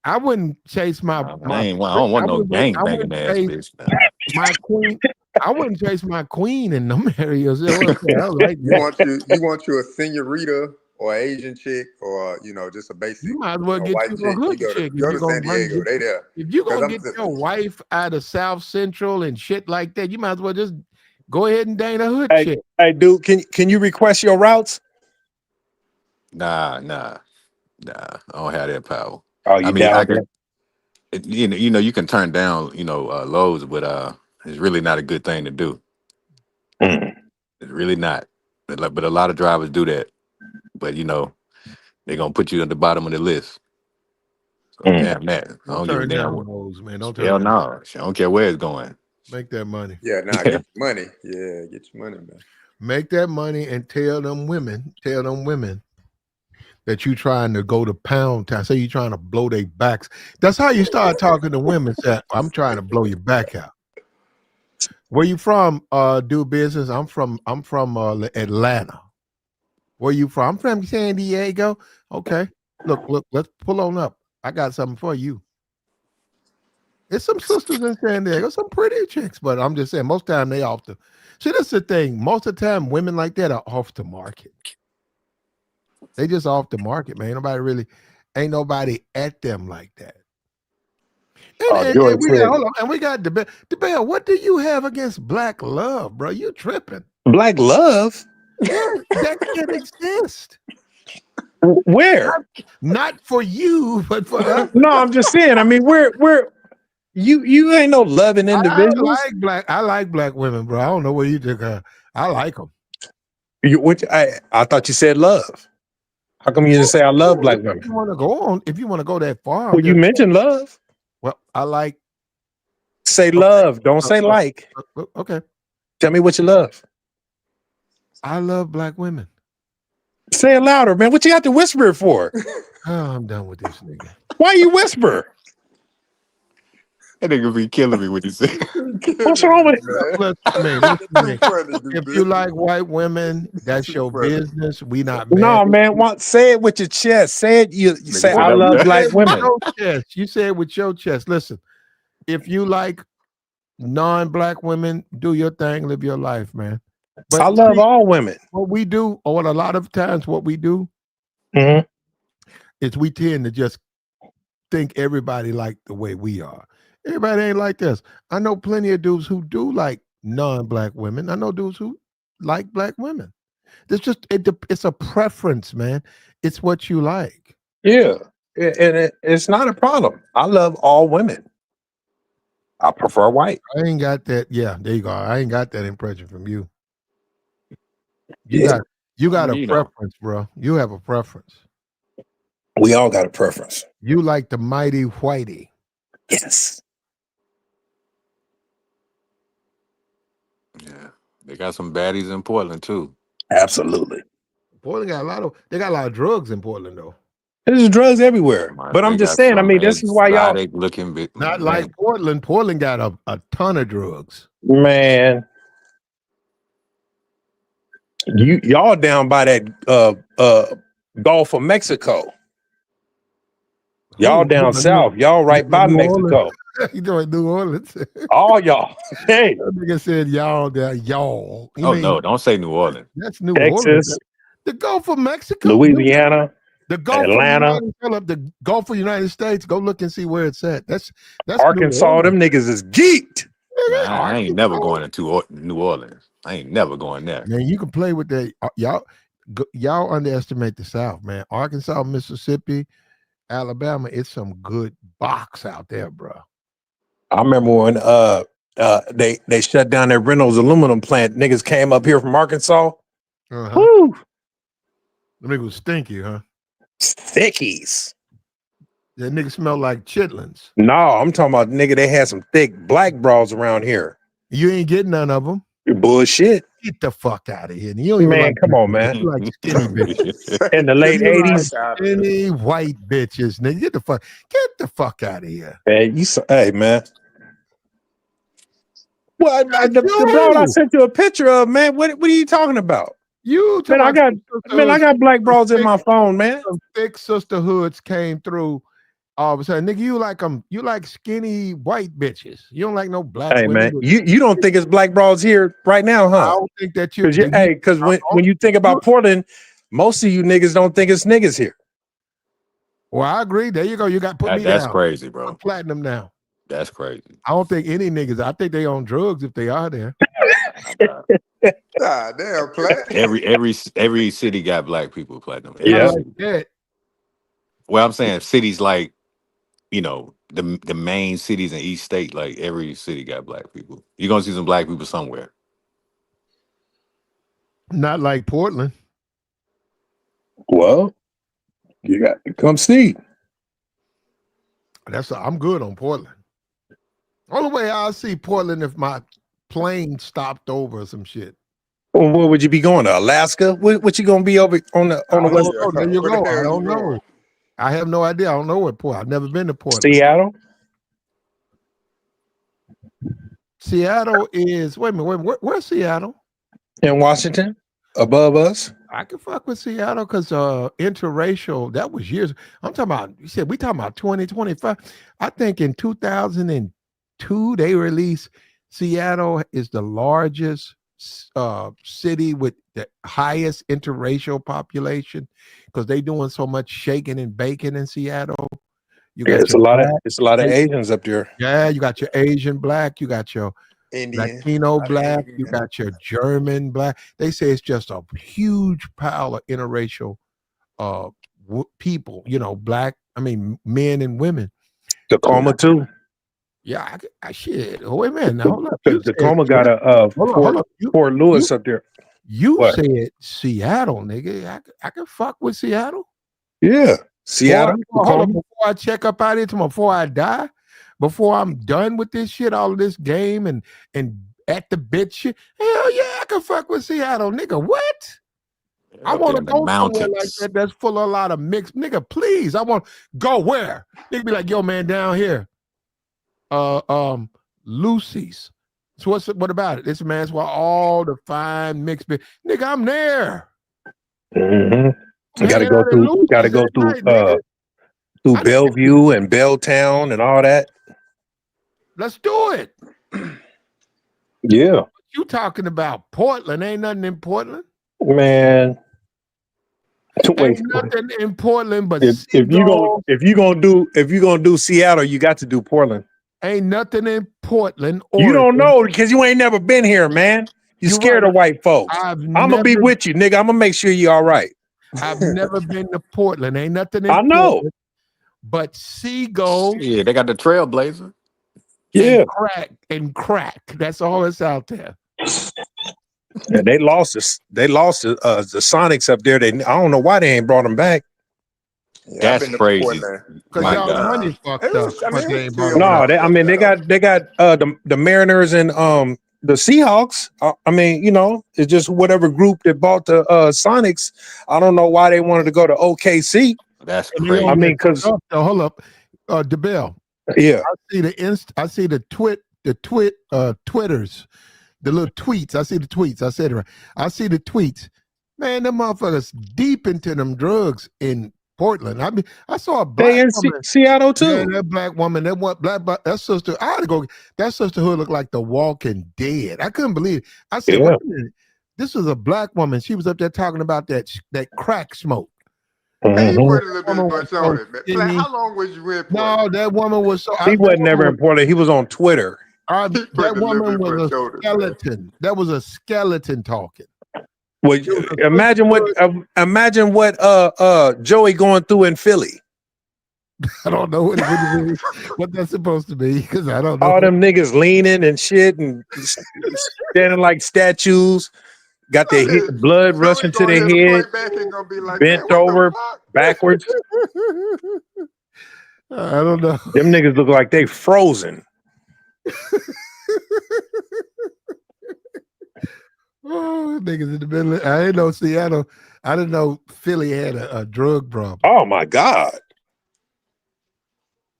I wouldn't chase my I don't want no gang I banging wouldn't ass chase bitch. Man. my queen. I wouldn't chase my queen in them areas. I was like, You want you a senorita or Asian chick or just a basic you might as well get white you a chick. You hood chick if go you're to gonna San Diego. They there. if you're Cause gonna get your wife out of South Central and shit like that. You might as well just go ahead and date a hood chick. Hey, dude, can you request your routes? Nah. I don't have that power. Oh, I you mean, I down can. You can turn down loads, but it's really not a good thing to do. there? It's really not. But a lot of drivers do that. But they're gonna put you at the bottom of the list. So damn that. I Don't don't give a turn damn. down those, man. Don't turn Hell them. no. I don't care where it's going. Make that money. Yeah, get your money. Yeah, get your money, man. Make that money and tell them women that you trying to go to Pound Town. Say you trying to blow their backs. That's how you start talking to women. Say, I'm trying to blow your back out. Where you from? Do business. I'm from Atlanta. Where you from? I'm from San Diego. Okay. Look, let's pull on up. I got something for you. There's some sisters in San Diego, some pretty chicks, but I'm just saying most of the time they off the see, that's the thing. Most of the time women like that are off the market. They just off the market, man. Ain't nobody at them like that. And we got DeBell, what do you have against black love, bro? You tripping. Black love? Yeah, that can't exist. Where? Not for you, but for us. No, I'm just saying. I mean, where you ain't no loving individuals. I like black women, bro. I don't know what you think. I like them. I thought you said love. How come you didn't say I love black women? If you want to go that far. Well, you mentioned love. Well, I like. Say love. Don't say like. Okay. Tell me what you love. I love black women. Say it louder, man. What you got to whisper it for? Oh, I'm done with this nigga. Why you whisper? That nigga be killing me when he say. What's wrong with it? Listen to me. If you like white women, that's your business. We not mad. No, man. Say it with your chest. Say it. You say I love black women. You say it with your chest. Listen, if you like non-black women, do your thing, live your life, man. But I love all women. What we do, or a lot of times what we do, is we tend to just think everybody like the way we are. Everybody ain't like this. I know plenty of dudes who do like non-black women. I know dudes who like black women. It's a preference, man. It's what you like. Yeah, and it's not a problem. I love all women. I prefer white. I ain't got that. Yeah, there you go. I ain't got that impression from you. You got a preference, bro. You have a preference. We all got a preference. You like the mighty whitey. Yes. Yeah, they got some baddies in Portland too. Absolutely. Portland got a lot of drugs in Portland though. There's drugs everywhere. But I'm just saying, I mean, this is why y'all looking not like Portland. Portland got a ton of drugs. Man. Y'all down by that Gulf of Mexico. Y'all down south. Y'all right by Mexico. You doing New Orleans? All y'all. Hey. That nigga said y'all there, y'all. No, don't say New Orleans. That's New Texas, Orleans. The Gulf of Mexico. Louisiana. The Gulf Atlanta. The Gulf of United States. Go look and see where it's at. That's Arkansas. Them niggas is geeked. Man, I ain't never going to New Orleans. I ain't never going there. Man, you can play with that. Y'all underestimate the South, man. Arkansas, Mississippi, Alabama. It's some good box out there, bro. I remember when they shut down their Reynolds aluminum plant. Niggas came up here from Arkansas. Woo. The nigga was stinky, huh? Stickies. That nigga smelled like chitlins. No, I'm talking about nigga. They had some thick black bras around here. You ain't getting none of them. You're bullshit. Get the fuck out of here. You don't even come on, man. You like skinny bitches. In the late 80s. Skinny white bitches. Nigga, get the fuck out of here. Hey, man. Well, the broad I sent you a picture of, man. What are you talking about? I got black bras in my phone, man. Some thick sisterhoods came through all of a sudden, nigga, you like skinny white bitches. You don't like no black Hey women. man, you don't think it's black bras here right now, I huh? don't think that Because when you think about Portland, most of you niggas don't think it's niggas here. Well, I agree. There you go. You got put me That's down. crazy, bro. Put platinum now. That's crazy. I don't think any niggas. I think they on drugs if they are there. Ah, damn, Plat. Every city got black people, platinum. Every Yeah. city. That. Well, I'm saying cities like, you know, the main cities in each state, like every city got black people. You're gonna see some black people somewhere. Not like Portland. Well, you got to come see. I'm good on Portland. Only way I'll see Portland if my plane stopped over or some shit. Well, where would you be going to Alaska? What you gonna be over on the west? Oh, there you Where the go. hell I you don't know. going? I have no idea. I don't know what Portland. I've never been to Portland. Seattle is wait a minute. Where's Seattle? In Washington, above us. I can fuck with Seattle because interracial, that was years. I'm talking about, you said we talking about 2025. I think in 2002, they released Seattle is the largest city with the highest interracial population because they doing so much shaking and baking in Seattle. You got It's a lot of Asians up there. Yeah, you got your Asian black, you got your Indian. Latino black, Indian. you got your German black. They say it's just a huge pile of interracial people, you know, men and women. Tacoma too. Yeah, shit. Oh, wait a minute. Now, hold up. Tacoma got a Fort Lewis up there. You said Seattle, nigga. I can fuck with Seattle. Yeah, Seattle. Hold on, before I check up out here before I die, before I'm done with this shit, all of this game and at the bitch shit. Hell yeah, I can fuck with Seattle, nigga. What? I want to go somewhere like that that's full of a lot of mixed nigga. Please, I want go where? Nigga be like, yo, man, down here. Lucy's. So what about it? This man's where all the fine mixed nigga, I'm there. Mm-hmm. Gotta go through Bellevue and Belltown and all that. Let's do it. Yeah. You talking about Portland? Ain't nothing in Portland, man. Ain't nothing in Portland, but if you gonna do Seattle, you got to do Portland. Ain't nothing in Portland. Oregon. You don't know because you ain't never been here, man. You scared of white folks. I'm gonna be with you, nigga. I'm gonna make sure you all right. I've never been to Portland. Ain't nothing in Portland, but seagulls. Yeah, they got the Trailblazer. Yeah, and crack. That's all that's out there. Yeah, they lost us. They lost the Sonics up there. I don't know why they ain't brought them back. Yeah, that's crazy. Because y'all money fucked up. They got the Mariners and the Seahawks. I mean, you know, it's just whatever group that bought the Sonics. I don't know why they wanted to go to OKC. That's crazy. I mean, because hold up, DeBell. Yeah, I see the Twitters, the little tweets. I see the tweets. I said it right. I see the tweets. Man, them motherfuckers deep into them drugs in Portland. I mean, I saw a black woman. Seattle too. Man, that black woman, that sister. I had to go. That sisterhood looked like The Walking Dead. I couldn't believe it. I said, wait a minute. This was a black woman. She was up there talking about that crack smoke. Hey, you put a little bit much on it, man. Like, how long was you in Portland? No, that woman was so. He wasn't never in Portland. He was on Twitter. That woman was a skeleton. That was a skeleton talking. Well, imagine what Joey going through in Philly. I don't know what that's supposed to be because I don't know. All them niggas leaning and shit and standing like statues. Got their blood rushing to their head, like, bent over, backwards. I don't know. Them niggas look like they frozen. Oh, niggas in the middle. I didn't know Seattle. I didn't know Philly had a drug problem. Oh my God.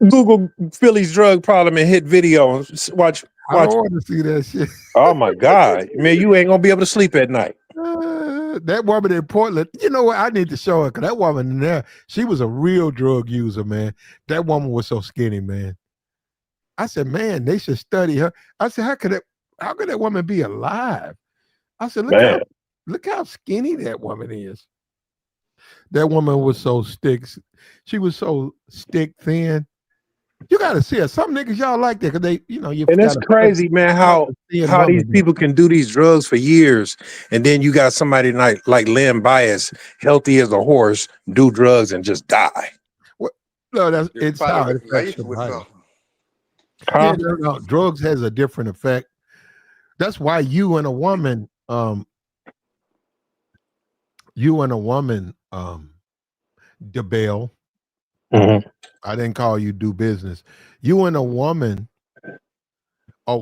Google Philly's drug problem and hit video and watch. I don't want to see that shit. Oh my God, man, you ain't gonna be able to sleep at night. That woman in Portland, you know what? I need to show her because that woman in there, she was a real drug user, man. That woman was so skinny, man. I said, man, they should study her. I said, how could that woman be alive? I said, look how skinny that woman is. That woman was so she was so stick thin. You got to see her. Some niggas y'all like that because they, you've And it's got crazy, man, how these people can do these drugs for years, and then you got somebody like Lynn Bias, healthy as a horse, do drugs and just die. Well, no, it's how it affects your body. Yeah, no, drugs has a different effect. That's why you and a woman, DeBelle. Mm-hmm. I didn't call you do business. You and a woman,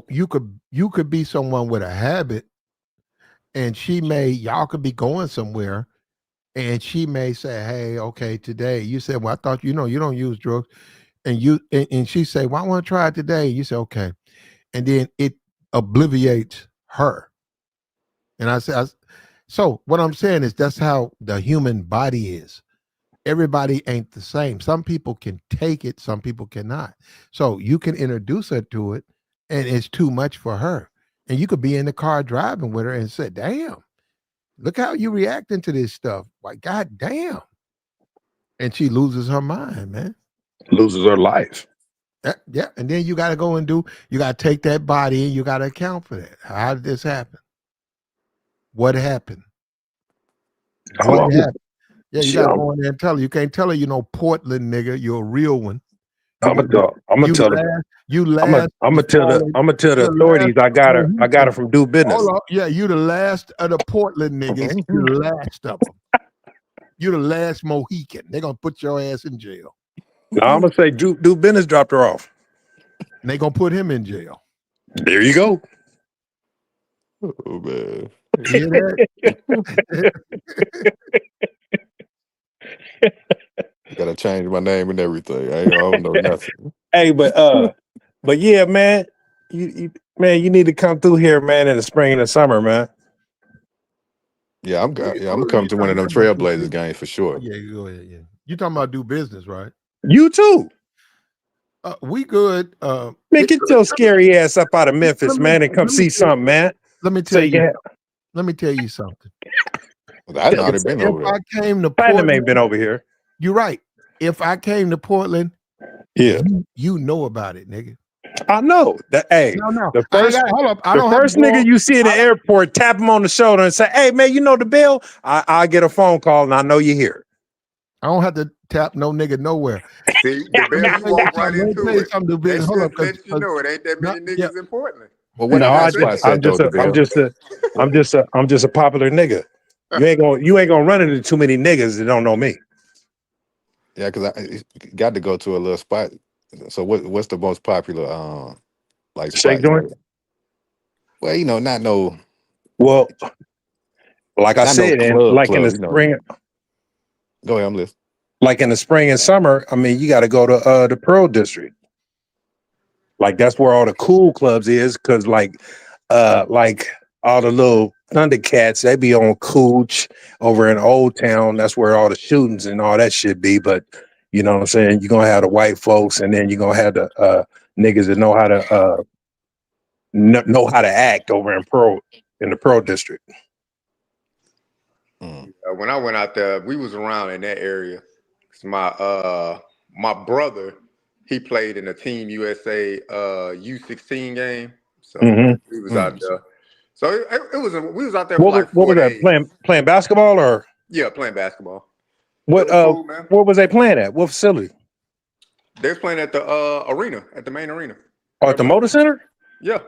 you could be someone with a habit, and y'all could be going somewhere, and she may say, hey, okay, today. You said, well, I thought you don't use drugs. And she say, well, I want to try it today. You say, okay. And then it obliviates her. And I said, so what I'm saying is that's how the human body is. Everybody ain't the same. Some people can take it, some people cannot. So you can introduce her to it, and it's too much for her. And you could be in the car driving with her and say, damn, look how you reacting to this stuff. Like, God damn. And she loses her mind, man. Loses her life. Yeah. And then you got to go and you got to take that body and you got to account for that. How did this happen? What happened? What happened? Yeah, you got to go in there and tell her. You can't tell her, Portland nigga, you're a real one. I'm gonna tell the authorities I got her from do business. Hold on. Yeah, you the last of the Portland niggas. You the last of them. You the last Mohican. They're gonna put your ass in jail. No, I'm gonna say do business dropped her off. And they gonna put him in jail. There you go. Oh man. You hear that? Gotta change my name and everything. I don't know nothing. Hey, but yeah, man, you need to come through here, man, in the spring and the summer, man. Yeah, I'm gonna come to one of them Trailblazers games for sure. Yeah, go ahead. Yeah, you talking about do business, right? You too. We good. Man, get your scary ass up out of Memphis, man, and come see something, man. Let me tell you. Let me tell you something. I've already been over there. If I came to Portland, ain't been over here. You're right. If I came to Portland, yeah, you know about it, nigga. I know that. Hey, no. The first nigga you see in the airport, tap him on the shoulder and say, "Hey, man, you know the bill." I get a phone call and I know you're here. I don't have to tap no nigga nowhere. See, the bill you walk right into it. Hold up, you know it ain't that many niggas in Portland. Well, what I'm just a popular nigga. You ain't gonna run into too many niggas that don't know me. Yeah, because I got to go to a little spot. So what's the most popular like shake joint? Well, not no. Well, like I said, in the spring. Go ahead, I'm listening. Like in the spring and summer, I mean, you got to go to the Pearl District. Like that's where all the cool clubs is, because like all the little Thundercats, they be on Cooch over in Old Town. That's where all the shootings and all that shit be. But you know what I'm saying? You're gonna have the white folks, and then you're gonna have the niggas that know how to act over in the Pearl District. When I went out there, we was around in that area. My brother, he played in the Team USA U16 game, so we was out there. So it was we was out there for like 4 days. What was that, playing basketball or? Yeah, playing basketball. What cool, what was they playing at? What facility? They was playing at the arena, at the main arena. Oh, at the Motor Center? Yeah.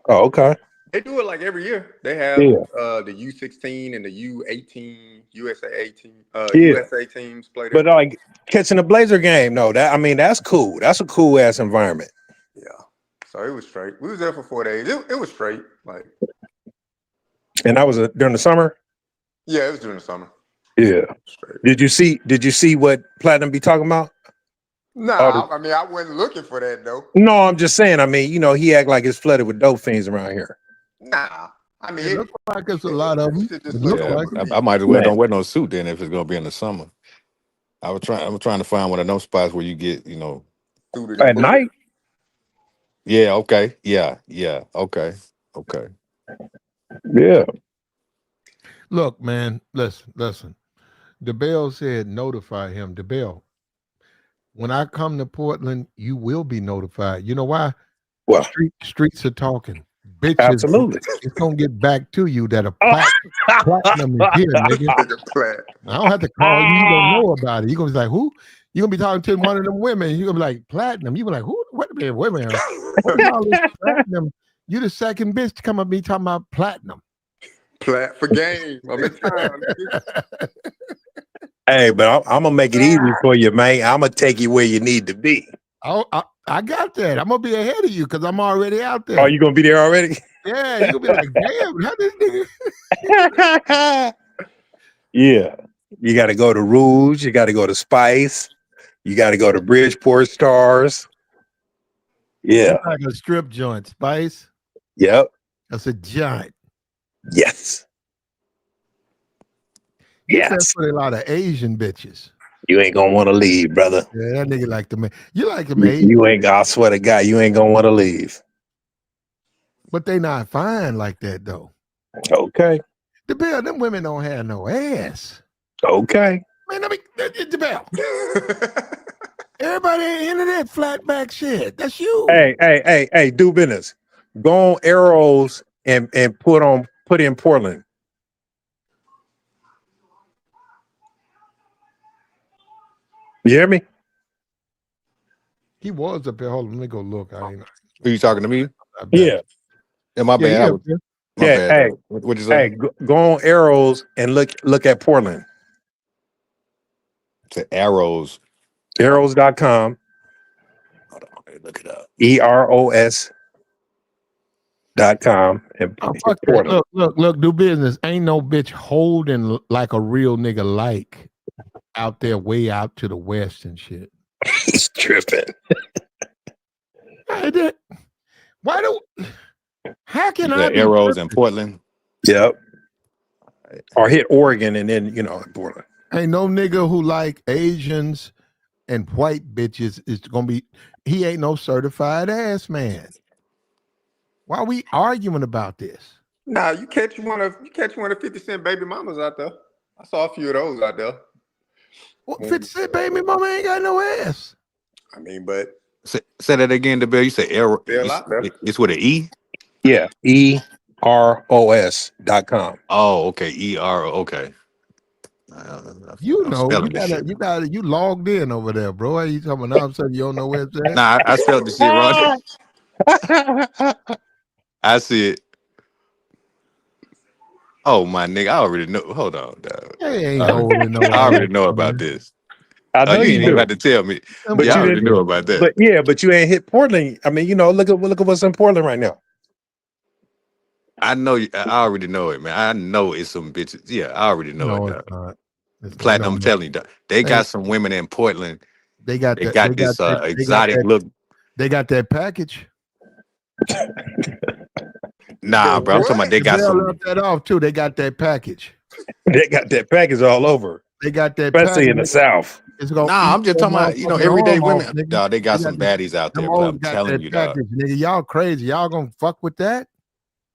Oh, okay. They do it like every year. They have the U16 and the U18 USA teams play there. But like catching a Blazer game, no, that's cool. That's a cool ass environment. Yeah. So it was straight. We was there for 4 days. It was straight. Like. And that was during the summer? Yeah, it was during the summer. Yeah. Straight. Did you see what Platinum be talking about? Nah, I mean, I wasn't looking for that though. No, I'm just saying. I mean, he act like it's flooded with dope fiends around here. Nah, I mean, It looks like it's a lot of them. shit It just look looks Yeah, like normal to it. me. I might as well Man, don't wear no suit then if it's gonna be in the summer. I'm trying to find one of those spots where you get, Suited and at booted. night. yeah, okay, yeah, okay. Yeah. Look, man, listen. DeBell said notify him. DeBell, when I come to Portland, you will be notified. You know why? Well, Streets are talking. Bitches, absolutely. it's gonna get back to you that a Oh. platinum is here, nigga. Nigga plat. I don't have to call you. You gonna know about it. You gonna be like, who? You gonna be talking to one of them women. You gonna be like, platinum. You be like, who? Wait a minute, wait a minute. What is all this platinum? You the second bitch to come up me talking about platinum. Plat for game. I'm in town. Hey, but I'm gonna make it easy for you, man. I'm gonna take you where you need to be. Oh, I got that. I'm gonna be ahead of you because I'm already out there. Oh, you gonna be there already? Yeah, you gonna be like, damn, how this nigga? Yeah. You got to go to Rouge. You got to go to Spice. You got to go to Bridgeport Stars. Yeah. Like a strip joint, Spice. Yep. That's a giant. Yes. He said Yes. for a lot of Asian bitches. You ain't gonna want to leave, brother. Yeah, that nigga like the man. You like him, You ain't. I swear to God, you ain't gonna want to leave. but they not fine like that though. Okay. The Bell, them women don't have no ass. Okay. Man, the Bell. Everybody ain't into that flat back shit. That's you. Hey, do business. Go on Arrows and put in Portland. You hear me? He was up there. Hold on, let me go look. I ain't. Are you talking to me? Yeah. Yeah, my bad. Yeah, My Yeah. bad. Hey, What'd you say? hey, go on Arrows and look at Portland. To arrows. Arrows.com. Hold on, let me look it up. EROS.com and oh, hit fuck that. Portland. Look, do business. Ain't no bitch holding like a real nigga like out there way out to the west and shit. He's tripping. Why do how can I be Arrows in Portland? Yep. Or hit Oregon and then, Portland. ain't no nigga who like Asians and white bitches is gonna be he ain't no certified ass man. Why are we arguing about this? Nah, you catch one of 50 Cent baby mamas out there. I saw a few of those out there. Well, 50 Cent baby mama ain't got no ass. I mean, but Say that again, DeBell. You say arrow. they're out there. It's with an E? Yeah. EROS.com. Oh, okay. ER. Okay. You I'm know, spelling this shit. you logged in over there, bro. Are you talking about now? So you don't know where it's at? Nah, I spelled the shit wrong. I see it. Oh my nigga, I already know. Hold on, dog. They ain't holding no I already ass, know man. about this. I know You you ain't even do. have to tell me. But Yeah, I you already didn't. know about that. But you ain't hit Portland. I mean, look at what's in Portland right now. I know. I already know it, man. I know it's some bitches. Yeah, I already know it, No, dog. it's not. It's not. Platinum, I'm telling you, dog. They They- got some women in Portland. They got They that. got this exotic look. They got that package. Nah, bro. I'm talking about they got Bell some. left that off too. They got that package. They got that package all over, They got that especially package. in the South. It's gonna Nah, I'm eat just that talking about motherfucking everyday arm off, women. nigga. Dog, they got They some baddies out them there, but hoes I'm got telling that you, dog. package, nigga. Y'all crazy. Y'all gonna fuck with that?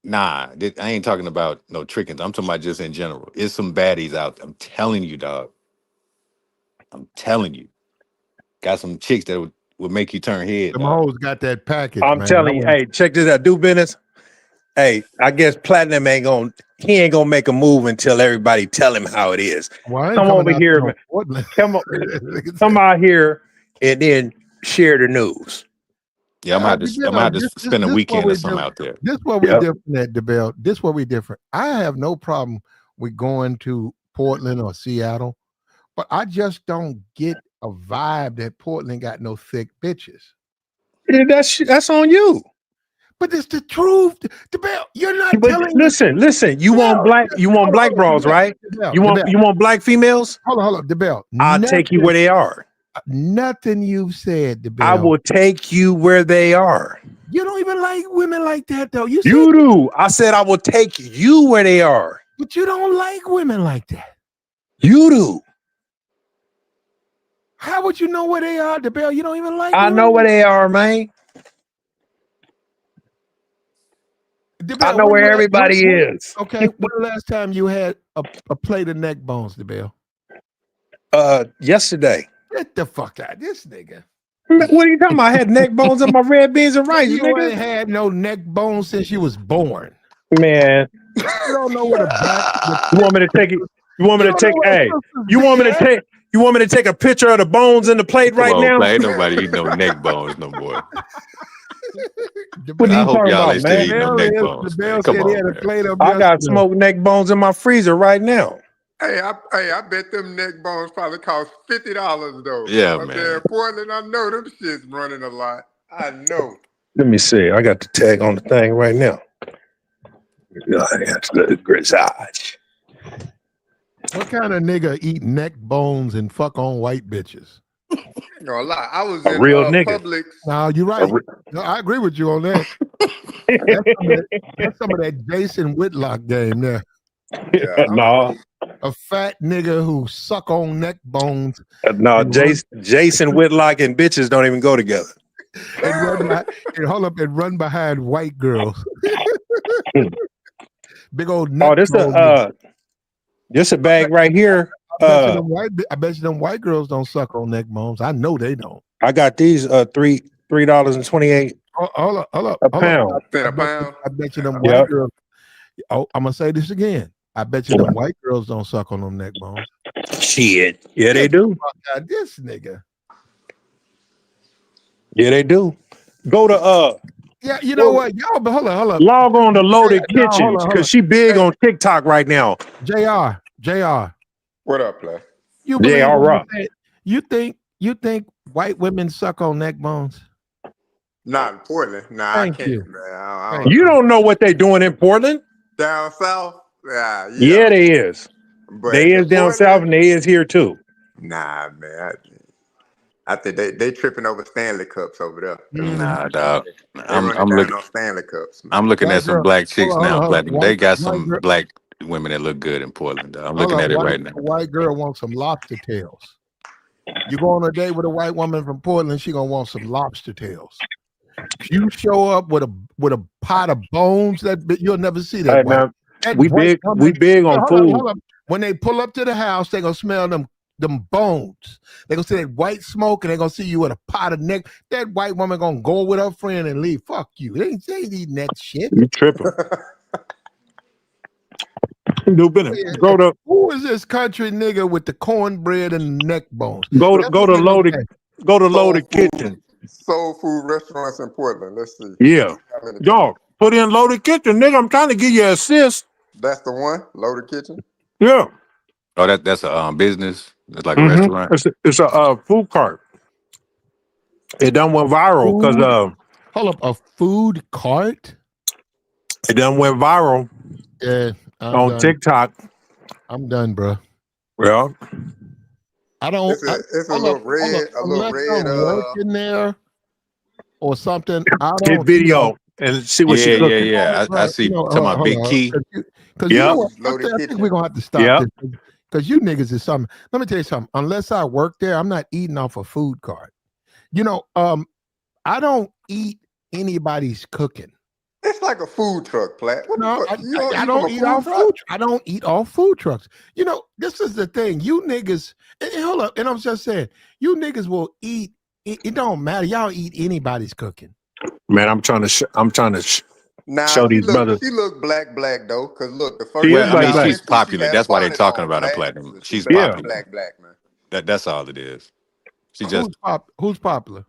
Nah, I ain't talking about no trickings. I'm talking about just in general. It's some baddies out there. I'm telling you, dog. I'm telling you. Got some chicks that would make you turn head, Them dog. hoes got that package, I'm man. telling you, hey, check this out. Do business. Hey, I guess Platinum ain't gonna make a move until everybody tell him how it is. Well, I ain't Come coming over out here, to no man. Portland. Come out here and then share the news. Yeah, I'm gonna have to spend a weekend or something out there. This what we different at DeBell. This what we different. I have no problem with going to Portland or Seattle, but I just don't get a vibe that Portland got no thick bitches. Yeah, that's on you. But it's the truth. DeBell, you're not But telling listen. You want black bras, right? You want black females? Hold on, DeBell. I'll take you where they are. Nothing you've said, DeBell. I will take you where they are. You don't even like women like that, though. You do. I said I will take you where they are. But you don't like women like that. You do. How would you know where they are, DeBell? You don't even like I know where they are, man. DeBell, I know where everybody is. Okay, when the last time you had a plate of neck bones, DeBell? Yesterday. Get the fuck out, this nigga. What are you talking about? I had neck bones in my red beans and rice. You nigga. ain't had no neck bones since you was born. Man, you don't know what a back. You want me to take it? You want me to take? Hey, you want me to take? You want me to take a picture of the bones in the plate right now? Ain't nobody eat no neck bones no more. What are I you hope talking y'all about, ain't still man? eating no neck bones. Man. Come on, man. I got smoked neck bones in my freezer right now. Hey, I bet them neck bones probably cost $50 though. Yeah, Up man. there in Portland, I know them shits running a lot. I know. Let me see. I got the tag on the thing right now. That's the grisage. What kind of nigga eat neck bones and fuck on white bitches? Ain't gonna lie. I was A in real nigga. Publix. No, you're right. No, I agree with you on that. That's some of that Jason Whitlock game there. Yeah, No. A fat nigga who suck on neck bones. No, Jason Whitlock and bitches don't even go together. And run behind white girls. Big old neck. Oh, this a bag right here. I bet you them white girls don't suck on neck bones. I know they don't. I got these $3.28. Hold up. A pound. I bet you them white girls. Oh, I'm gonna say this again. I bet you them white girls don't suck on them neck bones. Shit. Yeah, they do. This nigga. Yeah, they do. Go to Yeah, you know what? Y'all, but hold up. Log on to Loaded Kitchens because she big on TikTok right now. JR. What up, play? You believe you think white women suck on neck bones? Not in Portland. Nah, Thank I can't. you. Man, You don't know what they doing in Portland? Down south? Yeah, they is. But they is down south and they is here too. Nah, man. I think they tripping over Stanley Cups over there. Nah, dog. I'm looking on Stanley Cups. Man. I'm looking at some black chicks now. They got some girl. black women that look good in Portland. Dog. I'm looking at it right now. A white girl wants some lobster tails. You go on a date with a white woman from Portland, she gonna want some lobster tails. You show up with a pot of bones you'll never see that. We big on food. Hold up. When they pull up to the house, they gonna smell them bones. They gonna see that white smoke, and they gonna see you with a pot of neck. That white woman gonna go with her friend and leave. Fuck you. They ain't eating that shit. You tripping? Who is this country nigga with the cornbread and the neck bones? Go to Loaded Kitchen. Soul food restaurants in Portland. Let's see. Yeah. Y'all put in Loaded Kitchen, nigga. I'm trying to give you an assist. That's the one, Loaded Kitchen. Yeah. Oh, that's a business. It's like a restaurant. It's a food cart. It done went viral because hold up, a food cart. It done went viral. Yeah, on TikTok. I'm done, bro. Well, I don't. It's a little red in there or something. I don't. Hit video and see what she cooking. Yeah. I see. Talking about Big Key. Because you know what? I think we're gonna have to stop this. Because you niggas is something. Let me tell you something. Unless I work there, I'm not eating off a food cart. You know, I don't eat anybody's cooking. It's like a food truck, Platt. No, I don't eat off food. I don't eat off food trucks. You know, this is the thing. You niggas, hold up, and I'm just saying, you niggas will eat. It don't matter. Y'all eat anybody's cooking. Man, I'm trying to show these brothers. She look black though, because look, the first. She's popular. That's why they're talking about her platinum. She's popular. Black man. That's all it is. She who's popular?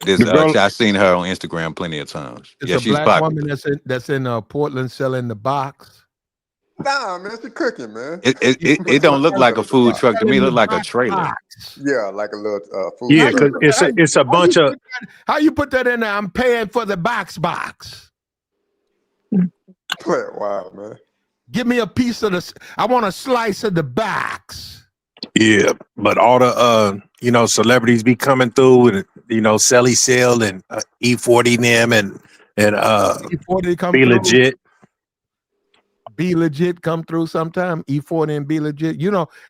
I've seen her on Instagram plenty of times. It's a black woman that's in Portland selling the box. Nah, man, she cooking, man. It don't look like a food truck to me. It look like a trailer. Yeah, like a little food. Yeah, because it's a bunch of. How you put that in there? I'm paying for the box. Wow, man. Give me a piece of I want a slice of the box. Yeah, but all the celebrities be coming through, and Sally Sell and E40 them and E40 come Be through. Legit. Be Legit come through sometime. E40 and Be Legit.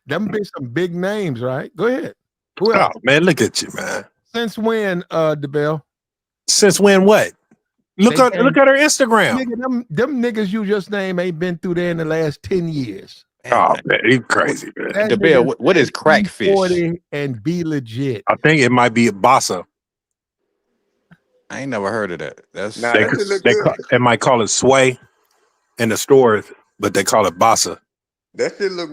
Them be some big names, right? Go ahead. Who else? Oh man, look at you, man. Since when, DeBell? Since when? What? Look They at came, her Instagram. nigga, them niggas you just named ain't been through there in the last 10 years. Oh man, you crazy, man. That The Bill, nigga what is said crackfish? E40 and Be Legit. I think it might be Bossa. I ain't never heard of that. That's Nah, that shit look good. They might call it Sway in the stores, but they call it Bossa. That shit look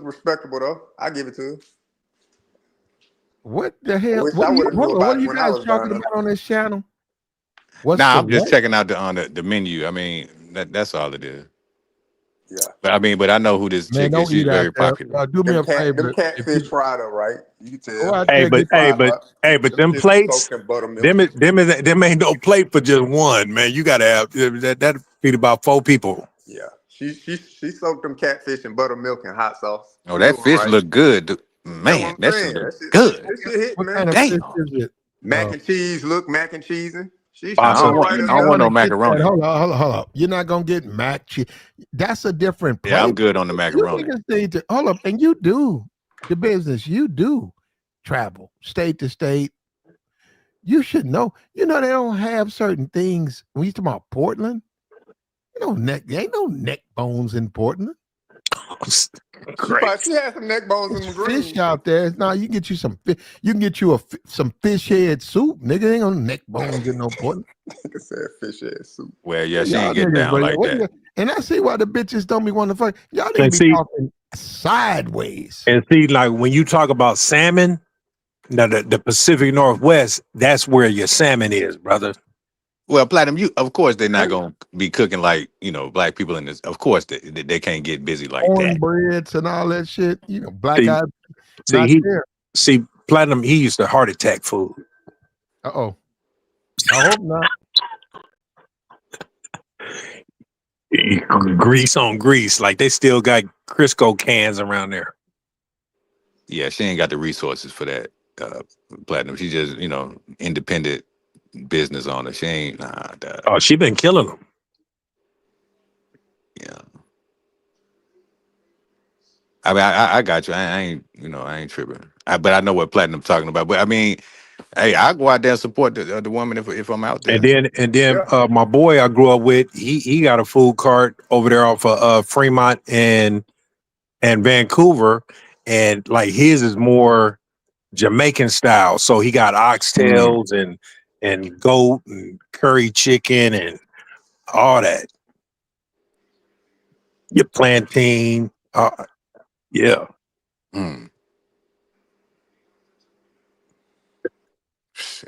respectable though. I give it to him. What the I hell? wish I would have knew What about are it you when I guys was talking down about on this channel? What's nah, the I'm just what? checking out the menu. I mean, that's all it is. there. But I know who this Man, chick is. don't She's eat out very there. popular. Do me a Them favor. If catfish you fried up, right? You can go tell. out Hey, there, but get hey, Fried but up. hey, but Them them shits plates, soaked in buttermilk. them ain't no plate for just one, man. You gotta have that feed about 4 people. Yeah. She soaked them catfish in buttermilk and hot sauce. Oh, She do that them fish right. look good. That's what Man, I'm that shit saying. look good. That shit hitting, what man. kind of Damn. fish is it? Mac and cheese, mac and cheesing. She I cook Bossa. don't it want right I up don't there. want no Get that. macaroni. Hold up. You're not gonna get mac cheese. That's a different Yeah, I'm plate. good on the You macaroni. niggas need to hold up, and you do the business. You do travel state to state. You should know. They don't have certain things. When you talk about Portland, there ain't no neck bones in Portland. Great. She had some neck bones in It's the fish greens. out there. Now you can get you some fish. You can get you some fish head soup. Nigga ain't on neck bones in no Portland. Nigga said fish head soup. Well, yeah, she Y'all ain't getting niggas, down bro. like that. And I see why the bitches don't be wanting to fuck. Y'all need to And be see, talking sideways. like when you talk about salmon, now the Pacific Northwest, that's where your salmon is, brother. Well, Platinum, of course they're not gonna be cooking like black people in this. Of course they can't get busy like that. Cornbreads and all that shit. Black See, eyed, see, not there. Platinum, he used to heart attack food. Uh-oh. I hope not. Grease on grease. Like they still got Crisco cans around there. Yeah, she ain't got the resources for that. Platinum, she just independent business owner. She ain't Oh, she been killing them. yeah. I mean, I got you. I ain't tripping. But I know what Platinum talking about. But I mean, hey, I go out there and support the woman if I'm out there. And then my boy I grew up with, he got a food cart over there off of Fremont and Vancouver, and like his is more Jamaican style. So he got oxtails and goat and curry chicken and all that. Your plantain, yeah. Mm.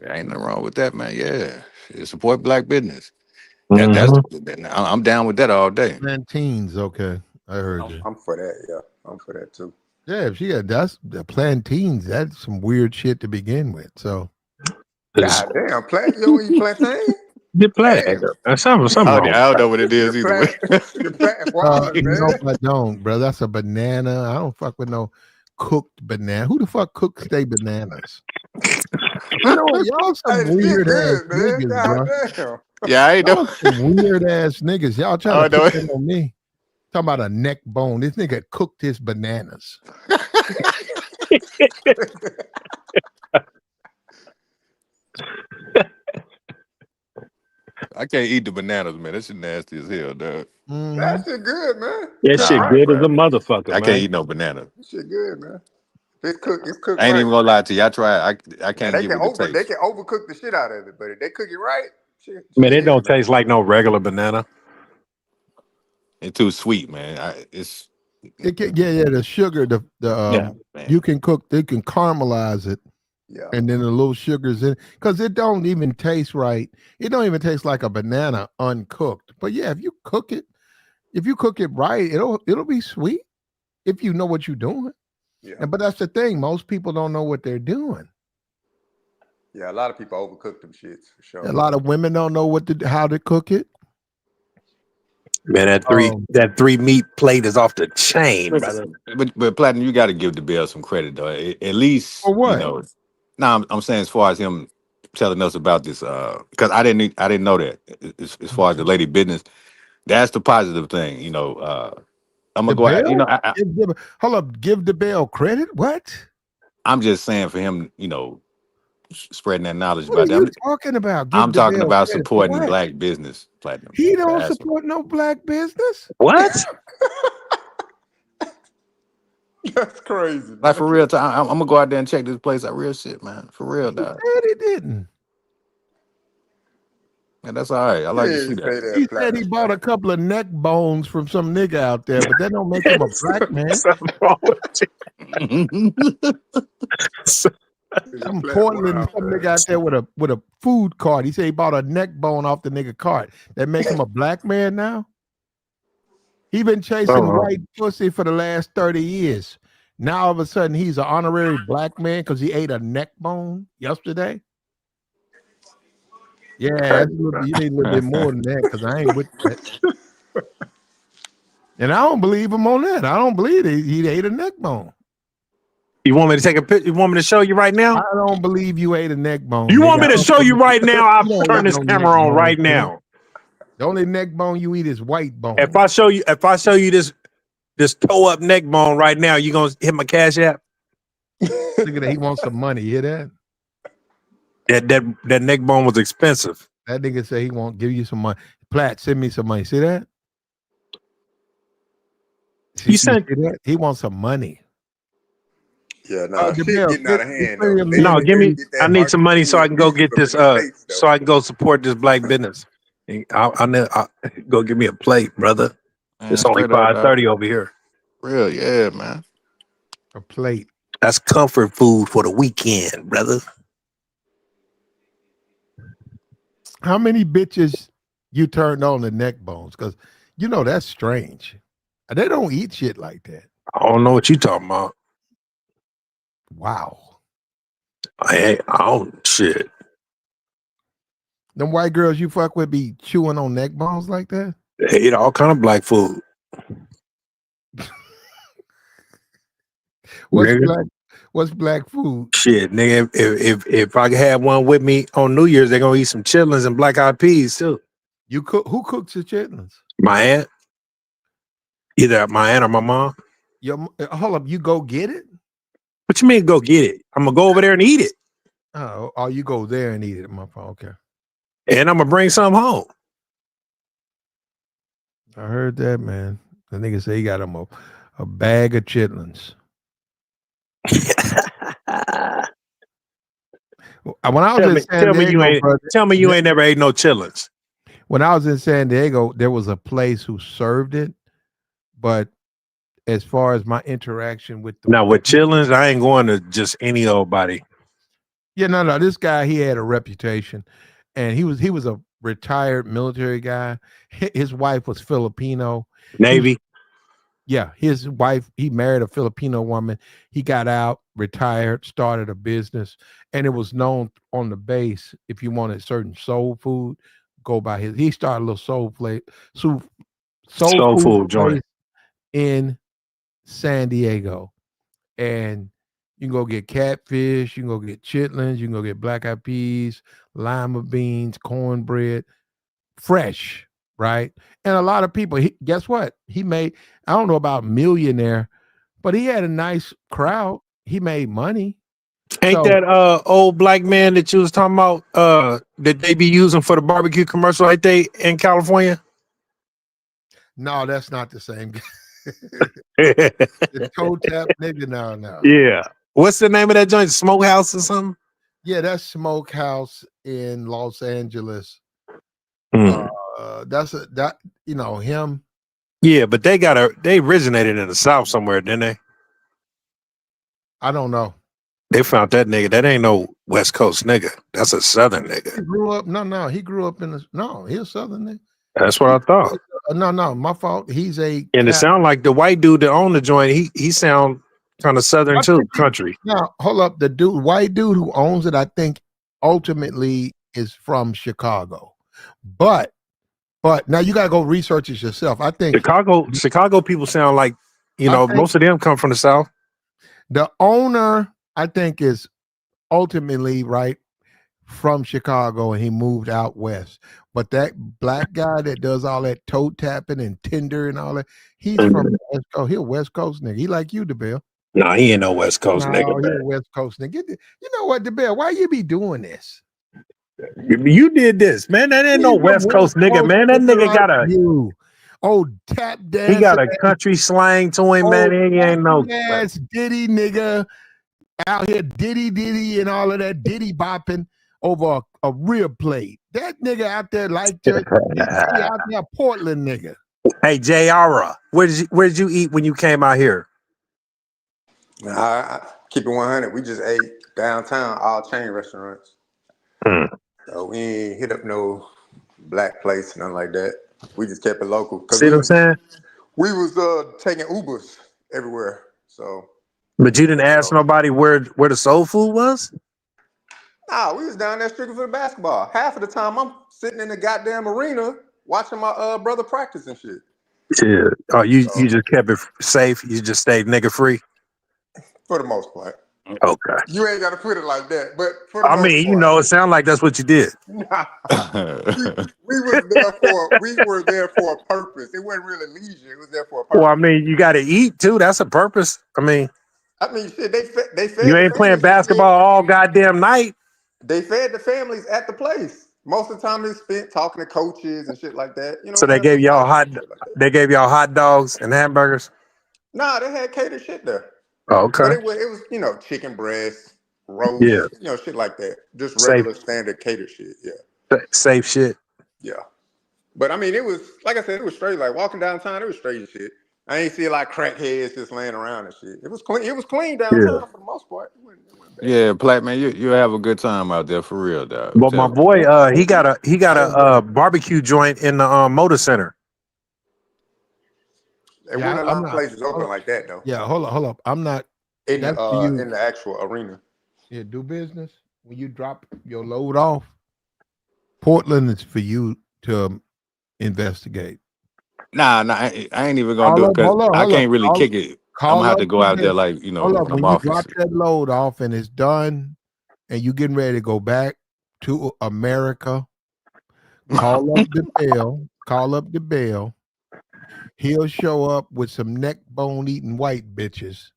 Ain't nothing wrong with that, man. Yeah, support black business. I'm down with that all day. Plantains, okay. I heard you. I'm for that. Yeah, I'm for that too. Yeah, if she got that's the plantains, that's some weird shit to begin with. So God damn, you eat plantain? The plant. Damn. That's something I wrong. don't know what it is The either. plant wild, no, man. I don't, bro. That's a banana. I don't fuck with no cooked banana. Who the fuck cooks they bananas? Y'all some Hey, the shit weird ass good, man. niggas, God bro. damn. Yeah, I ain't know. Y'all some weird ass niggas. Y'all trying I to put don't that on me. Talking about a neck bone. This nigga cooked his bananas. I can't eat the bananas, man. That shit nasty as hell, dog. That shit good, man. That Cook shit Nah, right. good as a bro. motherfucker, I can't man. eat no banana. That shit good, man. It's cooked I ain't right. even gonna lie to you. I tried. I Now can't get with the they taste. can overcook the shit out of it, but if they cook it right, Man, shit it hitting, don't man. taste like no regular banana. It's too sweet, man. The sugar, Yeah, man. you can cook, they can caramelize it. Yeah. And then the little sugars in, because it don't even taste right. It don't even taste like a banana uncooked. But yeah, if you cook it right, it'll be sweet if you know what you're doing. Yeah. But that's the thing. Most people don't know what they're doing. Yeah, a lot of people overcook them shits for sure. A lot of women don't know how to cook it. Man, that three meat plate is off the chain, brother. But Platinum, you got to give the Bell some credit though. At least For what? you know. Now I'm saying as far as him telling us about this, because I didn't know that. As far as the lady business, that's the positive thing. You know, I'm The gonna go out. You know, Bell? Hold up, give the Bell credit? What? I'm just saying for him, you know, spreading that knowledge What are about you that. talking about? I'm Give the talking Bell about credit for supporting what? black business, Platinum. He don't That's support no black business. What? That's crazy. like for real. I'm gonna go out there and check this place out. Real shit, man. For real, He dog. said he didn't. And that's all right. I You like to ain't see say that. He that, said he Platinum. bought a couple of neck bones from some nigga out there, but that don't make him a black man. Something wrong with Some Platinum Portland, wild, some man. nigga out there with a food cart. He said he bought a neck bone off the nigga cart. That make him a black man now? He been chasing white pussy for the last 30 years. Now all of a sudden he's an honorary black man because he ate a neck bone yesterday. Yeah, that's you need a little bit more than that because I ain't with that. And I don't believe him on that. I don't believe he ate a neck bone. You want me to take a picture? You want me to show you right now? I don't believe you ate a neck bone. You nigga. want me to show you right now? I'll You don't turn eat this no neck camera on bone, right nigga. now. The only neck bone you eat is white bone. If I show you this toe up neck bone right now, you gonna hit my cash app? Look at that. He wants some money. You hear that? That neck bone was expensive. That nigga say he won't give you some money. Platt, send me some money. See that? You sent see that? He wants some money. Yeah, nah, shit Jamel, getting out of hand though. no, give me. Get that I need some money so I can go get this. States, So I can go support this black business. I'll go give me a plate, brother. Man, It's only straight up, dog. 5:30 over here. Real, yeah, man. A plate. That's comfort food for the weekend, brother. How many bitches you turned on the neck bones? Because you know that's strange. They don't eat shit like that. I don't know what you talking about. Wow. I don't shit. Them white girls you fuck with be chewing on neck bones like that? They eat all kind of black food. What's black food? Shit, nigga. If I could have one with me on New Year's, they're gonna eat some chitlins and black eyed peas too. You cook? Who cooks the chitlins? My aunt. Either my aunt or my mom. Hold up, you go get it? What you mean go get it? I'm gonna go over there and eat it. Oh, you go there and eat it, my phone. Okay. And I'm gonna bring some home. I heard that, man. The nigga say he got him a bag of chitlins. When I was in San Diego, tell me you ain't never ate no chitlins. When I was in San Diego, there was a place who served it, but as far as my interaction with now with chitlins, I ain't going to just any old body. Yeah, no. This guy, he had a reputation, and he was a retired military guy. His wife was Filipino. Navy. His wife, he married a Filipino woman. He got out, retired, started a business, and it was known on the base, if you wanted certain soul food, go by his. He started a little soul food joint in San Diego. And you can go get catfish, you can go get chitlins, you can go get black eyed peas, lima beans, cornbread, fresh, right? And a lot of people, guess what? He made, I don't know about millionaire, but he had a nice crowd. He made money. Ain't that old black man that you was talking about that they be using for the barbecue commercial like they in California? No, that's not the same guy. The toe tap nigga, no. Yeah. What's the name of that joint? Smokehouse or something? Yeah, that's Smokehouse in Los Angeles. That's him. Yeah, but they originated in the South somewhere, didn't they? I don't know. They found that nigga. That ain't no West Coast nigga. That's a Southern nigga. He grew up. He grew up in he's a Southern nigga. That's what I thought. No, my fault. He's a. And it sound like the white dude that owned the joint. He sound kind of Southern too, country. Now hold up, the white dude who owns it, I think ultimately is from Chicago, but But now you got to go research it yourself. I think Chicago people sound like, most of them come from the South. The owner, I think, is ultimately right from Chicago, and he moved out west. But that black guy that does all that toe tapping and Tinder and all that, he's from West Coast. He a West Coast nigga. He like you, DeBell. No, he ain't no West Coast nigga. He a West Coast nigga. You know what, DeBell? Why you be doing this? You did this, man. That ain't no West Coast nigga, man. That nigga got a tap dance. He got a country slang to him, man. He ain't no ass Diddy nigga out here Diddy and all of that Diddy bopping over a rib plate. That nigga out there like to out there Portland nigga. Hey, Jayara, where did you eat when you came out here? I keep it 100. We just ate downtown, all chain restaurants. So we ain't hit up no black place, nothing like that. We just kept it local. See what I'm saying? We was taking Ubers everywhere. So, but you didn't ask nobody where the soul food was? Nah, we was down there strictly for the basketball. Half of the time I'm sitting in the goddamn arena watching my brother practice and shit. Yeah. Oh, you just kept it safe. You just stayed nigga free? For the most part. Okay. You ain't got to put it like that, but for the most part. It sounded like that's what you did. Nah. we were there for a purpose. It wasn't really leisure. It was there for a purpose. Well, you got to eat too. That's a purpose. Shit, they fed you ain't playing basketball all goddamn night. They fed the families at the place. Most of the time they spent talking to coaches and shit like that. So they gave y'all hot dogs and hamburgers? Nah, they had catered shit there. Oh, okay. But it was chicken breast, roast, shit like that. Just regular standard catered shit. Yeah. Safe shit. Yeah. But it was, like I said, it was straight. Like walking downtown, it was straight shit. I ain't see like crackheads just laying around and shit. It was clean. It was clean downtown for the most part. It wasn't yeah, Platt, man, you have a good time out there for real, dog. But my boy, he got a barbecue joint in the motor center. There weren't a lot of places open like that though. Yeah, hold up. I'm not in the actual arena. Yeah, do business. When you drop your load off, Portland is for you to investigate. Nah, I ain't even gonna do it because I can't really kick it. I'm gonna have to go out there when you drop that load off and it's done, and you getting ready to go back to America, call up the bell. He'll show up with some neck bone eating white bitches,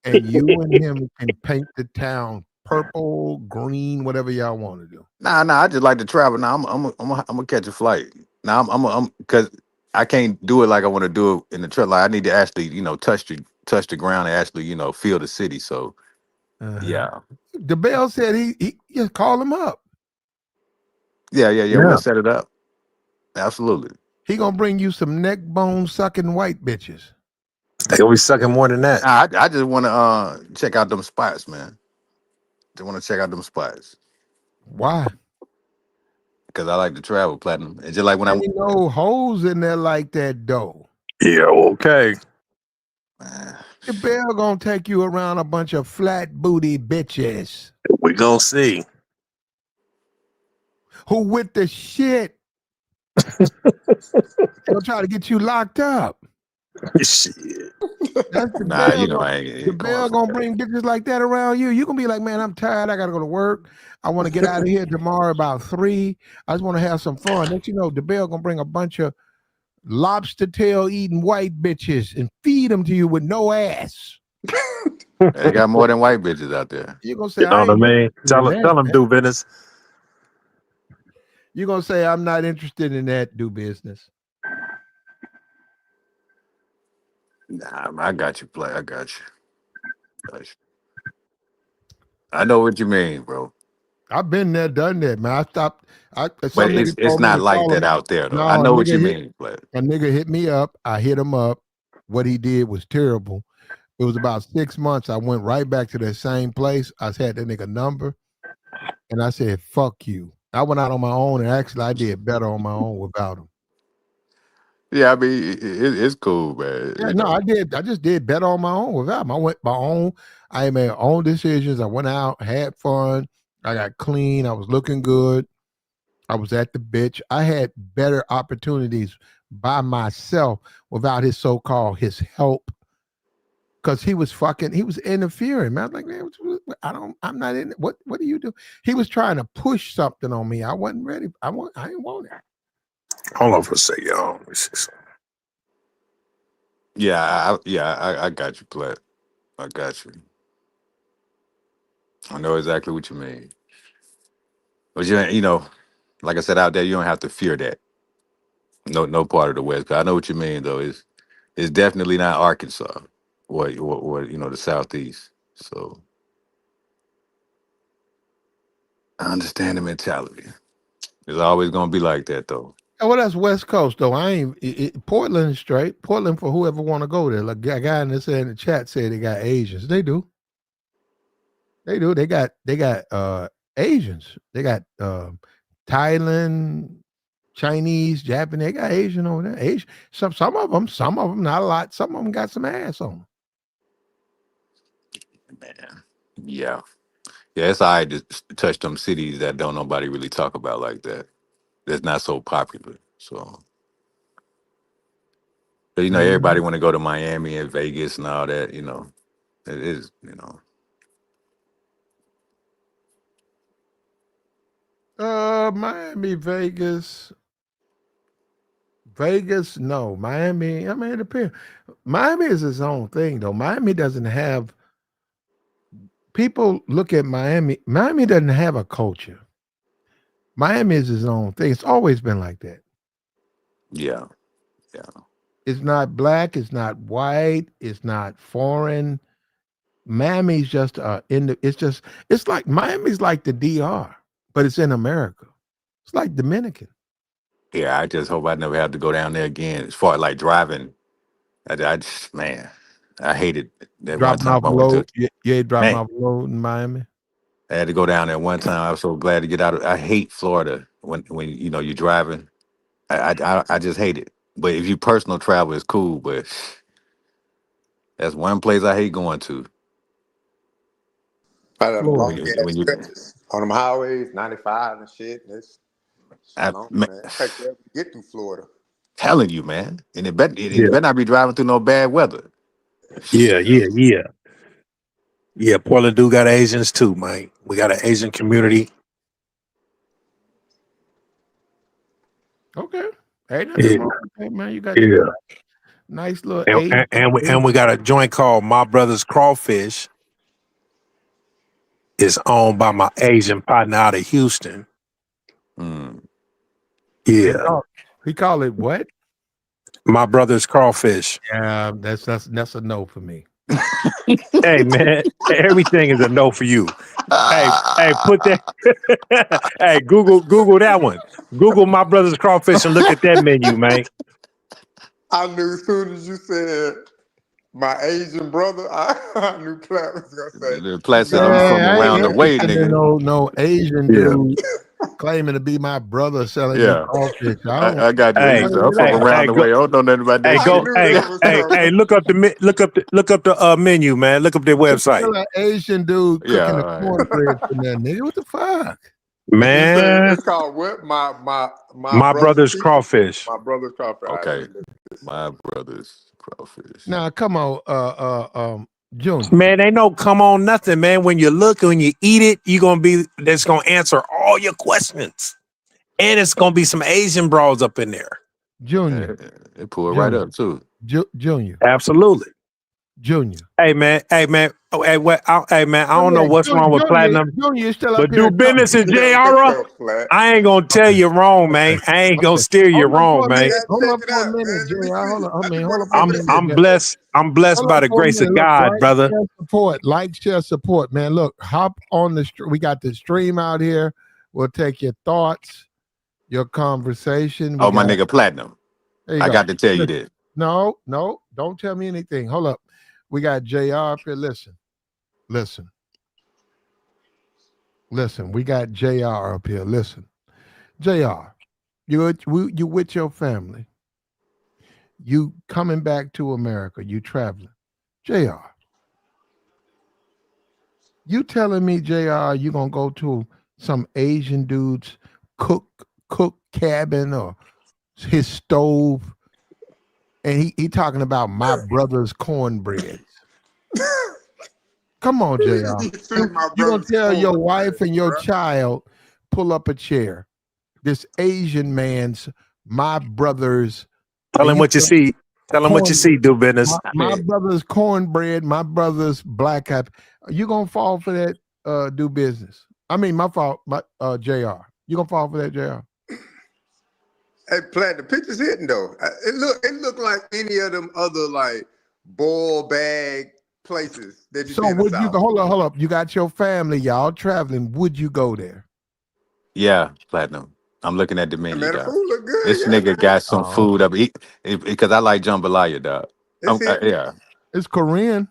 and you and him can paint the town purple, green, whatever y'all want to do. Nah, I just like to travel. Now I'm gonna catch a flight. Now I'm because I can't do it like I want to do it in the truck. Like I need to actually, touch the ground and actually, feel the city. So yeah. The bell said he just call him up. Yeah. We'll set it up. Absolutely. He gonna bring you some neck bone sucking white bitches. They always sucking more than that. I just want to check out them spots, man. Just want to check out them spots. Why? Because I like to travel, Platinum. It's just like when ain't no hoes in there like that though. Yeah, okay. The bell gonna take you around a bunch of flat booty bitches. We gonna see. Who with the shit? They'll try to get you locked up. Shit. That's the nah, bell. I ain't the bell gonna bring bitches like that around you. You gonna be like, man, I'm tired. I gotta go to work. I want to get out of here tomorrow about 3. I just want to have some fun. Next, the bell gonna bring a bunch of lobster tail eating white bitches and feed them to you with no ass. They got more than white bitches out there. You gonna say, you know what I mean? Tell them do business. You gonna say I'm not interested in that? Do business. Nah, I got you, play. I got you. I know what you mean, bro. I've been there, done that, man. I stopped. But it's not like that out there, though. No, I know what you mean, but a nigga hit me up. I hit him up. What he did was terrible. It was about 6 months. I went right back to that same place. I had that nigga number, and I said, "Fuck you." I went out on my own, and actually, I did better on my own without him. Yeah, I mean, it's cool, man. Yeah, no, I did. I just did better on my own without him. I went my own. I made my own decisions. I went out, had fun. I got clean. I was looking good. I was at the bitch. I had better opportunities by myself without his so-called his help. Because he was interfering, man. I was like, man, I'm not in it. What do you do? He was trying to push something on me. I wasn't ready. I didn't want it. Hold on for a second, y'all. I got you, Platt. I got you. I know exactly what you mean. But you know, like I said out there, you don't have to fear that. No part of the West. 'Cause I know what you mean, though. It's definitely not Arkansas or you know the Southeast. So I understand the mentality. It's always gonna be like that, though. Well, that's West Coast though. I ain't Portland is straight. Portland for whoever want to go there. Like a guy in the chat said they got Asians. They do. They do. They got Asians. They got Thailand, Chinese, Japanese. They got Asian over there. Asian. Some of them, not a lot. Some of them got some ass on them. Man, yeah, It's all right to touch them cities that don't nobody really talk about like that. That's not so popular. So, but, you know, everybody want to go to Miami and Vegas and all that. You know, it is. You know, Miami, Vegas. Vegas, no. Miami, I mean, it depends. Miami is its own thing, though. Miami doesn't have, people look at Miami. Miami doesn't have a culture. Miami is its own thing. It's always been like that. yeah. It's not black. It's not white. It's not foreign. Miami's just it's like Miami's like the DR, but it's in America. It's like Dominican. Yeah, I just hope I never have to go down there again. As far as like driving, I just, man, I hated that one Dropping time off I a went to, load. You ain't dropping man, off a load in Miami. I had to go down there one time. I was so glad to get out of, I hate Florida when you know, you're driving. I just hate it. But if you personal travel, it's cool. But that's one place I hate going to. Out of them Florida. When long you, ass when you, stretches on them highways, 95 and shit. That's shit I, long, man, man. It take forever to get through Florida. telling you, man, and it Yeah, better not be driving through no bad weather. yeah. Yeah, Portland do got Asians too, man. We got an Asian community. Okay. Ain't Yeah, nothing wrong with that, man. You got your yeah. nice little And, eight. and, and we and we got a joint called My Brother's Crawfish. It's owned by my Asian partner out of Houston. Mm. Yeah, He call it what? My Brother's Crawfish. Yeah, that's a no for me. Hey man, everything is a no for you. Hey, put that. Hey, Google that one. Google My Brother's Crawfish and look at that menu, man. I knew as soon as you said my Asian brother, I knew Platt was gonna say, The Platt said, "Oh, you no. from Man, I ain't around the way, interested in nigga." no Asian Yeah. dude claiming to be my brother selling me Yeah, crawfish. I don't. I got you. I He Hey, said, ain't "I'm with from hey, all that. around hey, the go. way. I don't know nothing about Hey, that I go. shit." knew Hey, that was hey. coming. Look up the menu, man. Look up their website, Still an Asian dude Yeah, cooking the all right. cornbread for that nigga. What the fuck? You say man. it's called what? My My brother's Brother's people? Crawfish. My brother's coffee. All right, let Okay, me look at this. my brother's crawfish. Now come on, Junior. Man, ain't no come on nothing, man. When you look, when you eat it, that's gonna answer all your questions. And it's gonna be some Asian bras up in there. Junior. It pulled right Junior. up too. Junior. Absolutely. Junior. Hey man, Oh, hey man, I Oh don't know yeah, what's wrong with Junior. platinum, Junior is still up but do here business talking. in Yeah, what's JR. up, Flat? I ain't gonna tell Okay. you wrong, man. Okay. I ain't gonna Okay. steer you Hold up wrong, for a I man. minute. gotta Hold check up it for a out, minute, man. Let me Junior. see. I just Hold want up to see for a what minute. it is. I'm blessed. I'm blessed Hold by up the for a grace minute. of Look, God, like, brother. share, support, support, man. Look, hop on the stream. We got the stream out here. We'll take your thoughts, your conversation. We Oh, my got, nigga Platinum. there you I go. got to tell you Listen, this. no, don't tell me anything. Hold up. We got JR up here. Listen. We got JR up here. Listen. JR, you with your family. You coming back to America. You traveling. JR, you telling me, JR, you gonna go to some Asian dude's cook cabin or his stove, and he talking about my brother's cornbread. Come on, JR. You gonna tell your wife and your child, pull up a chair. This Asian man's my brother's. Tell him what you see. Tell him what you see, do business. My brother's cornbread, my brother's black eyed. You gonna fall for that? Do business. I mean, my fault. My JR. You gonna fall for that, JR? Hey, Platt, the picture's hitting though. It looked like any of them other like boil bag places that you see in the would South. you hold up? You got your family, y'all traveling. Would you go there? Yeah, Platinum. I'm looking at the menu, Man, the dog. food look good. This nigga got some food up because I like jambalaya, dog. Yeah. It's Korean.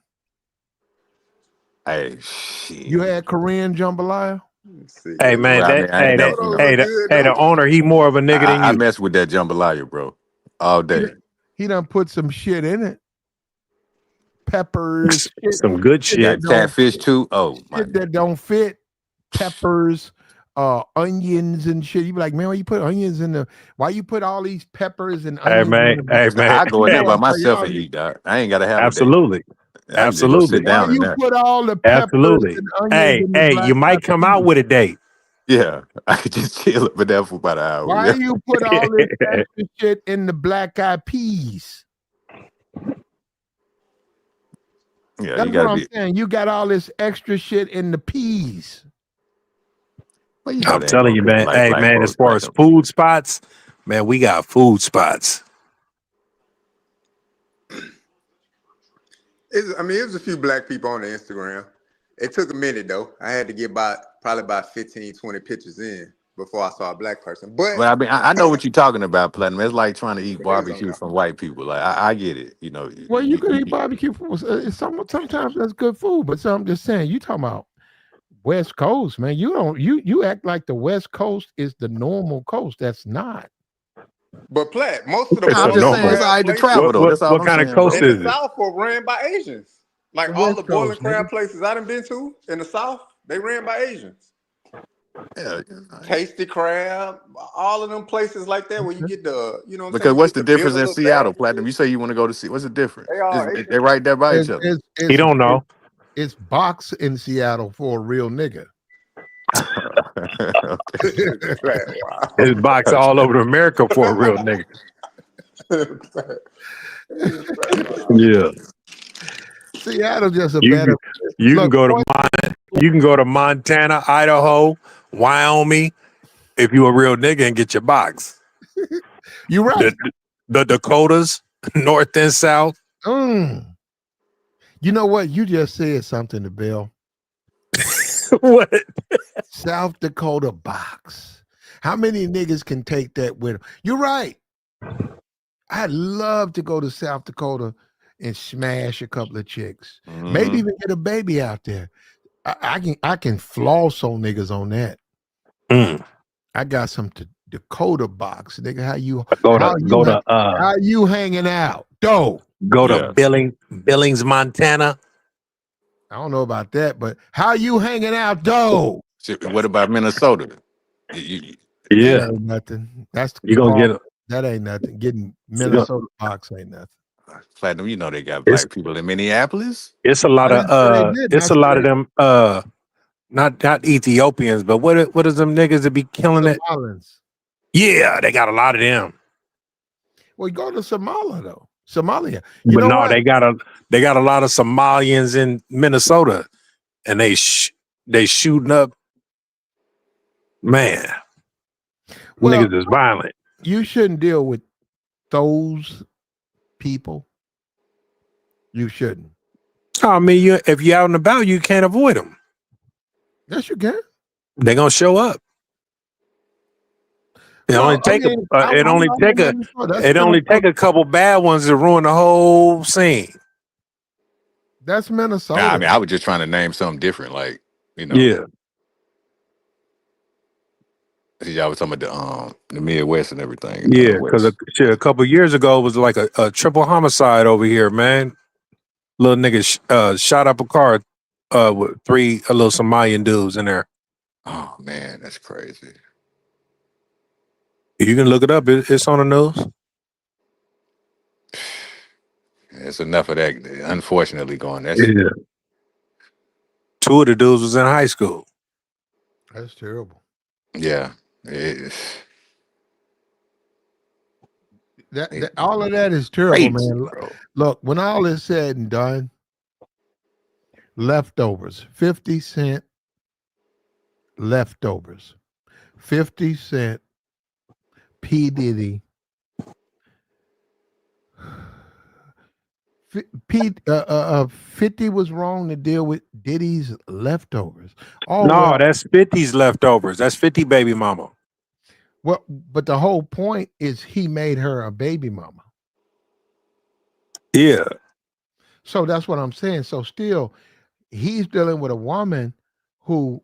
Hey, shit. You had Korean jambalaya? Hey man, the owner, he more of a nigga than you. I mess with that jambalaya, bro, all day. He done put some shit in it. Peppers, some good shit. Catfish too. Oh my shit that don't fit. Peppers, onions and shit. You be like, man, why you put onions in the? Why you put all these peppers and onions? Hey man, I go in there by myself and eat, dog. I ain't gotta have absolutely. Absolutely. Sit down. Why you put all the peppers and onions? Hey, you might come out with a date. Yeah, I could just chill up there for about an hour. Why you put all this extra shit in the black eyed peas? Yeah, that's what I'm saying. You got all this extra shit in the peas. Well, I'm telling you, man. Hey, man, as far as food spots, man, we got food spots. It was a few black people on the Instagram. It took a minute though. I had to get probably about 15, 20 pictures in before I saw a black person. But well, I mean, I know what you're talking about, Platinum. It's like trying to eat barbecue from white people. Like I get it, you know. Well, you could eat barbecue. Sometimes that's good food, but I'm just saying, you talking about West Coast, man. You act like the West Coast is the normal coast. That's not. But Platt, most of the I'm just saying it's all right to travel though. That's all what kind of coast in is the South were ran by Asians. Like all the boiling crab places I done been to in the South, they ran by Asians. Yeah, Tasty Crab, all of them places like that where you get the, you know, because what's the difference in Seattle, Platinum? You say you want to go to see. What's the difference? They're right there by each other. He don't know. It's box in Seattle for a real nigga. It's box all over America for a real nigga. Yeah. Seattle just a better. You can go to Montana, Idaho, Wyoming, if you a real nigga and get your box. You're right. The Dakotas, North and South. You know what? You just said something to Bill. What? South Dakota box. How many niggas can take that with them? You're right. I'd love to go to South Dakota and smash a couple of chicks. Maybe even get a baby out there. I can floss on niggas on that. I got some Dakota box, nigga. How you hanging out? Go to Billings, Montana. I don't know about that, but how you hanging out, though? What about Minnesota? That ain't nothing. That's you gonna get it. That ain't nothing. Getting Minnesota box ain't nothing. Platinum, you know they got black people in Minneapolis. It's a lot of them not Ethiopians, but what is them niggas that be killing it? Yeah, they got a lot of them. Well, go to Somalia though. Somalia. But no, they got a lot of Somalians in Minnesota, and they shooting up. Man, niggas is violent. You shouldn't deal with those people. You shouldn't. I mean, if you're out and about, you can't avoid them. Yes, you can. They're gonna show up. It only take a couple bad ones to ruin the whole scene. That's Minnesota. Nah, I mean, I was just trying to name something different, like, you know. Yeah. Y'all was talking about the Midwest and everything. Yeah, because a couple of years ago it was like a triple homicide over here, man. Little nigga shot up a car with three little Somalian dudes in there. Oh man, that's crazy. You can look it up. It's on the news. It's enough of that, unfortunately, going. That's Yeah. Two of the dudes was in high school. That's terrible. yeah. That all of that is terrible, Crazy, man. bro. Look, when all is said and done, leftovers, 50 Cent leftovers, 50 Cent, P. Diddy, Pete, 50 was wrong to deal with Diddy's leftovers. Oh, No, well, that's 50's leftovers. That's 50 baby mama. well, but the whole point is he made her a baby mama. Yeah. So that's what I'm saying. So still, he's dealing with a woman who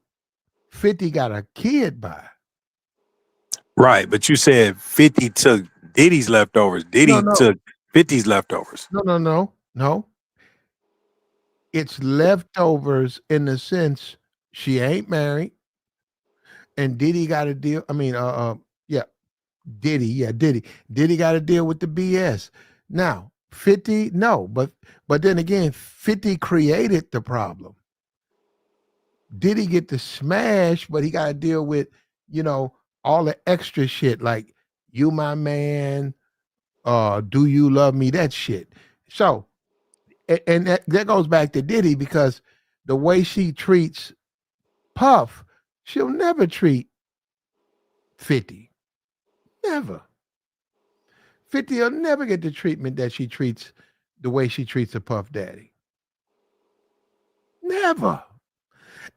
50 got a kid by. Right. But you said 50 took Diddy's leftovers. No, Diddy no, took 50's leftovers. no. It's leftovers in the sense she ain't married, and Diddy got to deal. I mean, yeah, Diddy. Diddy got to deal with the BS. Now, 50, no, but then again, 50 created the problem. Diddy get to smash, but he got to deal with, all the extra shit like you my man, do you love me? That shit. So, and that goes back to Diddy because the way she treats Puff, she'll never treat 50. Never. 50 will never get the treatment that she treats the way she treats a Puff Daddy. Never.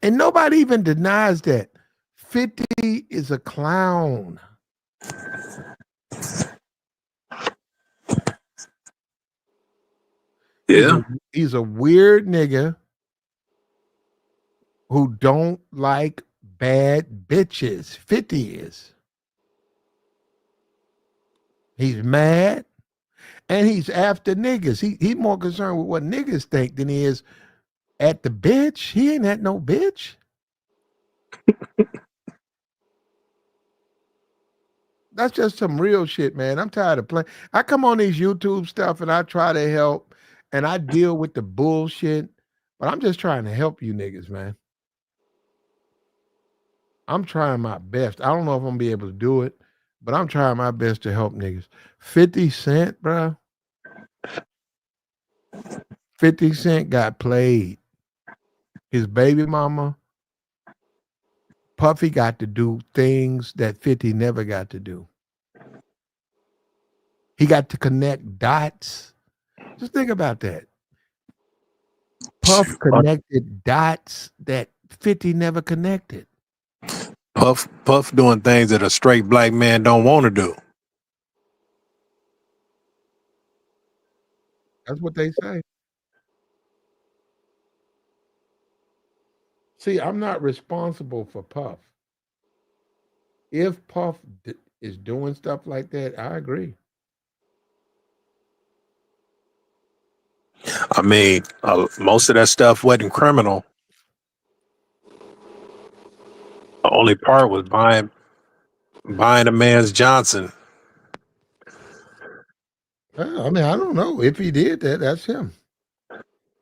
And nobody even denies that. 50 is a clown. Yeah. He's a weird nigga who don't like bad bitches. 50 is. He's mad and he's after niggas. He's more concerned with what niggas think than he is at the bitch. He ain't at no bitch. That's just some real shit, man. I'm tired of playing. I come on these YouTube stuff and I try to help and I deal with the bullshit, but I'm just trying to help you niggas, man. I'm trying my best. I don't know if I'm gonna be able to do it, but I'm trying my best to help niggas. 50 Cent, bro. 50 Cent got played. His baby mama, Puffy got to do things that 50 never got to do. He got to connect dots. Just think about that. Puff connected dots that 50 never connected. Puff doing things that a straight black man don't want to do. That's what they say. See, I'm not responsible for Puff. If Puff is doing stuff like that, I agree. I mean, most of that stuff wasn't criminal. The only part was buying a man's Johnson. I mean, I don't know. If he did that, that's him.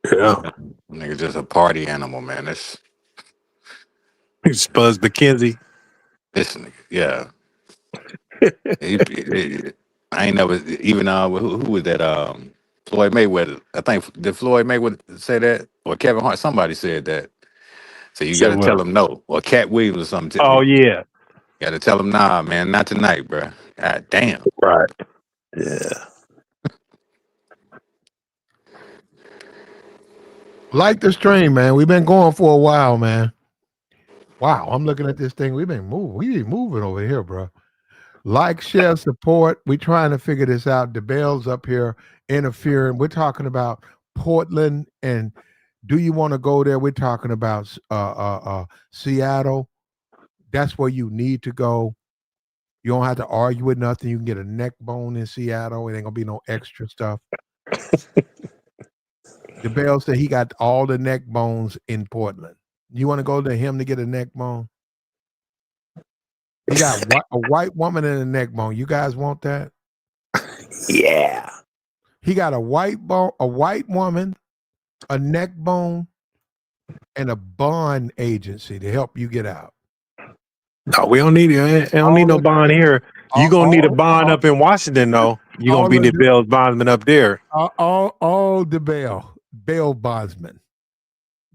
Yeah. Nigga, just a party animal, man. That's Spuzz McKenzie. this nigga. Yeah. I ain't never even who was that? Floyd Mayweather. I think did Floyd Mayweather say that or Kevin Hart? Somebody said that. So you got So to tell him no, or Cat Williams or something. oh You yeah. got to tell him nah, man, not tonight, bro. God damn. Right. Yeah. Like the stream, man. We've been going for a while, man. Wow, I'm looking at this thing. We been moving over here, bro. Like, share, support. We trying to figure this out. The Bell's up here interfering. We're talking about Portland and do you want to go there? We're talking about Seattle. That's where you need to go. You don't have to argue with nothing. You can get a neck bone in Seattle. It ain't gonna be no extra stuff. The Bell said he got all the neck bones in Portland. You want to go to him to get a neck bone? He got a white woman and a neck bone. You guys want that? Yeah. He got a white woman, a neck bone, and a bond agency to help you get out. No, we don't need it. I don't need no bond here. You gonna need a bond up in Washington, though. You gonna be the bail bondsman up there. All the bail bondsmen.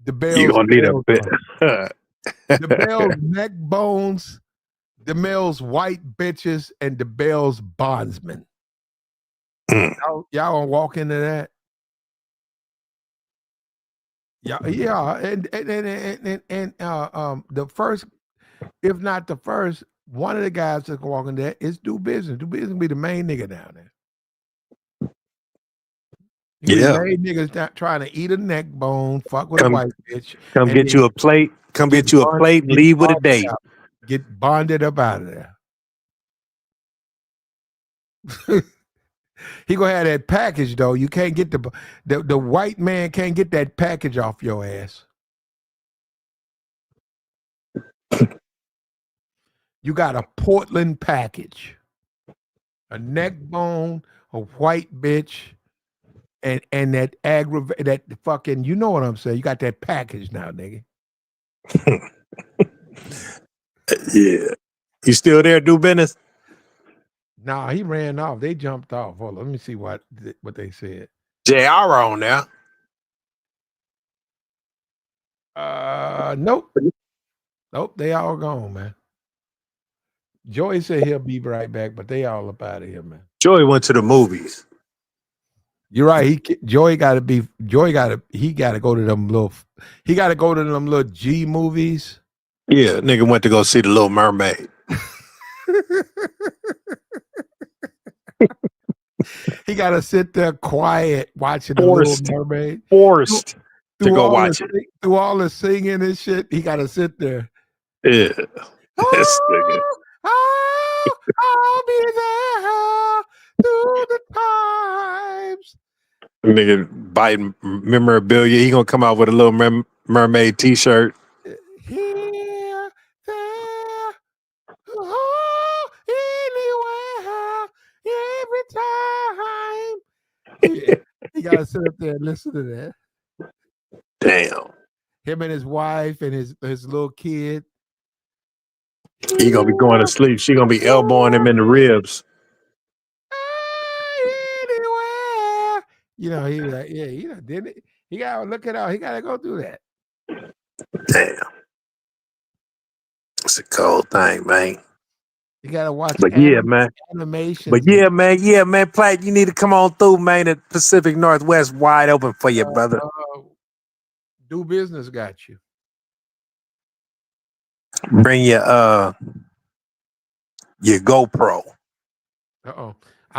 The You bail's gonna need a bit. the bail's neck bones, the bail's white bitches, and the bail's bondsmen. Y'all gonna walk into that? Yeah, and the first, if not the first, one of the guys that's gonna walk in there is Do Business. Do Business be the main nigga down there. Yeah, main niggas not trying to eat a neck bone, fuck with a white bitch. Come get you a plate. Come get you a plate and leave with a date. Get bonded up out of there. He gonna have that package though. You can't get the white man can't get that package off your ass. You got a Portland package, a neck bone, a white bitch, and that that fucking, you know what I'm saying? You got that package now, nigga. Yeah, you still there? Do business? Nah, he ran off. They jumped off. Hold on, let me see what they said. JR on now. Nope. They all gone, man. Joey said he'll be right back, but they all up out of here, man. Joey went to the movies. You're right. He got to go to them little G movies. Yeah, nigga went to go see the Little Mermaid. He got to sit there quiet watching the Little Mermaid. Forced to go watch it. Through all the singing and shit, he got to sit there. Yeah. This nigga. I'll be there through the times. Nigga biting memorabilia. He gonna come out with a Little Mermaid t-shirt. Here, there, anywhere, every time. He gotta sit up there and listen to that. Damn. Him and his wife and his little kid. He gonna be going to sleep. She gonna be elbowing him in the ribs. Anywhere. You know, he like, yeah, didn't it? He gotta look it out. He gotta go do that. Damn. It's a cold thing, man. You gotta watch animation. But yeah, man, Platt, you need to come on through, man. The Pacific Northwest wide open for you, brother. Do Business got you. Bring your GoPro. I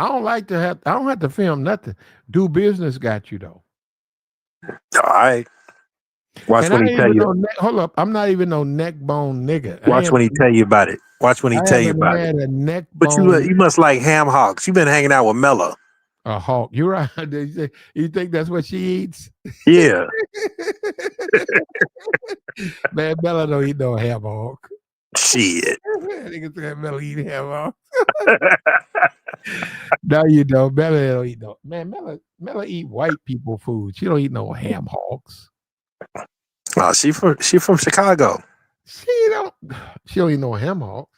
don't have to film nothing. Do Business got you though. All right. Watch when he tell you. Hold up, I'm not even no neck bone nigga. Watch when he tell you about it. Watch when he tell you about it. A neck but bone. you must like ham hocks. You've been hanging out with Mella. A hawk. You're right. You think that's what she eats? Yeah. Man, Mella don't eat no ham hawk. Shit. Niggas say Mella eat ham hawk. No, you don't. Mella don't eat no. Man, Mella eat white people food. She don't eat no ham hocks. Oh, she from Chicago. She don't eat no ham hocks.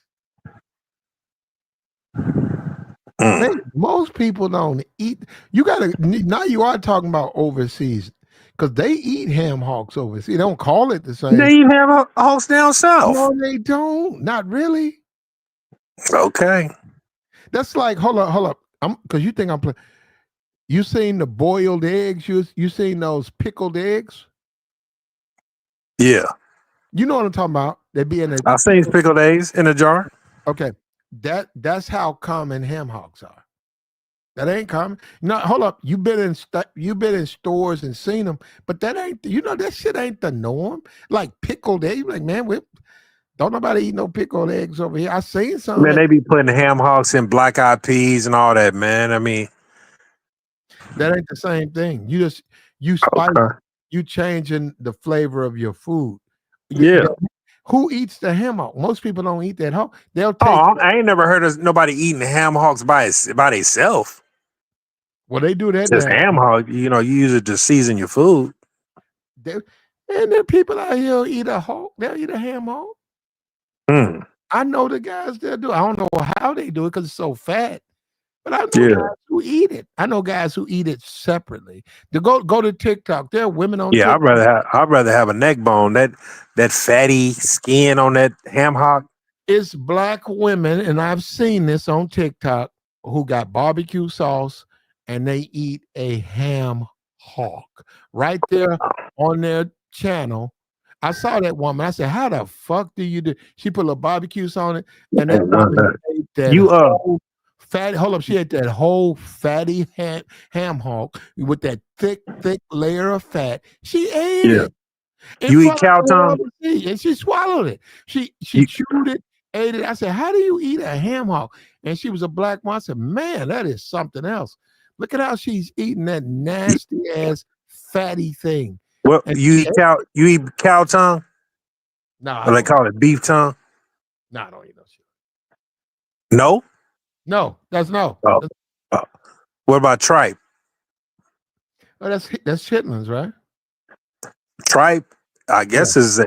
Most people don't eat. Now you are talking about overseas, because they eat ham hocks overseas. They don't call it the same. They eat ham hocks down south. No, they don't. Not really. Okay. That's like, hold up. Because you think I'm playing. You seen the boiled eggs? You seen those pickled eggs? Yeah. You know what I'm talking about? They be in a. I've seen pickled eggs in a jar. Okay. That's how common ham hocks are. That ain't common. No, hold up. You've been in stores and seen them, but that ain't. That shit ain't the norm. Like pickled eggs. Like, man, don't nobody eat no pickled eggs over here. I seen some. Man, they be putting ham hocks in black eyed peas and all that, man. I mean, that ain't the same thing. You spice. You changing the flavor of your food. Yeah. Who eats the ham hock? Most people don't eat that hawk. They'll take. Oh, I ain't never heard of nobody eating ham hocks by themselves. Well, they do that Just now. ham hock, you use it to season your food. And there are people out here who eat a hawk. They'll eat a ham hock. Hmm. I know the guys that do. I don't know how they do it because it's so fat. But I know Yeah. guys who eat it. I know guys who eat it separately. To go to TikTok. There are women on Yeah, TikTok. I'd rather have a neck bone. That fatty skin on that ham hock. It's black women, and I've seen this on TikTok, who got barbecue sauce and they eat a ham hock right there on their channel. I saw that woman. I said, "How the fuck do you do?" She put a barbecue sauce on it, and that woman ate that You whole fatty. Hold up, she ate that whole fatty ham hock with that thick layer of fat. She ate yeah. it in You eat front cow of the tongue? world to see, and she swallowed it. She You, chewed it, ate it. I said, "How do you eat a ham hock?" And she was a black woman. I said, "Man, that is something else. Look at how she's eating that nasty ass fatty thing." well, And you eat cow? You eat cow tongue? no, I Or they don't. call it beef tongue? No, I don't eat no shit. No. No, that's no. Oh. What about tripe? Oh, that's chitlins, right? Tripe, I Yeah. guess, is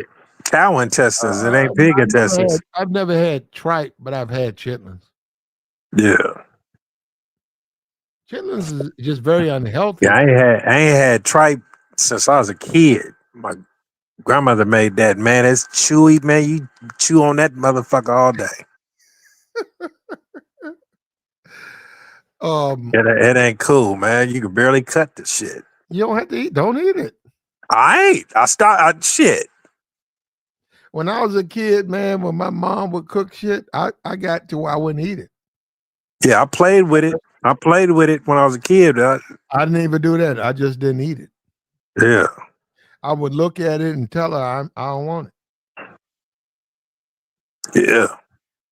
cow intestines. It ain't pig intestines. I've never had tripe, but I've had chitlins. Yeah. Chitlins is just very unhealthy. Yeah, I ain't had tripe since I was a kid. My grandmother made that. Man, it's chewy, man. You chew on that motherfucker all day. It ain't cool, man. You can barely cut the shit. You don't have to eat. Don't eat it. I ain't. I stopped. Shit. When I was a kid, man, when my mom would cook shit, I got to where I wouldn't eat it. Yeah, I played with it. I played with it when I was a kid. I didn't even do that. I just didn't eat it. Yeah. I would look at it and tell her I don't want it. Yeah.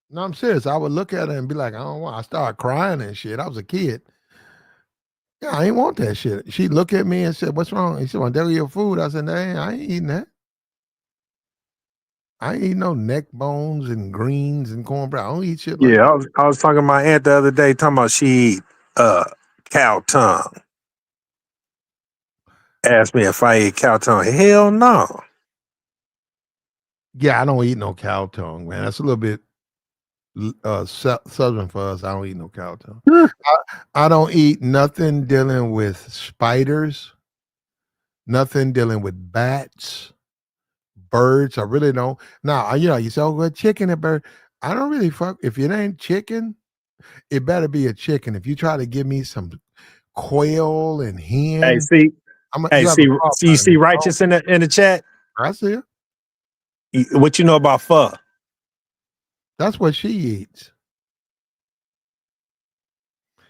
No, I'm serious. I would look at her and be like, I don't want it. I started crying and shit. I was a kid. Yeah, I ain't want that shit. She looked at me and said, "What's wrong?" He said, "Well, there your food." I said, "Nah, I ain't eating that. I ain't eating no neck bones and greens and cornbread. I don't eat shit like Yeah. that." I was talking to my aunt the other day, talking about she eat cow tongue. Asked me if I eat cow tongue. Hell no. Yeah, I don't eat no cow tongue, man. That's a little bit southern for us. I don't eat no cow tongue. I don't eat nothing dealing with spiders, nothing dealing with bats, birds. I really don't. Now, you say, "Oh, well, chicken and bird." I don't really fuck. If it ain't chicken, it better be a chicken. If you try to give me some quail and Hey, hen, see, you have a problem. you see righteous in the chat. I see it. What you know about pho? That's what she eats.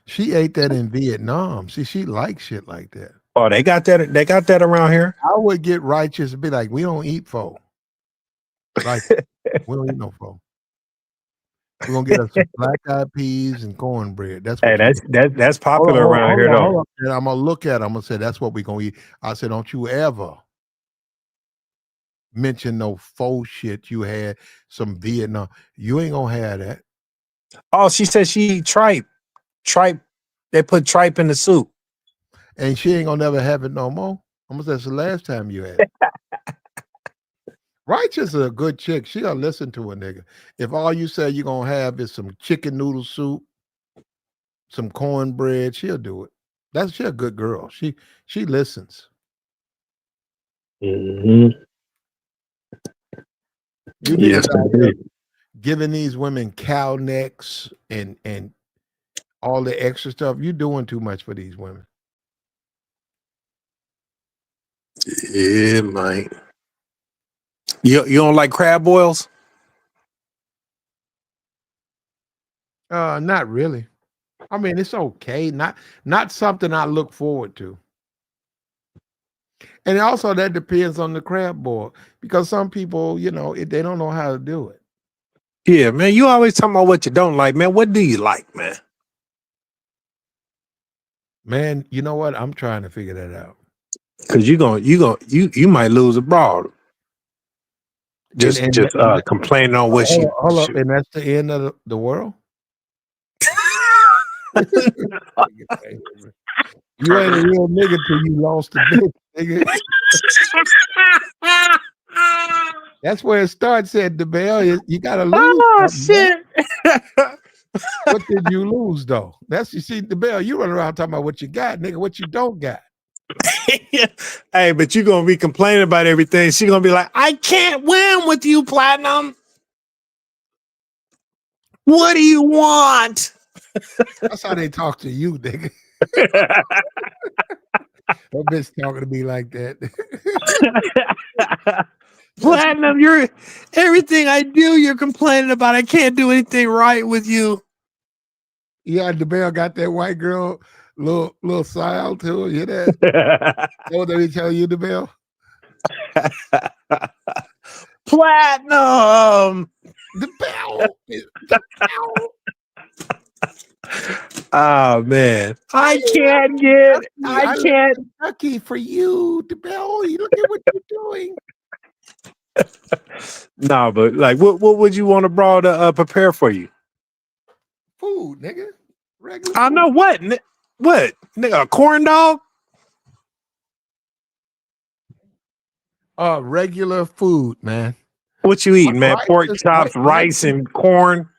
She ate that in Vietnam. See, she likes shit like that. Oh, they got that. They got that around here. I would get righteous and be like, "We don't eat pho. Like, we don't eat no pho. We're gonna get us some black eyed peas and cornbread." That's what That's popular around here though. hold on. I'm gonna look at it. I'm gonna say that's what we're gonna eat. I said, "Don't you ever mention no faux shit you had some Vietnam. You ain't gonna have that." Oh, she said she eat tripe. Tripe. They put tripe in the soup. And she ain't gonna never have it no more. Almost that's the last time you had it. Righteous is a good chick. She gonna listen to a nigga. If all you say you're gonna have is some chicken noodle soup, some cornbread, she'll do it. She a good girl. She listens. Mm-hmm. You Yes, niggas out here giving these women cow necks and all the extra stuff. You're doing too much for these women. Yeah, man. You don't like crab boils? Not really. I mean, it's okay. Not something I look forward to. And also that depends on the crab boil because some people, they don't know how to do it. Yeah, man. You always talking about what you don't like, man. What do you like, man? Man, you know what? I'm trying to figure that out. Because you might lose abroad. Just complaining on what she. Hold up, and that's the end of the world. You ain't a real nigga till you lost a bitch, nigga. That's where it starts at the bell. You gotta lose. Oh shit! What did you lose though? That's you see the bell. You run around talking about what you got, nigga. What you don't got. Hey, but you gonna be complaining about everything. She gonna be like, I can't win with you, Platinum. What do you want? That's how they talk to you, nigga. That bitch talking to me like that. Platinum, you're everything I do, you're complaining about. I can't do anything right with you. Yeah, the bell got that white girl little style to her. You hear that? What did he tell you, the bell? Platinum. The bell. The bell. Oh man, I can't get. I can't. Lucky for you, the bell. You look at what you're doing. No, but like, what would you want abroad to prepare for you? Food, nigga. Regular. I know what. What, nigga? A corn dog? Regular food, man. What you eating, man? Pork chops, rice, and corn.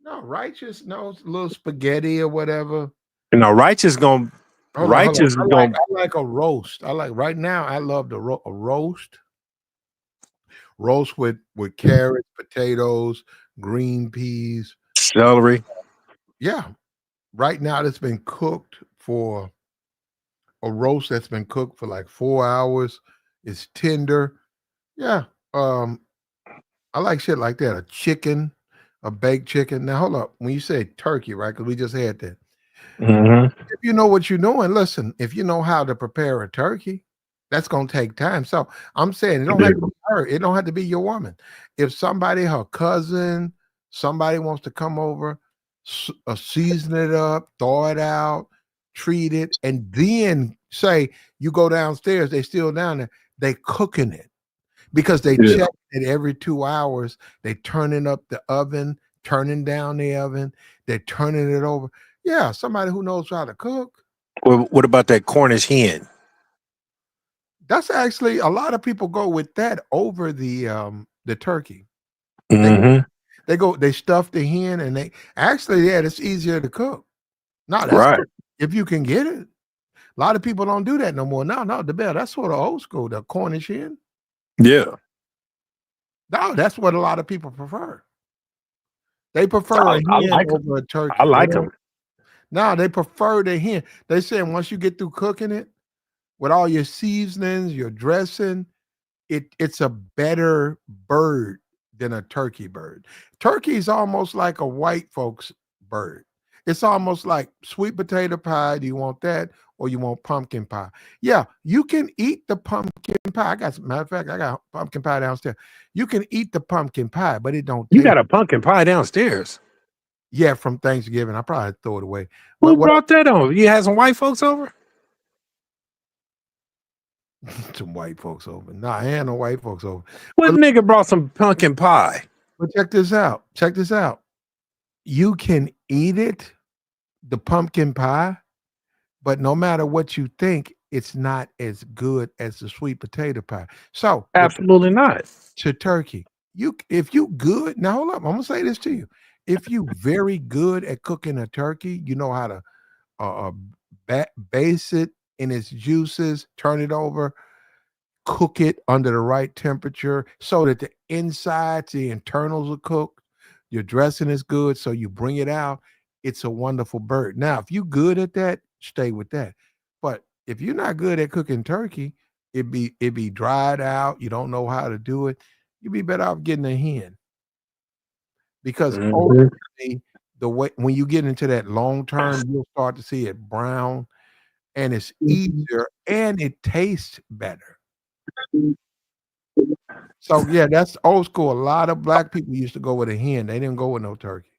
No, righteous. No, little spaghetti or whatever. No, righteous gonna. Righteous is gonna. I like a roast. I like right now. I love a roast. Roast with carrots, potatoes, green peas, celery. Yeah, right now it's been cooked for a roast that's been cooked for like 4 hours. It's tender. Yeah. I like shit like that. A chicken, a baked chicken. Now hold up. When you say turkey, right? Because we just had that. Mm-hmm. If you know what you're doing, listen, if you know how to prepare a turkey, that's gonna take time. So I'm saying it don't have to be her, it don't have to be your woman. If somebody, her cousin, somebody wants to come over, season it up, thaw it out, treat it, and then say you go downstairs, they still down there, they cooking it because they check it every 2 hours. They turning up the oven, turning down the oven, they're turning it over. Yeah, somebody who knows how to cook. Well, what about that Cornish hen? That's actually a lot of people go with that over the turkey. Mm-hmm. They stuff the hen and they actually, yeah, it's easier to cook. No, that's right. Good. If you can get it. A lot of people don't do that no more. No, the bell, that's sort of old school, the Cornish hen. Yeah. No, that's what a lot of people prefer. They prefer a hen over a turkey. I like them. No, they prefer the hen. They say once you get through cooking it with all your seasonings, your dressing, it's a better bird than a turkey bird. Turkey is almost like a white folks bird. It's almost like sweet potato pie. Do you want that or you want pumpkin pie? Yeah, you can eat the pumpkin pie. Matter of fact, I got pumpkin pie downstairs. You can eat the pumpkin pie, but it don't. You got a pumpkin pie downstairs? Yeah, from Thanksgiving. I probably throw it away. Who brought that on? You had some white folks over? Some white folks over. Nah, I ain't no white folks over. What nigga brought some pumpkin pie? But check this out. Check this out. You can eat it, the pumpkin pie, but no matter what you think, it's not as good as the sweet potato pie. So absolutely not. To turkey. If you good, now hold up. I'm gonna say this to you. If you very good at cooking a turkey, you know how to base it in its juices, turn it over, cook it under the right temperature so that the insides, the internals are cooked. Your dressing is good, so you bring it out. It's a wonderful bird. Now, if you're good at that, stay with that. But if you're not good at cooking turkey, it be dried out. You don't know how to do it. You'd be better off getting a hen. Because ultimately, the way when you get into that long term, you'll start to see it brown, and it's easier and it tastes better. So yeah, that's old school. A lot of black people used to go with a hen. They didn't go with no turkey.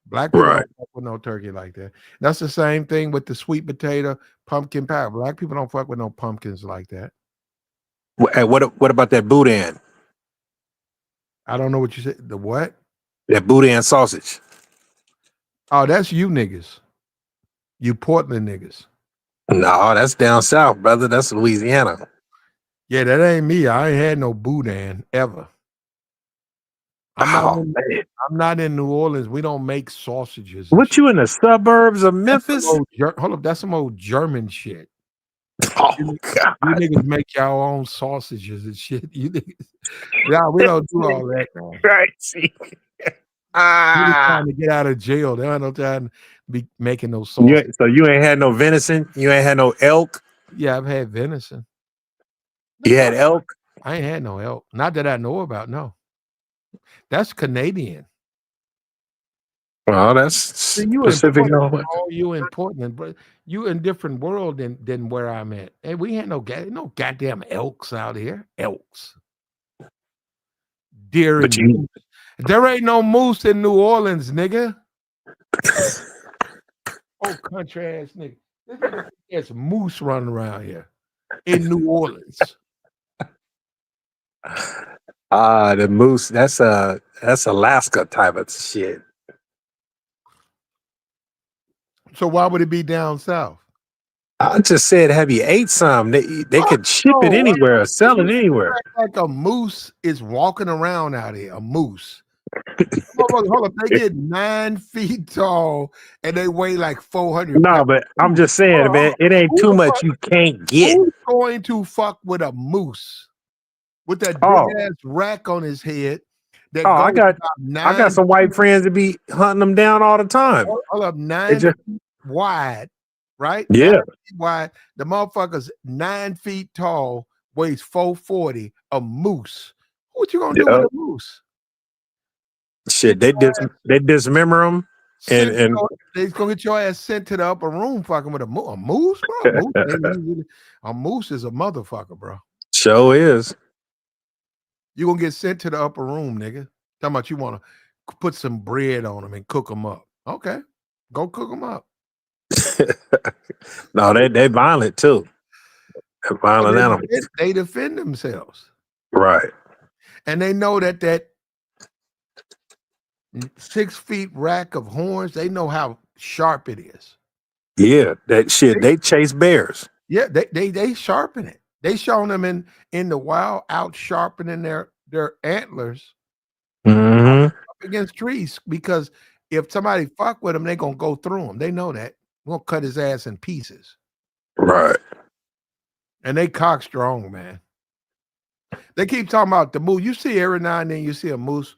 Black people don't fuck with no turkey like that. That's the same thing with the sweet potato, pumpkin pie. Black people don't fuck with no pumpkins like that. What about that boudin? I don't know what you said. The what? That boudin sausage. Oh, that's you niggas. You Portland niggas. No, that's down south, brother. That's Louisiana. Yeah, that ain't me. I ain't had no boudin ever. I'm not in New Orleans. We don't make sausages. What, you in the suburbs of Memphis? Hold up, that's some old German shit. Oh, God. You niggas make your own sausages and shit. You niggas, yeah, we don't do all that, man. Right. You just trying to get out of jail. They don't time to be making no sausages. So you ain't had no venison? You ain't had no elk? Yeah, I've had venison. You had elk? I ain't had no elk. Not that I know about, no. That's Canadian. Well, that's you Pacific Northwest. Oh, you in Portland, but you in different world than where I'm at. And we had no goddamn elks out here. Elks. Deer and moose. There ain't no moose in New Orleans, nigga. Oh, country ass nigga. This nigga has moose running around here in New Orleans. The moose, that's Alaska type of shit. So why would it be down south? I just said, have you ate some? They could ship it anywhere, sell it anywhere. Like a moose is walking around out here. A moose. Hold up, they get 9 feet tall and they weigh like 400 No, pounds. but I'm just saying, man, it ain't too much you can't get. Who's going to fuck with a moose with that big ass rack on his head? That I got some white friends that be hunting them down all the time. Hold up, 9 feet wide, right? Yeah. 9 feet wide. The motherfucker's 9 feet tall, weighs 440. A moose. What you gonna do with a moose? Shit, they dismember them, and they're gonna get your ass sent to the upper room fucking with a moose, bro. A moose is a motherfucker, bro. Sure is. You gonna get sent to the upper room, nigga. Talking about you want to put some bread on them and cook them up. Okay, go cook them up. No, they violent too. They're violent animals. They defend themselves, right? And they know that 6 feet rack of horns. They know how sharp it is. Yeah, that shit. They chase bears. Yeah, they sharpen it. They showing them in the wild out sharpening their antlers up against trees, because if somebody fuck with them, they gonna go through them. They know that. We're gonna cut his ass in pieces. Right. And they cock strong, man. They keep talking about the moose. You see every now and then you see a moose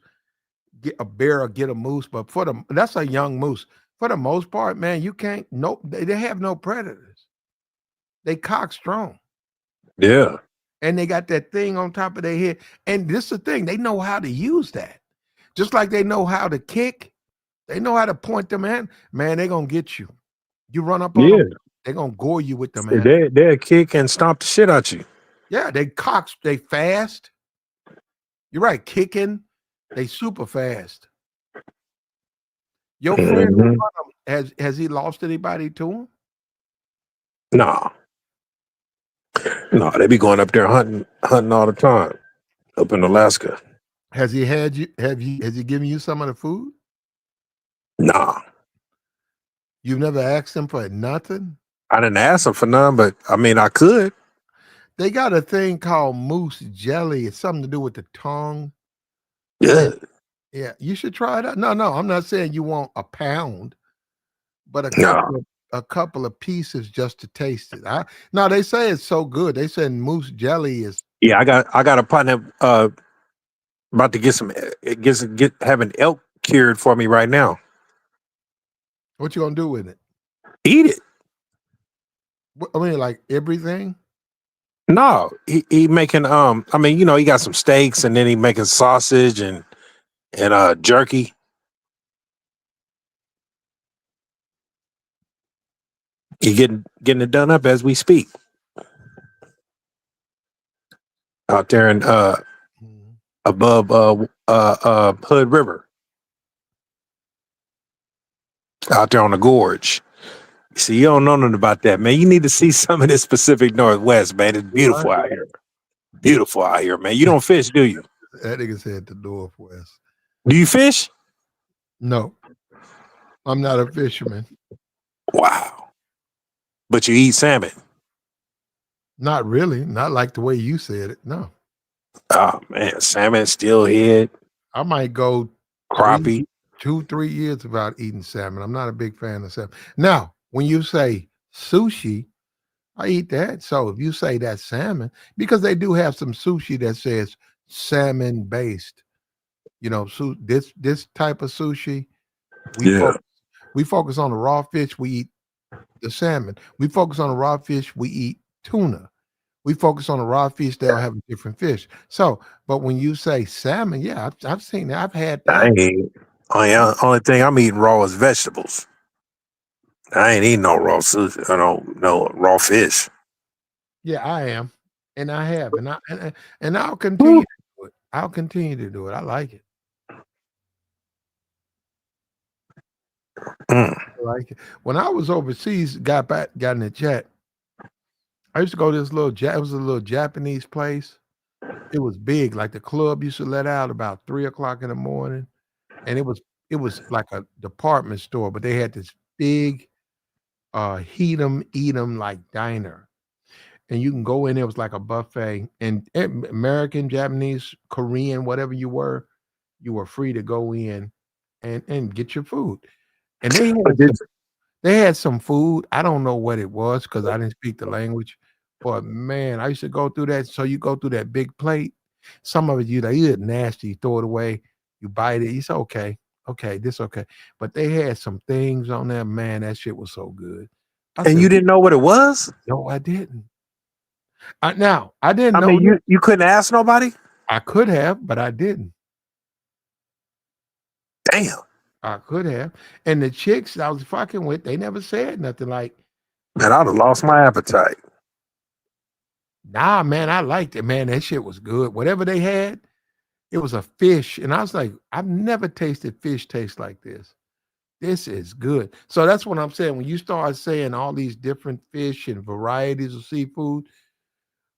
get a bear or get a moose, but that's a young moose. For the most part, man, you can't. Nope, they have no predators. They cock strong. Yeah. And they got that thing on top of their head. And this is the thing, they know how to use that. Just like they know how to kick, they know how to point them in. Man, they're gonna get you. You run up on them, they're gonna gore you with them. They'll kick and stomp the shit out you. Yeah, they fast. You're right, kicking. They super fast. Your friend has he lost anybody to him? No, they be going up there hunting all the time up in Alaska. Has he had you? Has he given you some of the food? Nah. You've never asked him for nothing? I didn't ask him for none, but I mean I could. They got a thing called moose jelly. It's something to do with the tongue. Yeah. Yeah, you should try it out. No, I'm not saying you want a pound, but a couple of pieces just to taste it. No, they say it's so good. They said moose jelly is. Yeah, I got a partner about to have an elk cured for me right now. What you gonna do with it? Eat it. I mean, like everything? No, he making I mean, you know, he got some steaks and then he making sausage and jerky. He getting it done up as we speak. Out there in above Hood River. Out there on the gorge. See, you don't know nothing about that, man. You need to see some of this Pacific Northwest, man. It's beautiful out here. Beautiful out here, man. You don't fish, do you? That nigga said the Northwest. Do you fish? No, I'm not a fisherman. Wow. But you eat salmon. Not really. Not like the way you said it. No. Oh man, salmon, steelhead, I might go crappie. 3 years without eating salmon. I'm not a big fan of salmon. Now, when you say sushi, I eat that. So if you say that's salmon, because they do have some sushi that says salmon based. This type of sushi, we Yeah. focus we focus on the raw fish. We eat the salmon. We focus on the raw fish. We eat tuna. We focus on the raw fish. They'll have a different fish. So, but when you say salmon, yeah, I've seen that. I've had I that. ain't only thing I'm eating raw is vegetables. I ain't eating no raw sushi. I don't no raw fish. Yeah, I am, and I have, and I'll Woo. continue to do it. I'll continue to do it. I like it. Mm. I like it. When I was overseas, got in the chat. I used to go to this it was a little Japanese place. It was big, like the club used to let out about 3 o'clock in the morning, and it was like a department store, but they had this big heat 'em, eat 'em like diner. And you can go in, it was like a buffet, and American, Japanese, Korean, whatever you were free to go in and get your food. And But did they had some food. I don't know what it was because I didn't speak the language. But man, I used to go through that. So you go through that big plate. Some of it you like, you nasty, you throw it away, you bite it. You say, okay, this okay. But they had some things on there, man. That shit was so good. I and said, you didn't know what it was? no, I didn't. Now I didn't I know mean, this. you couldn't ask nobody? I could have, but I didn't. Damn. I could have. And the chicks I was fucking with, they never said nothing like, Man, I'd have lost my appetite. nah, man, I liked it. Man, that shit was good. Whatever they had, it was a fish. And I was like, I've never tasted fish taste like this. This is good. So that's what I'm saying. When you start saying all these different fish and varieties of seafood,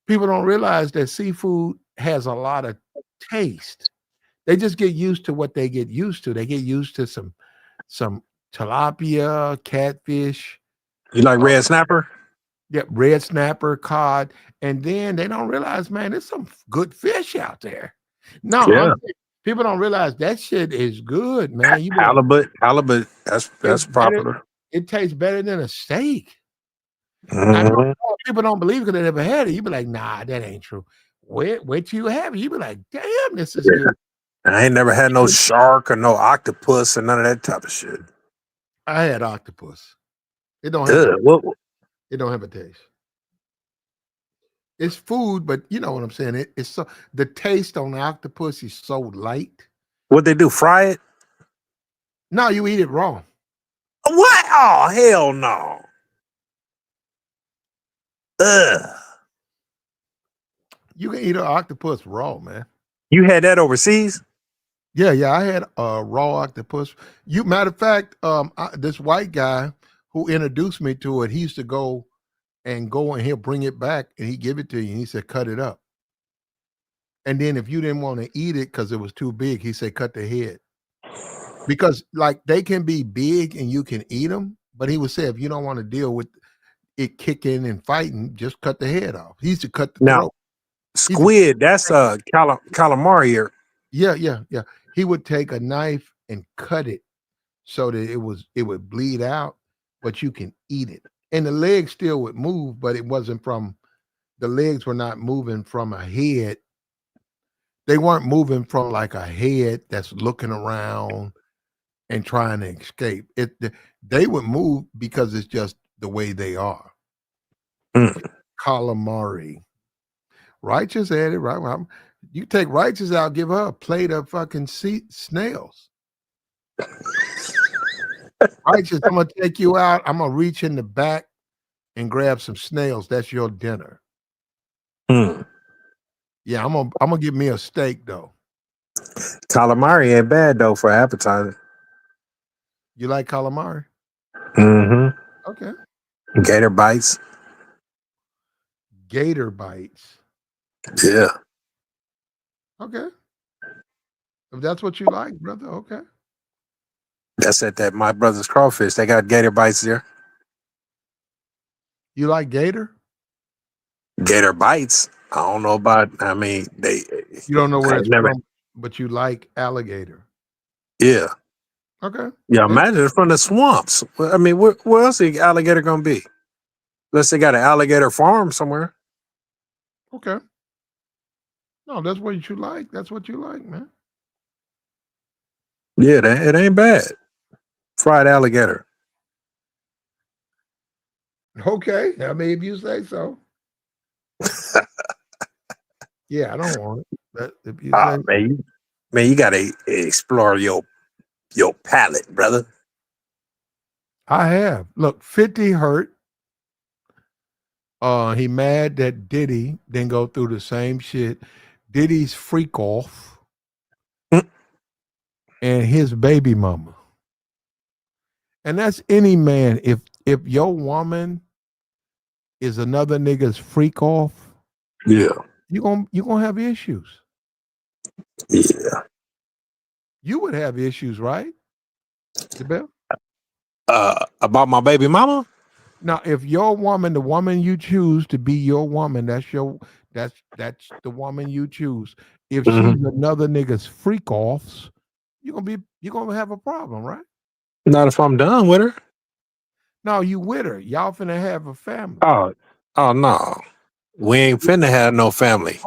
people don't realize that seafood has a lot of taste. They just get used to what they get used to. They get used to some tilapia, catfish, You like uh, red snapper? yeah, red snapper, cod, and then they don't realize, man, there's some good fish out there. No, Yeah. people don't realize that shit is good, man. You be like, Halibut. it's That's better. popular. It tastes better than a steak. I know Mhm. people don't believe it because they never had it. You be like, nah, that ain't true. Wait till you have it. You be like, damn, this is good. I ain't never had no shark or no octopus or none of that type of shit. I had octopus. It don't have a Ugh, it don't have a taste. It's food, but you know what I'm saying. It's so the taste on the octopus is so light. what they do? Fry it? No, you eat it raw. What? Oh hell no! Ugh. You can eat an octopus raw, man. You had that overseas? Yeah. I had a raw octopus. Matter of fact, this white guy who introduced me to it, he used to go and he'll bring it back and he give it to you. And he said, cut it up. And then if you didn't want to eat it because it was too big, he said, cut the head. Because like they can be big and you can eat them, but he would say if you don't want to deal with it kicking and fighting, just cut the head off. He used to cut the Now, throat. squid, that's calamari here. Yeah. He would take a knife and cut it so that it would bleed out, but you can eat it. And the legs still would move, but it wasn't from the legs were not moving from a head. They weren't moving from like a head that's looking around and trying to escape. They would move because it's just the way they are. Mm. Calamari. Righteous had it right. Well, you take Righteous out, give her a plate of fucking snails. Righteous, I'm gonna take you out. I'm gonna reach in the back and grab some snails. That's your dinner. Mm. Yeah, I'm gonna give me a steak though. Calamari ain't bad though for appetizer. You like calamari? Mm-hmm. Okay. Gator bites. Gator bites. Yeah. Okay. If that's what you like, brother, okay. That's at that My Brother's Crawfish. They got gator bites there. You like gator? Gator bites. I don't know about. I mean, they. You don't know where I it's never. from, but you like alligator. Yeah. Okay. Yeah. Yeah, Imagine it's from the swamps. Well, I mean, where else is alligator gonna be? Unless they got an alligator farm somewhere. okay. No, that's what you like. That's what you like, man. Yeah, it ain't bad. Fried alligator. Okay. I mean, if you say so. Yeah, I don't want it. But if you say Man, you gotta explore your palate, brother. I have. Look, 50 hurt. He mad that Diddy didn't go through the same shit. Diddy's freak off and his baby mama. And that's any man. If your woman is another nigga's freak off, Yeah. you're gonna have issues. Yeah. You would have issues, right? Jabel? About my baby mama? Now, if your woman, the woman you choose to be your woman, that's the woman you choose. If she's another nigga's freak offs, you're gonna have a problem, right? Not if I'm done with her. No, you with her. Y'all finna have a family. Oh no. We ain't finna have no family.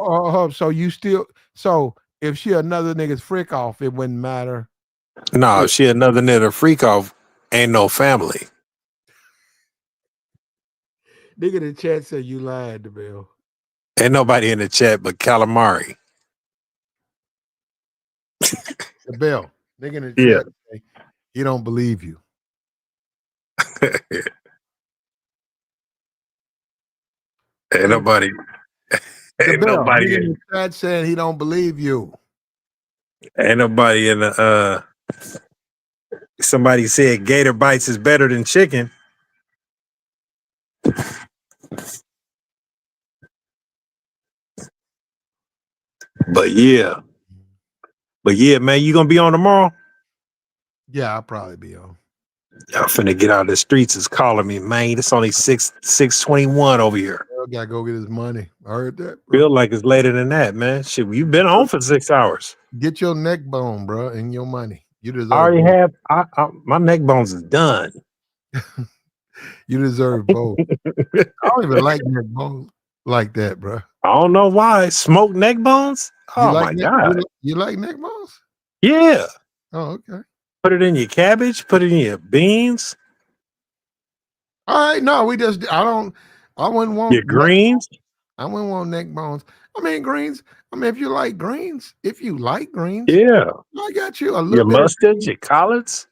So you still if she another nigga's freak off, it wouldn't matter. No, if she another nigga freak off, ain't no family. Nigga in the chat said you lied to Bill. Ain't nobody in the chat but calamari. The Bill. Nigga in the chat say he don't believe you. Ain't nobody. Ain't nobody. Nigga in the chat saying he don't believe you. Ain't nobody in the. Somebody said gator bites is better than chicken. But yeah, man, you gonna be on tomorrow? Yeah, I'll probably be on. Y'all finna get out of the streets is calling me, man. It's only 6:21 over here. Bill gotta go get his money. I heard that, bro. Feel like it's later than that, man. Shit, you've been on for 6 hours. Get your neck bone, bro, and your money. You deserve. I already have. My neck bones is done. You deserve both. I don't even like neck bones like that, bro. I don't know why. Smoked neck bones? Oh my God. You like neck bones? Yeah. Oh, okay. Put it in your cabbage, put it in your beans. All right, no, I wouldn't want your greens. I wouldn't want neck bones. I mean greens. I mean, if you like greens, yeah. I got you. Your mustard, your collards.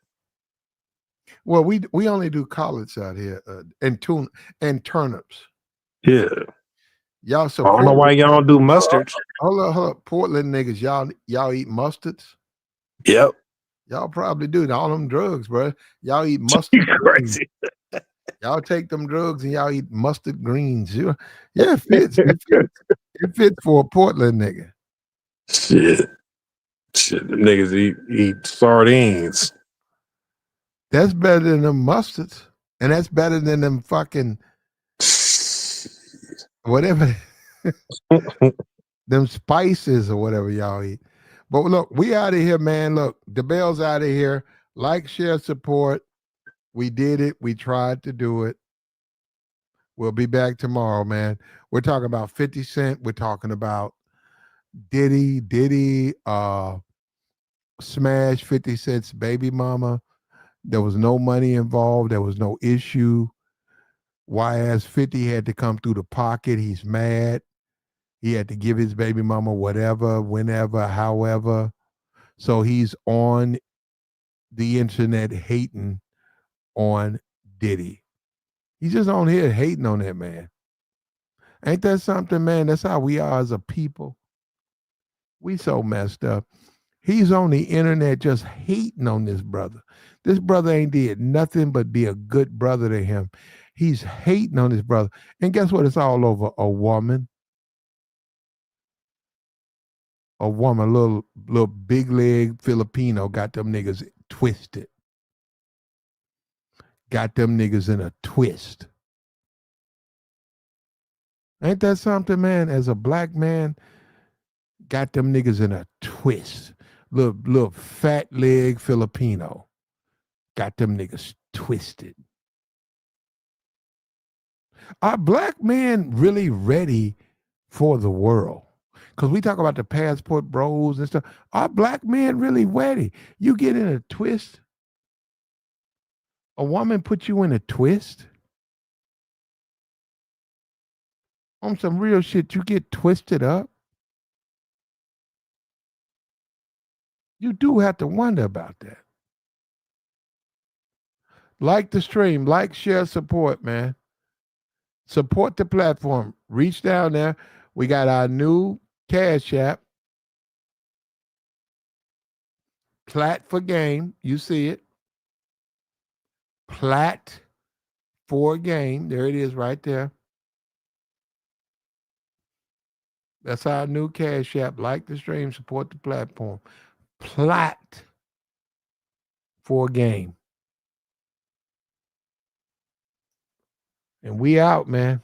Well, we only do collards out here, and turnips. Yeah. Y'all so I don't know why y'all don't do mustards. Hold up. Portland niggas, y'all eat mustards? Yep. Y'all probably do. All them drugs, bro. Y'all eat mustard greens. Y'all take them drugs and y'all eat mustard greens. Yeah, it fits. It fits for a Portland nigga. Shit, the niggas eat sardines. That's better than them mustards, and that's better than them fucking whatever them spices or whatever y'all eat. But look, we out of here, man. Look, the bell's out of here. Like, share, support. We did it. We tried to do it. We'll be back tomorrow, man. We're talking about 50 Cent. We're talking about Diddy, smash 50 Cent's baby mama. There was no money involved. There was no issue. Why as 50 had to come through the pocket. He's mad. He had to give his baby mama whatever, whenever, however. So he's on the internet hating on Diddy. He's just on here hating on that man. Ain't that something, man? That's how we are as a people. We so messed up. He's on the internet just hating on this brother. This brother ain't did nothing but be a good brother to him. He's hating on his brother. And guess what? It's all over a woman. A woman, little big leg Filipino, got them niggas twisted. Got them niggas in a twist. Ain't that something, man? As a black man, got them niggas in a twist. Little fat leg Filipino. Got them niggas twisted. Are black men really ready for the world? Because we talk about the passport bros and stuff. Are black men really ready? You get in a twist. A woman put you in a twist. On some real shit, you get twisted up. You do have to wonder about that. Like the stream, like, share, support, man. Support the platform. Reach down there. We got our new Cash App. Plat for game. You see it. Plat for game. There it is right there. That's our new Cash App. Like the stream, support the platform. Plat for game. And we out, man.